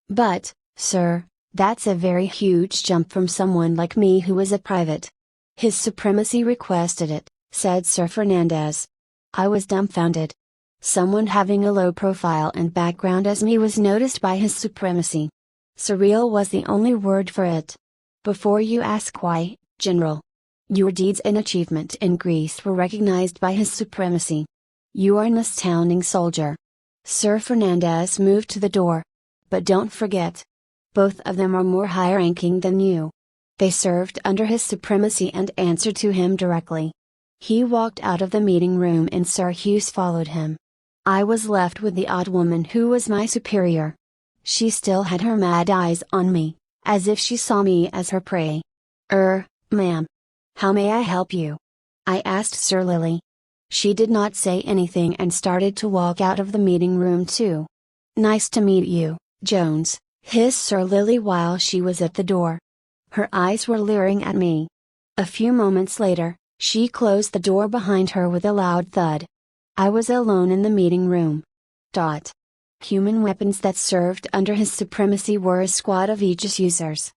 But, sir, that's a very huge jump from someone like me who is a private. His Supremacy requested it, said Sir Fernandez. I was dumbfounded. Someone having a low profile and background as me was noticed by His Supremacy. Surreal was the only word for it. Before you ask why, General. Your deeds and achievement in Greece were recognized by His Supremacy. You are an astounding soldier. Sir Fernandez moved to the door. But don't forget. Both of them are more high-ranking than you. They served under His Supremacy and answered to him directly. He walked out of the meeting room and Sir Hughes followed him. I was left with the odd woman who was my superior. She still had her mad eyes on me, as if she saw me as her prey. Ma'am. How may I help you? I asked Sir Lily. She did not say anything and started to walk out of the meeting room too. Nice to meet you, Jones, hissed Sir Lily while she was at the door. Her eyes were leering at me. A few moments later, she closed the door behind her with a loud thud. I was alone in the meeting room. Human weapons that served under His Supremacy were a squad of Aegis users.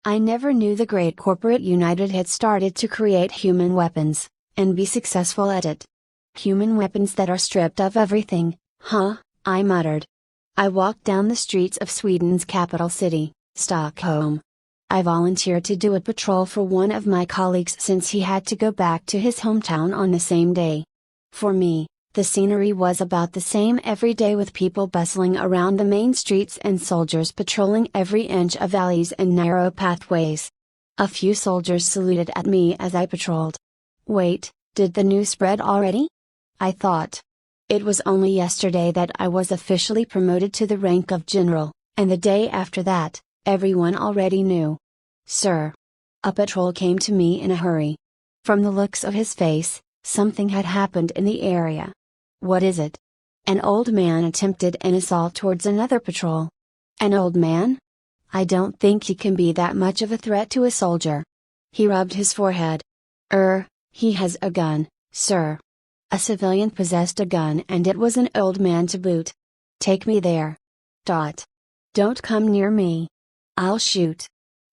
I never knew the great corporate United had started to create human weapons, and be successful at it. Human weapons that are stripped of everything, huh? I muttered. I walked down the streets of Sweden's capital city, Stockholm. I volunteered to do a patrol for one of my colleagues since he had to go back to his hometown on the same day. For me, the scenery was about the same every day with people bustling around the main streets and soldiers patrolling every inch of alleys and narrow pathways. A few soldiers saluted at me as I patrolled. Wait, did the news spread already? I thought. It was only yesterday that I was officially promoted to the rank of general, and the day after that, everyone already knew. Sir. A patrol came to me in a hurry. From the looks of his face, something had happened in the area. What is it? An old man attempted an assault towards another patrol. An old man? I don't think he can be that much of a threat to a soldier. He rubbed his forehead. He has a gun, sir. A civilian possessed a gun and it was an old man to boot. Take me there. Don't come near me. I'll shoot.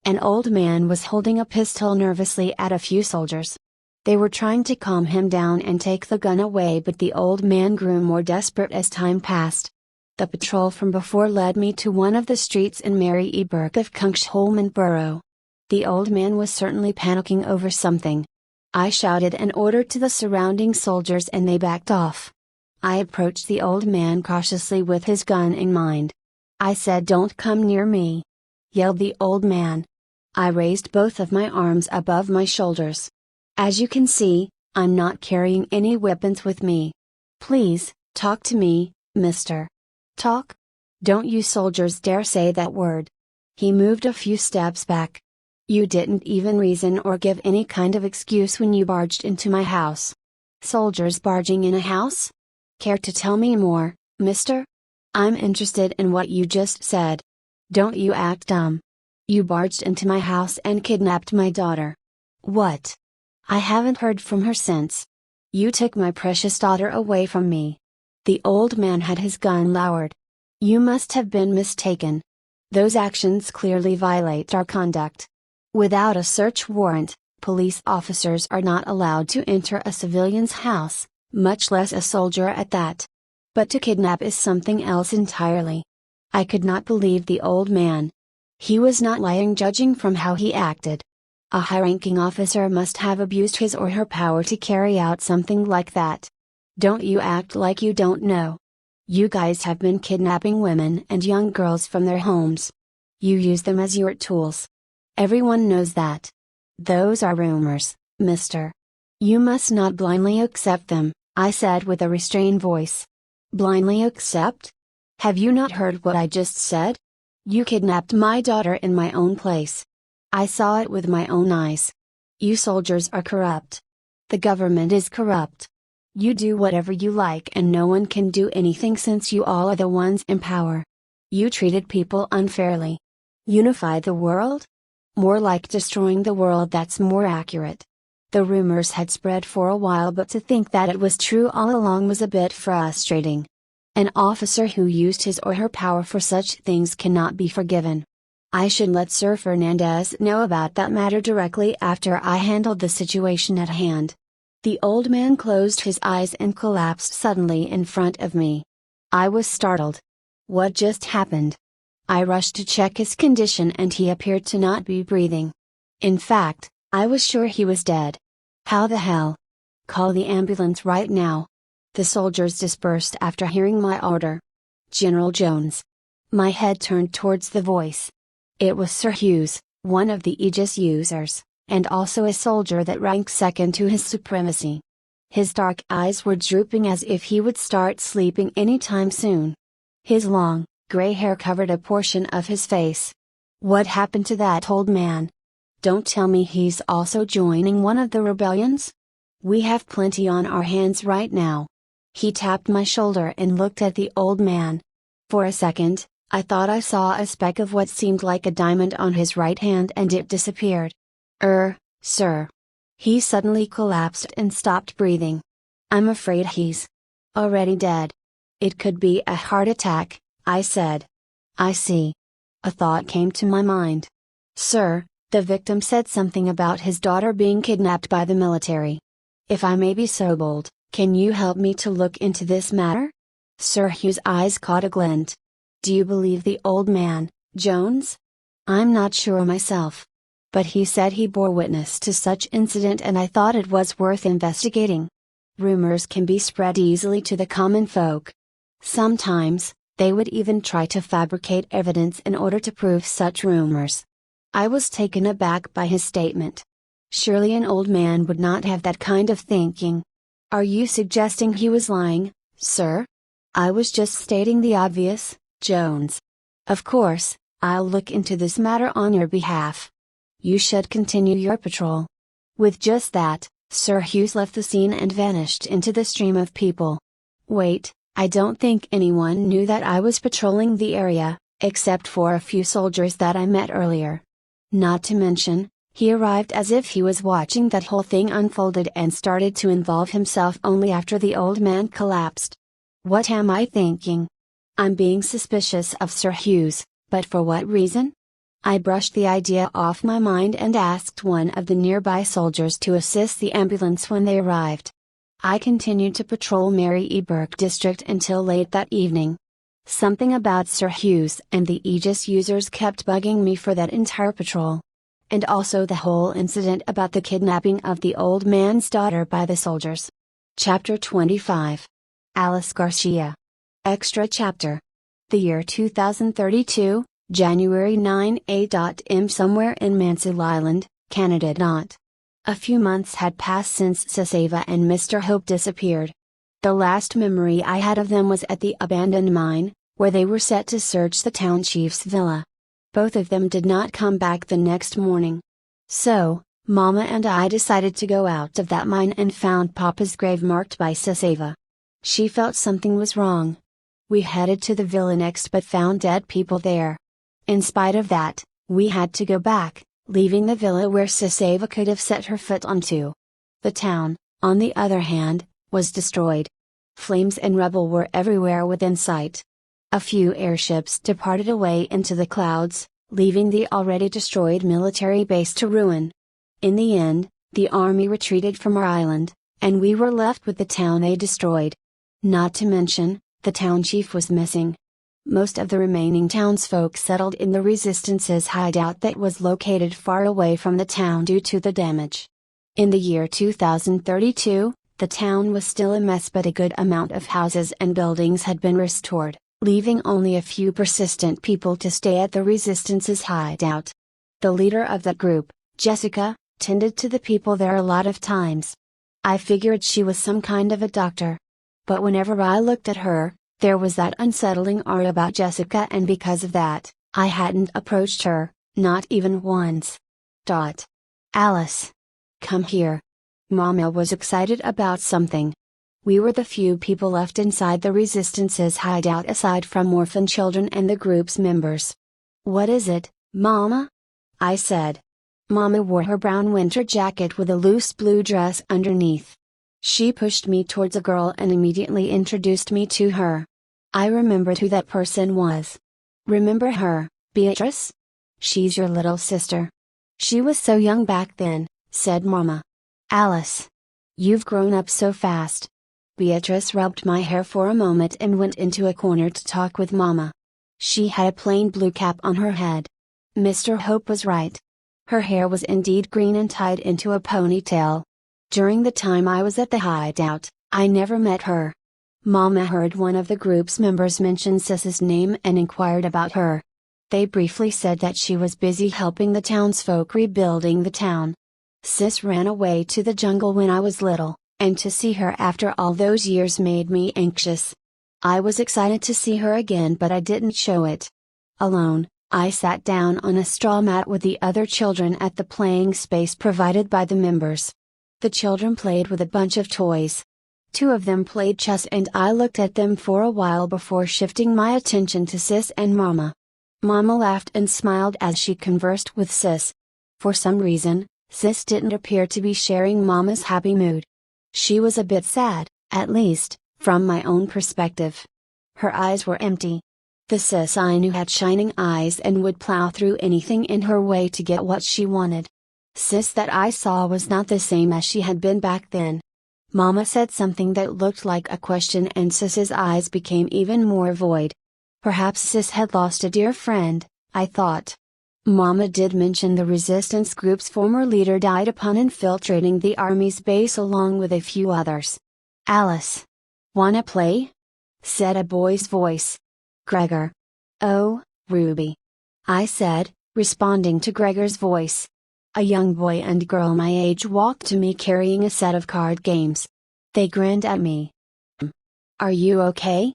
An old man was holding a pistol nervously at a few soldiers. They were trying to calm him down and take the gun away, but the old man grew more desperate as time passed. The patrol from before led me to one of the streets in Mary E. Burke of Kungsholmen borough. The old man was certainly panicking over something. I shouted an order to the surrounding soldiers and they backed off. I approached the old man cautiously with his gun in mind. I said, "Don't come near me," yelled the old man. I raised both of my arms above my shoulders. As you can see, I'm not carrying any weapons with me. Please, talk to me, mister. Talk? Don't you soldiers dare say that word. He moved a few steps back. You didn't even reason or give any kind of excuse when you barged into my house. Soldiers barging in a house? Care to tell me more, mister? I'm interested in what you just said. Don't you act dumb. You barged into my house and kidnapped my daughter. What? I haven't heard from her since. You took my precious daughter away from me. The old man had his gun lowered. You must have been mistaken. Those actions clearly violate our conduct. Without a search warrant, police officers are not allowed to enter a civilian's house, much less a soldier at that. But to kidnap is something else entirely. I could not believe the old man, He was not lying judging from how he acted. A high-ranking officer must have abused his or her power to carry out something like that. Don't you act like you don't know. You guys have been kidnapping women and young girls from their homes. You use them as your tools. Everyone knows that. Those are rumors, mister. You must not blindly accept them, I said with a restrained voice. Blindly accept? Have you not heard what I just said? You kidnapped my daughter in my own place. I saw it with my own eyes. You soldiers are corrupt. The government is corrupt. You do whatever you like and no one can do anything since you all are the ones in power. You treated people unfairly. Unify the world? More like destroying the world, that's more accurate. The rumors had spread for a while, but to think that it was true all along was a bit frustrating. An officer who used his or her power for such things cannot be forgiven. I should let Sir Fernandez know about that matter directly after I handled the situation at hand. The old man closed his eyes and collapsed suddenly in front of me. I was startled. What just happened? I rushed to check his condition and he appeared to not be breathing. In fact, I was sure he was dead. How the hell? Call the ambulance right now. The soldiers dispersed after hearing my order. General Jones. My head turned towards the voice. It was Sir Hughes, one of the Aegis users, and also a soldier that ranked second to his supremacy. His dark eyes were drooping as if he would start sleeping anytime soon. His long, gray hair covered a portion of his face. What happened to that old man? Don't tell me he's also joining one of the rebellions? We have plenty on our hands right now. He tapped my shoulder and looked at the old man. For a second, I thought I saw a speck of what seemed like a diamond on his right hand and it disappeared. Sir. He suddenly collapsed and stopped breathing. I'm afraid he's already dead. It could be a heart attack, I said. I see. A thought came to my mind. Sir, the victim said something about his daughter being kidnapped by the military. If I may be so bold, can you help me to look into this matter? Sir Hugh's eyes caught a glint. Do you believe the old man, Jones? I'm not sure myself. But he said he bore witness to such incident and I thought it was worth investigating. Rumors can be spread easily to the common folk. Sometimes, they would even try to fabricate evidence in order to prove such rumors. I was taken aback by his statement. Surely an old man would not have that kind of thinking. Are you suggesting he was lying, sir? I was just stating the obvious, Jones. Of course, I'll look into this matter on your behalf. You should continue your patrol. With just that, Sir Hughes left the scene and vanished into the stream of people. Wait, I don't think anyone knew that I was patrolling the area, except for a few soldiers that I met earlier. Not to mention, he arrived as if he was watching that whole thing unfolded and started to involve himself only after the old man collapsed. What am I thinking? I'm being suspicious of Sir Hughes, but for what reason? I brushed the idea off my mind and asked one of the nearby soldiers to assist the ambulance when they arrived. I continued to patrol Mary E. Burke district until late that evening. Something about Sir Hughes and the Aegis users kept bugging me for that entire patrol. And also the whole incident about the kidnapping of the old man's daughter by the soldiers. Chapter 25. Alice Garcia. Extra Chapter. The year 2032, January 9 A.M. somewhere in Mansell Island, Canada. A few months had passed since Saseva and Mr. Hope disappeared. The last memory I had of them was at the abandoned mine, where they were set to search the town chief's villa. Both of them did not come back the next morning. So, Mama and I decided to go out of that mine and found Papa's grave marked by Saseva. She felt something was wrong. We headed to the villa next but found dead people there. In spite of that, we had to go back, leaving the villa where Saseva could have set her foot onto. The town, on the other hand, was destroyed. Flames and rubble were everywhere within sight. A few airships departed away into the clouds, leaving the already destroyed military base to ruin. In the end, the army retreated from our island, and we were left with the town they destroyed. Not to mention, the town chief was missing. Most of the remaining townsfolk settled in the Resistance's hideout that was located far away from the town due to the damage. In the year 2032, the town was still a mess, but a good amount of houses and buildings had been restored, leaving only a few persistent people to stay at the Resistance's hideout. The leader of that group, Jessica, tended to the people there a lot of times. I figured she was some kind of a doctor. But whenever I looked at her, there was that unsettling aura about Jessica, and because of that, I hadn't approached her, not even once. Alice. Come here. Mama was excited about something. We were the few people left inside the Resistance's hideout aside from orphan children and the group's members. What is it, Mama? I said. Mama wore her brown winter jacket with a loose blue dress underneath. She pushed me towards a girl and immediately introduced me to her. I remembered who that person was. Remember her, Beatrice? She's your little sister. She was so young back then, said Mama. Alice. You've grown up so fast. Beatrice rubbed my hair for a moment and went into a corner to talk with Mama. She had a plain blue cap on her head. Mr. Hope was right. Her hair was indeed green and tied into a ponytail. During the time I was at the hideout, I never met her. Mama heard one of the group's members mention Sis's name and inquired about her. They briefly said that she was busy helping the townsfolk rebuilding the town. Sis ran away to the jungle when I was little, and to see her after all those years made me anxious. I was excited to see her again, but I didn't show it. Alone, I sat down on a straw mat with the other children at the playing space provided by the members. The children played with a bunch of toys. Two of them played chess and I looked at them for a while before shifting my attention to Sis and Mama. Mama laughed and smiled as she conversed with Sis. For some reason, Sis didn't appear to be sharing Mama's happy mood. She was a bit sad, at least, from my own perspective. Her eyes were empty. The Sis I knew had shining eyes and would plow through anything in her way to get what she wanted. Sis that I saw was not the same as she had been back then. Mama said something that looked like a question and Sis's eyes became even more void. Perhaps Sis had lost a dear friend, I thought. Mama did mention the resistance group's former leader died upon infiltrating the army's base along with a few others. Alice. Wanna play? Said a boy's voice. Gregor. Oh, Ruby. I said, responding to Gregor's voice. A young boy and girl my age walked to me carrying a set of card games. They grinned at me. Are you okay?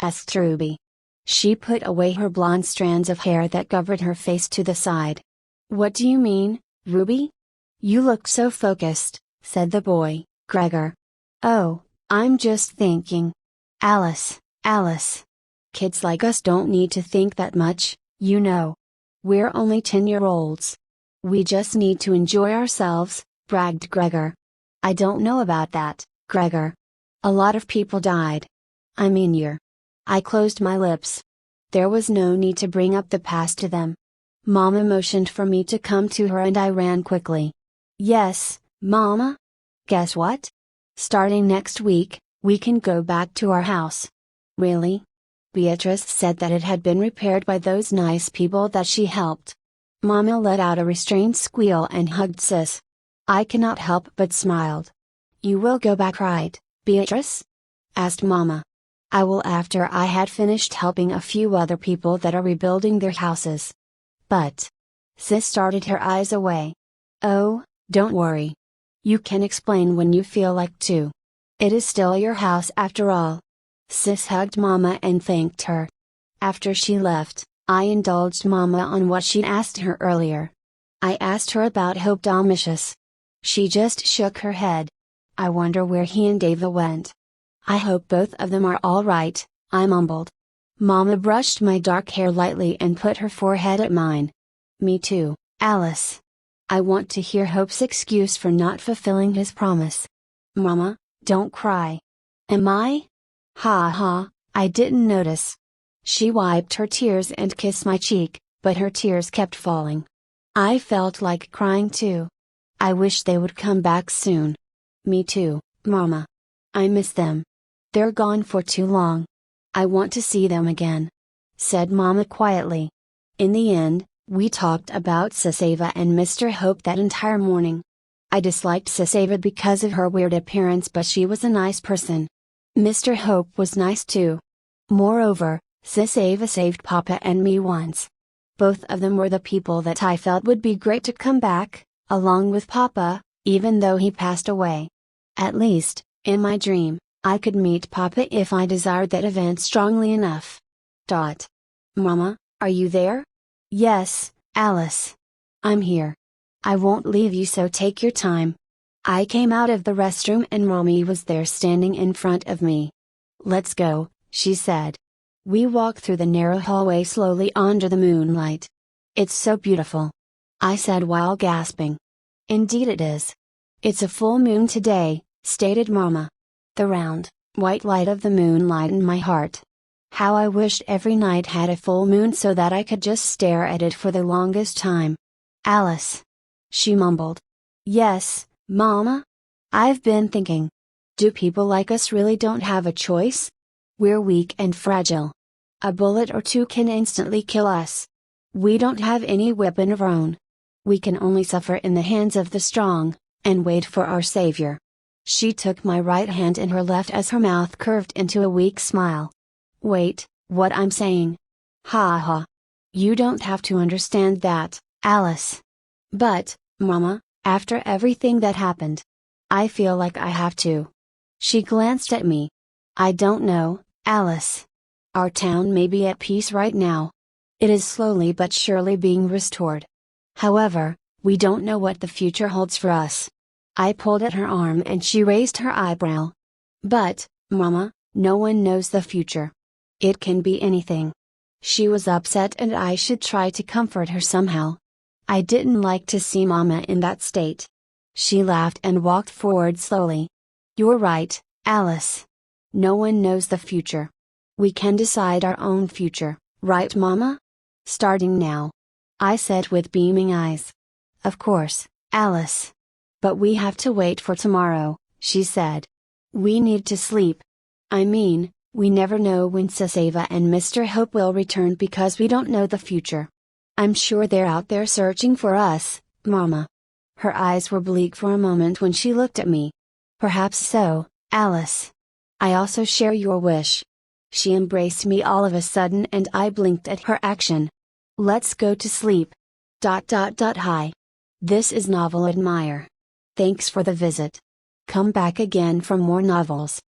Asked Ruby. She put away her blonde strands of hair that covered her face to the side. What do you mean, Ruby? You look so focused, said the boy, Gregor. Oh, I'm just thinking. Alice. Kids like us don't need to think that much, you know. We're only 10-year-olds. We just need to enjoy ourselves, bragged Gregor. I don't know about that, Gregor. A lot of people died. I mean you're. I closed my lips. There was no need to bring up the past to them. Mama motioned for me to come to her and I ran quickly. Yes, Mama? Guess what? Starting next week, we can go back to our house. Really? Beatrice said that it had been repaired by those nice people that she helped. Mama let out a restrained squeal and hugged Sis. I cannot help but smiled. You will go back, right, Beatrice? Asked Mama. I will after I had finished helping a few other people that are rebuilding their houses. But. Sis started her eyes away. Oh, don't worry. You can explain when you feel like to. It is still your house after all. Sis hugged Mama and thanked her. After she left, I indulged Mama on what she'd asked her earlier. I asked her about Hope Domitius. She just shook her head. I wonder where he and Ava went. I hope both of them are all right, I mumbled. Mama brushed my dark hair lightly and put her forehead at mine. Me too, Alice. I want to hear Hope's excuse for not fulfilling his promise. Mama, don't cry. Am I? Ha ha, I didn't notice. She wiped her tears and kissed my cheek, but her tears kept falling. I felt like crying too. I wish they would come back soon. Me too, Mama. I miss them. They're gone for too long. I want to see them again. said Mama quietly. In the end, we talked about Sasava and Mr. Hope that entire morning. I disliked Sasava because of her weird appearance, but she was a nice person. Mr. Hope was nice too. Moreover, Sasava saved Papa and me once. Both of them were the people that I felt would be great to come back, along with Papa, even though he passed away. At least, in my dream, I could meet Papa if I desired that event strongly enough. Mama, are you there? Yes, Alice. I'm here. I won't leave you, so take your time. I came out of the restroom and Mommy was there standing in front of me. Let's go, she said. We walked through the narrow hallway slowly under the moonlight. It's so beautiful, I said while gasping. Indeed it is. It's a full moon today, stated Mama. The round, white light of the moon lightened my heart. How I wished every night had a full moon so that I could just stare at it for the longest time. Alice. She mumbled. Yes, Mama? I've been thinking. Do people like us really don't have a choice? We're weak and fragile. A bullet or two can instantly kill us. We don't have any weapon of our own. We can only suffer in the hands of the strong, and wait for our Savior. She took my right hand in her left as her mouth curved into a weak smile. Wait, what I'm saying? Ha ha. You don't have to understand that, Alice. But, Mama, after everything that happened, I feel like I have to. She glanced at me. I don't know, Alice. Our town may be at peace right now. It is slowly but surely being restored. However, we don't know what the future holds for us. I pulled at her arm and she raised her eyebrow. But, Mama, no one knows the future. It can be anything. She was upset and I should try to comfort her somehow. I didn't like to see Mama in that state. She laughed and walked forward slowly. You're right, Alice. No one knows the future. We can decide our own future, right Mama? Starting now. I said with beaming eyes. Of course, Alice. But we have to wait for tomorrow, she said. We need to sleep. I mean, we never know when Sasava and Mr. Hope will return because we don't know the future. I'm sure they're out there searching for us, Mama. Her eyes were bleak for a moment when she looked at me. Perhaps so, Alice. I also share your wish. She embraced me all of a sudden and I blinked at her action. Let's go to sleep. Hi. This is Novel Admire. Thanks for the visit. Come back again for more novels.